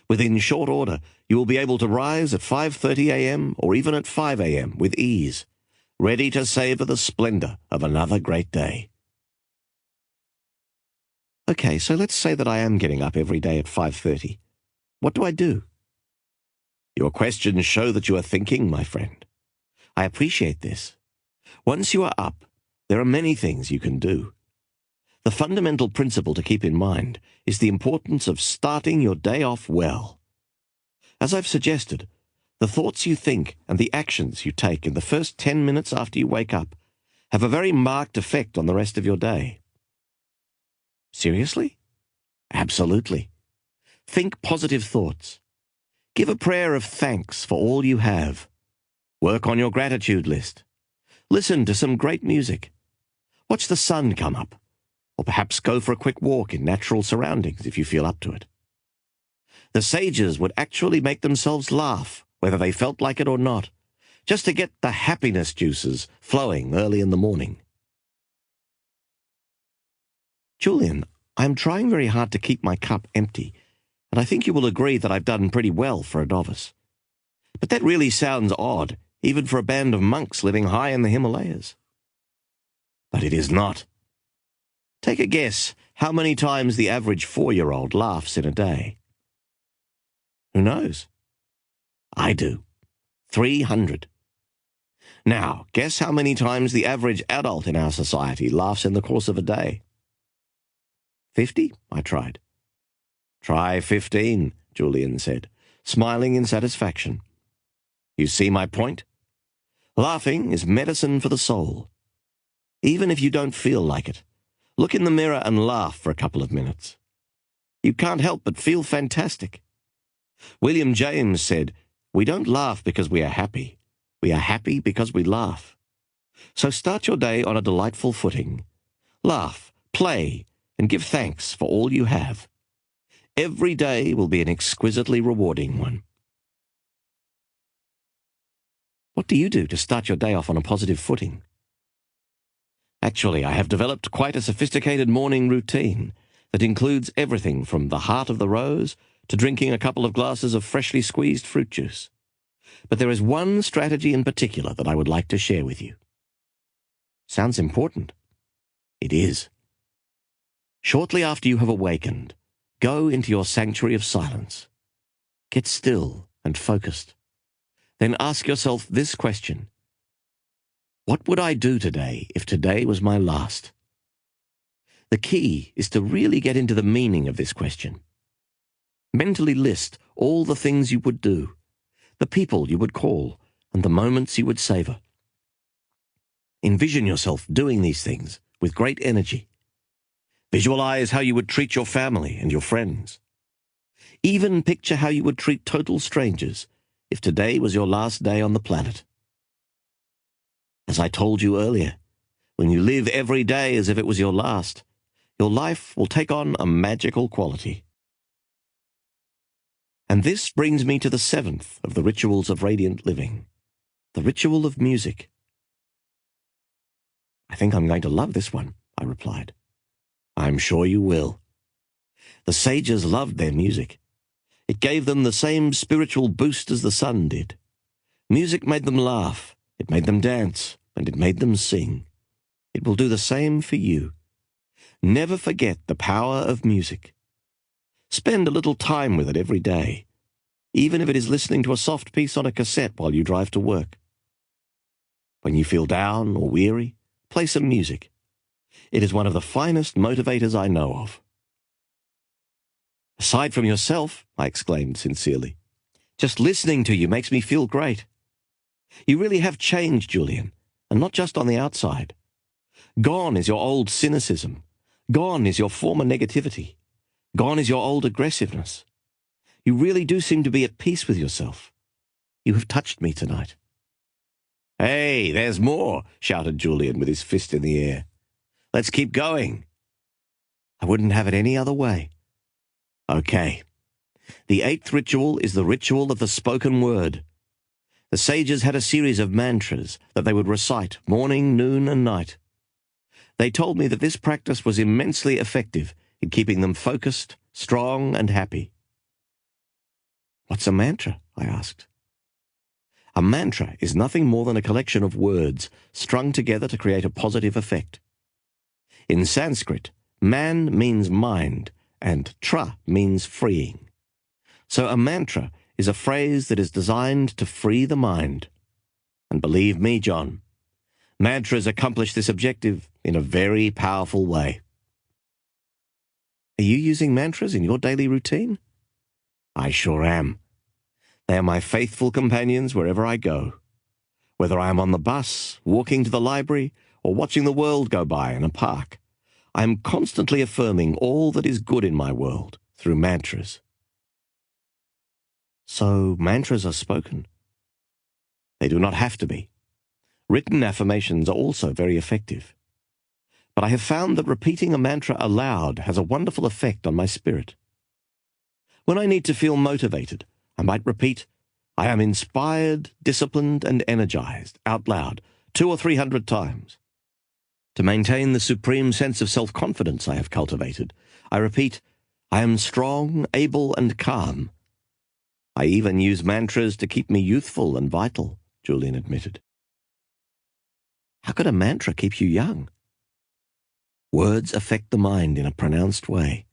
Within short order, you will be able to rise at 5:30 a.m. or even at 5 a.m. with ease, ready to savor the splendor of another great day. Okay, so let's say that I am getting up every day at 5:30. What do I do? Your questions show that you are thinking, my friend. I appreciate this. Once you are up, there are many things you can do. The fundamental principle to keep in mind is the importance of starting your day off well. As I've suggested, the thoughts you think and the actions you take in the first 10 minutes after you wake up have a very marked effect on the rest of your day. Seriously? Absolutely. Think positive thoughts. Give a prayer of thanks for all you have. Work on your gratitude list. Listen to some great music. Watch the sun come up. Or perhaps go for a quick walk in natural surroundings if you feel up to it. The sages would actually make themselves laugh, whether they felt like it or not, just to get the happiness juices flowing early in the morning. Julian, I am trying very hard to keep my cup empty, and I think you will agree that I've done pretty well for a novice. But that really sounds odd, even for a band of monks living high in the Himalayas. But it is not. Take a guess how many times the average 4-year-old laughs in a day. Who knows? I do. 300. Now, guess how many times the average adult in our society laughs in the course of a day. 50? I tried. Try 15, Julian said, smiling in satisfaction. You see my point? Laughing is medicine for the soul. Even if you don't feel like it, look in the mirror and laugh for a couple of minutes. You can't help but feel fantastic. William James said, "We don't laugh because we are happy. We are happy because we laugh." So start your day on a delightful footing. Laugh, play, and give thanks for all you have. Every day will be an exquisitely rewarding one. What do you do to start your day off on a positive footing? Actually, I have developed quite a sophisticated morning routine that includes everything from the heart of the rose to drinking a couple of glasses of freshly squeezed fruit juice. But there is one strategy in particular that I would like to share with you. Sounds important. It is. Shortly after you have awakened, go into your sanctuary of silence. Get still and focused. Then ask yourself this question: what would I do today if today was my last? The key is to really get into the meaning of this question. Mentally list all the things you would do, the people you would call, and the moments you would savor. Envision yourself doing these things with great energy. Visualize how you would treat your family and your friends. Even picture how you would treat total strangers if today was your last day on the planet. As I told you earlier, when you live every day as if it was your last, your life will take on a magical quality. And this brings me to the seventh of the rituals of radiant living, the ritual of music. I think I'm going to love this one, I replied. I'm sure you will. The sages loved their music. It gave them the same spiritual boost as the sun did. Music made them laugh, it made them dance, and it made them sing. It will do the same for you. Never forget the power of music. Spend a little time with it every day, even if it is listening to a soft piece on a cassette while you drive to work. When you feel down or weary, play some music. It is one of the finest motivators I know of. Aside from yourself, I exclaimed sincerely, just listening to you makes me feel great. You really have changed, Julian, and not just on the outside. Gone is your old cynicism. Gone is your former negativity. Gone is your old aggressiveness. You really do seem to be at peace with yourself. You have touched me tonight. Hey, there's more, shouted Julian with his fist in the air. Let's keep going. I wouldn't have it any other way. Okay. The eighth ritual is the ritual of the spoken word. The sages had a series of mantras that they would recite morning, noon, and night. They told me that this practice was immensely effective in keeping them focused, strong, and happy. What's a mantra? I asked. A mantra is nothing more than a collection of words strung together to create a positive effect. In Sanskrit, man means mind, and tra means freeing. So a mantra is a phrase that is designed to free the mind. And believe me, John, mantras accomplish this objective in a very powerful way. Are you using mantras in your daily routine? I sure am. They are my faithful companions wherever I go. Whether I am on the bus, walking to the library, or watching the world go by in a park, I am constantly affirming all that is good in my world through mantras. So mantras are spoken? They do not have to be. Written affirmations are also very effective. But I have found that repeating a mantra aloud has a wonderful effect on my spirit. When I need to feel motivated, I might repeat, I am inspired, disciplined, and energized, out loud, 200 or 300 times. To maintain the supreme sense of self-confidence I have cultivated, I repeat, I am strong, able, and calm. I even use mantras to keep me youthful and vital, Julian admitted. How could a mantra keep you young? Words affect the mind in a pronounced way.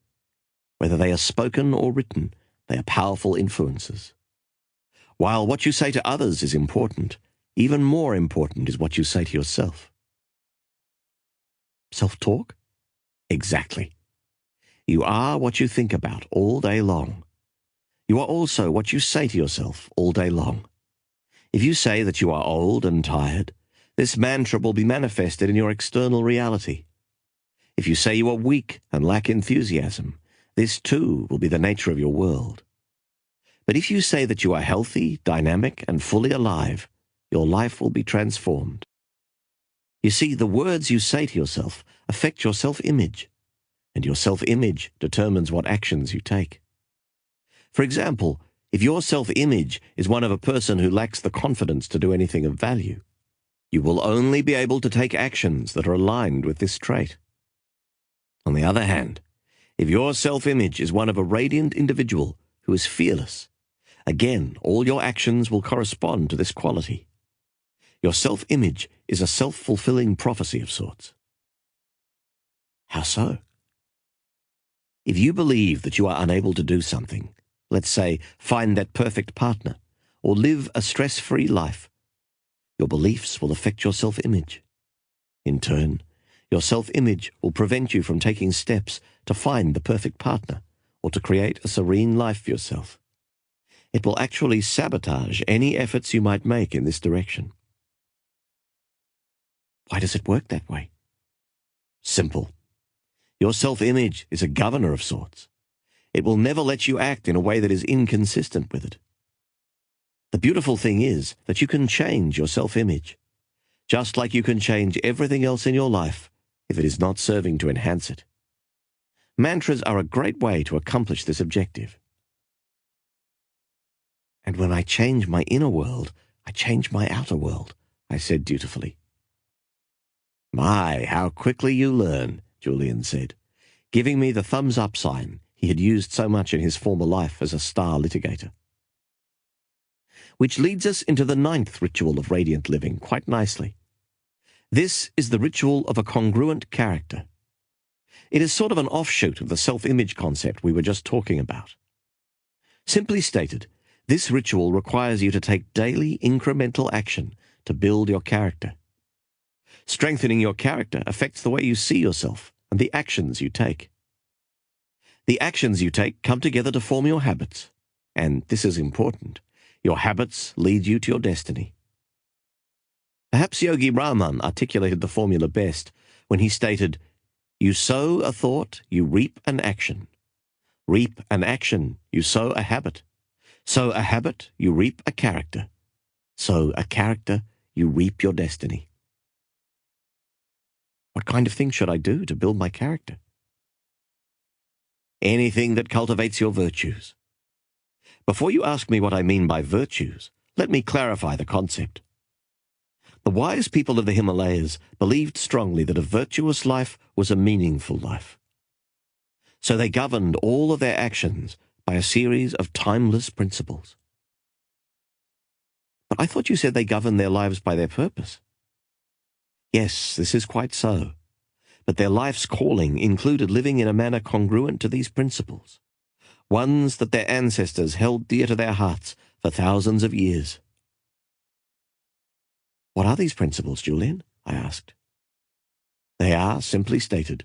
Whether they are spoken or written, they are powerful influences. While what you say to others is important, even more important is what you say to yourself. Self-talk? Exactly. You are what you think about all day long. You are also what you say to yourself all day long. If you say that you are old and tired, this mantra will be manifested in your external reality. If you say you are weak and lack enthusiasm, this too will be the nature of your world. But if you say that you are healthy, dynamic, and fully alive, your life will be transformed. You see, the words you say to yourself affect your self-image, and your self-image determines what actions you take. For example, if your self-image is one of a person who lacks the confidence to do anything of value, you will only be able to take actions that are aligned with this trait. On the other hand, if your self-image is one of a radiant individual who is fearless, again, all your actions will correspond to this quality. Your self-image is a self-fulfilling prophecy of sorts. How so? If you believe that you are unable to do something, let's say find that perfect partner, or live a stress-free life, your beliefs will affect your self-image. In turn, your self-image will prevent you from taking steps to find the perfect partner or to create a serene life for yourself. It will actually sabotage any efforts you might make in this direction. Why does it work that way? Simple. Your self-image is a governor of sorts. It will never let you act in a way that is inconsistent with it. The beautiful thing is that you can change your self-image, just like you can change everything else in your life if it is not serving to enhance it. Mantras are a great way to accomplish this objective. And when I change my inner world, I change my outer world, I said dutifully. My, how quickly you learn, Julian said, giving me the thumbs-up sign he had used so much in his former life as a star litigator. Which leads us into the 9th ritual of radiant living quite nicely. This is the ritual of a congruent character. It is sort of an offshoot of the self-image concept we were just talking about. Simply stated, this ritual requires you to take daily incremental action to build your character. Strengthening your character affects the way you see yourself and the actions you take. The actions you take come together to form your habits, and this is important. Your habits lead you to your destiny. Perhaps Yogi Raman articulated the formula best when he stated, "You sow a thought, you reap an action. Reap an action, you sow a habit. Sow a habit, you reap a character. Sow a character, you reap your destiny." What kind of things should I do to build my character? Anything that cultivates your virtues. Before you ask me what I mean by virtues, let me clarify the concept. The wise people of the Himalayas believed strongly that a virtuous life was a meaningful life. So they governed all of their actions by a series of timeless principles. But I thought you said they governed their lives by their purpose. Yes, this is quite so. But their life's calling included living in a manner congruent to these principles, ones that their ancestors held dear to their hearts for thousands of years. What are these principles, Julian? I asked. They are, simply stated,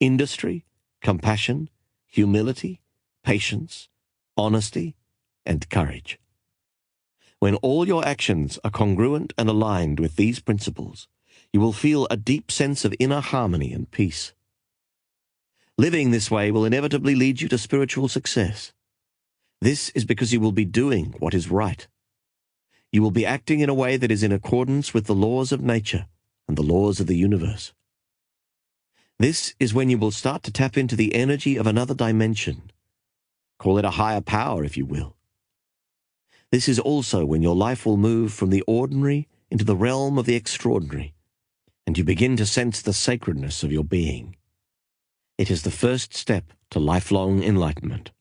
industry, compassion, humility, patience, honesty, and courage. When all your actions are congruent and aligned with these principles, you will feel a deep sense of inner harmony and peace. Living this way will inevitably lead you to spiritual success. This is because you will be doing what is right. You will be acting in a way that is in accordance with the laws of nature and the laws of the universe. This is when you will start to tap into the energy of another dimension. Call it a higher power, if you will. This is also when your life will move from the ordinary into the realm of the extraordinary, and you begin to sense the sacredness of your being. It is the first step to lifelong enlightenment.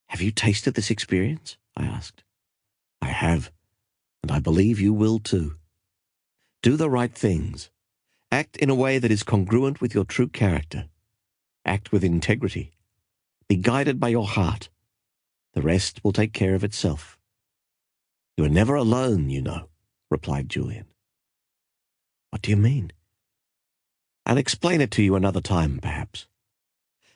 Have you tasted this experience? I asked. I have, and I believe you will too. Do the right things. Act in a way that is congruent with your true character. Act with integrity. Be guided by your heart. The rest will take care of itself. You are never alone, you know, replied Julian. What do you mean? I'll explain it to you another time, perhaps.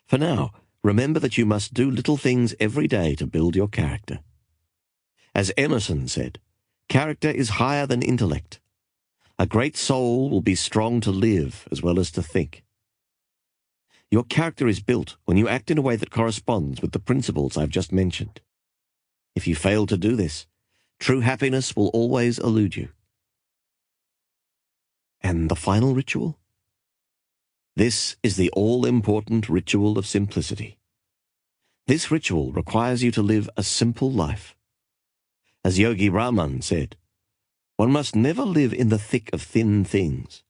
For now, remember that you must do little things every day to build your character. As Emerson said, character is higher than intellect. A great soul will be strong to live as well as to think. Your character is built when you act in a way that corresponds with the principles I've just mentioned. If you fail to do this, true happiness will always elude you. And the final ritual? This is the all-important ritual of simplicity. This ritual requires you to live a simple life. As Yogi Raman said, one must never live in the thick of thin things.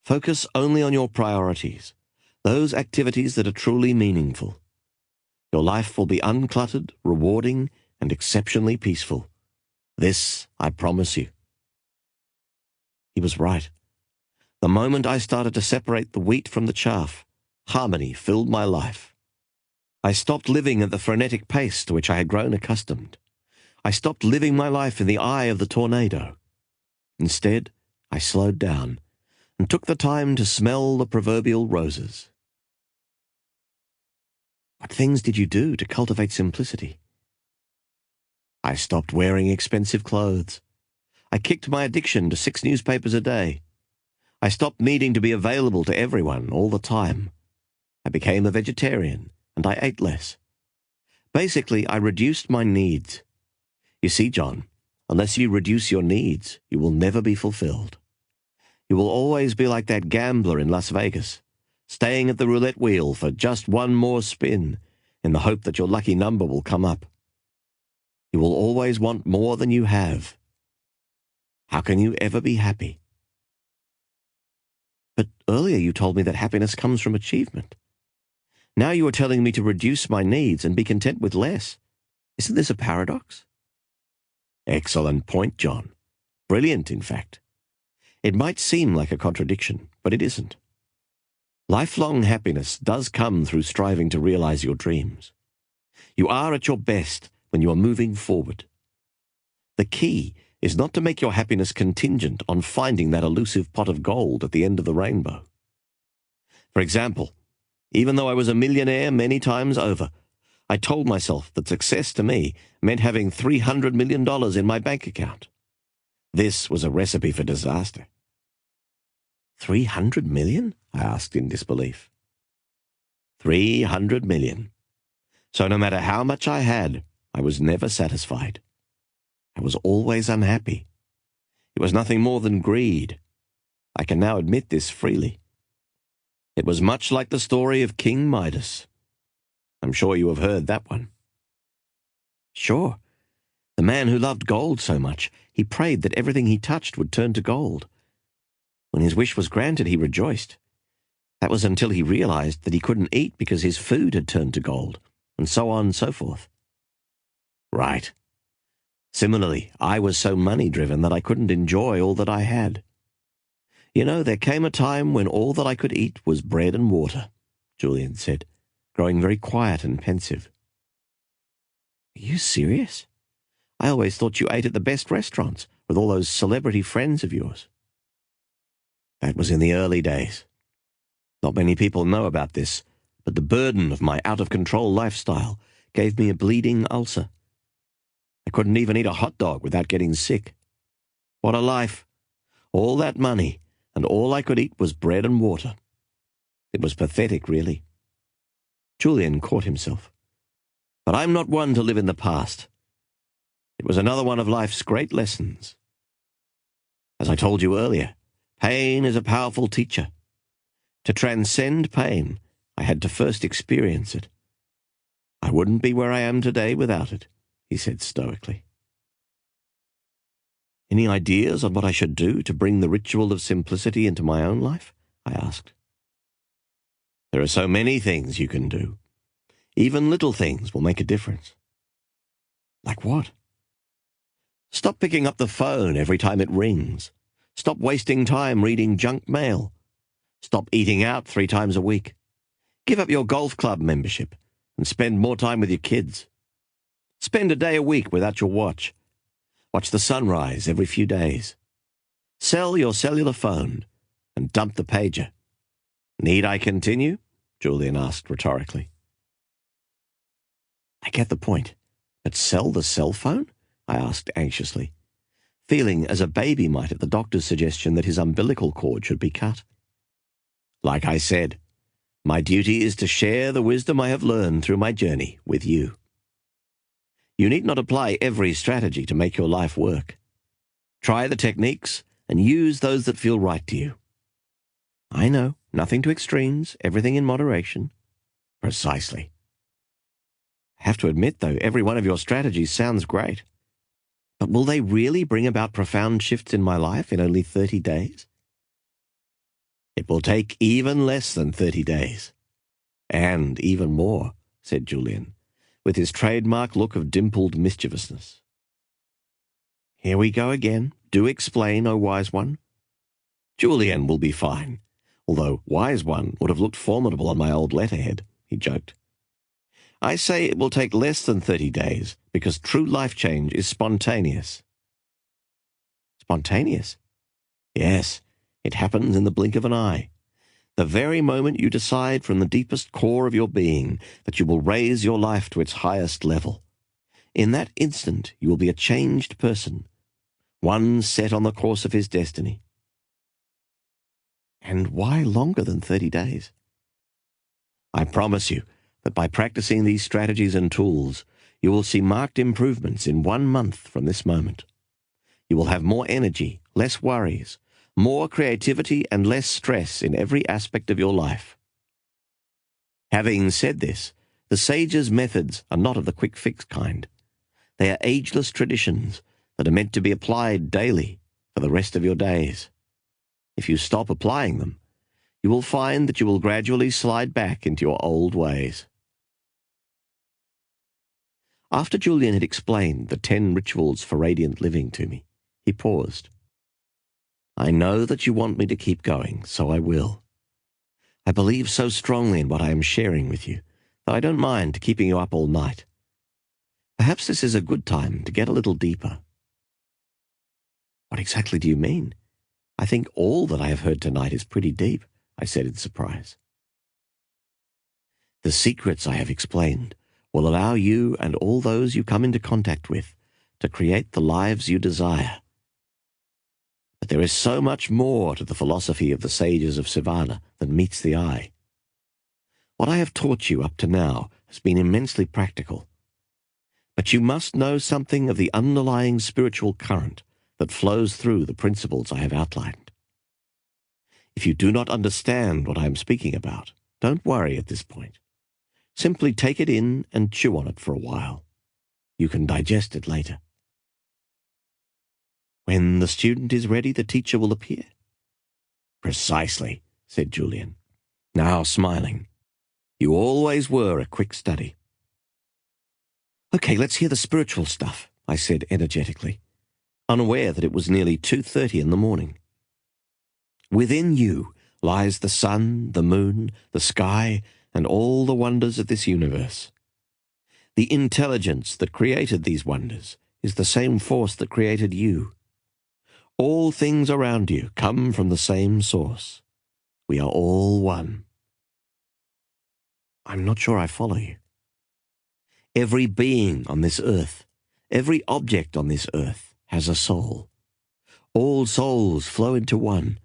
Focus only on your priorities, those activities that are truly meaningful. Your life will be uncluttered, rewarding, and exceptionally peaceful. This I promise you. He was right. The moment I started to separate the wheat from the chaff, harmony filled my life. I stopped living at the frenetic pace to which I had grown accustomed. I stopped living my life in the eye of the tornado. Instead, I slowed down and took the time to smell the proverbial roses. What things did you do to cultivate simplicity? I stopped wearing expensive clothes. I kicked my addiction to 6 newspapers a day. I stopped needing to be available to everyone all the time. I became a vegetarian, and I ate less. Basically, I reduced my needs. You see, John, unless you reduce your needs, you will never be fulfilled. You will always be like that gambler in Las Vegas, staying at the roulette wheel for just one more spin in the hope that your lucky number will come up. You will always want more than you have. How can you ever be happy? But earlier you told me that happiness comes from achievement. Now you are telling me to reduce my needs and be content with less. Isn't this a paradox? Excellent point, John. Brilliant, in fact. It might seem like a contradiction, but it isn't. Lifelong happiness does come through striving to realize your dreams. You are at your best when you are moving forward. The key is not to make your happiness contingent on finding that elusive pot of gold at the end of the rainbow. For example, even though I was a millionaire many times over, I told myself that success to me meant having $300 million in my bank account. This was a recipe for disaster. 300 million? I asked in disbelief. 300 million. So no matter how much I had, I was never satisfied. I was always unhappy. It was nothing more than greed. I can now admit this freely. It was much like the story of King Midas. I'm sure you have heard that one. Sure. The man who loved gold so much, he prayed that everything he touched would turn to gold. When his wish was granted, he rejoiced. That was until he realized that he couldn't eat because his food had turned to gold, and so on and so forth. Right. Similarly, I was so money-driven that I couldn't enjoy all that I had. You know, there came a time when all that I could eat was bread and water, Julian said, growing very quiet and pensive. Are you serious? I always thought you ate at the best restaurants with all those celebrity friends of yours. That was in the early days. Not many people know about this, but the burden of my out-of-control lifestyle gave me a bleeding ulcer. I couldn't even eat a hot dog without getting sick. What a life! All that money, and all I could eat was bread and water. It was pathetic, really. Julian caught himself. But I'm not one to live in the past. It was another one of life's great lessons. As I told you earlier, pain is a powerful teacher. To transcend pain, I had to first experience it. I wouldn't be where I am today without it, he said stoically. Any ideas on what I should do to bring the ritual of simplicity into my own life? I asked. There are so many things you can do. Even little things will make a difference. Like what? Stop picking up the phone every time it rings. Stop wasting time reading junk mail. Stop eating out 3 times a week. Give up your golf club membership and spend more time with your kids. Spend a day a week without your watch. Watch the sunrise every few days. Sell your cellular phone and dump the pager. Need I continue? Julian asked rhetorically. I get the point. But sell the cell phone? I asked anxiously, feeling as a baby might at the doctor's suggestion that his umbilical cord should be cut. Like I said, my duty is to share the wisdom I have learned through my journey with you. You need not apply every strategy to make your life work. Try the techniques and use those that feel right to you. I know, nothing to extremes, everything in moderation. Precisely. I have to admit, though, every one of your strategies sounds great. But will they really bring about profound shifts in my life in only 30 days? It will take even less than 30 days. And even more, said Julian, with his trademark look of dimpled mischievousness. Here we go again. Do explain, O wise one. Julian will be fine, although wise one would have looked formidable on my old letterhead, he joked. I say it will take less than 30 days because true life change is spontaneous. Spontaneous? Yes, it happens in the blink of an eye. The very moment you decide from the deepest core of your being that you will raise your life to its highest level. In that instant, you will be a changed person, one set on the course of his destiny. And why longer than 30 days? I promise you that by practicing these strategies and tools, you will see marked improvements in 1 month from this moment. You will have more energy, less worries, more creativity and less stress in every aspect of your life. Having said this, the sages' methods are not of the quick fix kind. They are ageless traditions that are meant to be applied daily for the rest of your days. If you stop applying them, you will find that you will gradually slide back into your old ways. After Julian had explained the 10 rituals for radiant living to me, he paused. I know that you want me to keep going, so I will. I believe so strongly in what I am sharing with you that I don't mind keeping you up all night. Perhaps this is a good time to get a little deeper. What exactly do you mean? I think all that I have heard tonight is pretty deep, I said in surprise. The secrets I have explained will allow you and all those you come into contact with to create the lives you desire. But there is so much more to the philosophy of the sages of Savannah than meets the eye. What I have taught you up to now has been immensely practical. But you must know something of the underlying spiritual current that flows through the principles I have outlined. If you do not understand what I am speaking about, don't worry at this point. Simply take it in and chew on it for a while. You can digest it later. When the student is ready, the teacher will appear. Precisely, said Julian, now smiling. You always were a quick study. Okay, let's hear the spiritual stuff, I said energetically, unaware that it was nearly 2:30 in the morning. Within you lies the sun, the moon, the sky, and all the wonders of this universe. The intelligence that created these wonders is the same force that created you. All things around you come from the same source. We are all one. I'm not sure I follow you. Every being on this earth, every object on this earth has a soul. All souls flow into one.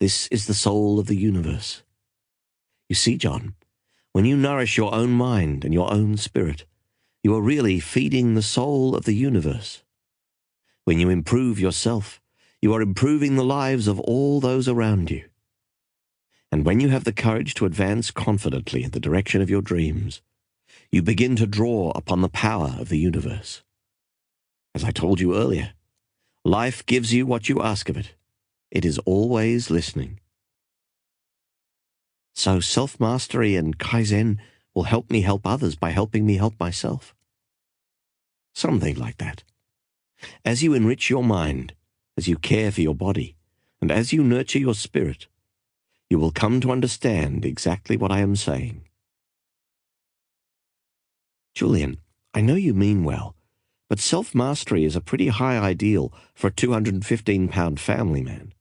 This is the soul of the universe. You see, John, when you nourish your own mind and your own spirit, you are really feeding the soul of the universe. When you improve yourself, you are improving the lives of all those around you. And when you have the courage to advance confidently in the direction of your dreams, you begin to draw upon the power of the universe. As I told you earlier, life gives you what you ask of it. It is always listening. So self-mastery and Kaizen will help me help others by helping me help myself. Something like that. As you enrich your mind, as you care for your body, and as you nurture your spirit, you will come to understand exactly what I am saying. Julian, I know you mean well, but self-mastery is a pretty high ideal for a 215-pound family man,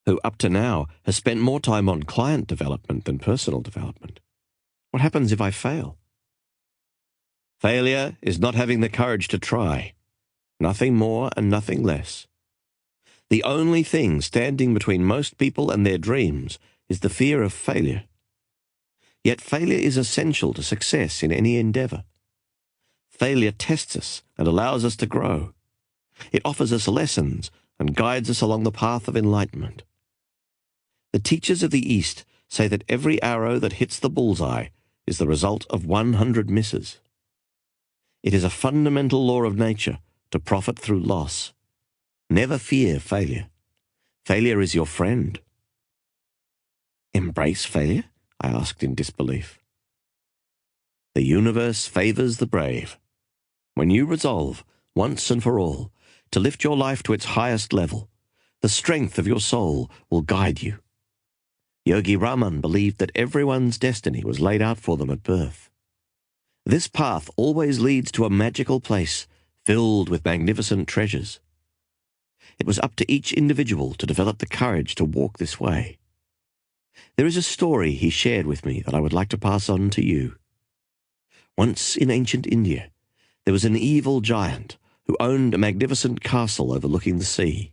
who up to now has spent more time on client development than personal development. What happens if I fail? Failure is not having the courage to try. Nothing more and nothing less. The only thing standing between most people and their dreams is the fear of failure. Yet failure is essential to success in any endeavor. Failure tests us and allows us to grow. It offers us lessons and guides us along the path of enlightenment. The teachers of the East say that every arrow that hits the bullseye is the result of 100 misses. It is a fundamental law of nature to profit through loss. Never fear failure. Failure is your friend. Embrace failure? I asked in disbelief. The universe favors the brave. When you resolve, once and for all, to lift your life to its highest level, the strength of your soul will guide you. Yogi Raman believed that everyone's destiny was laid out for them at birth. This path always leads to a magical place filled with magnificent treasures. It was up to each individual to develop the courage to walk this way. There is a story he shared with me that I would like to pass on to you. Once in ancient India, there was an evil giant who owned a magnificent castle overlooking the sea.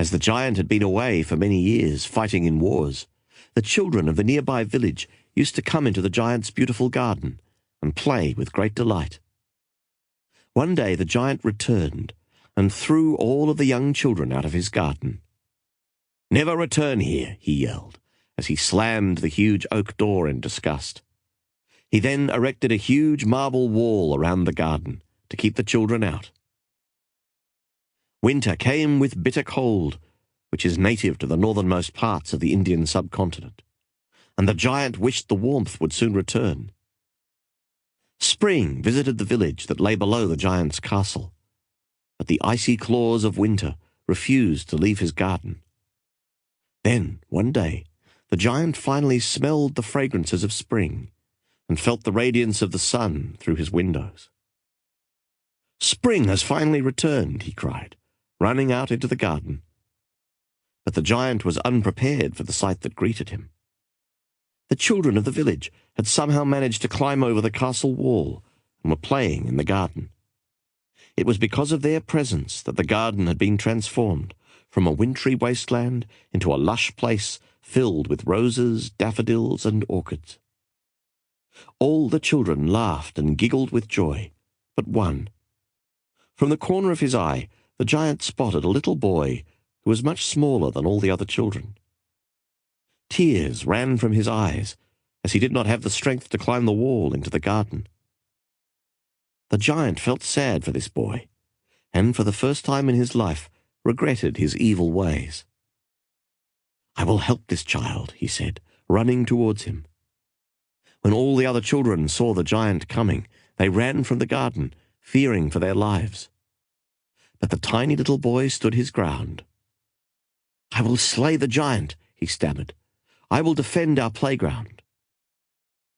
As the giant had been away for many years fighting in wars, the children of the nearby village used to come into the giant's beautiful garden and play with great delight. One day the giant returned and threw all of the young children out of his garden. "Never return here," he yelled, as he slammed the huge oak door in disgust. He then erected a huge marble wall around the garden to keep the children out. Winter came with bitter cold, which is native to the northernmost parts of the Indian subcontinent, and the giant wished the warmth would soon return. Spring visited the village that lay below the giant's castle, but the icy claws of winter refused to leave his garden. Then, one day, the giant finally smelled the fragrances of spring and felt the radiance of the sun through his windows. "Spring has finally returned," he cried, running out into the garden. But the giant was unprepared for the sight that greeted him. The children of the village had somehow managed to climb over the castle wall and were playing in the garden. It was because of their presence that the garden had been transformed from a wintry wasteland into a lush place filled with roses, daffodils, and orchids. All the children laughed and giggled with joy, but one. From the corner of his eye, the giant spotted a little boy who was much smaller than all the other children. Tears ran from his eyes as he did not have the strength to climb the wall into the garden. The giant felt sad for this boy, and for the first time in his life regretted his evil ways. "I will help this child," he said, running towards him. When all the other children saw the giant coming, they ran from the garden, fearing for their lives. But the tiny little boy stood his ground. "I will slay the giant," he stammered. "I will defend our playground."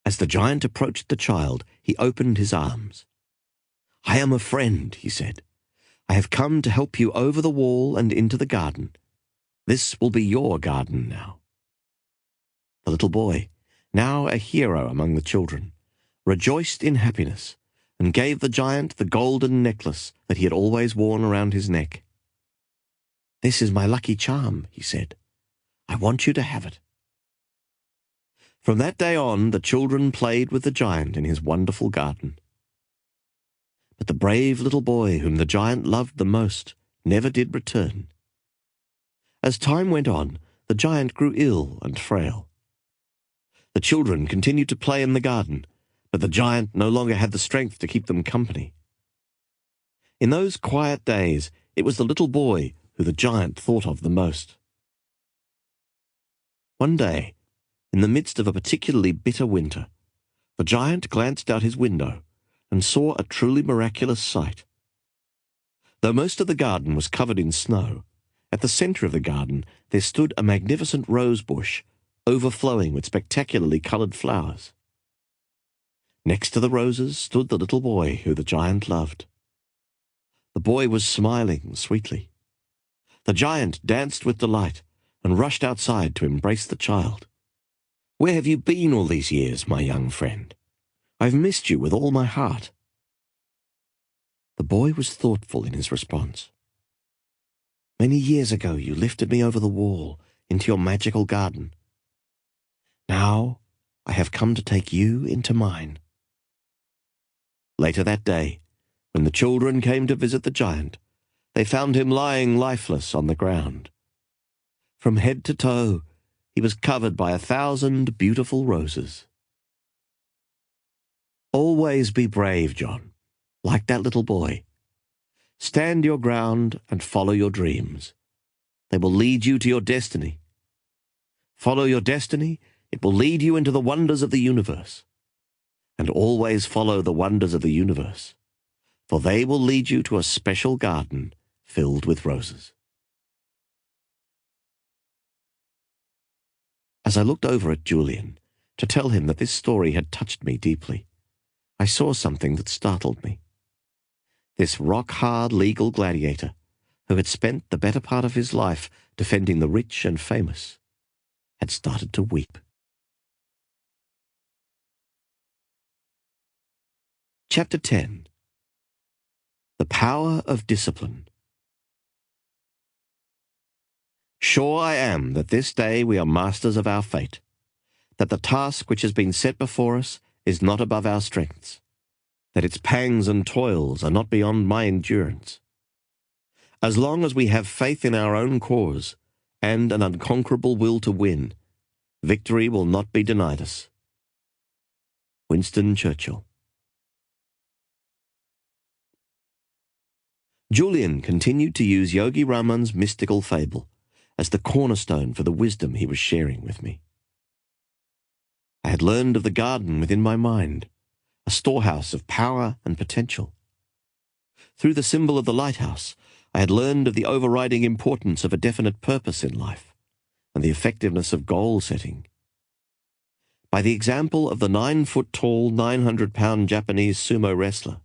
As the giant approached the child, he opened his arms. "I am a friend," he said. "I have come to help you over the wall and into the garden. This will be your garden now." The little boy, now a hero among the children, rejoiced in happiness and gave the giant the golden necklace that he had always worn around his neck. "This is my lucky charm," he said. "I want you to have it." From that day on, the children played with the giant in his wonderful garden. But the brave little boy whom the giant loved the most never did return. As time went on, the giant grew ill and frail. The children continued to play in the garden, but the giant no longer had the strength to keep them company. In those quiet days, it was the little boy who the giant thought of the most. One day, in the midst of a particularly bitter winter, the giant glanced out his window and saw a truly miraculous sight. Though most of the garden was covered in snow, at the centre of the garden there stood a magnificent rose bush, overflowing with spectacularly coloured flowers. Next to the roses stood the little boy who the giant loved. The boy was smiling sweetly. The giant danced with delight and rushed outside to embrace the child. "Where have you been all these years, my young friend? I've missed you with all my heart." The boy was thoughtful in his response. "Many years ago you lifted me over the wall into your magical garden. Now I have come to take you into mine." Later that day, when the children came to visit the giant, they found him lying lifeless on the ground. From head to toe, he was covered by 1,000 beautiful roses. Always be brave, John, like that little boy. Stand your ground and follow your dreams. They will lead you to your destiny. Follow your destiny, it will lead you into the wonders of the universe. And always follow the wonders of the universe, for they will lead you to a special garden filled with roses. As I looked over at Julian to tell him that this story had touched me deeply, I saw something that startled me. This rock-hard legal gladiator, who had spent the better part of his life defending the rich and famous, had started to weep. Chapter 10. The Power of Discipline. Sure I am that this day we are masters of our fate, that the task which has been set before us is not above our strengths, that its pangs and toils are not beyond my endurance. As long as we have faith in our own cause and an unconquerable will to win, victory will not be denied us. Winston Churchill. Julian continued to use Yogi Raman's mystical fable as the cornerstone for the wisdom he was sharing with me. I had learned of the garden within my mind, a storehouse of power and potential. Through the symbol of the lighthouse, I had learned of the overriding importance of a definite purpose in life and the effectiveness of goal setting. By the example of the 9-foot-tall, 900-pound Japanese sumo wrestler,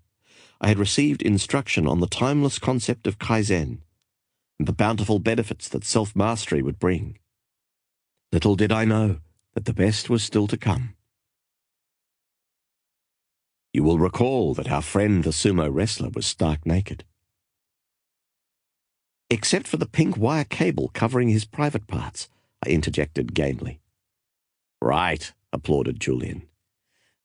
I had received instruction on the timeless concept of Kaizen and the bountiful benefits that self-mastery would bring. Little did I know that the best was still to come. You will recall that our friend the sumo wrestler was stark naked. Except for the pink wire cable covering his private parts, I interjected gamely. Right, applauded Julian.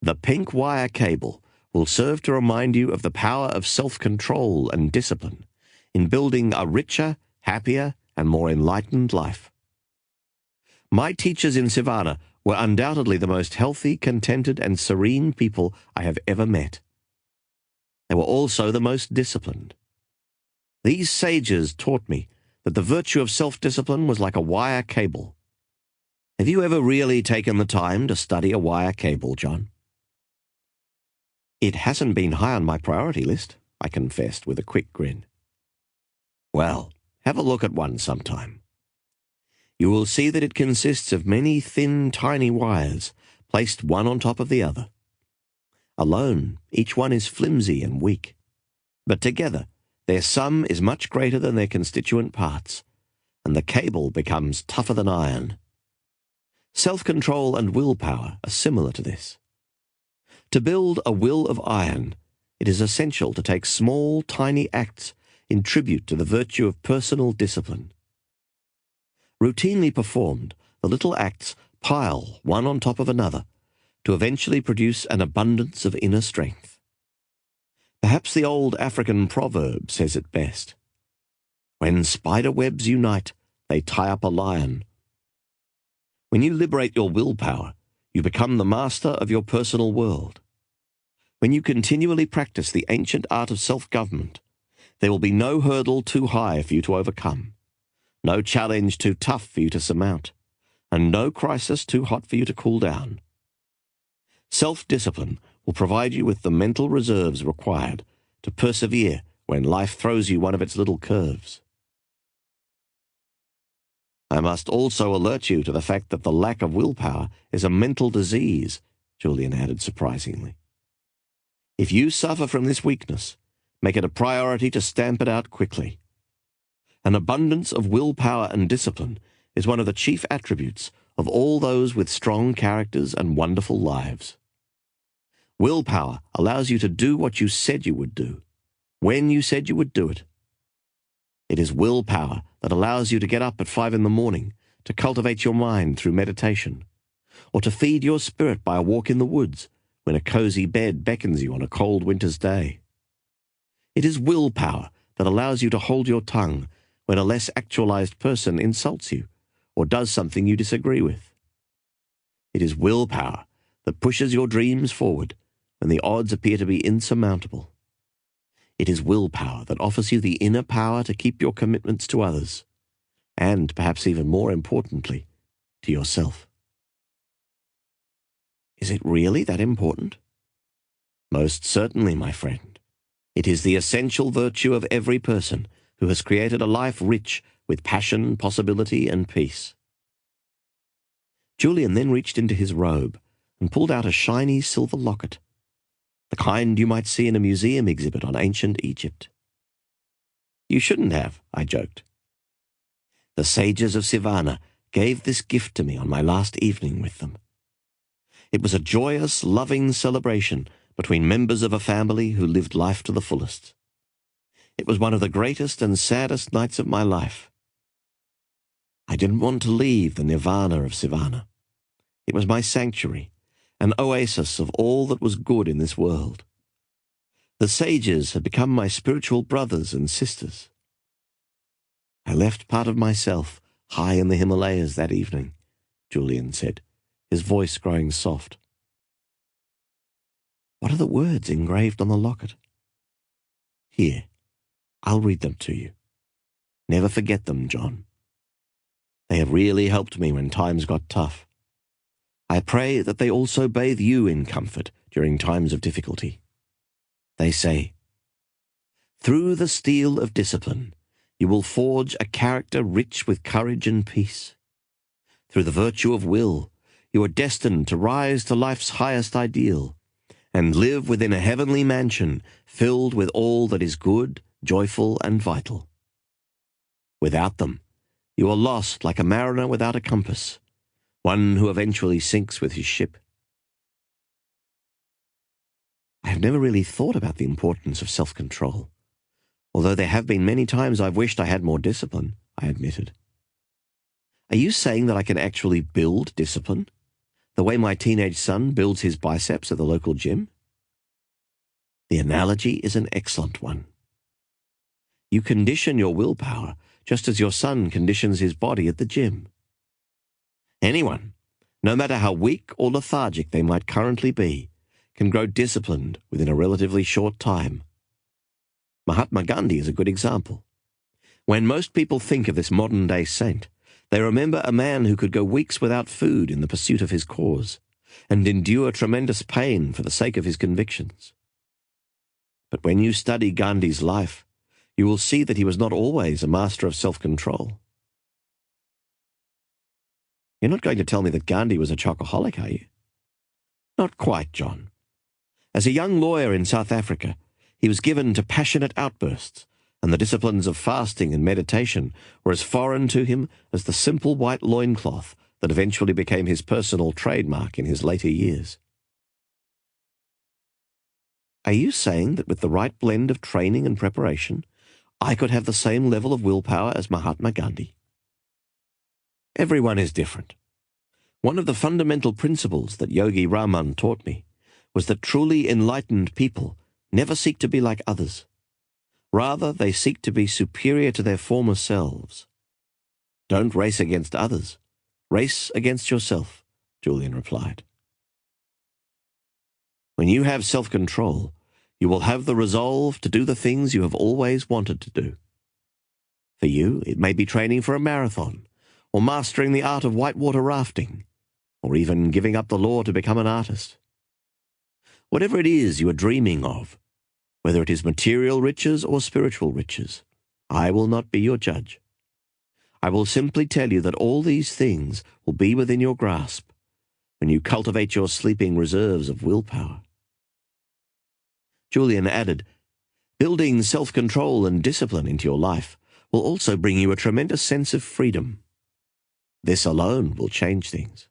The pink wire cable will serve to remind you of the power of self-control and discipline in building a richer, happier, and more enlightened life. My teachers in Sivana were undoubtedly the most healthy, contented, and serene people I have ever met. They were also the most disciplined. These sages taught me that the virtue of self-discipline was like a wire cable. Have you ever really taken the time to study a wire cable, John? It hasn't been high on my priority list, I confessed with a quick grin. Well, have a look at one sometime. You will see that it consists of many thin, tiny wires placed one on top of the other. Alone, each one is flimsy and weak, but together, their sum is much greater than their constituent parts, and the cable becomes tougher than iron. Self-control and willpower are similar to this. To build a will of iron, it is essential to take small, tiny acts in tribute to the virtue of personal discipline. Routinely performed, the little acts pile one on top of another to eventually produce an abundance of inner strength. Perhaps the old African proverb says it best. When spider webs unite, they tie up a lion. When you liberate your willpower, you become the master of your personal world. When you continually practice the ancient art of self-government, there will be no hurdle too high for you to overcome, no challenge too tough for you to surmount, and no crisis too hot for you to cool down. Self-discipline will provide you with the mental reserves required to persevere when life throws you one of its little curves. I must also alert you to the fact that the lack of willpower is a mental disease, Julian added surprisingly. If you suffer from this weakness, make it a priority to stamp it out quickly. An abundance of willpower and discipline is one of the chief attributes of all those with strong characters and wonderful lives. Willpower allows you to do what you said you would do, when you said you would do it. It is willpower that allows you to get up at 5 a.m, to cultivate your mind through meditation, or to feed your spirit by a walk in the woods when a cozy bed beckons you on a cold winter's day. It is willpower that allows you to hold your tongue when a less actualized person insults you or does something you disagree with. It is willpower that pushes your dreams forward when the odds appear to be insurmountable. It is willpower that offers you the inner power to keep your commitments to others, and perhaps even more importantly, to yourself. Is it really that important? Most certainly, my friend. It is the essential virtue of every person who has created a life rich with passion, possibility, and peace. Julian then reached into his robe and pulled out a shiny silver locket. the kind you might see in a museum exhibit on ancient Egypt. You shouldn't have, I joked. The sages of Sivana gave this gift to me on my last evening with them. It was a joyous, loving celebration between members of a family who lived life to the fullest. It was one of the greatest and saddest nights of my life. I didn't want to leave the nirvana of Sivana. It was my sanctuary, an oasis of all that was good in this world. The sages had become my spiritual brothers and sisters. I left part of myself high in the Himalayas that evening, Julian said, his voice growing soft. What are the words engraved on the locket? Here, I'll read them to you. Never forget them, John. They have really helped me when times got tough. I pray that they also bathe you in comfort during times of difficulty. They say, through the steel of discipline, you will forge a character rich with courage and peace. Through the virtue of will, you are destined to rise to life's highest ideal and live within a heavenly mansion filled with all that is good, joyful, and vital. Without them, you are lost like a mariner without a compass, one who eventually sinks with his ship. I have never really thought about the importance of self-control, although there have been many times I've wished I had more discipline, I admitted. Are you saying that I can actually build discipline, the way my teenage son builds his biceps at the local gym? The analogy is an excellent one. You condition your willpower just as your son conditions his body at the gym. Anyone, no matter how weak or lethargic they might currently be, can grow disciplined within a relatively short time. Mahatma Gandhi is a good example. When most people think of this modern-day saint, they remember a man who could go weeks without food in the pursuit of his cause, and endure tremendous pain for the sake of his convictions. But when you study Gandhi's life, you will see that he was not always a master of self-control. You're not going to tell me that Gandhi was a chocoholic, are you? Not quite, John. As a young lawyer in South Africa, he was given to passionate outbursts, and the disciplines of fasting and meditation were as foreign to him as the simple white loincloth that eventually became his personal trademark in his later years. Are you saying that with the right blend of training and preparation, I could have the same level of willpower as Mahatma Gandhi? Everyone is different. One of the fundamental principles that Yogi Raman taught me was that truly enlightened people never seek to be like others. Rather, they seek to be superior to their former selves. Don't race against others. Race against yourself, Julian replied. When you have self-control, you will have the resolve to do the things you have always wanted to do. For you, it may be training for a marathon, or mastering the art of whitewater rafting, or even giving up the law to become an artist. Whatever it is you are dreaming of, whether it is material riches or spiritual riches, I will not be your judge. I will simply tell you that all these things will be within your grasp when you cultivate your sleeping reserves of willpower. Julian added, building self-control and discipline into your life will also bring you a tremendous sense of freedom. This alone will change things.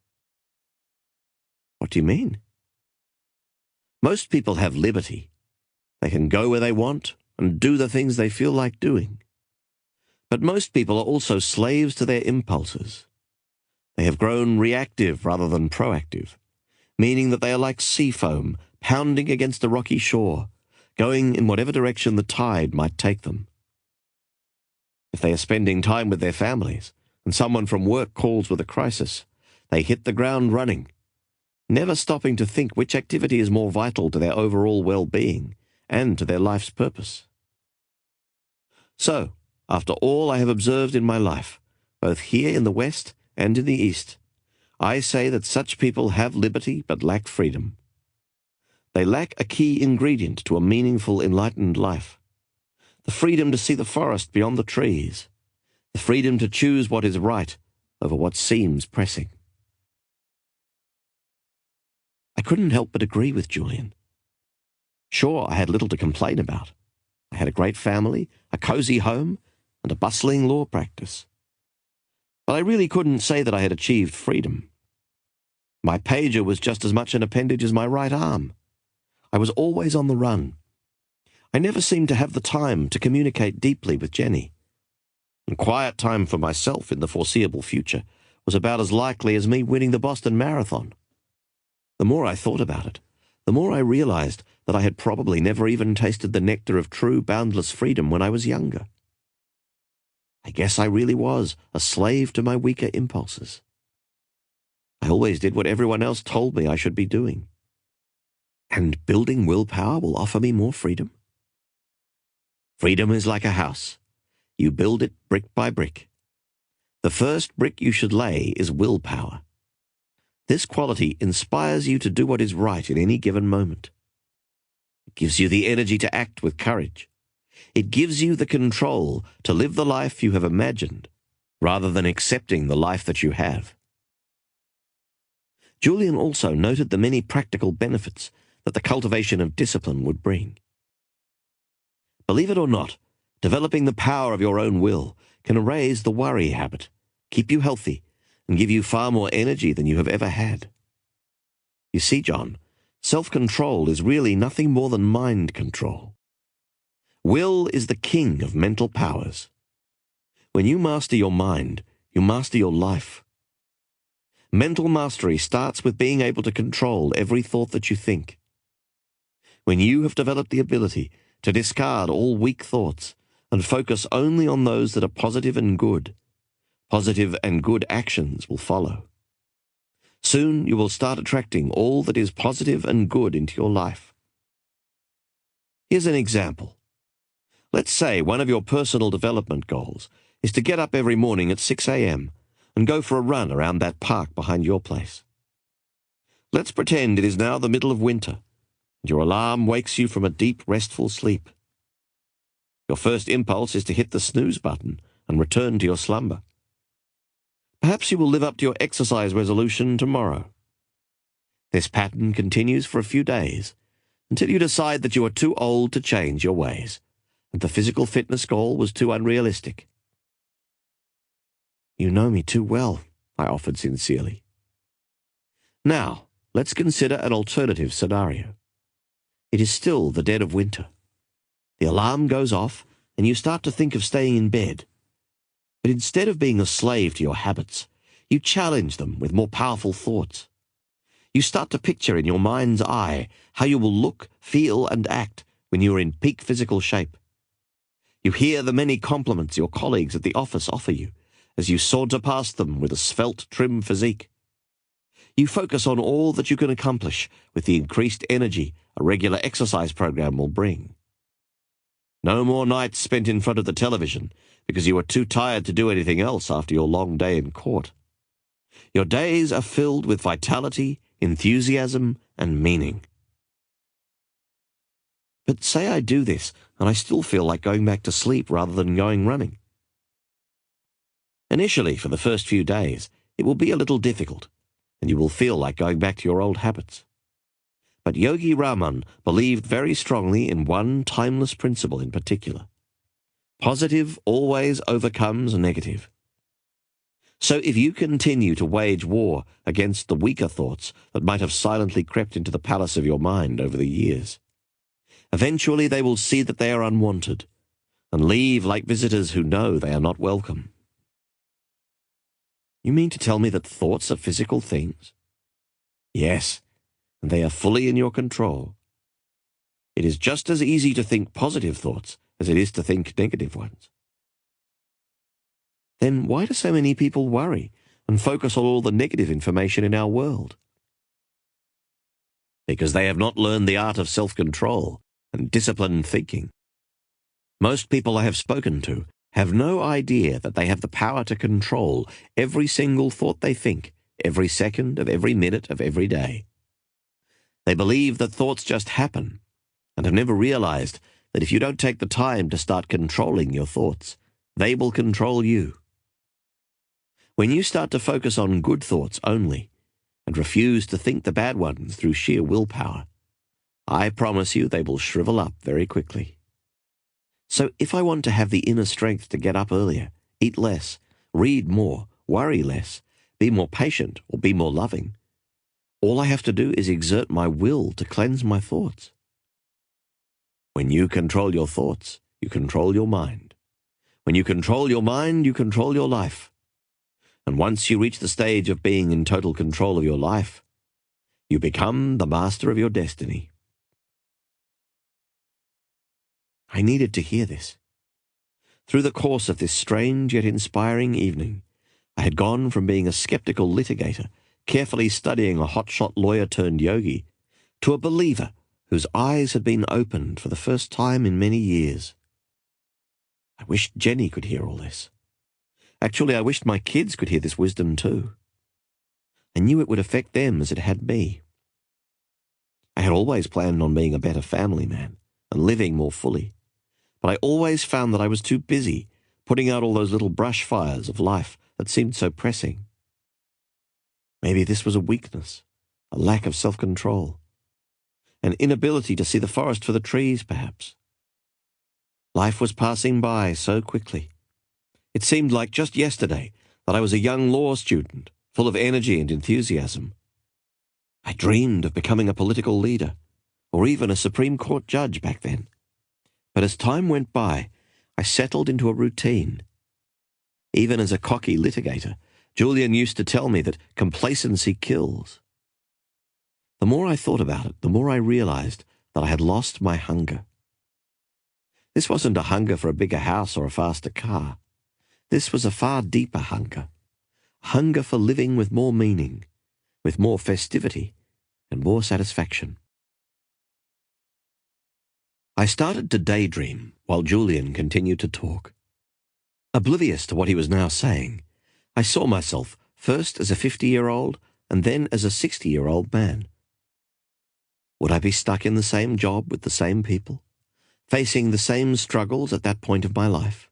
What do you mean? Most people have liberty. They can go where they want and do the things they feel like doing. But most people are also slaves to their impulses. They have grown reactive rather than proactive, meaning that they are like sea foam pounding against a rocky shore, going in whatever direction the tide might take them. If they are spending time with their families and someone from work calls with a crisis, they hit the ground running, never stopping to think which activity is more vital to their overall well-being and to their life's purpose. So, after all I have observed in my life, both here in the West and in the East, I say that such people have liberty but lack freedom. They lack a key ingredient to a meaningful, enlightened life: the freedom to see the forest beyond the trees, the freedom to choose what is right over what seems pressing. I couldn't help but agree with Julian. Sure, I had little to complain about. I had a great family, a cozy home, and a bustling law practice. But I really couldn't say that I had achieved freedom. My pager was just as much an appendage as my right arm. I was always on the run. I never seemed to have the time to communicate deeply with Jenny. And quiet time for myself in the foreseeable future was about as likely as me winning the Boston Marathon. The more I thought about it, the more I realized that I had probably never even tasted the nectar of true boundless freedom when I was younger. I guess I really was a slave to my weaker impulses. I always did what everyone else told me I should be doing. And building willpower will offer me more freedom? Freedom is like a house. You build it brick by brick. The first brick you should lay is willpower. This quality inspires you to do what is right in any given moment. It gives you the energy to act with courage. It gives you the control to live the life you have imagined, rather than accepting the life that you have. Julian also noted the many practical benefits that the cultivation of discipline would bring. Believe it or not, developing the power of your own will can erase the worry habit, keep you healthy, and give you far more energy than you have ever had. You see, John, self-control is really nothing more than mind control. Will is the king of mental powers. When you master your mind, you master your life. Mental mastery starts with being able to control every thought that you think. When you have developed the ability to discard all weak thoughts and focus only on those that are positive and good actions will follow. Soon you will start attracting all that is positive and good into your life. Here's an example. Let's say one of your personal development goals is to get up every morning at 6 a.m. and go for a run around that park behind your place. Let's pretend it is now the middle of winter, and your alarm wakes you from a deep, restful sleep. Your first impulse is to hit the snooze button and return to your slumber. Perhaps you will live up to your exercise resolution tomorrow. This pattern continues for a few days, until you decide that you are too old to change your ways, and the physical fitness goal was too unrealistic. You know me too well, I offered sincerely. Now, let's consider an alternative scenario. It is still the dead of winter. The alarm goes off, and you start to think of staying in bed. But instead of being a slave to your habits, you challenge them with more powerful thoughts. You start to picture in your mind's eye how you will look, feel, and act when you are in peak physical shape. You hear the many compliments your colleagues at the office offer you as you saunter past them with a svelte, trim physique. You focus on all that you can accomplish with the increased energy a regular exercise program will bring. No more nights spent in front of the television because you are too tired to do anything else after your long day in court. Your days are filled with vitality, enthusiasm, and meaning. But say I do this, and I still feel like going back to sleep rather than going running. Initially, for the first few days, it will be a little difficult, and you will feel like going back to your old habits. But Yogi Raman believed very strongly in one timeless principle in particular. Positive always overcomes negative. So if you continue to wage war against the weaker thoughts that might have silently crept into the palace of your mind over the years, eventually they will see that they are unwanted and leave like visitors who know they are not welcome. You mean to tell me that thoughts are physical things? Yes, and they are fully in your control. It is just as easy to think positive thoughts as it is to think negative ones. Then why do so many people worry and focus on all the negative information in our world? Because they have not learned the art of self-control and disciplined thinking. Most people I have spoken to have no idea that they have the power to control every single thought they think, every second of every minute of every day. They believe that thoughts just happen, and have never realized that if you don't take the time to start controlling your thoughts, they will control you. When you start to focus on good thoughts only, and refuse to think the bad ones through sheer willpower, I promise you they will shrivel up very quickly. So if I want to have the inner strength to get up earlier, eat less, read more, worry less, be more patient, or be more loving, all I have to do is exert my will to cleanse my thoughts. When you control your thoughts, you control your mind. When you control your mind, you control your life. And once you reach the stage of being in total control of your life, you become the master of your destiny. I needed to hear this. Through the course of this strange yet inspiring evening, I had gone from being a skeptical litigator, carefully studying a hotshot lawyer-turned-yogi, to a believer whose eyes had been opened for the first time in many years. I wished Jenny could hear all this. Actually, I wished my kids could hear this wisdom too. I knew it would affect them as it had me. I had always planned on being a better family man and living more fully, but I always found that I was too busy putting out all those little brush fires of life that seemed so pressing. Maybe this was a weakness, a lack of self-control, an inability to see the forest for the trees, perhaps. Life was passing by so quickly. It seemed like just yesterday that I was a young law student, full of energy and enthusiasm. I dreamed of becoming a political leader, or even a Supreme Court judge back then. But as time went by, I settled into a routine. Even as a cocky litigator, Julian used to tell me that complacency kills. The more I thought about it, the more I realized that I had lost my hunger. This wasn't a hunger for a bigger house or a faster car. This was a far deeper hunger. Hunger for living with more meaning, with more festivity, and more satisfaction. I started to daydream while Julian continued to talk. Oblivious to what he was now saying, I saw myself first as a 50-year-old and then as a 60-year-old man. Would I be stuck in the same job with the same people, facing the same struggles at that point of my life?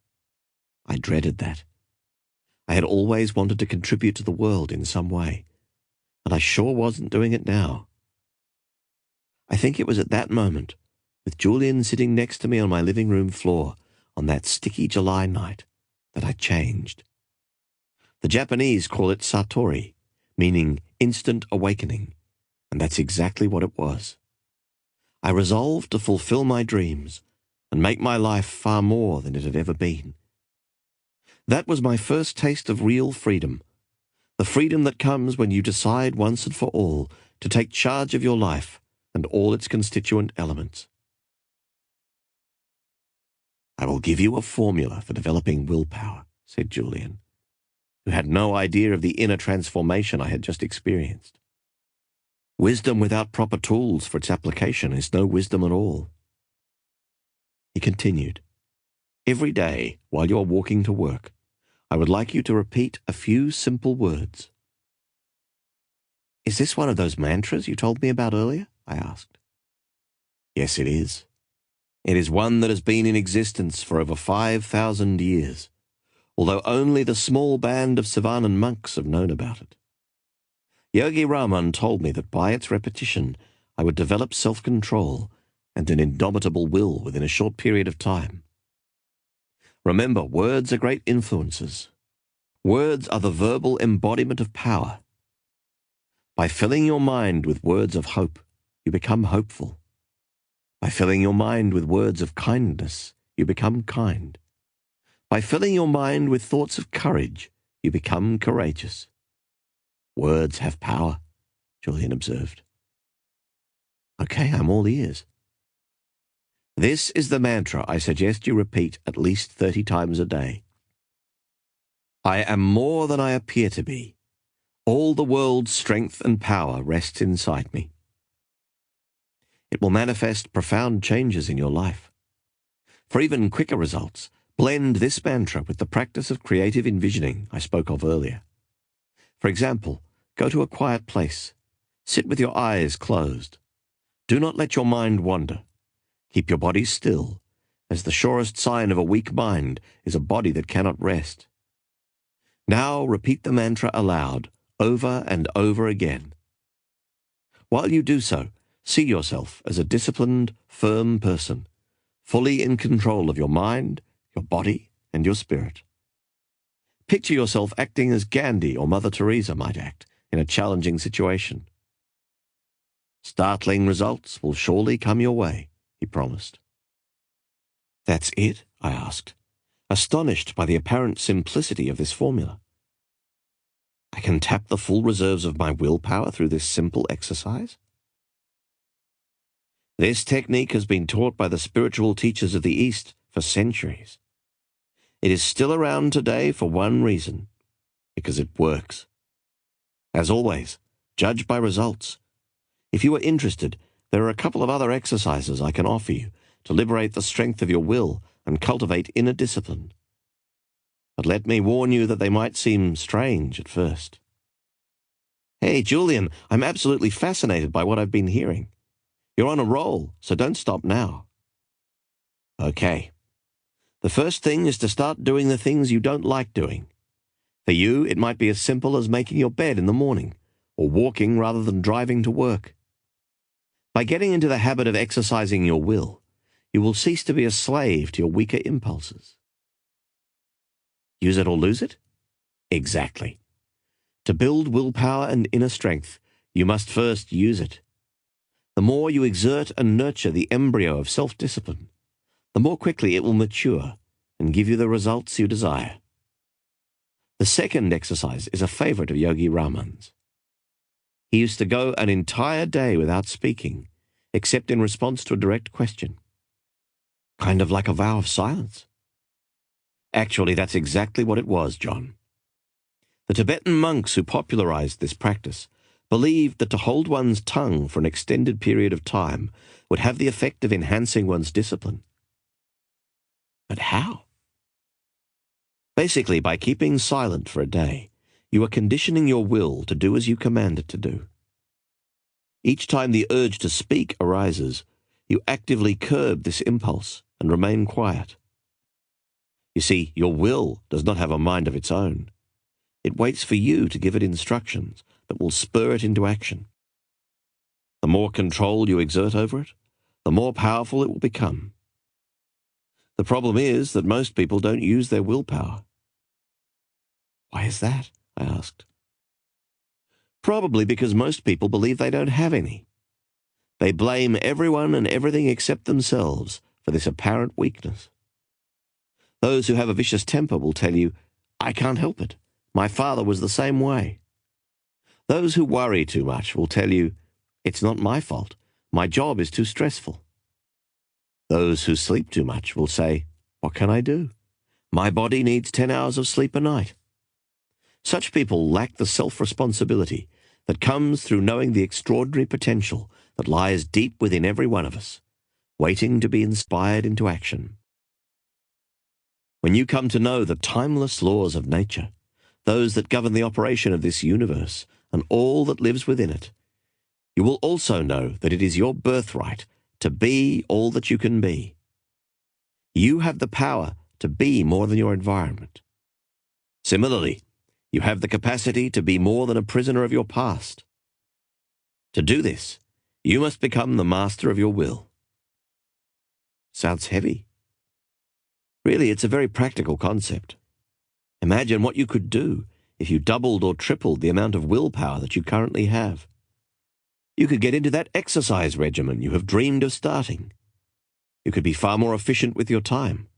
I dreaded that. I had always wanted to contribute to the world in some way, and I sure wasn't doing it now. I think it was at that moment, with Julian sitting next to me on my living room floor on that sticky July night, that I changed. The Japanese call it satori, meaning instant awakening, and that's exactly what it was. I resolved to fulfill my dreams and make my life far more than it had ever been. That was my first taste of real freedom, the freedom that comes when you decide once and for all to take charge of your life and all its constituent elements. I will give you a formula for developing willpower, said Julian, who had no idea of the inner transformation I had just experienced. Wisdom without proper tools for its application is no wisdom at all. He continued, every day while you are walking to work, I would like you to repeat a few simple words. Is this one of those mantras you told me about earlier? I asked. Yes, it is. It is one that has been in existence for over 5,000 years, although only the small band of Savanan monks have known about it. Yogi Raman told me that by its repetition I would develop self-control and an indomitable will within a short period of time. Remember, words are great influences. Words are the verbal embodiment of power. By filling your mind with words of hope, you become hopeful. By filling your mind with words of kindness, you become kind. By filling your mind with thoughts of courage, you become courageous. Words have power, Julian observed. Okay, I'm all ears. This is the mantra I suggest you repeat at least 30 times a day. I am more than I appear to be. All the world's strength and power rests inside me. It will manifest profound changes in your life. For even quicker results, blend this mantra with the practice of creative envisioning I spoke of earlier. For example, go to a quiet place. Sit with your eyes closed. Do not let your mind wander. Keep your body still, as the surest sign of a weak mind is a body that cannot rest. Now repeat the mantra aloud, over and over again. While you do so, See yourself as a disciplined, firm person, fully in control of your mind, your body, and your spirit. Picture yourself acting as Gandhi or Mother Teresa might act in a challenging situation. Startling results will surely come your way, he promised. That's it? I asked, astonished by the apparent simplicity of this formula. I can tap the full reserves of my willpower through this simple exercise? This technique has been taught by the spiritual teachers of the East for centuries. It is still around today for one reason, because it works. As always, judge by results. If you are interested, there are a couple of other exercises I can offer you to liberate the strength of your will and cultivate inner discipline. But let me warn you that they might seem strange at first. Hey, Julian, I'm absolutely fascinated by what I've been hearing. You're on a roll, so don't stop now. Okay. The first thing is to start doing the things you don't like doing. For you, it might be as simple as making your bed in the morning, or walking rather than driving to work. By getting into the habit of exercising your will, you will cease to be a slave to your weaker impulses. Use it or lose it? Exactly. To build willpower and inner strength, you must first use it. The more you exert and nurture the embryo of self-discipline, the more quickly it will mature and give you the results you desire. The second exercise is a favorite of Yogi Raman's. He used to go an entire day without speaking, except in response to a direct question. Kind of like a vow of silence. Actually, that's exactly what it was, John. The Tibetan monks who popularized this practice believed that to hold one's tongue for an extended period of time would have the effect of enhancing one's discipline. But how? Basically, by keeping silent for a day, you are conditioning your will to do as you command it to do. Each time the urge to speak arises, you actively curb this impulse and remain quiet. You see, your will does not have a mind of its own. It waits for you to give it instructions that will spur it into action. The more control you exert over it, the more powerful it will become. The problem is that most people don't use their willpower. Why is that? I asked. Probably because most people believe they don't have any. They blame everyone and everything except themselves for this apparent weakness. Those who have a vicious temper will tell you, I can't help it. My father was the same way. Those who worry too much will tell you, it's not my fault. My job is too stressful. Those who sleep too much will say, what can I do? My body needs 10 hours of sleep a night. Such people lack the self-responsibility that comes through knowing the extraordinary potential that lies deep within every one of us, waiting to be inspired into action. When you come to know the timeless laws of nature, those that govern the operation of this universe and all that lives within it, you will also know that it is your birthright to be all that you can be. You have the power to be more than your environment. Similarly, you have the capacity to be more than a prisoner of your past. To do this, you must become the master of your will. Sounds heavy. Really, it's a very practical concept. Imagine what you could do if you doubled or tripled the amount of willpower that you currently have. You could get into that exercise regimen you have dreamed of starting. You could be far more efficient with your time.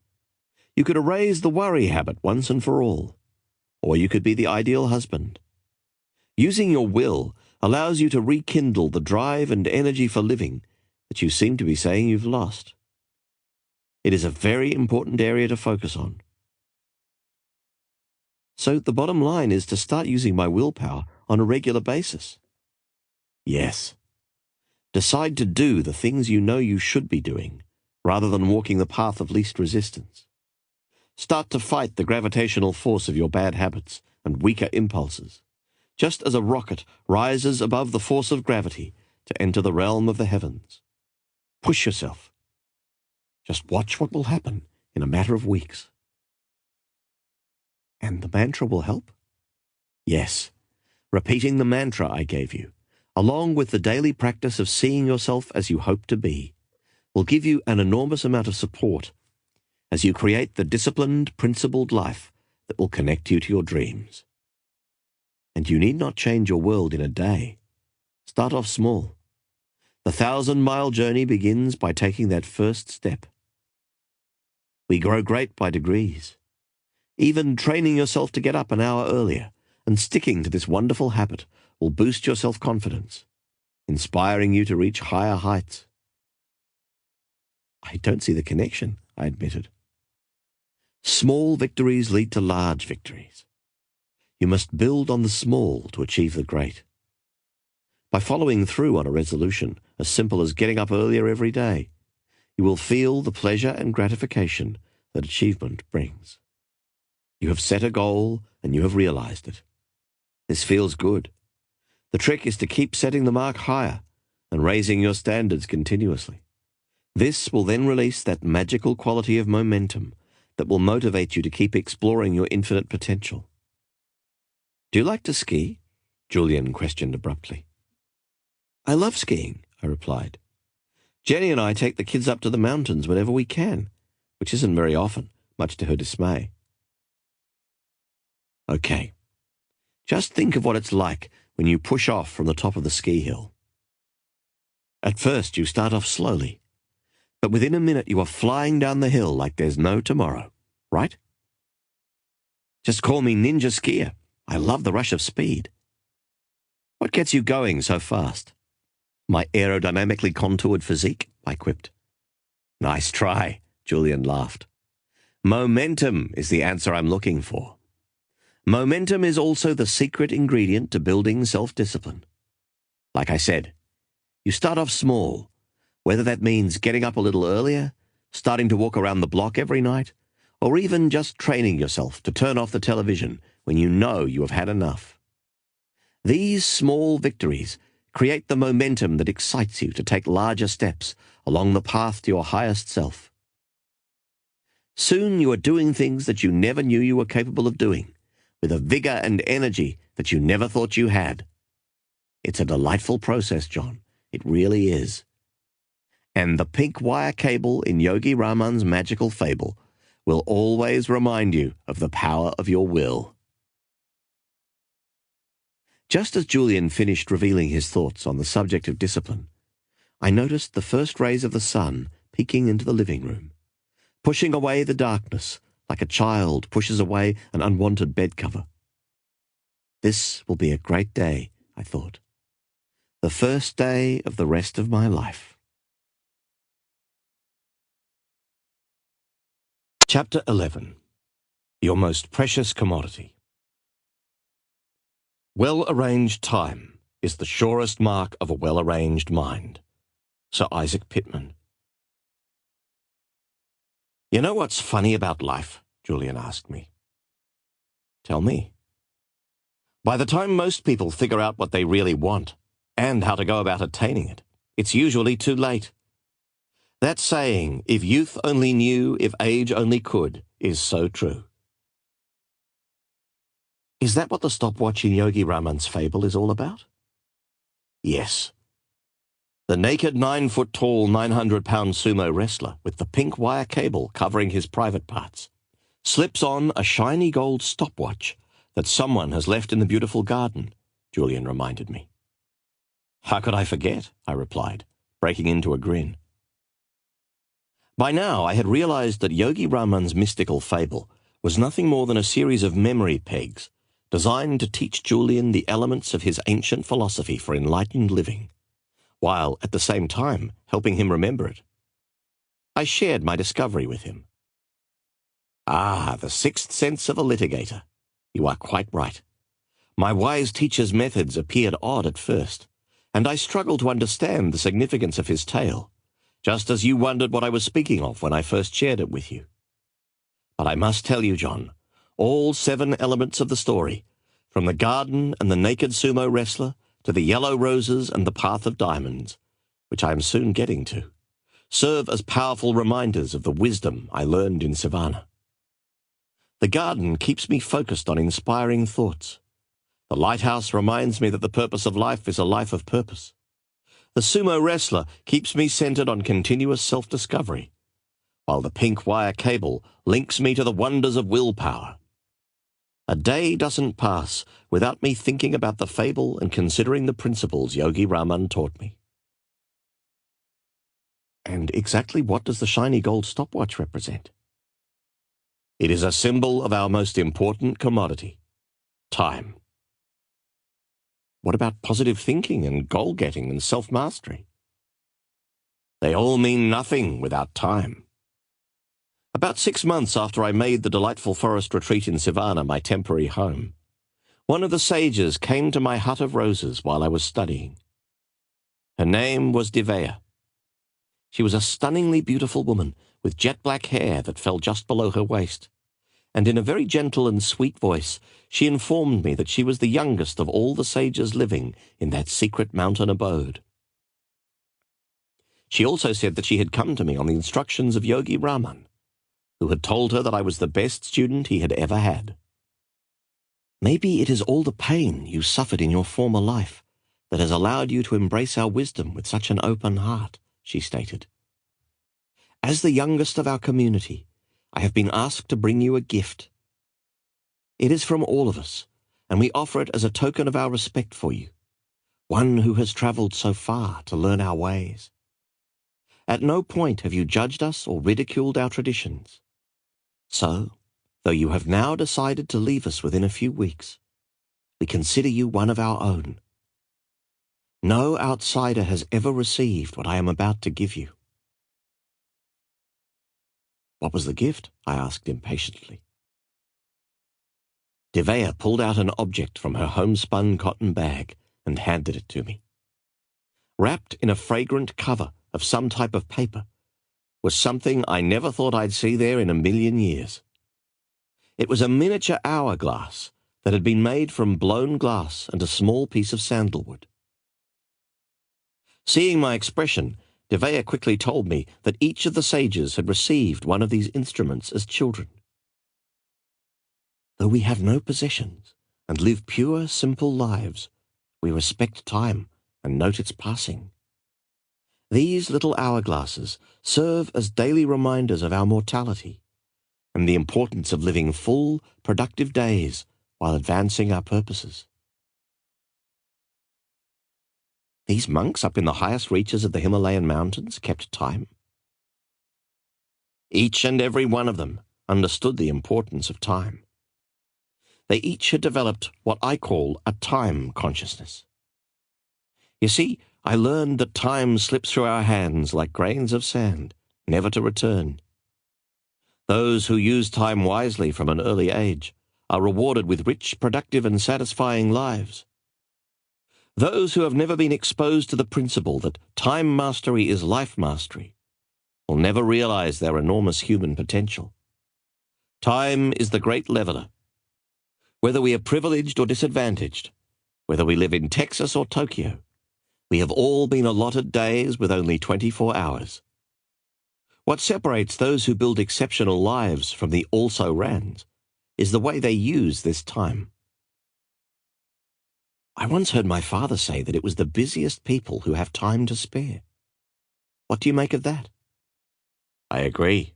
You could erase the worry habit once and for all. Or you could be the ideal husband. Using your will allows you to rekindle the drive and energy for living that you seem to be saying you've lost. It is a very important area to focus on. So the bottom line is to start using my willpower on a regular basis. Yes. Decide to do the things you know you should be doing, rather than walking the path of least resistance. Start to fight the gravitational force of your bad habits and weaker impulses, just as a rocket rises above the force of gravity to enter the realm of the heavens. Push yourself. Just watch what will happen in a matter of weeks. And the mantra will help? Yes. Repeating the mantra I gave you, along with the daily practice of seeing yourself as you hope to be, will give you an enormous amount of support as you create the disciplined, principled life that will connect you to your dreams. And you need not change your world in a day. Start off small. The 1,000-mile journey begins by taking that first step. We grow great by degrees. Even training yourself to get up an hour earlier and sticking to this wonderful habit will boost your self-confidence, inspiring you to reach higher heights. I don't see the connection, I admitted. Small victories lead to large victories. You must build on the small to achieve the great. By following through on a resolution as simple as getting up earlier every day, you will feel the pleasure and gratification that achievement brings. You have set a goal and you have realized it. This feels good. The trick is to keep setting the mark higher and raising your standards continuously. This will then release that magical quality of momentum that will motivate you to keep exploring your infinite potential. Do you like to ski? Julian questioned abruptly. I love skiing, I replied. Jenny and I take the kids up to the mountains whenever we can, which isn't very often, much to her dismay. Okay, just think of what it's like when you push off from the top of the ski hill. At first, you start off slowly, but within a minute you are flying down the hill like there's no tomorrow, right? Just call me Ninja Skier. I love the rush of speed. What gets you going so fast? My aerodynamically contoured physique, I quipped. Nice try, Julian laughed. Momentum is the answer I'm looking for. Momentum is also the secret ingredient to building self-discipline. Like I said, you start off small, whether that means getting up a little earlier, starting to walk around the block every night, or even just training yourself to turn off the television when you know you have had enough. These small victories create the momentum that excites you to take larger steps along the path to your highest self. Soon you are doing things that you never knew you were capable of doing, with a vigor and energy that you never thought you had. It's a delightful process, John. It really is. And the pink wire cable in Yogi Raman's magical Fable will always remind you of the power of your will. Just as Julian finished revealing his thoughts on the subject of discipline, I noticed the first rays of the sun peeking into the living room, pushing away the darkness like a child pushes away an unwanted bed cover. This will be a great day, I thought. The first day of the rest of my life. Chapter 11. Your most precious commodity. Well-arranged time is the surest mark of a well-arranged mind. Sir Isaac Pitman. You know what's funny about life? Julian asked me. Tell me. By the time most people figure out what they really want and how to go about attaining it, it's usually too late. That saying, if youth only knew, if age only could, is so true. Is that what the stopwatch in Yogi Raman's Fable is all about? Yes. The naked 9-foot-tall, 900-pound sumo wrestler with the pink wire cable covering his private parts slips on a shiny gold stopwatch that someone has left in the beautiful garden, Julian reminded me. How could I forget? I replied, breaking into a grin. By now I had realized that Yogi Raman's mystical fable was nothing more than a series of memory pegs designed to teach Julian the elements of his ancient philosophy for enlightened living, while at the same time helping him remember it. I shared my discovery with him. Ah, the sixth sense of a litigator. You are quite right. My wise teacher's methods appeared odd at first, and I struggled to understand the significance of his tale, just as you wondered what I was speaking of when I first shared it with you. But I must tell you, John, all 7 elements of the story, from the garden and the naked sumo wrestler to the yellow roses and the path of diamonds, which I am soon getting to, serve as powerful reminders of the wisdom I learned in Savannah. The garden keeps me focused on inspiring thoughts. The lighthouse reminds me that the purpose of life is a life of purpose. The sumo wrestler keeps me centered on continuous self-discovery, while the pink wire cable links me to the wonders of willpower. A day doesn't pass without me thinking about the fable and considering the principles Yogi Raman taught me. And exactly what does the shiny gold stopwatch represent? It is a symbol of our most important commodity, time. What about positive thinking and goal-getting and self-mastery? They all mean nothing without time. About 6 months after I made the delightful forest retreat in Sivana my temporary home, one of the sages came to my hut of roses while I was studying. Her name was Divya. She was a stunningly beautiful woman with jet-black hair that fell just below her waist, and in a very gentle and sweet voice she informed me that she was the youngest of all the sages living in that secret mountain abode. She also said that she had come to me on the instructions of Yogi Raman, who had told her that I was the best student he had ever had. Maybe it is all the pain you suffered in your former life that has allowed you to embrace our wisdom with such an open heart, she stated. As the youngest of our community, I have been asked to bring you a gift. It is from all of us, and we offer it as a token of our respect for you, one who has travelled so far to learn our ways. At no point have you judged us or ridiculed our traditions. So, though you have now decided to leave us within a few weeks, we consider you one of our own. No outsider has ever received what I am about to give you. What was the gift? I asked impatiently. Divya pulled out an object from her homespun cotton bag and handed it to me. Wrapped in a fragrant cover of some type of paper was something I never thought I'd see there in a million years. It was a miniature hourglass that had been made from blown glass and a small piece of sandalwood. Seeing my expression, Divya quickly told me that each of the sages had received one of these instruments as children. Though we have no possessions and live pure, simple lives, we respect time and note its passing. These little hourglasses serve as daily reminders of our mortality and the importance of living full, productive days while advancing our purposes. These monks up in the highest reaches of the Himalayan mountains kept time. Each and every one of them understood the importance of time. They each had developed what I call a time consciousness. You see, I learned that time slips through our hands like grains of sand, never to return. Those who use time wisely from an early age are rewarded with rich, productive, and satisfying lives. Those who have never been exposed to the principle that time mastery is life mastery will never realize their enormous human potential. Time is the great leveler. Whether we are privileged or disadvantaged, whether we live in Texas or Tokyo, we have all been allotted days with only 24 hours. What separates those who build exceptional lives from the also-rans is the way they use this time. I once heard my father say that it was the busiest people who have time to spare. What do you make of that? I agree.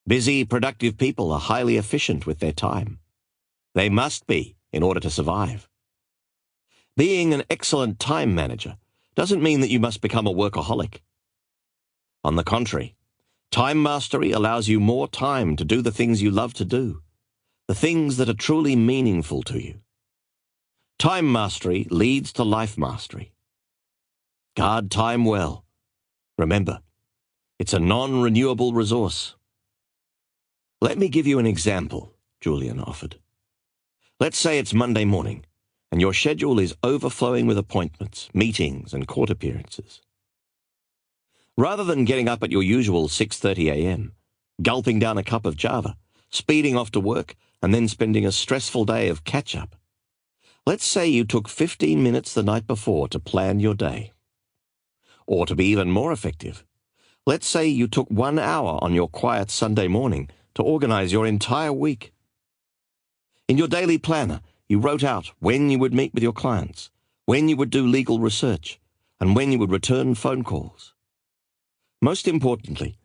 Busy, productive people are highly efficient with their time. They must be in order to survive. Being an excellent time manager doesn't mean that you must become a workaholic. On the contrary, time mastery allows you more time to do the things you love to do, the things that are truly meaningful to you. Time mastery leads to life mastery. Guard time well. Remember, it's a non-renewable resource. Let me give you an example, Julian offered. Let's say it's Monday morning, and your schedule is overflowing with appointments, meetings, and court appearances. Rather than getting up at your usual 6:30 a.m., gulping down a cup of Java, speeding off to work, and then spending a stressful day of catch-up, let's say you took 15 minutes the night before to plan your day. Or to be even more effective, let's say you took 1 hour on your quiet Sunday morning to organize your entire week. In your daily planner, you wrote out when you would meet with your clients, when you would do legal research, and when you would return phone calls. Most importantly,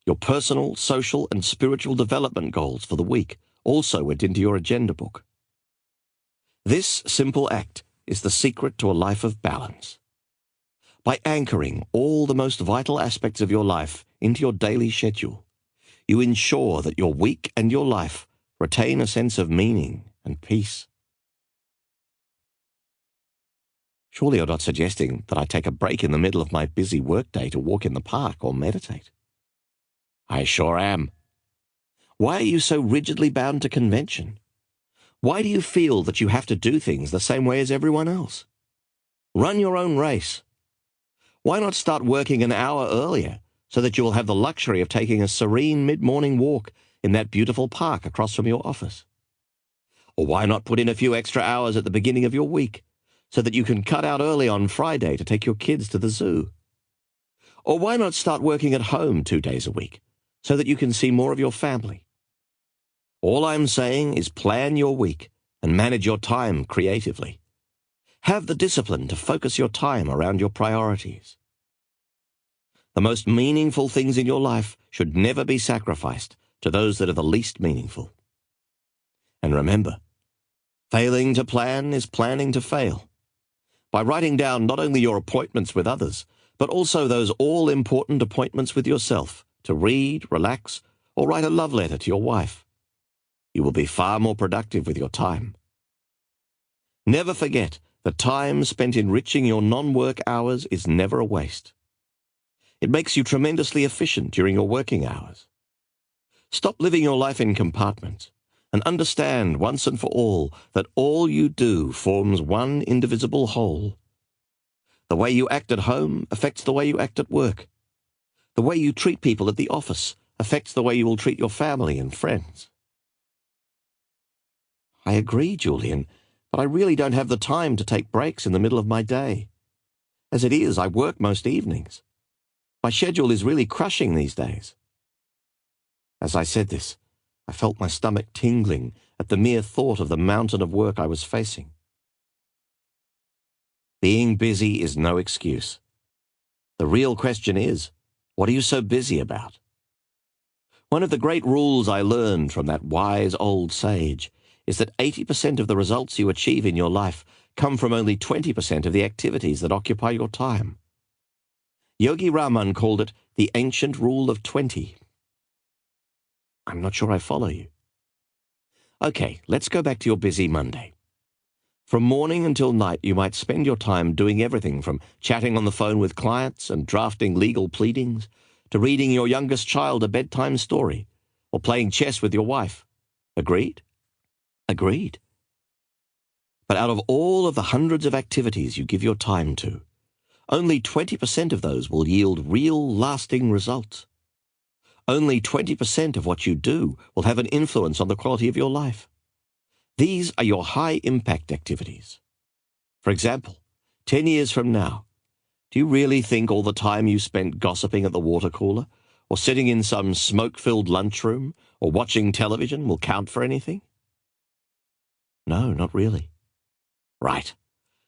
your personal, social, and spiritual development goals for the week also went into your agenda book. This simple act is the secret to a life of balance. By anchoring all the most vital aspects of your life into your daily schedule, you ensure that your week and your life retain a sense of meaning and peace. Surely you're not suggesting that I take a break in the middle of my busy workday to walk in the park or meditate? I sure am. Why are you so rigidly bound to convention? Why do you feel that you have to do things the same way as everyone else? Run your own race. Why not start working an hour earlier so that you will have the luxury of taking a serene mid-morning walk in that beautiful park across from your office? Or why not put in a few extra hours at the beginning of your week so that you can cut out early on Friday to take your kids to the zoo? Or why not start working at home 2 days a week so that you can see more of your family? All I'm saying is plan your week and manage your time creatively. Have the discipline to focus your time around your priorities. The most meaningful things in your life should never be sacrificed to those that are the least meaningful. And remember, failing to plan is planning to fail. By writing down not only your appointments with others, but also those all-important appointments with yourself to read, relax, or write a love letter to your wife, you will be far more productive with your time. Never forget that time spent enriching your non-work hours is never a waste. It makes you tremendously efficient during your working hours. Stop living your life in compartments and understand once and for all that all you do forms one indivisible whole. The way you act at home affects the way you act at work. The way you treat people at the office affects the way you will treat your family and friends. I agree, Julian, but I really don't have the time to take breaks in the middle of my day. As it is, I work most evenings. My schedule is really crushing these days. As I said this, I felt my stomach tingling at the mere thought of the mountain of work I was facing. Being busy is no excuse. The real question is, what are you so busy about? One of the great rules I learned from that wise old sage is that 80% of the results you achieve in your life come from only 20% of the activities that occupy your time. Yogi Raman called it the ancient rule of 20. I'm not sure I follow you. Okay, let's go back to your busy Monday. From morning until night, you might spend your time doing everything from chatting on the phone with clients and drafting legal pleadings to reading your youngest child a bedtime story or playing chess with your wife. Agreed? Agreed. But out of all of the hundreds of activities you give your time to, only 20% of those will yield real, lasting results. Only 20% of what you do will have an influence on the quality of your life. These are your high-impact activities. For example, 10 years from now, do you really think all the time you spent gossiping at the water cooler, or sitting in some smoke-filled lunchroom, or watching television will count for anything? No, not really. Right.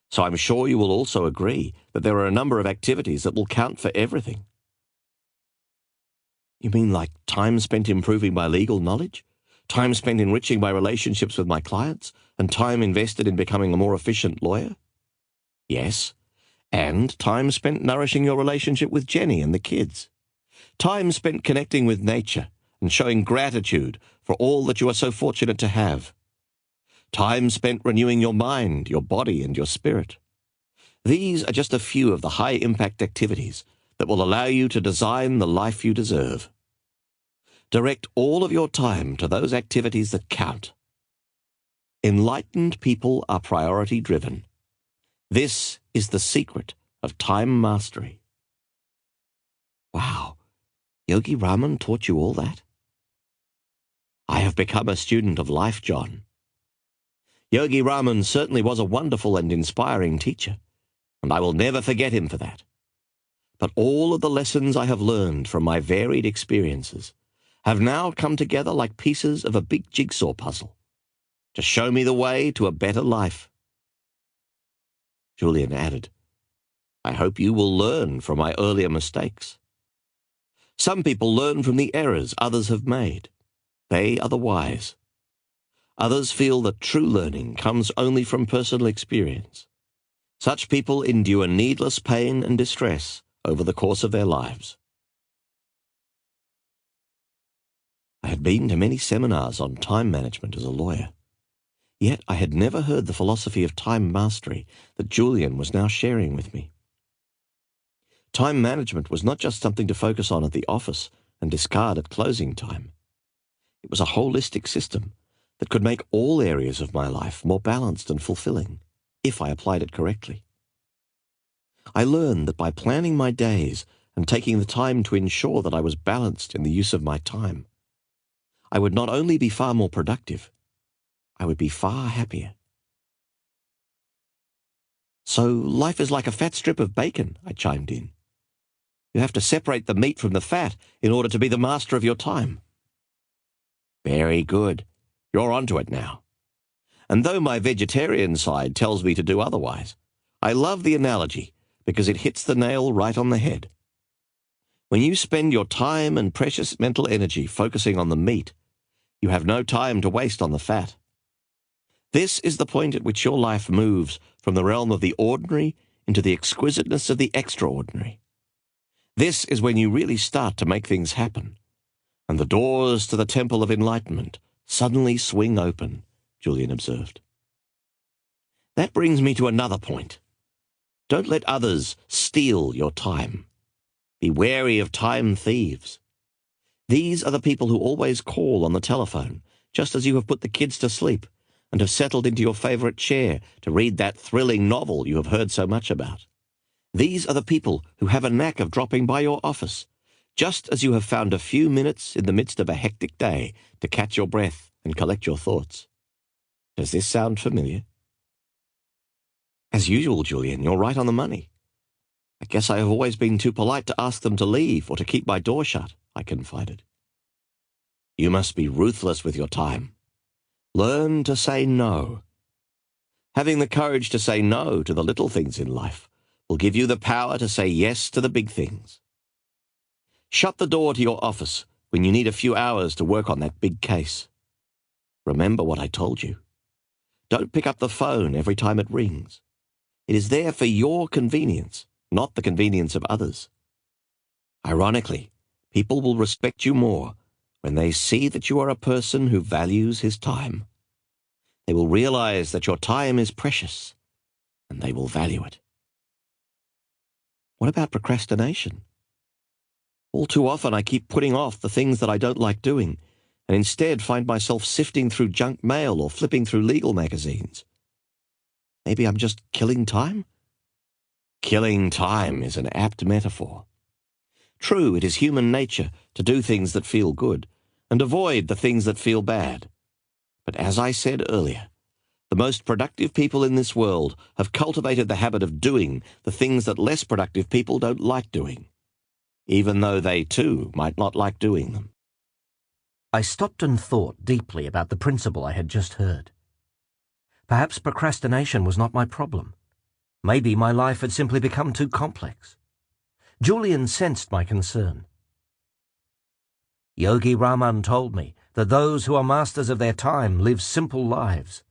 So I'm sure you will also agree that there are a number of activities that will count for everything. You mean like time spent improving my legal knowledge, time spent enriching my relationships with my clients, and time invested in becoming a more efficient lawyer? Yes. And time spent nourishing your relationship with Jenny and the kids. Time spent connecting with nature and showing gratitude for all that you are so fortunate to have. Time spent renewing your mind, your body, and your spirit. These are just a few of the high-impact activities that will allow you to design the life you deserve. Direct all of your time to those activities that count. Enlightened people are priority-driven. This is the secret of time mastery. Wow, Yogi Raman taught you all that? I have become a student of life, John. Yogi Raman certainly was a wonderful and inspiring teacher, and I will never forget him for that. But all of the lessons I have learned from my varied experiences have now come together like pieces of a big jigsaw puzzle. to show me the way to a better life." Julian added, "I hope you will learn from my earlier mistakes. Some people learn from the errors others have made. They are the wise. Others feel that true learning comes only from personal experience. Such people endure needless pain and distress over the course of their lives." I had been to many seminars on time management as a lawyer, yet I had never heard the philosophy of time mastery that Julian was now sharing with me. Time management was not just something to focus on at the office and discard at closing time. It was a holistic system that could make all areas of my life more balanced and fulfilling, if I applied it correctly. I learned that by planning my days and taking the time to ensure that I was balanced in the use of my time, I would not only be far more productive, I would be far happier. "So life is like a fat strip of bacon," I chimed in. "You have to separate the meat from the fat in order to be the master of your time." "Very good. You're onto it now. And though my vegetarian side tells me to do otherwise, I love the analogy because it hits the nail right on the head. When you spend your time and precious mental energy focusing on the meat, you have no time to waste on the fat. This is the point at which your life moves from the realm of the ordinary into the exquisiteness of the extraordinary. This is when you really start to make things happen, and the doors to the temple of enlightenment suddenly swing open," Julian observed. "That brings me to another point. Don't let others steal your time. Be wary of time thieves. These are the people who always call on the telephone, just as you have put the kids to sleep and have settled into your favorite chair to read that thrilling novel you have heard so much about. These are the people who have a knack of dropping by your office, just as you have found a few minutes in the midst of a hectic day to catch your breath and collect your thoughts. Does this sound familiar?" "As usual, Julian, you're right on the money. I guess I have always been too polite to ask them to leave or to keep my door shut," I confided. "You must be ruthless with your time. Learn to say no. Having the courage to say no to the little things in life will give you the power to say yes to the big things. Shut the door to your office when you need a few hours to work on that big case. Remember what I told you. Don't pick up the phone every time it rings. It is there for your convenience, not the convenience of others. Ironically, people will respect you more when they see that you are a person who values his time. They will realize that your time is precious, and they will value it." "What about procrastination? All too often I keep putting off the things that I don't like doing, and instead find myself sifting through junk mail or flipping through legal magazines. Maybe I'm just killing time?" "Killing time is an apt metaphor. True, it is human nature to do things that feel good and avoid the things that feel bad. But as I said earlier, the most productive people in this world have cultivated the habit of doing the things that less productive people don't like doing, even though they too might not like doing them." I stopped and thought deeply about the principle I had just heard. Perhaps procrastination was not my problem. Maybe my life had simply become too complex. Julian sensed my concern. Yogi Raman told me that those who are masters of their time live simple lives.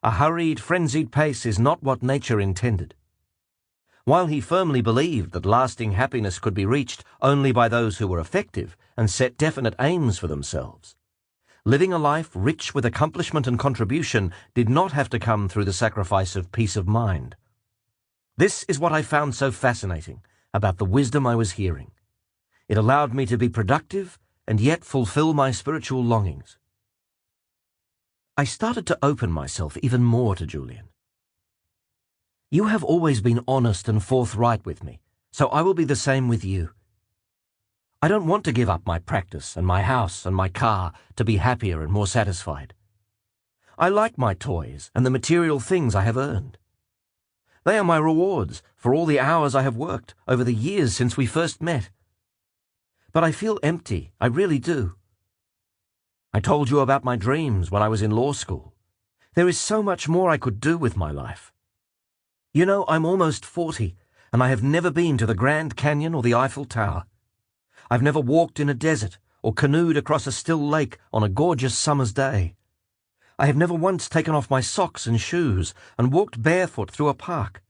A hurried, frenzied pace is not what nature intended. While he firmly believed that lasting happiness could be reached only by those who were effective and set definite aims for themselves, living a life rich with accomplishment and contribution did not have to come through the sacrifice of peace of mind. This is what I found so fascinating about the wisdom I was hearing. It allowed me to be productive and yet fulfill my spiritual longings. I started to open myself even more to Julian. "You have always been honest and forthright with me, so I will be the same with you. I don't want to give up my practice and my house and my car to be happier and more satisfied. I like my toys and the material things I have earned. They are my rewards for all the hours I have worked over the years since we first met. But I feel empty, I really do. I told you about my dreams when I was in law school. There is so much more I could do with my life. You know, I'm almost 40, and I have never been to the Grand Canyon or the Eiffel Tower. I've never walked in a desert or canoed across a still lake on a gorgeous summer's day. I have never once taken off my socks and shoes and walked barefoot through a park,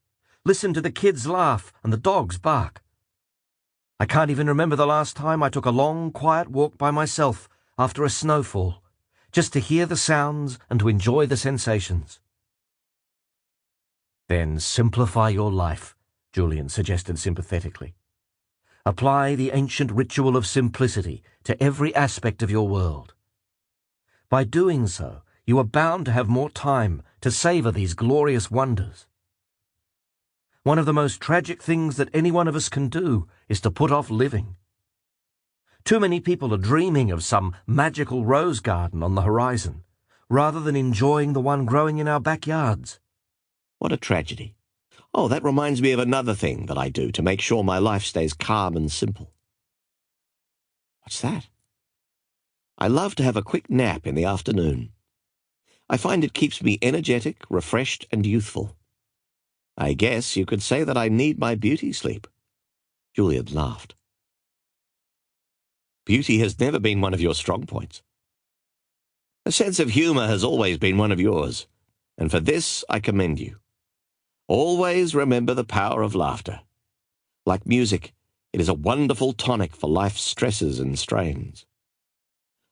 listened to the kids laugh and the dogs bark. I can't even remember the last time I took a long, quiet walk by myself after a snowfall, just to hear the sounds and to enjoy the sensations. Then simplify your life, Julian suggested sympathetically. Apply the ancient ritual of simplicity to every aspect of your world. By doing so, you are bound to have more time to savor these glorious wonders. One of the most tragic things that any one of us can do is to put off living. Too many people are dreaming of some magical rose garden on the horizon, rather than enjoying the one growing in our backyards. What a tragedy. Oh, that reminds me of another thing that I do to make sure my life stays calm and simple. What's that? I love to have a quick nap in the afternoon. I find it keeps me energetic, refreshed, and youthful. I guess you could say that I need my beauty sleep. Julian laughed. Beauty has never been one of your strong points. A sense of humor has always been one of yours, and for this I commend you. Always remember the power of laughter. Like music, it is a wonderful tonic for life's stresses and strains.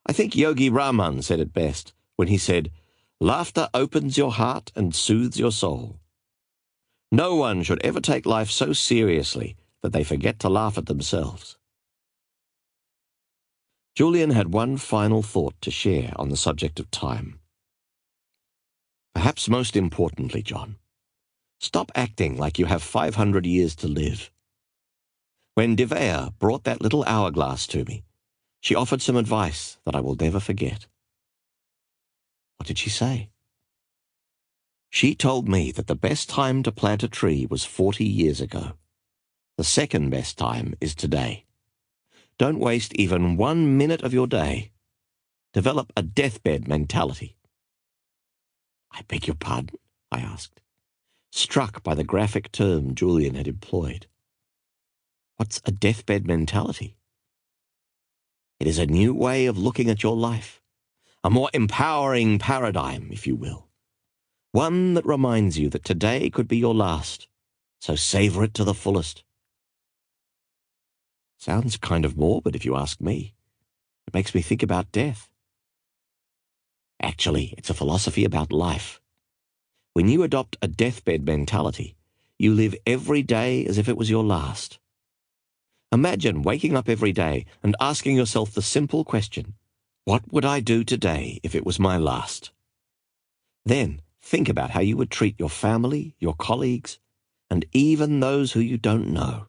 I think Yogi Raman said it best when he said, "Laughter opens your heart and soothes your soul." No one should ever take life so seriously that they forget to laugh at themselves. Julian had one final thought to share on the subject of time. Perhaps most importantly, John, stop acting like you have 500 years to live. When Divya brought that little hourglass to me, she offered some advice that I will never forget. What did she say? She told me that the best time to plant a tree was 40 years ago. The second best time is today. Don't waste even 1 minute of your day. Develop a deathbed mentality. I beg your pardon? I asked, struck by the graphic term Julian had employed. What's a deathbed mentality? It is a new way of looking at your life, a more empowering paradigm, if you will. One that reminds you that today could be your last, so savor it to the fullest. Sounds kind of morbid if you ask me. It makes me think about death. Actually, it's a philosophy about life. When you adopt a deathbed mentality, you live every day as if it was your last. Imagine waking up every day and asking yourself the simple question, what would I do today if it was my last? Then, think about how you would treat your family, your colleagues, and even those who you don't know.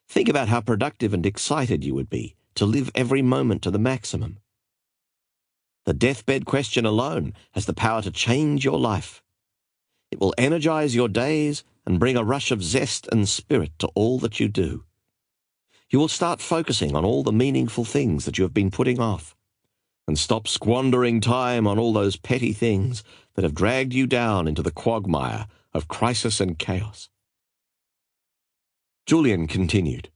Think about how productive and excited you would be to live every moment to the maximum. The deathbed question alone has the power to change your life. It will energize your days and bring a rush of zest and spirit to all that you do. You will start focusing on all the meaningful things that you have been putting off, and stop squandering time on all those petty things that have dragged you down into the quagmire of crisis and chaos. Julian continued,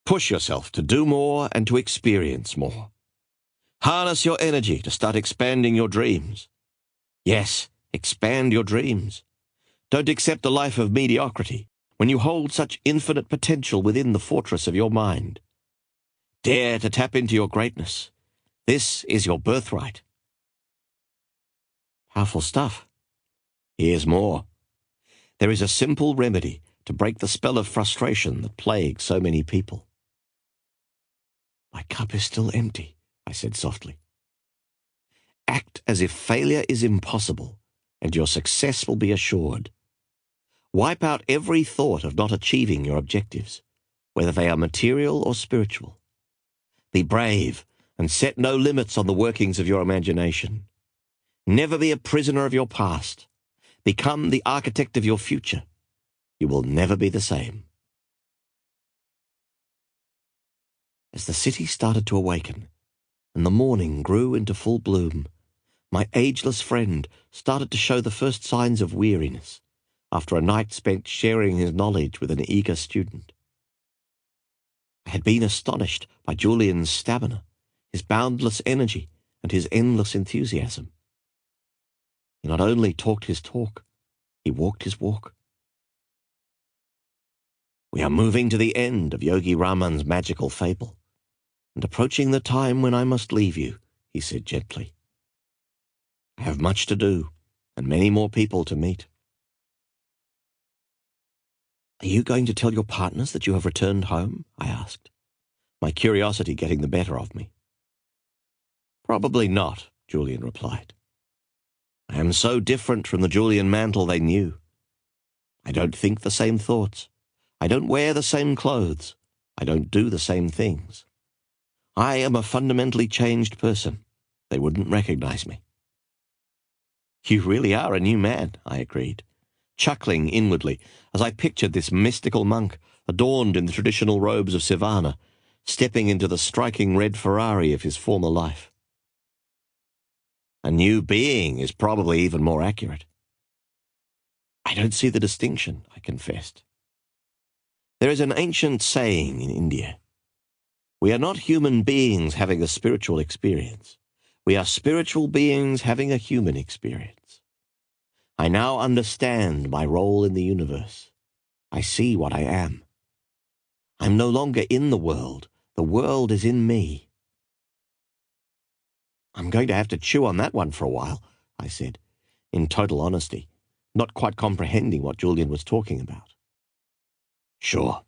push yourself to do more and to experience more. Harness your energy to start expanding your dreams. Yes, expand your dreams. Don't accept a life of mediocrity when you hold such infinite potential within the fortress of your mind. Dare to tap into your greatness. This is your birthright. Powerful stuff. Here's more. There is a simple remedy to break the spell of frustration that plagues so many people. My cup is still empty, I said softly. Act as if failure is impossible, and your success will be assured. Wipe out every thought of not achieving your objectives, whether they are material or spiritual. Be brave and set no limits on the workings of your imagination. Never be a prisoner of your past. Become the architect of your future. You will never be the same. As the city started to awaken, and the morning grew into full bloom, My ageless friend started to show the first signs of weariness after a night spent sharing his knowledge with an eager student. I had been astonished by Julian's stamina, his boundless energy, and his endless enthusiasm. He not only talked his talk, he walked his walk. We are moving to the end of Yogi Raman's magical fable, and approaching the time when I must leave you, he said gently. I have much to do, and many more people to meet. Are you going to tell your partners that you have returned home? I asked, my curiosity getting the better of me. Probably not, Julian replied. I am so different from the Julian Mantle they knew. I don't think the same thoughts. I don't wear the same clothes. I don't do the same things. I am a fundamentally changed person. They wouldn't recognize me. You really are a new man, I agreed, chuckling inwardly as I pictured this mystical monk, adorned in the traditional robes of Sivana, stepping into the striking red Ferrari of his former life. A new being is probably even more accurate. I don't see the distinction, I confessed. There is an ancient saying in India. We are not human beings having a spiritual experience. We are spiritual beings having a human experience. I now understand my role in the universe. I see what I am. I'm no longer in the world. The world is in me. I'm going to have to chew on that one for a while, I said, in total honesty, not quite comprehending what Julian was talking about. Sure,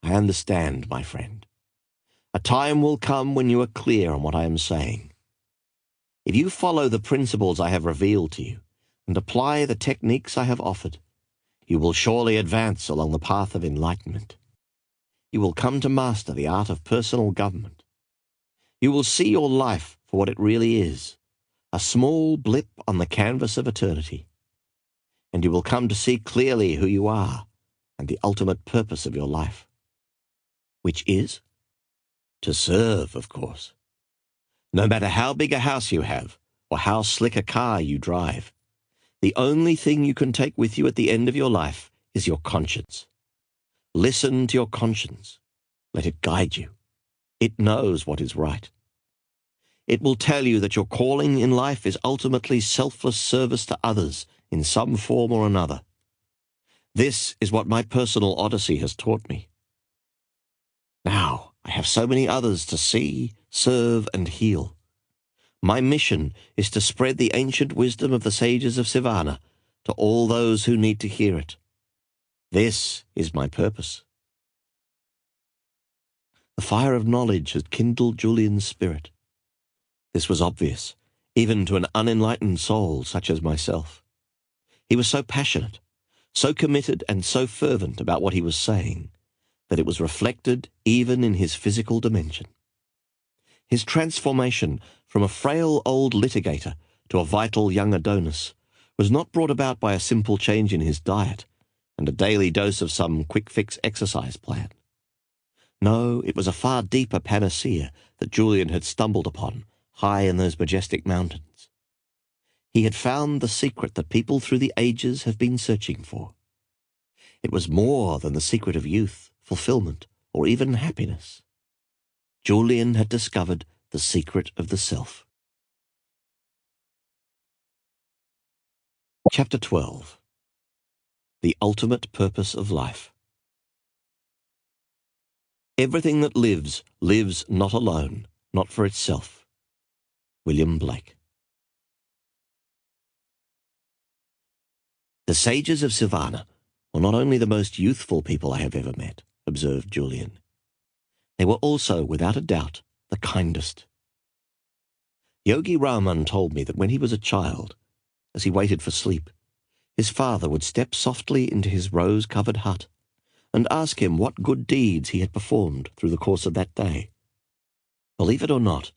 I understand, my friend. A time will come when you are clear on what I am saying. If you follow the principles I have revealed to you and apply the techniques I have offered, you will surely advance along the path of enlightenment. You will come to master the art of personal government. You will see your life for what it really is, a small blip on the canvas of eternity. And you will come to see clearly who you are and the ultimate purpose of your life. Which is? To serve, of course. No matter how big a house you have, or how slick a car you drive, the only thing you can take with you at the end of your life is your conscience. Listen to your conscience. Let it guide you. It knows what is right. It will tell you that your calling in life is ultimately selfless service to others in some form or another. This is what my personal odyssey has taught me. Now, I have so many others to see, serve, and heal. My mission is to spread the ancient wisdom of the sages of Sivana to all those who need to hear it. This is my purpose. The fire of knowledge had kindled Julian's spirit. This was obvious, even to an unenlightened soul such as myself. He was so passionate, so committed and so fervent about what he was saying, that it was reflected even in his physical dimension. His transformation from a frail old litigator to a vital young Adonis was not brought about by a simple change in his diet and a daily dose of some quick-fix exercise plan. No, it was a far deeper panacea that Julian had stumbled upon high in those majestic mountains. He had found the secret that people through the ages have been searching for. It was more than the secret of youth, fulfillment, or even happiness. Julian had discovered the secret of the self. Chapter 12. The Ultimate Purpose of Life. Everything that lives, lives not alone, not for itself. William Blake. The sages of Sivana were not only the most youthful people I have ever met, observed Julian. They were also, without a doubt, the kindest. Yogi Raman told me that when he was a child, as he waited for sleep, his father would step softly into his rose-covered hut and ask him what good deeds he had performed through the course of that day. Believe it or not,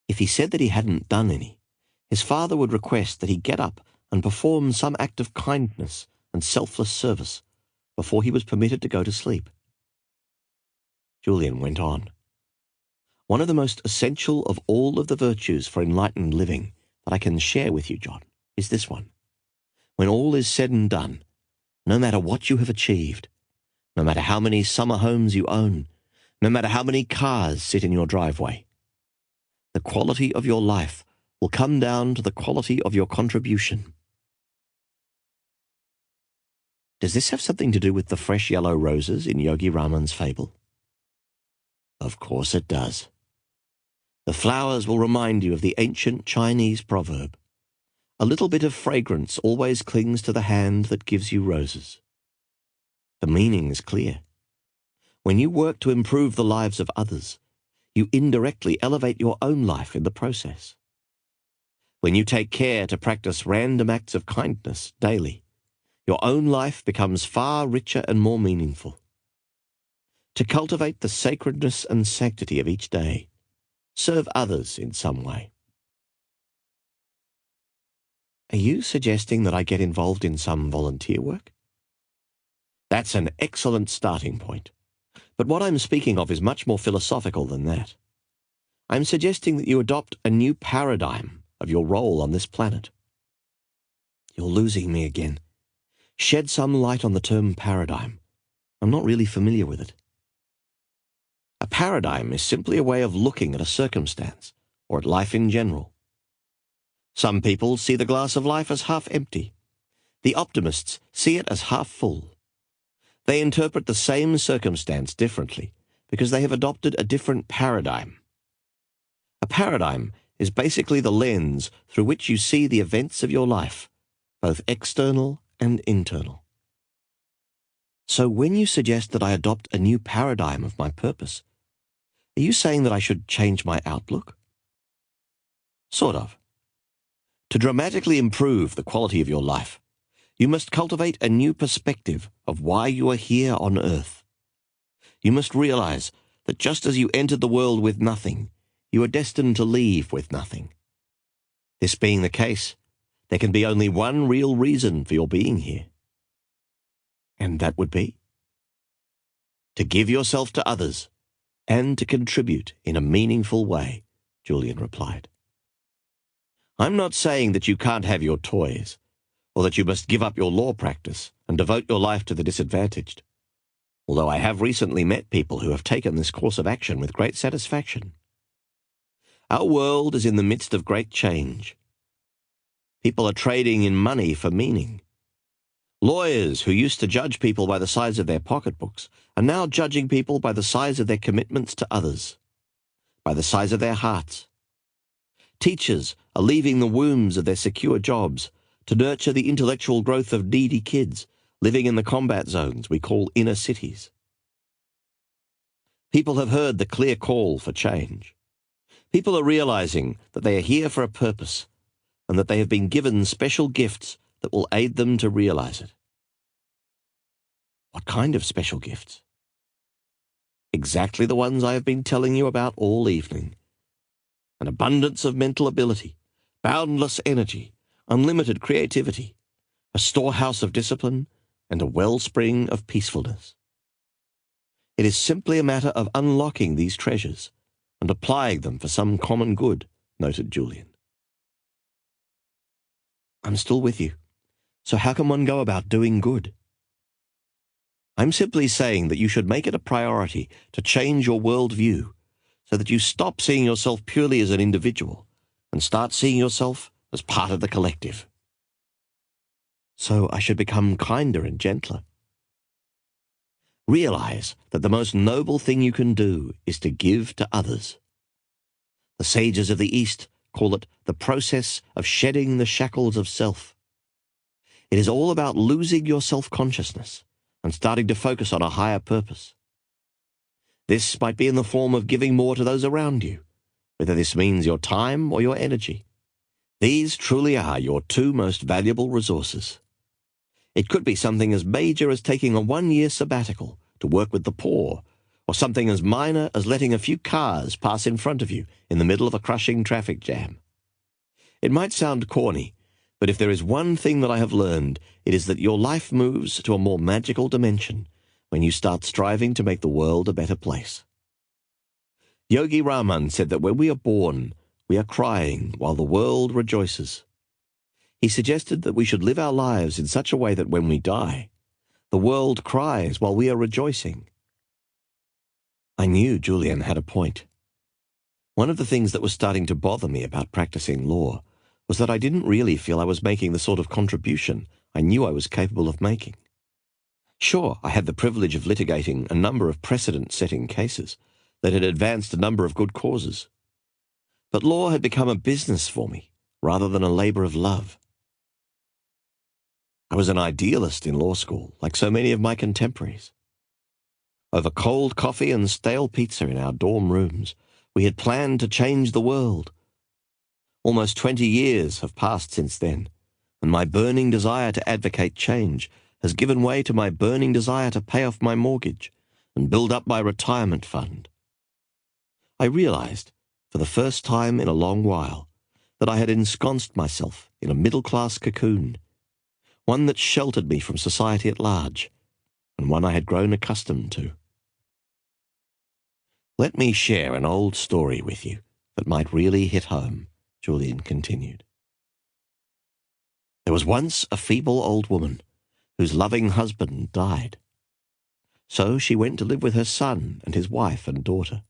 if he said that he hadn't done any, his father would request that he get up and perform some act of kindness and selfless service before he was permitted to go to sleep. Julian went on. One of the most essential of all of the virtues for enlightened living, that I can share with you, John, is this one. When all is said and done, no matter what you have achieved, no matter how many summer homes you own, no matter how many cars sit in your driveway, the quality of your life will come down to the quality of your contribution. Does this have something to do with the fresh yellow roses in Yogi Raman's Fable? Of course it does. The flowers will remind you of the ancient Chinese proverb, "A little bit of fragrance always clings to the hand that gives you roses." The meaning is clear. When you work to improve the lives of others, you indirectly elevate your own life in the process. When you take care to practice random acts of kindness daily, your own life becomes far richer and more meaningful. To cultivate the sacredness and sanctity of each day, serve others in some way. Are you suggesting that I get involved in some volunteer work? That's an excellent starting point. But what I'm speaking of is much more philosophical than that. I'm suggesting that you adopt a new paradigm of your role on this planet. You're losing me again. Shed some light on the term paradigm. I'm not really familiar with it. A paradigm is simply a way of looking at a circumstance, or at life in general. Some people see the glass of life as half empty. The optimists see it as half full. They interpret the same circumstance differently because they have adopted a different paradigm. A paradigm is basically the lens through which you see the events of your life, both external and internal. So when you suggest that I adopt a new paradigm of my purpose, are you saying that I should change my outlook? Sort of. To dramatically improve the quality of your life, you must cultivate a new perspective of why you are here on earth. You must realize that just as you entered the world with nothing, you are destined to leave with nothing. This being the case, there can be only one real reason for your being here. And that would be to give yourself to others and to contribute in a meaningful way, Julian replied. I'm not saying that you can't have your toys, or that you must give up your law practice and devote your life to the disadvantaged, although I have recently met people who have taken this course of action with great satisfaction. Our world is in the midst of great change. People are trading in money for meaning. Lawyers who used to judge people by the size of their pocketbooks are now judging people by the size of their commitments to others, by the size of their hearts. Teachers are leaving the wombs of their secure jobs to nurture the intellectual growth of needy kids living in the combat zones we call inner cities. People have heard the clear call for change. People are realizing that they are here for a purpose and that they have been given special gifts that will aid them to realize it. What kind of special gifts? Exactly the ones I have been telling you about all evening. An abundance of mental ability, boundless energy, unlimited creativity, a storehouse of discipline, and a wellspring of peacefulness. It is simply a matter of unlocking these treasures and applying them for some common good, noted Julian. I'm still with you. So how can one go about doing good? I'm simply saying that you should make it a priority to change your worldview so that you stop seeing yourself purely as an individual and start seeing yourself as part of the collective. So I should become kinder and gentler. Realize that the most noble thing you can do is to give to others. The sages of the East call it the process of shedding the shackles of self. It is all about losing your self-consciousness and starting to focus on a higher purpose. This might be in the form of giving more to those around you, whether this means your time or your energy. These truly are your two most valuable resources. It could be something as major as taking a 1-year sabbatical to work with the poor, or something as minor as letting a few cars pass in front of you in the middle of a crushing traffic jam. It might sound corny, but if there is one thing that I have learned, it is that your life moves to a more magical dimension when you start striving to make the world a better place. Yogi Raman said that when we are born, we are crying while the world rejoices. He suggested that we should live our lives in such a way that when we die, the world cries while we are rejoicing. I knew Julian had a point. One of the things that was starting to bother me about practicing law was that I didn't really feel I was making the sort of contribution I knew I was capable of making. Sure, I had the privilege of litigating a number of precedent-setting cases that had advanced a number of good causes. But law had become a business for me, rather than a labour of love. I was an idealist in law school, like so many of my contemporaries. Over cold coffee and stale pizza in our dorm rooms, we had planned to change the world. Almost 20 years have passed since then, and my burning desire to advocate change has given way to my burning desire to pay off my mortgage and build up my retirement fund. I realized, for the first time in a long while, that I had ensconced myself in a middle-class cocoon, one that sheltered me from society at large, and one I had grown accustomed to. Let me share an old story with you that might really hit home, Julian continued. There was once a feeble old woman whose loving husband died. So she went to live with her son and his wife and daughter.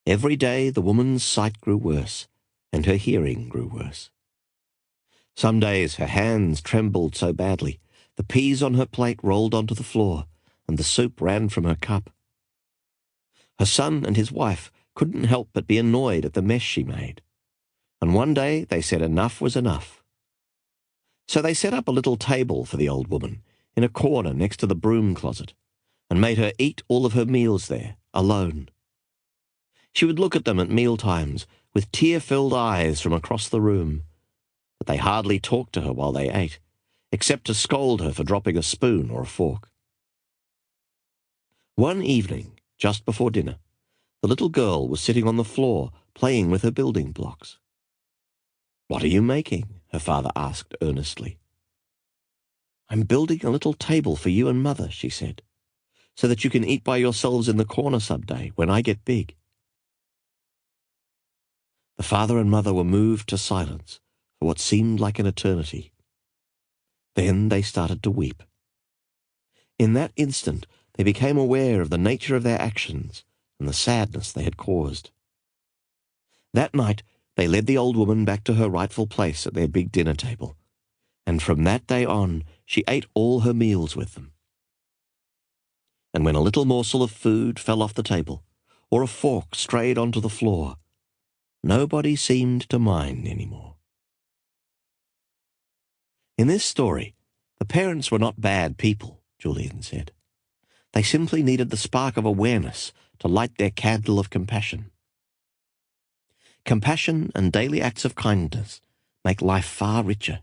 Every day the woman's sight grew worse, and her hearing grew worse. Some days her hands trembled so badly, the peas on her plate rolled onto the floor, and the soup ran from her cup. Her son and his wife couldn't help but be annoyed at the mess she made, and one day they said enough was enough. So they set up a little table for the old woman in a corner next to the broom closet, and made her eat all of her meals there, alone. She would look at them at mealtimes with tear-filled eyes from across the room, but they hardly talked to her while they ate, except to scold her for dropping a spoon or a fork. One evening, just before dinner, the little girl was sitting on the floor playing with her building blocks. "What are you making?" her father asked earnestly. "I'm building a little table for you and Mother," she said, "so that you can eat by yourselves in the corner some day when I get big." The father and mother were moved to silence for what seemed like an eternity. Then they started to weep. In that instant, they became aware of the nature of their actions and the sadness they had caused. That night, they led the old woman back to her rightful place at their big dinner table, and from that day on, she ate all her meals with them. And when a little morsel of food fell off the table, or a fork strayed onto the floor, nobody seemed to mind anymore. In this story, the parents were not bad people, Julian said. They simply needed the spark of awareness to light their candle of compassion. Compassion and daily acts of kindness make life far richer.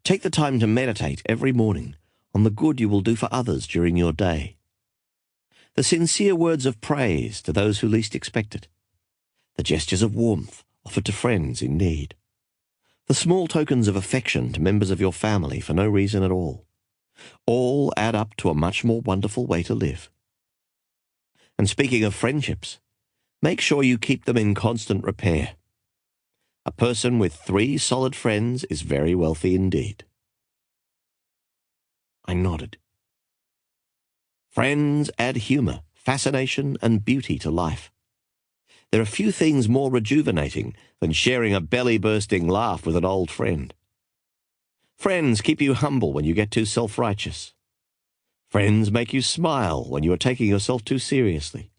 Take the time to meditate every morning on the good you will do for others during your day. The sincere words of praise to those who least expect it. The gestures of warmth offered to friends in need. The small tokens of affection to members of your family for no reason at all add up to a much more wonderful way to live. And speaking of friendships, make sure you keep them in constant repair. A person with 3 solid friends is very wealthy indeed. I nodded. Friends add humour, fascination, and beauty to life. There are few things more rejuvenating than sharing a belly-bursting laugh with an old friend. Friends keep you humble when you get too self-righteous. Friends make you smile when you are taking yourself too seriously.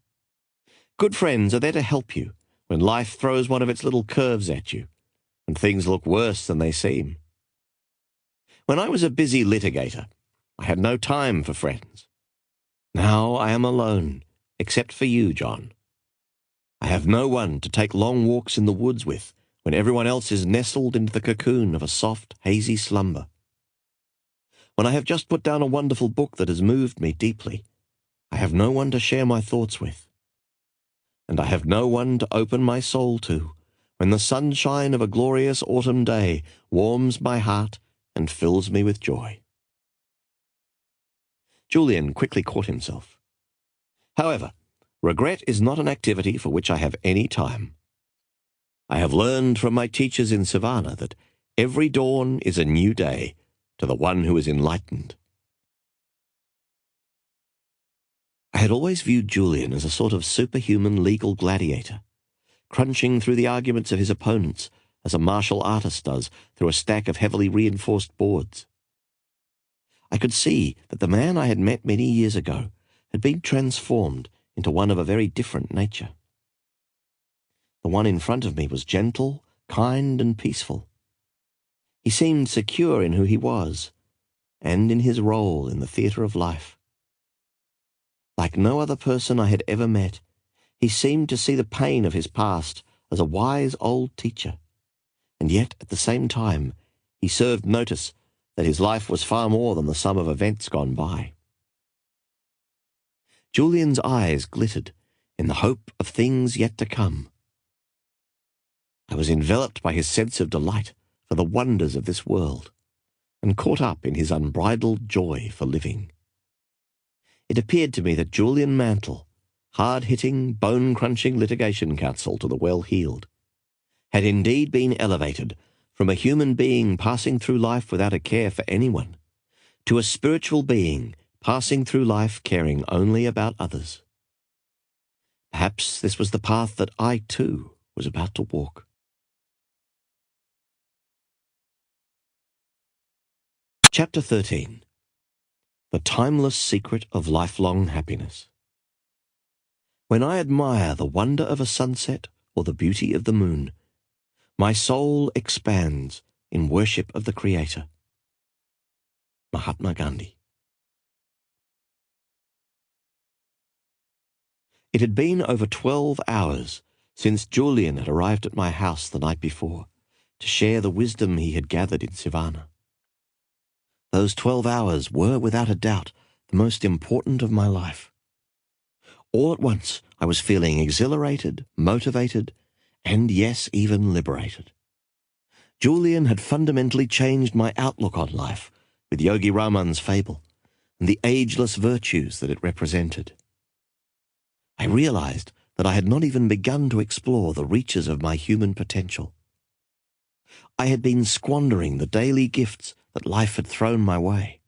Good friends are there to help you when life throws one of its little curves at you and things look worse than they seem. When I was a busy litigator, I had no time for friends. Now I am alone, except for you, John. I have no one to take long walks in the woods with when everyone else is nestled into the cocoon of a soft, hazy slumber. When I have just put down a wonderful book that has moved me deeply, I have no one to share my thoughts with. And I have no one to open my soul to when the sunshine of a glorious autumn day warms my heart and fills me with joy. Julian quickly caught himself. However, regret is not an activity for which I have any time. I have learned from my teachers in Savannah that every dawn is a new day to the one who is enlightened. I had always viewed Julian as a sort of superhuman legal gladiator, crunching through the arguments of his opponents as a martial artist does through a stack of heavily reinforced boards. I could see that the man I had met many years ago had been transformed into one of a very different nature. The one in front of me was gentle, kind, and peaceful. He seemed secure in who he was, and in his role in the theatre of life. Like no other person I had ever met, he seemed to see the pain of his past as a wise old teacher, and yet at the same time he served notice that his life was far more than the sum of events gone by. Julian's eyes glittered in the hope of things yet to come. I was enveloped by his sense of delight for the wonders of this world, and caught up in his unbridled joy for living. It appeared to me that Julian Mantle, hard-hitting, bone-crunching litigation counsel to the well-heeled, had indeed been elevated from a human being passing through life without a care for anyone to a spiritual being passing through life caring only about others. Perhaps this was the path that I, too, was about to walk. Chapter 13. The Timeless Secret of Lifelong Happiness. When I admire the wonder of a sunset or the beauty of the moon, my soul expands in worship of the Creator. Mahatma Gandhi. It had been over 12 hours since Julian had arrived at my house the night before to share the wisdom he had gathered in Savannah. Those 12 hours were, without a doubt, the most important of my life. All at once, I was feeling exhilarated, motivated, and yes, even liberated. Julian had fundamentally changed my outlook on life with Yogi Raman's Fable and the ageless virtues that it represented. I realized that I had not even begun to explore the reaches of my human potential. I had been squandering the daily gifts that life had thrown my way.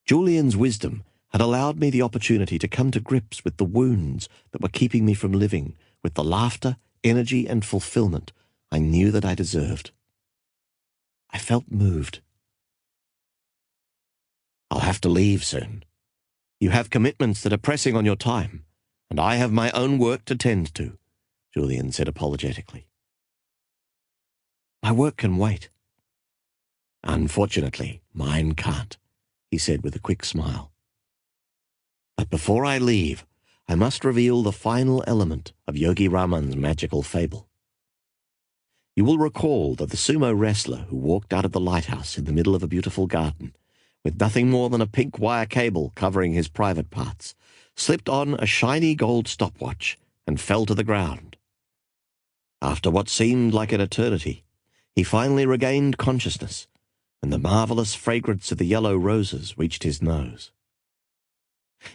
Julian's wisdom had allowed me the opportunity to come to grips with the wounds that were keeping me from living with the laughter, energy, and fulfillment I knew that I deserved. I felt moved. I'll have to leave soon. You have commitments that are pressing on your time, and I have my own work to tend to, Julian said apologetically. My work can wait. Unfortunately, mine can't, he said with a quick smile. But before I leave, I must reveal the final element of Yogi Raman's magical fable. You will recall that the sumo wrestler who walked out of the lighthouse in the middle of a beautiful garden, with nothing more than a pink wire cable covering his private parts, slipped on a shiny gold stopwatch and fell to the ground. After what seemed like an eternity, he finally regained consciousness, and the marvelous fragrance of the yellow roses reached his nose.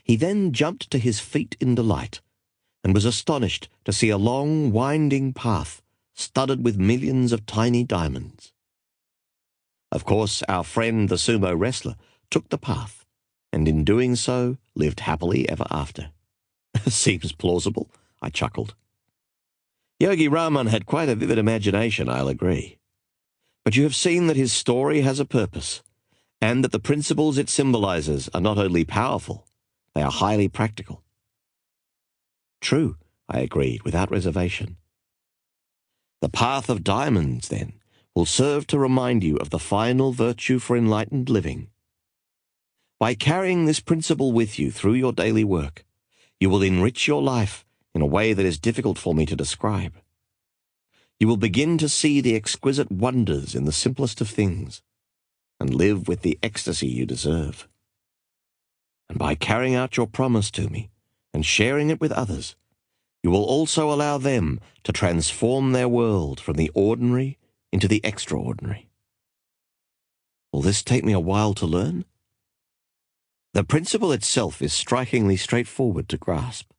He then jumped to his feet in delight, and was astonished to see a long, winding path studded with millions of tiny diamonds. Of course, our friend the sumo wrestler took the path, and in doing so lived happily ever after. Seems plausible, I chuckled. Yogi Raman had quite a vivid imagination, I'll agree. But you have seen that his story has a purpose, and that the principles it symbolizes are not only powerful, they are highly practical. True, I agreed, without reservation. The path of diamonds, then, will serve to remind you of the final virtue for enlightened living. By carrying this principle with you through your daily work, you will enrich your life in a way that is difficult for me to describe. You will begin to see the exquisite wonders in the simplest of things, and live with the ecstasy you deserve. And by carrying out your promise to me and sharing it with others, you will also allow them to transform their world from the ordinary into the extraordinary. Will this take me a while to learn? The principle itself is strikingly straightforward to grasp,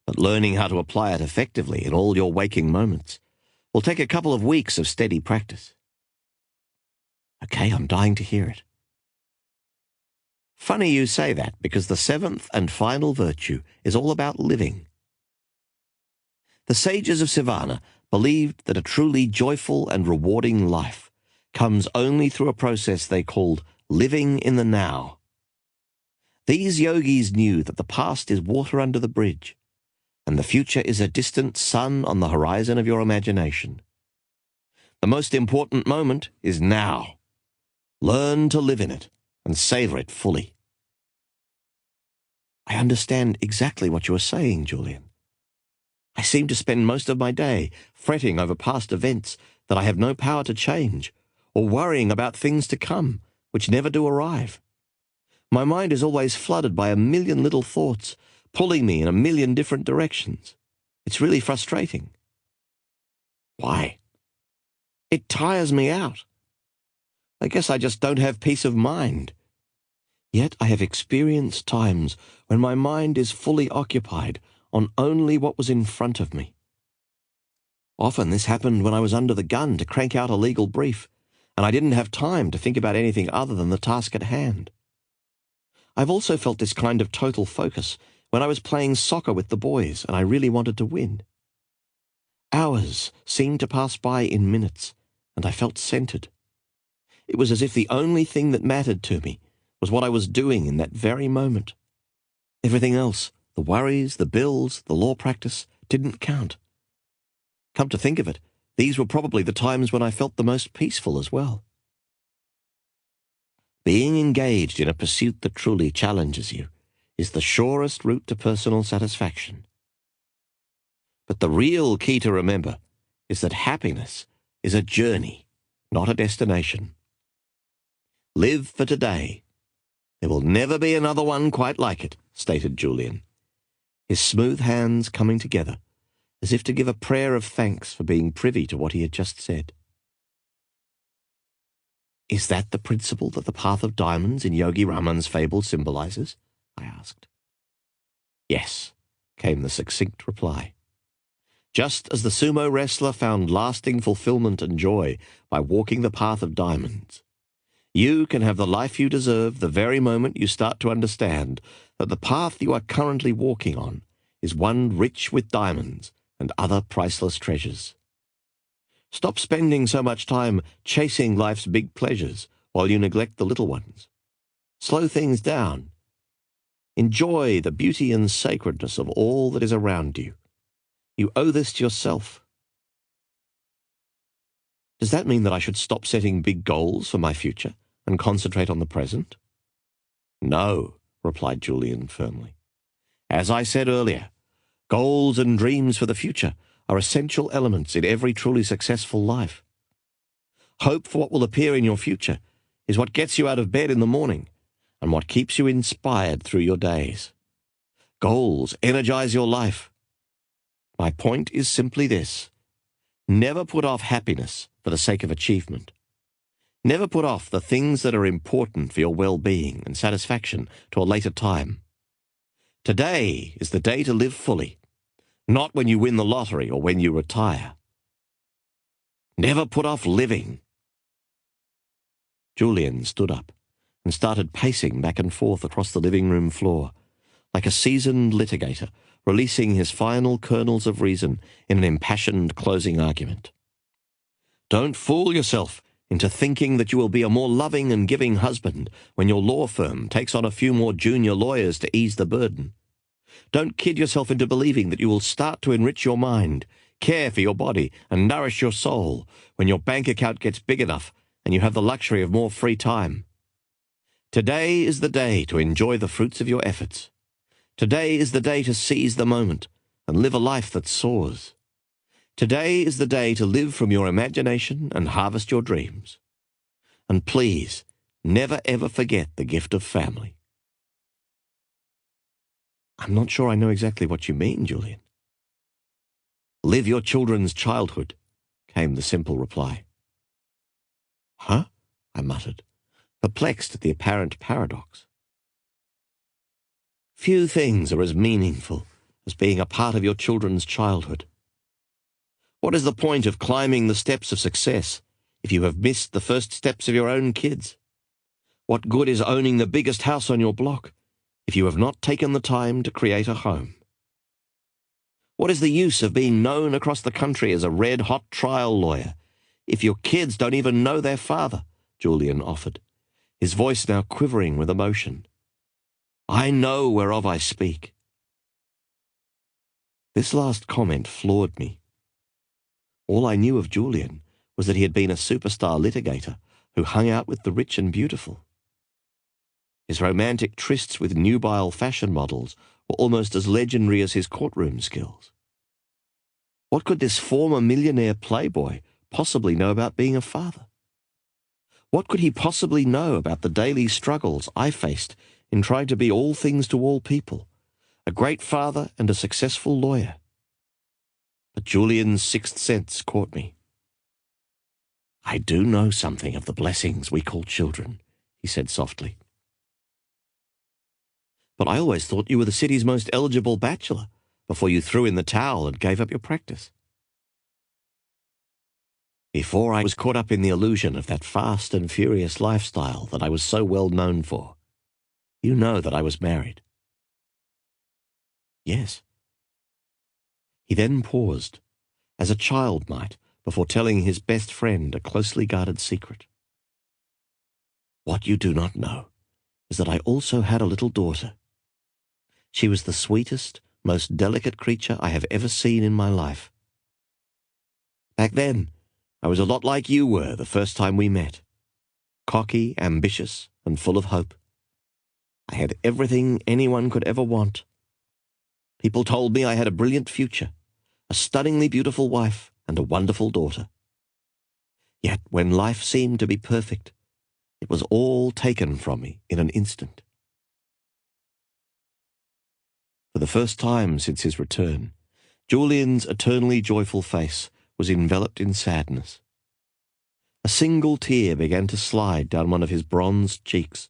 but learning how to apply it effectively in all your waking moments Will take a couple of weeks of steady practice. Okay, I'm dying to hear it. Funny you say that, because the seventh and final virtue is all about living. The sages of Savannah believed that a truly joyful and rewarding life comes only through a process they called living in the now. These yogis knew that the past is water under the bridge, and the future is a distant sun on the horizon of your imagination. The most important moment is now. Learn to live in it and savor it fully. I understand exactly what you are saying, Julian. I seem to spend most of my day fretting over past events that I have no power to change, or worrying about things to come, which never do arrive. My mind is always flooded by a million little thoughts, pulling me in a million different directions. It's really frustrating. Why? It tires me out. I guess I just don't have peace of mind. Yet I have experienced times when my mind is fully occupied on only what was in front of me. Often this happened when I was under the gun to crank out a legal brief, and I didn't have time to think about anything other than the task at hand. I've also felt this kind of total focus when I was playing soccer with the boys and I really wanted to win. Hours seemed to pass by in minutes, and I felt centered. It was as if the only thing that mattered to me was what I was doing in that very moment. Everything else, the worries, the bills, the law practice, didn't count. Come to think of it, these were probably the times when I felt the most peaceful as well. Being engaged in a pursuit that truly challenges you is the surest route to personal satisfaction. But the real key to remember is that happiness is a journey, not a destination. Live for today. There will never be another one quite like it, stated Julian, his smooth hands coming together, as if to give a prayer of thanks for being privy to what he had just said. Is that the principle that the path of diamonds in Yogi Raman's Fable symbolizes? I asked. Yes, came the succinct reply. Just as the sumo wrestler found lasting fulfillment and joy by walking the path of diamonds, you can have the life you deserve the very moment you start to understand that the path you are currently walking on is one rich with diamonds and other priceless treasures. Stop spending so much time chasing life's big pleasures while you neglect the little ones. Slow things down. Enjoy the beauty and sacredness of all that is around you. You owe this to yourself. Does that mean that I should stop setting big goals for my future and concentrate on the present? No, replied Julian firmly. As I said earlier, goals and dreams for the future are essential elements in every truly successful life. Hope for what will appear in your future is what gets you out of bed in the morning and what keeps you inspired through your days. Goals energize your life. My point is simply this: never put off happiness for the sake of achievement. Never put off the things that are important for your well-being and satisfaction to a later time. Today is the day to live fully, not when you win the lottery or when you retire. Never put off living. Julian stood up and started pacing back and forth across the living room floor, like a seasoned litigator releasing his final kernels of reason in an impassioned closing argument. Don't fool yourself into thinking that you will be a more loving and giving husband when your law firm takes on a few more junior lawyers to ease the burden. Don't kid yourself into believing that you will start to enrich your mind, care for your body, and nourish your soul when your bank account gets big enough and you have the luxury of more free time. Today is the day to enjoy the fruits of your efforts. Today is the day to seize the moment and live a life that soars. Today is the day to live from your imagination and harvest your dreams. And please, never ever forget the gift of family. I'm not sure I know exactly what you mean, Julian. Live your children's childhood, came the simple reply. Huh? I muttered, perplexed at the apparent paradox. Few things are as meaningful as being a part of your children's childhood. What is the point of climbing the steps of success if you have missed the first steps of your own kids? What good is owning the biggest house on your block if you have not taken the time to create a home? What is the use of being known across the country as a red-hot trial lawyer if your kids don't even know their father? Julian offered, his voice now quivering with emotion. I know whereof I speak. This last comment floored me. All I knew of Julian was that he had been a superstar litigator who hung out with the rich and beautiful. His romantic trysts with nubile fashion models were almost as legendary as his courtroom skills. What could this former millionaire playboy possibly know about being a father? What could he possibly know about the daily struggles I faced in trying to be all things to all people, a great father and a successful lawyer? But Julian's sixth sense caught me. I do know something of the blessings we call children, he said softly. But I always thought you were the city's most eligible bachelor before you threw in the towel and gave up your practice. Before I was caught up in the illusion of that fast and furious lifestyle that I was so well known for, you know that I was married. Yes. He then paused, as a child might, before telling his best friend a closely guarded secret. What you do not know is that I also had a little daughter. She was the sweetest, most delicate creature I have ever seen in my life. Back then, I was a lot like you were the first time we met. Cocky, ambitious, and full of hope. I had everything anyone could ever want. People told me I had a brilliant future, a stunningly beautiful wife, and a wonderful daughter. Yet when life seemed to be perfect, it was all taken from me in an instant. For the first time since his return, Julian's eternally joyful face was enveloped in sadness. A single tear began to slide down one of his bronzed cheeks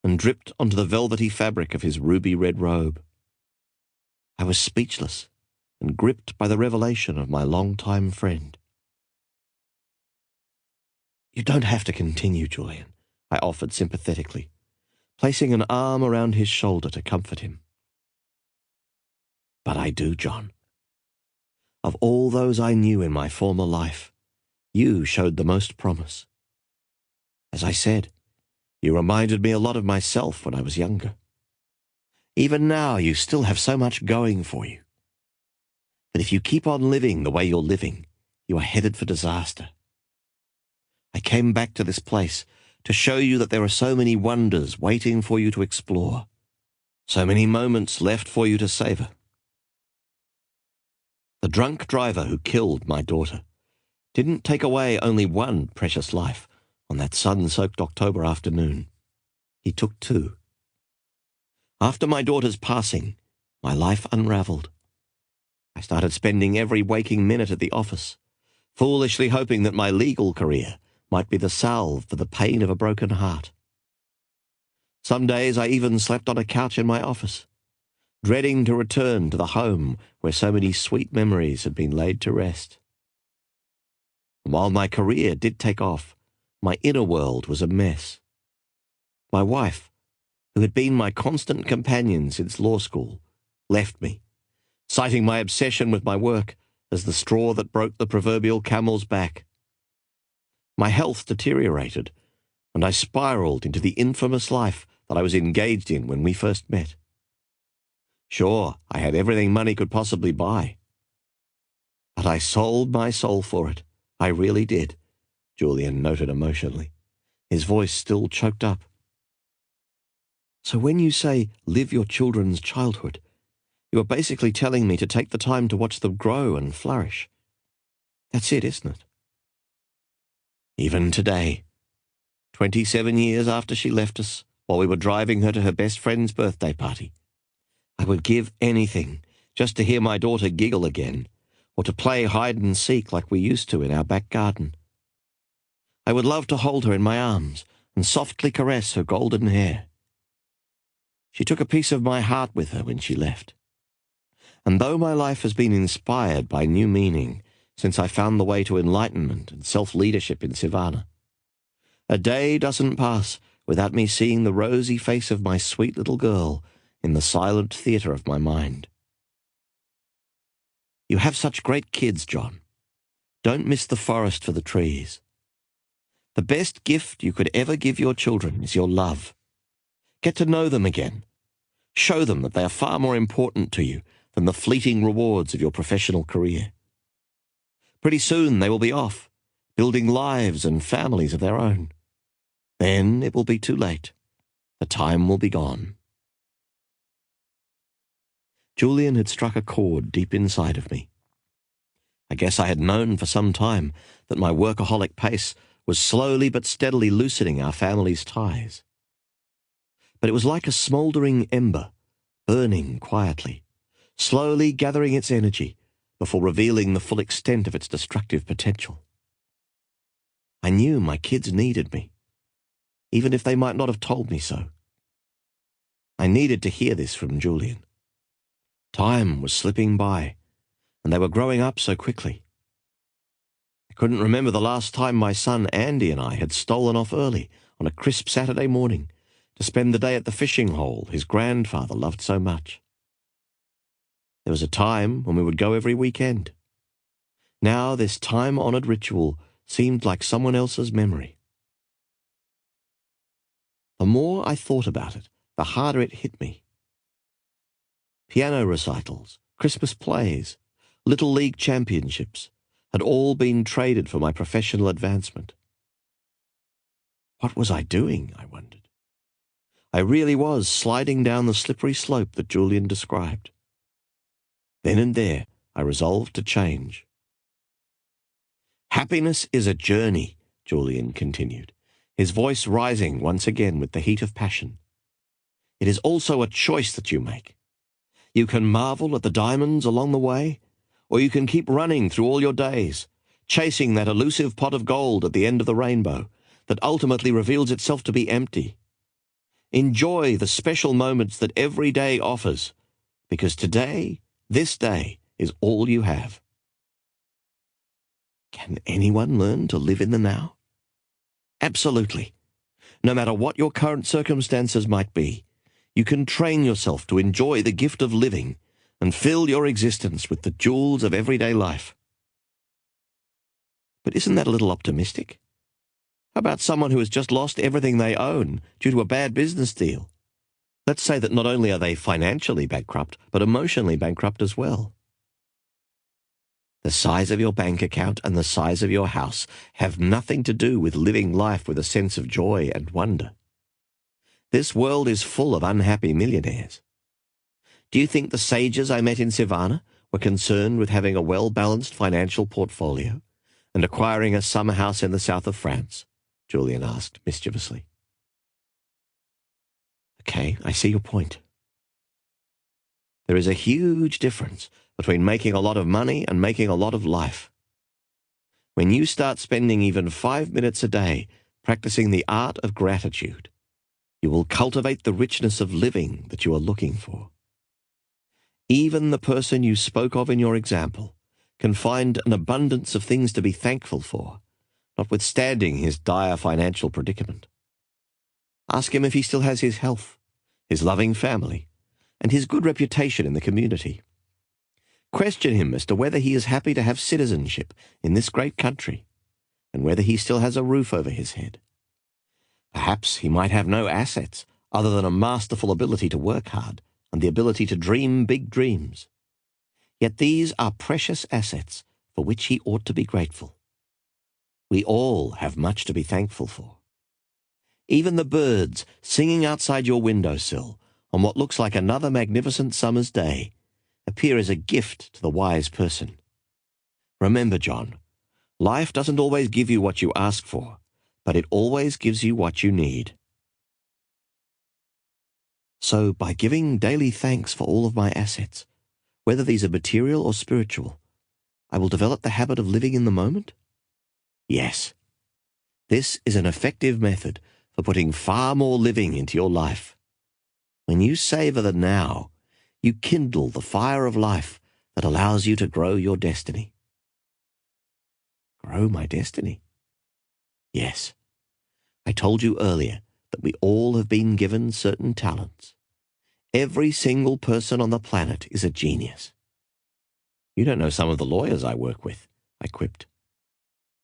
and dripped onto the velvety fabric of his ruby-red robe. I was speechless and gripped by the revelation of my long-time friend. You don't have to continue, Julian, I offered sympathetically, placing an arm around his shoulder to comfort him. But I do, John. Of all those I knew in my former life, you showed the most promise. As I said, you reminded me a lot of myself when I was younger. Even now, you still have so much going for you. But if you keep on living the way you're living, you are headed for disaster. I came back to this place to show you that there are so many wonders waiting for you to explore, so many moments left for you to savor. The drunk driver who killed my daughter didn't take away only one precious life on that sun-soaked October afternoon. He took two. After my daughter's passing, my life unraveled. I started spending every waking minute at the office, foolishly hoping that my legal career might be the salve for the pain of a broken heart. Some days I even slept on a couch in my office, dreading to return to the home where so many sweet memories had been laid to rest. And while my career did take off, my inner world was a mess. My wife, who had been my constant companion since law school, left me, citing my obsession with my work as the straw that broke the proverbial camel's back. My health deteriorated, and I spiraled into the infamous life that I was engaged in when we first met. Sure, I had everything money could possibly buy. But I sold my soul for it. I really did, Julian noted emotionally, his voice still choked up. So when you say live your children's childhood, you are basically telling me to take the time to watch them grow and flourish. That's it, isn't it? Even today, 27 years after she left us, while we were driving her to her best friend's birthday party, I would give anything just to hear my daughter giggle again, or to play hide and seek like we used to in our back garden. I would love to hold her in my arms and softly caress her golden hair. She took a piece of my heart with her when she left. And though my life has been inspired by new meaning since I found the way to enlightenment and self-leadership in Savannah. A day doesn't pass without me seeing the rosy face of my sweet little girl in the silent theatre of my mind. You have such great kids, John. Don't miss the forest for the trees. The best gift you could ever give your children is your love. Get to know them again. Show them that they are far more important to you than the fleeting rewards of your professional career. Pretty soon they will be off, building lives and families of their own. Then it will be too late. The time will be gone. Julian had struck a chord deep inside of me. I guess I had known for some time that my workaholic pace was slowly but steadily loosening our family's ties. But it was like a smouldering ember, burning quietly, slowly gathering its energy before revealing the full extent of its destructive potential. I knew my kids needed me, even if they might not have told me so. I needed to hear this from Julian. Time was slipping by, and they were growing up so quickly. I couldn't remember the last time my son Andy and I had stolen off early on a crisp Saturday morning to spend the day at the fishing hole his grandfather loved so much. There was a time when we would go every weekend. Now this time-honoured ritual seemed like someone else's memory. The more I thought about it, the harder it hit me. Piano recitals, Christmas plays, Little League championships had all been traded for my professional advancement. What was I doing, I wondered. I really was sliding down the slippery slope that Julian described. Then and there, I resolved to change. Happiness is a journey, Julian continued, his voice rising once again with the heat of passion. It is also a choice that you make. You can marvel at the diamonds along the way, or you can keep running through all your days, chasing that elusive pot of gold at the end of the rainbow that ultimately reveals itself to be empty. Enjoy the special moments that every day offers, because today, this day, is all you have. Can anyone learn to live in the now? Absolutely. No matter what your current circumstances might be, you can train yourself to enjoy the gift of living and fill your existence with the jewels of everyday life. But isn't that a little optimistic? How about someone who has just lost everything they own due to a bad business deal? Let's say that not only are they financially bankrupt, but emotionally bankrupt as well. The size of your bank account and the size of your house have nothing to do with living life with a sense of joy and wonder. This world is full of unhappy millionaires. Do you think the sages I met in Savannah were concerned with having a well-balanced financial portfolio and acquiring a summer house in the south of France? Julian asked mischievously. Okay, I see your point. There is a huge difference between making a lot of money and making a lot of life. When you start spending even 5 minutes a day practicing the art of gratitude, you will cultivate the richness of living that you are looking for. Even the person you spoke of in your example can find an abundance of things to be thankful for, notwithstanding his dire financial predicament. Ask him if he still has his health, his loving family, and his good reputation in the community. Question him as to whether he is happy to have citizenship in this great country, and whether he still has a roof over his head. Perhaps he might have no assets other than a masterful ability to work hard and the ability to dream big dreams. Yet these are precious assets for which he ought to be grateful. We all have much to be thankful for. Even the birds singing outside your windowsill on what looks like another magnificent summer's day appear as a gift to the wise person. Remember, John, life doesn't always give you what you ask for, but it always gives you what you need. So by giving daily thanks for all of my assets, whether these are material or spiritual, I will develop the habit of living in the moment? Yes. This is an effective method for putting far more living into your life. When you savor the now, you kindle the fire of life that allows you to grow your destiny. Grow my destiny? Yes. I told you earlier that we all have been given certain talents. Every single person on the planet is a genius. You don't know some of the lawyers I work with, I quipped.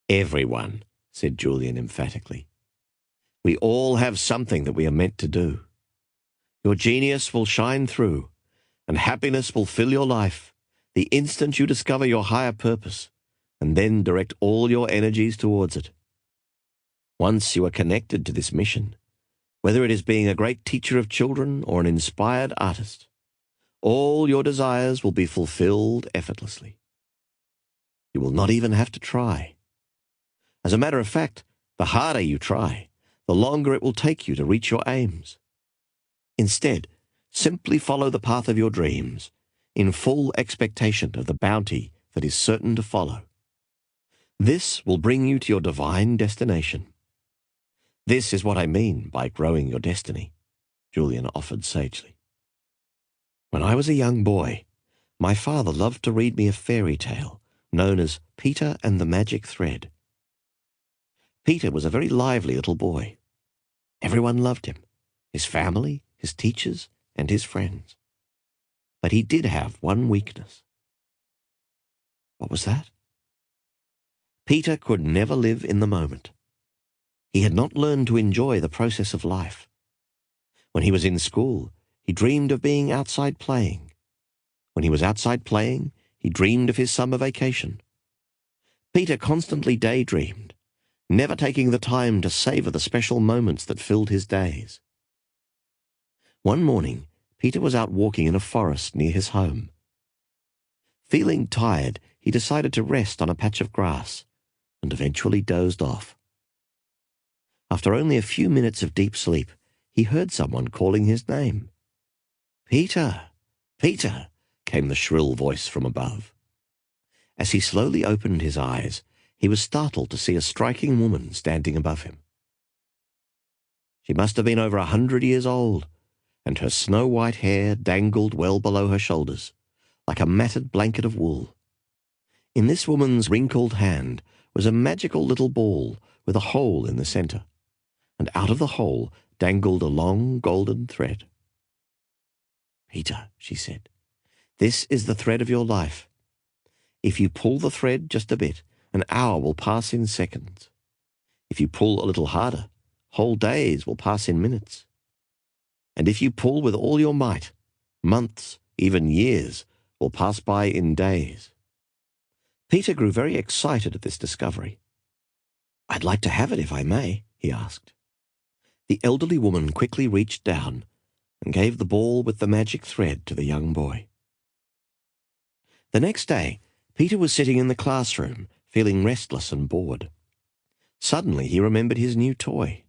Everyone, said Julian emphatically. We all have something that we are meant to do. Your genius will shine through, and happiness will fill your life the instant you discover your higher purpose, and then direct all your energies towards it. Once you are connected to this mission, whether it is being a great teacher of children or an inspired artist, all your desires will be fulfilled effortlessly. You will not even have to try. As a matter of fact, the harder you try, the longer it will take you to reach your aims. Instead, simply follow the path of your dreams, in full expectation of the bounty that is certain to follow. This will bring you to your divine destination. This is what I mean by growing your destiny, Julian offered sagely. When I was a young boy, my father loved to read me a fairy tale known as Peter and the Magic Thread. Peter was a very lively little boy. Everyone loved him, his family, his teachers, and his friends. But he did have one weakness. What was that? Peter could never live in the moment. He had not learned to enjoy the process of life. When he was in school, he dreamed of being outside playing. When he was outside playing, he dreamed of his summer vacation. Peter constantly daydreamed, never taking the time to savor the special moments that filled his days. One morning, Peter was out walking in a forest near his home. Feeling tired, he decided to rest on a patch of grass and eventually dozed off. After only a few minutes of deep sleep, he heard someone calling his name. "Peter! Peter!" came the shrill voice from above. As he slowly opened his eyes, he was startled to see a striking woman standing above him. She must have been over 100 years old, and her snow-white hair dangled well below her shoulders, like a matted blanket of wool. In this woman's wrinkled hand was a magical little ball with a hole in the center, and out of the hole dangled a long golden thread. "Peter," she said, "this is the thread of your life. If you pull the thread just a bit, an hour will pass in seconds. If you pull a little harder, whole days will pass in minutes. And if you pull with all your might, months, even years, will pass by in days." Peter grew very excited at this discovery. "I'd like to have it if I may," he asked. The elderly woman quickly reached down and gave the ball with the magic thread to the young boy. The next day, Peter was sitting in the classroom, feeling restless and bored. Suddenly he remembered his new toy.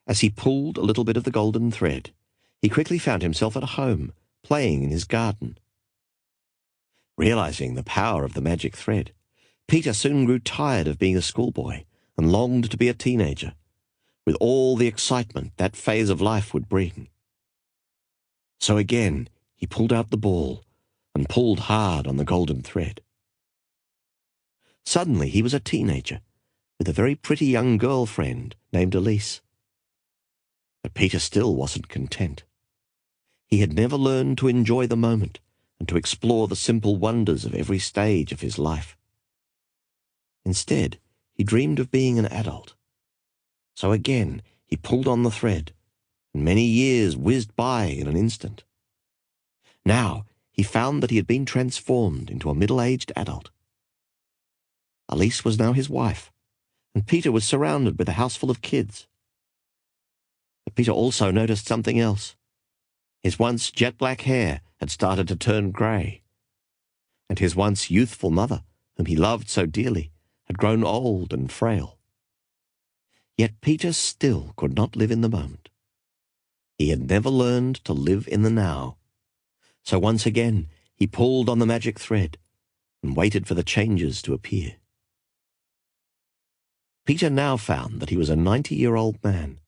As he pulled a little bit of the golden thread, he quickly found himself at home, playing in his garden. Realizing the power of the magic thread, Peter soon grew tired of being a schoolboy and longed to be a teenager, with all the excitement that phase of life would bring. So again, he pulled out the ball and pulled hard on the golden thread. Suddenly he was a teenager, with a very pretty young girlfriend named Elise. But Peter still wasn't content. He had never learned to enjoy the moment and to explore the simple wonders of every stage of his life. Instead, he dreamed of being an adult. So again, he pulled on the thread, and many years whizzed by in an instant. Now, he found that he had been transformed into a middle-aged adult. Elise was now his wife, and Peter was surrounded with a house full of kids. But Peter also noticed something else. His once jet-black hair had started to turn grey, and his once youthful mother, whom he loved so dearly, had grown old and frail. Yet Peter still could not live in the moment. He had never learned to live in the now. So once again he pulled on the magic thread and waited for the changes to appear. Peter now found that he was a 90-year-old man.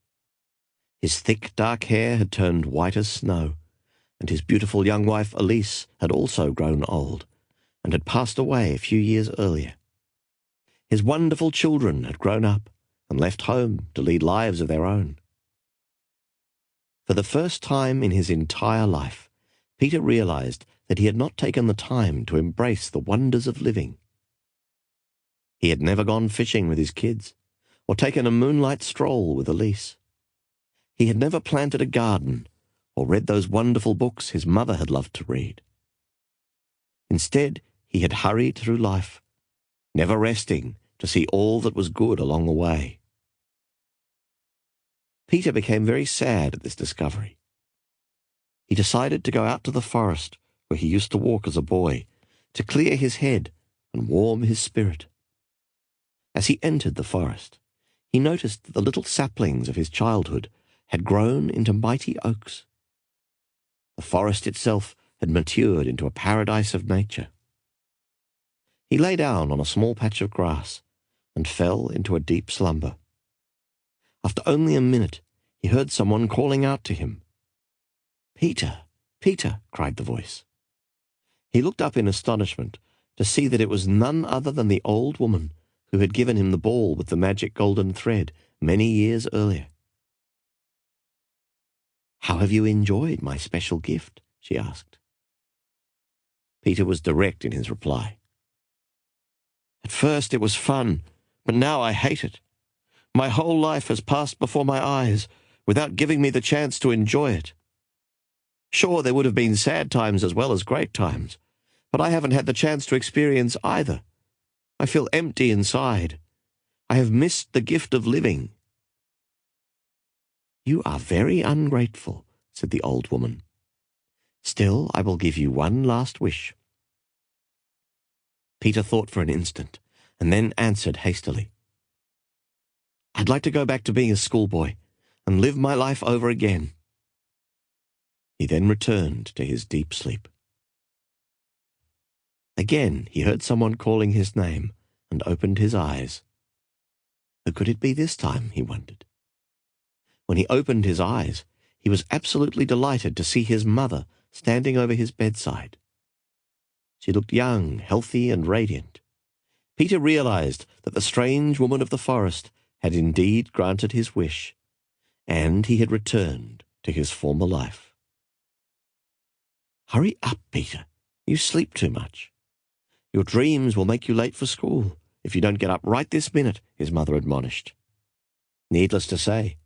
His thick, dark hair had turned white as snow, and his beautiful young wife Elise had also grown old and had passed away a few years earlier. His wonderful children had grown up and left home to lead lives of their own. For the first time in his entire life, Peter realized that he had not taken the time to embrace the wonders of living. He had never gone fishing with his kids, or taken a moonlight stroll with Elise. He had never planted a garden, or read those wonderful books his mother had loved to read. Instead, he had hurried through life, never resting to see all that was good along the way. Peter became very sad at this discovery. He decided to go out to the forest where he used to walk as a boy, to clear his head and warm his spirit. As he entered the forest, he noticed that the little saplings of his childhood had grown into mighty oaks. The forest itself had matured into a paradise of nature. He lay down on a small patch of grass and fell into a deep slumber. After only a minute, he heard someone calling out to him. "Peter, Peter," cried the voice. He looked up in astonishment to see that it was none other than the old woman who had given him the ball with the magic golden thread many years earlier. "How have you enjoyed my special gift?" she asked. Peter was direct in his reply. "At first it was fun, but now I hate it. My whole life has passed before my eyes without giving me the chance to enjoy it. Sure, there would have been sad times as well as great times, but I haven't had the chance to experience either. I feel empty inside. I have missed the gift of living." "You are very ungrateful," said the old woman. "Still, I will give you one last wish." Peter thought for an instant, and then answered hastily. "I'd like to go back to being a schoolboy and live my life over again." He then returned to his deep sleep. Again he heard someone calling his name and opened his eyes. Who could it be this time, he wondered. When he opened his eyes, he was absolutely delighted to see his mother standing over his bedside. She looked young, healthy, and radiant. Peter realized that the strange woman of the forest had indeed granted his wish, and he had returned to his former life. "Hurry up, Peter. You sleep too much. Your dreams will make you late for school if you don't get up right this minute," his mother admonished. Needless to say,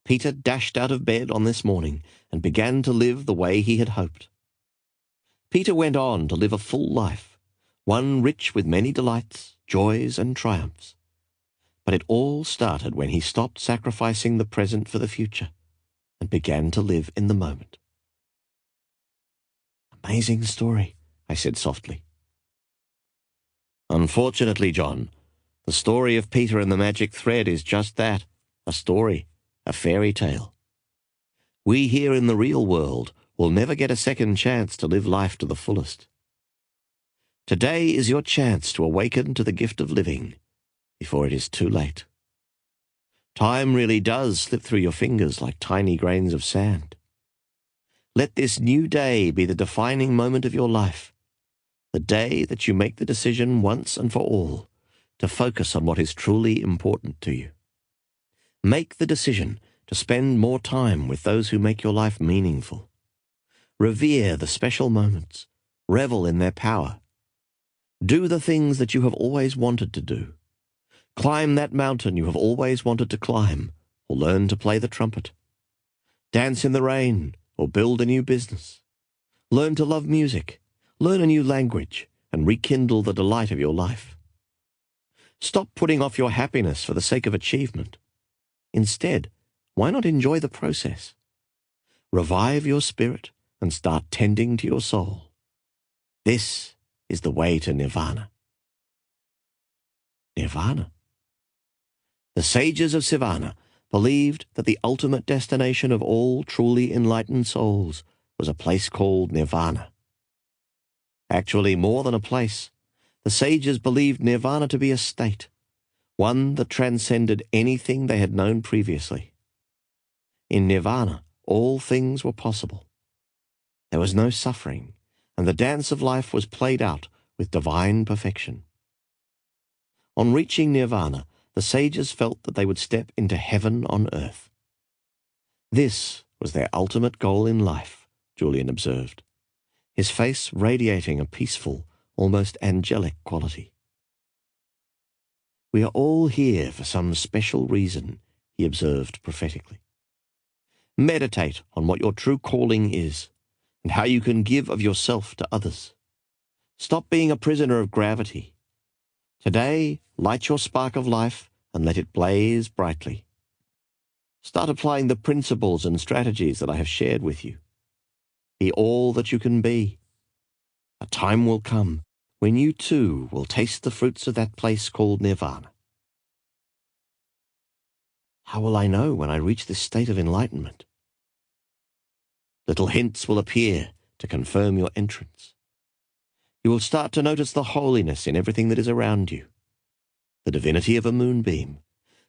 Peter dashed out of bed on this morning and began to live the way he had hoped. Peter went on to live a full life, one rich with many delights, joys, and triumphs. But it all started when he stopped sacrificing the present for the future and began to live in the moment. "Amazing story," I said softly. "Unfortunately, John, the story of Peter and the magic thread is just that, a story, a fairy tale. We here in the real world will never get a second chance to live life to the fullest. Today is your chance to awaken to the gift of living before it is too late. Time really does slip through your fingers like tiny grains of sand. Let this new day be the defining moment of your life, the day that you make the decision once and for all to focus on what is truly important to you. Make the decision to spend more time with those who make your life meaningful. Revere the special moments. Revel in their power. Do the things that you have always wanted to do. Climb that mountain you have always wanted to climb, or learn to play the trumpet. Dance in the rain, or build a new business. Learn to love music. Learn a new language and rekindle the delight of your life. Stop putting off your happiness for the sake of achievement. Instead, why not enjoy the process? Revive your spirit and start tending to your soul. This is the way to nirvana. Nirvana. The sages of Sivana believed that the ultimate destination of all truly enlightened souls was a place called nirvana. Actually, more than a place, the sages believed nirvana to be a state, one that transcended anything they had known previously. In nirvana, all things were possible. There was no suffering, and the dance of life was played out with divine perfection. On reaching nirvana, the sages felt that they would step into heaven on earth. This was their ultimate goal in life, Julian observed, his face radiating a peaceful, almost angelic quality. We are all here for some special reason, he observed prophetically. Meditate on what your true calling is and how you can give of yourself to others. Stop being a prisoner of gravity. Today, light your spark of life and let it blaze brightly. Start applying the principles and strategies that I have shared with you. Be all that you can be. A time will come when you too will taste the fruits of that place called nirvana. How will I know when I reach this state of enlightenment? Little hints will appear to confirm your entrance. You will start to notice the holiness in everything that is around you, the divinity of a moonbeam,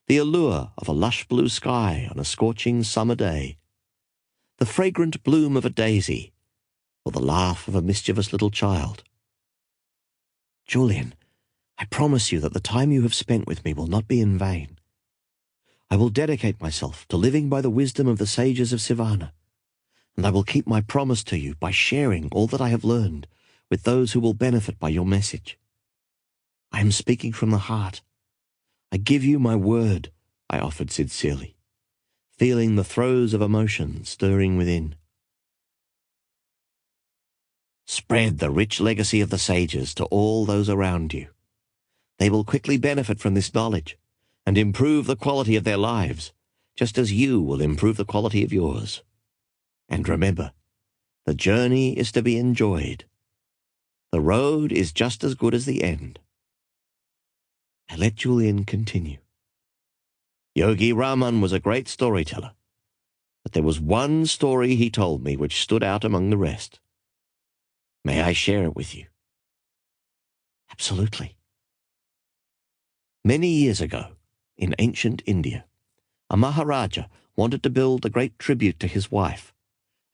the allure of a lush blue sky on a scorching summer day, the fragrant bloom of a daisy, or the laugh of a mischievous little child. Julian, I promise you that the time you have spent with me will not be in vain. I will dedicate myself to living by the wisdom of the sages of Sivana, and I will keep my promise to you by sharing all that I have learned with those who will benefit by your message. I am speaking from the heart. I give you my word, I offered sincerely, feeling the throes of emotion stirring within. Spread the rich legacy of the sages to all those around you. They will quickly benefit from this knowledge and improve the quality of their lives, just as you will improve the quality of yours. And remember, the journey is to be enjoyed. The road is just as good as the end. I let Julian continue. Yogi Raman was a great storyteller, but there was one story he told me which stood out among the rest. May I share it with you? Absolutely. Many years ago, in ancient India, a Maharaja wanted to build a great tribute to his wife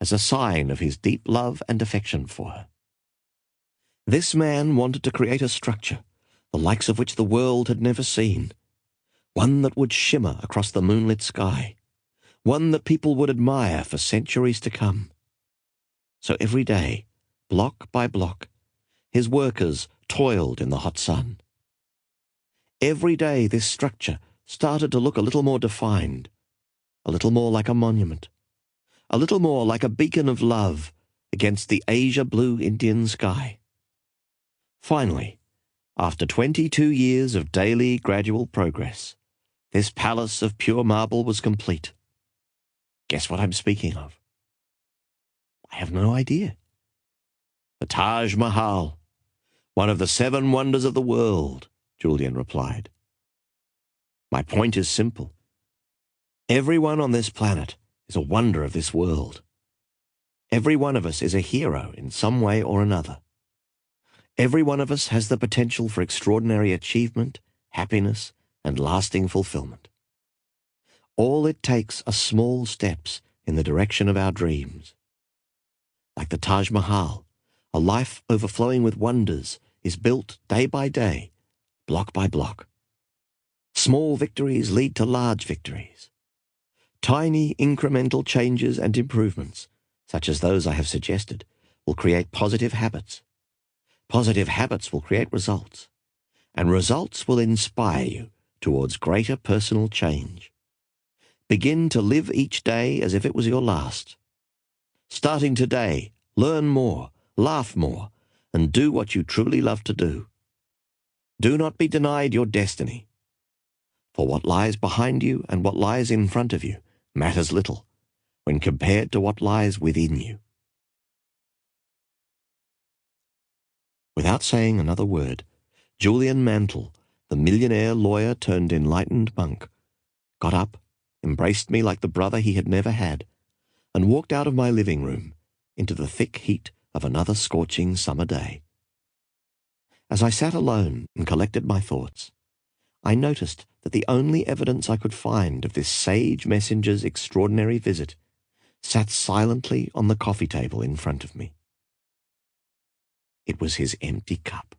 as a sign of his deep love and affection for her. This man wanted to create a structure, the likes of which the world had never seen, one that would shimmer across the moonlit sky, one that people would admire for centuries to come. So every day, block by block, his workers toiled in the hot sun. Every day this structure started to look a little more defined, a little more like a monument, a little more like a beacon of love against the azure blue Indian sky. Finally, after 22 years of daily gradual progress, this palace of pure marble was complete. Guess what I'm speaking of? I have no idea. The Taj Mahal, one of the 7 wonders of the world, Julian replied. My point is simple. Everyone on this planet is a wonder of this world. Every one of us is a hero in some way or another. Every one of us has the potential for extraordinary achievement, happiness, and lasting fulfillment. All it takes are small steps in the direction of our dreams. Like the Taj Mahal, a life overflowing with wonders is built day by day, block by block. Small victories lead to large victories. Tiny incremental changes and improvements, such as those I have suggested, will create positive habits. Positive habits will create results, and results will inspire you towards greater personal change. Begin to live each day as if it was your last. Starting today, learn more, laugh more, and do what you truly love to do. Do not be denied your destiny. For what lies behind you and what lies in front of you matters little when compared to what lies within you. Without saying another word, Julian Mantle, the millionaire lawyer turned enlightened monk, got up, embraced me like the brother he had never had, and walked out of my living room into the thick heat of another scorching summer day. As I sat alone and collected my thoughts, I noticed that the only evidence I could find of this sage messenger's extraordinary visit sat silently on the coffee table in front of me. It was his empty cup.